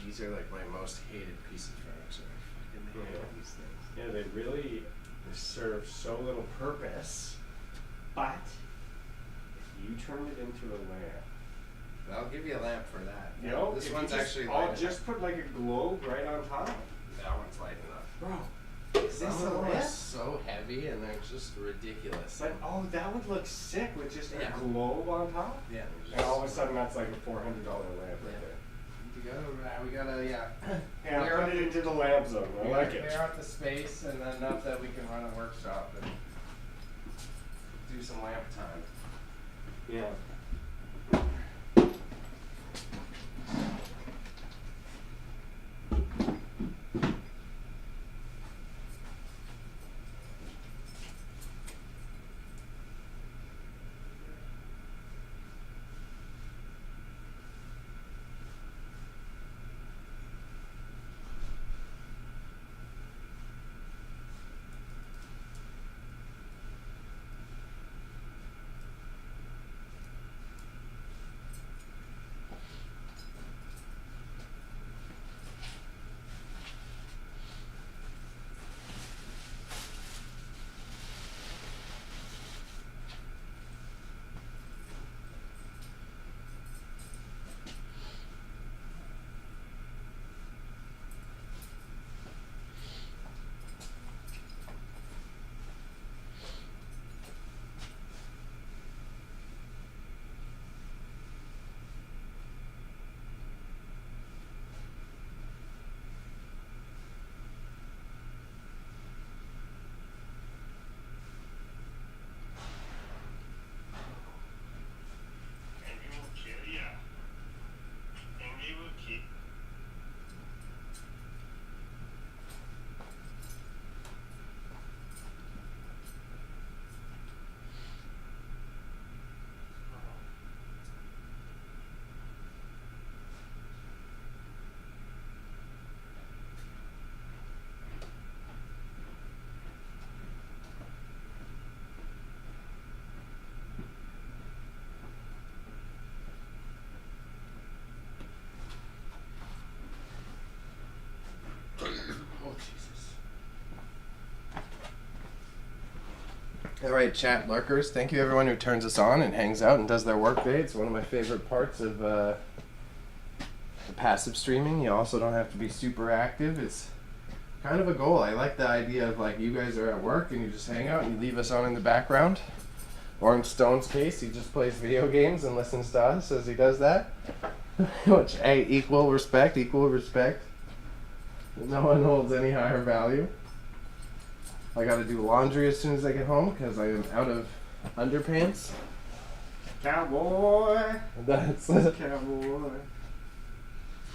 These are like my most hated piece of furniture. I fucking hate these things. Yeah, they really serve so little purpose. But if you turn it into a lamp, I'll give you a lamp for that. you know, This if you one's just, actually I'll light just put like a globe right on top. That one's light enough. Bro, These that are one lamp? so heavy and they're just ridiculous. But oh, that would look sick with just Yeah. a globe on top. Yeah. And all of a sudden, that's like a $400 lamp right there. We gotta, Yeah, Clear put up it into the lamp zone. I like it. Clear out the space and enough that we can run a workshop and do some lamp time. Yeah. All right, chat lurkers. Thank you everyone who turns us on and hangs out and does their work day. It's one of my favorite parts of the passive streaming. You also don't have to be super active. It's kind of a goal. I like the idea of like you guys are at work and you just hang out and you leave us on in the background. Or in Stone's case, he just plays video games and listens to us as he does that. Which, hey, equal respect. No one holds any higher value. I gotta do laundry as soon as I get home because I am out of underpants. Cowboy. That's Cowboy.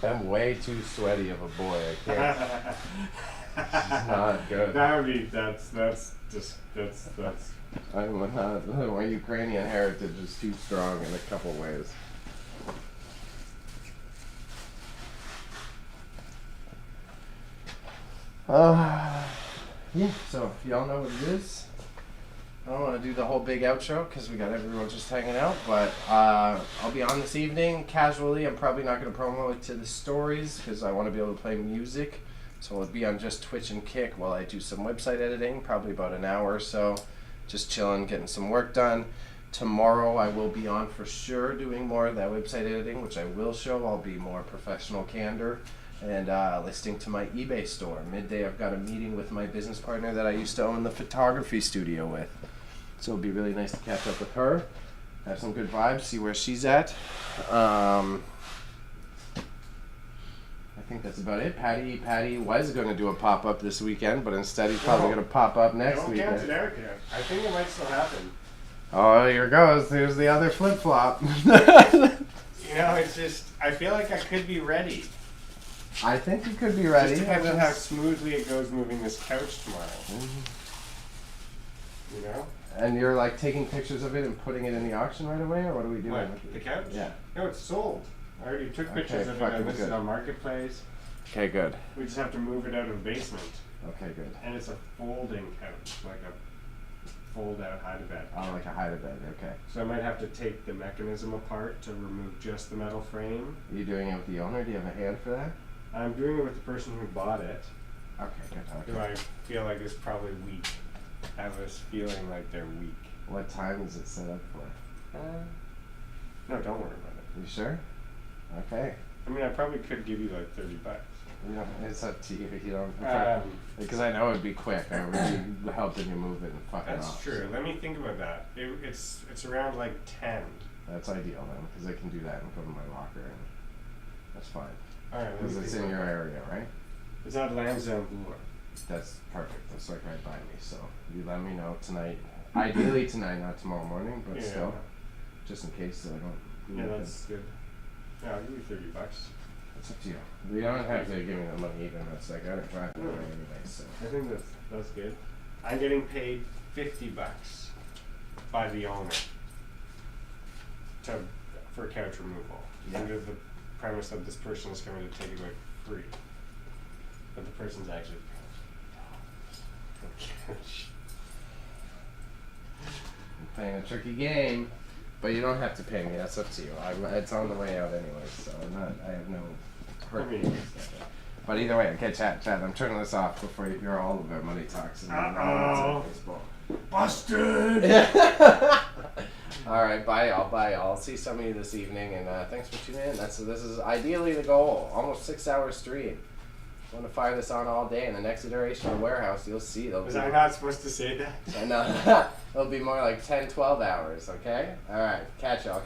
I'm way too sweaty of a boy. I can't. It's not good. That would be that's I'm not. My Ukrainian heritage is too strong in a couple ways. Yeah, so y'all know what it is. I don't want to do the whole big outro because we got everyone just hanging out, but I'll be on this evening casually. I'm probably not going to promo it to the stories because I want to be able to play music. So I'll be on just Twitch and Kick while I do some website editing, probably about an hour or so. Just chilling, getting some work done. Tomorrow I will be on for sure doing more of that website editing, which I will show. I'll be more professional candor. And listing to my eBay store. Midday I've got a meeting with my business partner that I used to own the photography studio with. So it'll be really nice to catch up with her, have some good vibes, see where she's at. I think that's about it. Patty was going to do a pop-up this weekend, but instead he's probably going to pop up next Don't count it weekend. out yet. I think it might still happen. Oh, here goes. Here's the other flip-flop. You know, it's just I feel like I could be ready. I think you could be ready. Just depends on how smoothly it goes moving this couch tomorrow. You know? And you're like taking pictures of it and putting it in the auction right away, or what are we doing? What? The couch? Yeah. No, it's sold. I already took pictures of it. I fucking listed good. on Marketplace. Okay, good. We just have to move it out of the basement. Okay, good. And it's a folding couch, like a fold-out hide-a-bed. Oh, like a hide-a-bed, okay. So I might have to take the mechanism apart to remove just the metal frame. Are you doing it with the owner? Do you have a hand for that? I'm doing it with the person who bought it. Okay, good. Who Okay. I feel like is probably weak. I have this feeling like they're weak. What time is it set up for? No, don't worry about it. You sure? Okay. I mean, I probably could give you like $30. You know, it's up to you. You don't. Because Um, I know it'd be quick. I would be helping you move it and fuck it That's off. true. so Let me think about that. It's around like 10. That's ideal then, because I can do that and go to my locker and that's fine. All right. let me Because it's think in about your that. area, right? It's at Lansdowne Bloor. That's perfect. That's like right by me. So you let me know tonight. Ideally tonight, not tomorrow morning, but Yeah. still, just in case so I don't. Yeah, that's good. Yeah, I'll give you $30. It's up to you. You don't have to give me the money even. It's like I don't drive that way anyway. So I think that's good. I'm getting paid $50 by the owner for couch removal. Yeah. Under the premise that this person is coming to take it away for free. But the person's actually paying $50 I'm playing a tricky game, but you don't have to pay me. That's up to you. It's on the way out anyway, so I have no hurt I mean- feelings about that. But either way, okay, chat. I'm turning this off before you hear all of our money talks. And Uh-oh. baseball. Busted! All right, bye y'all. I'll see some of you this evening, and thanks for tuning in. This is ideally the goal. Almost 6 hour stream. I want to fire this on all day. In the next iteration of Warehouse, you'll see. Was I not supposed to say that? I know. It'll be more like 10, 12 hours. Okay. All right. Catch y'all.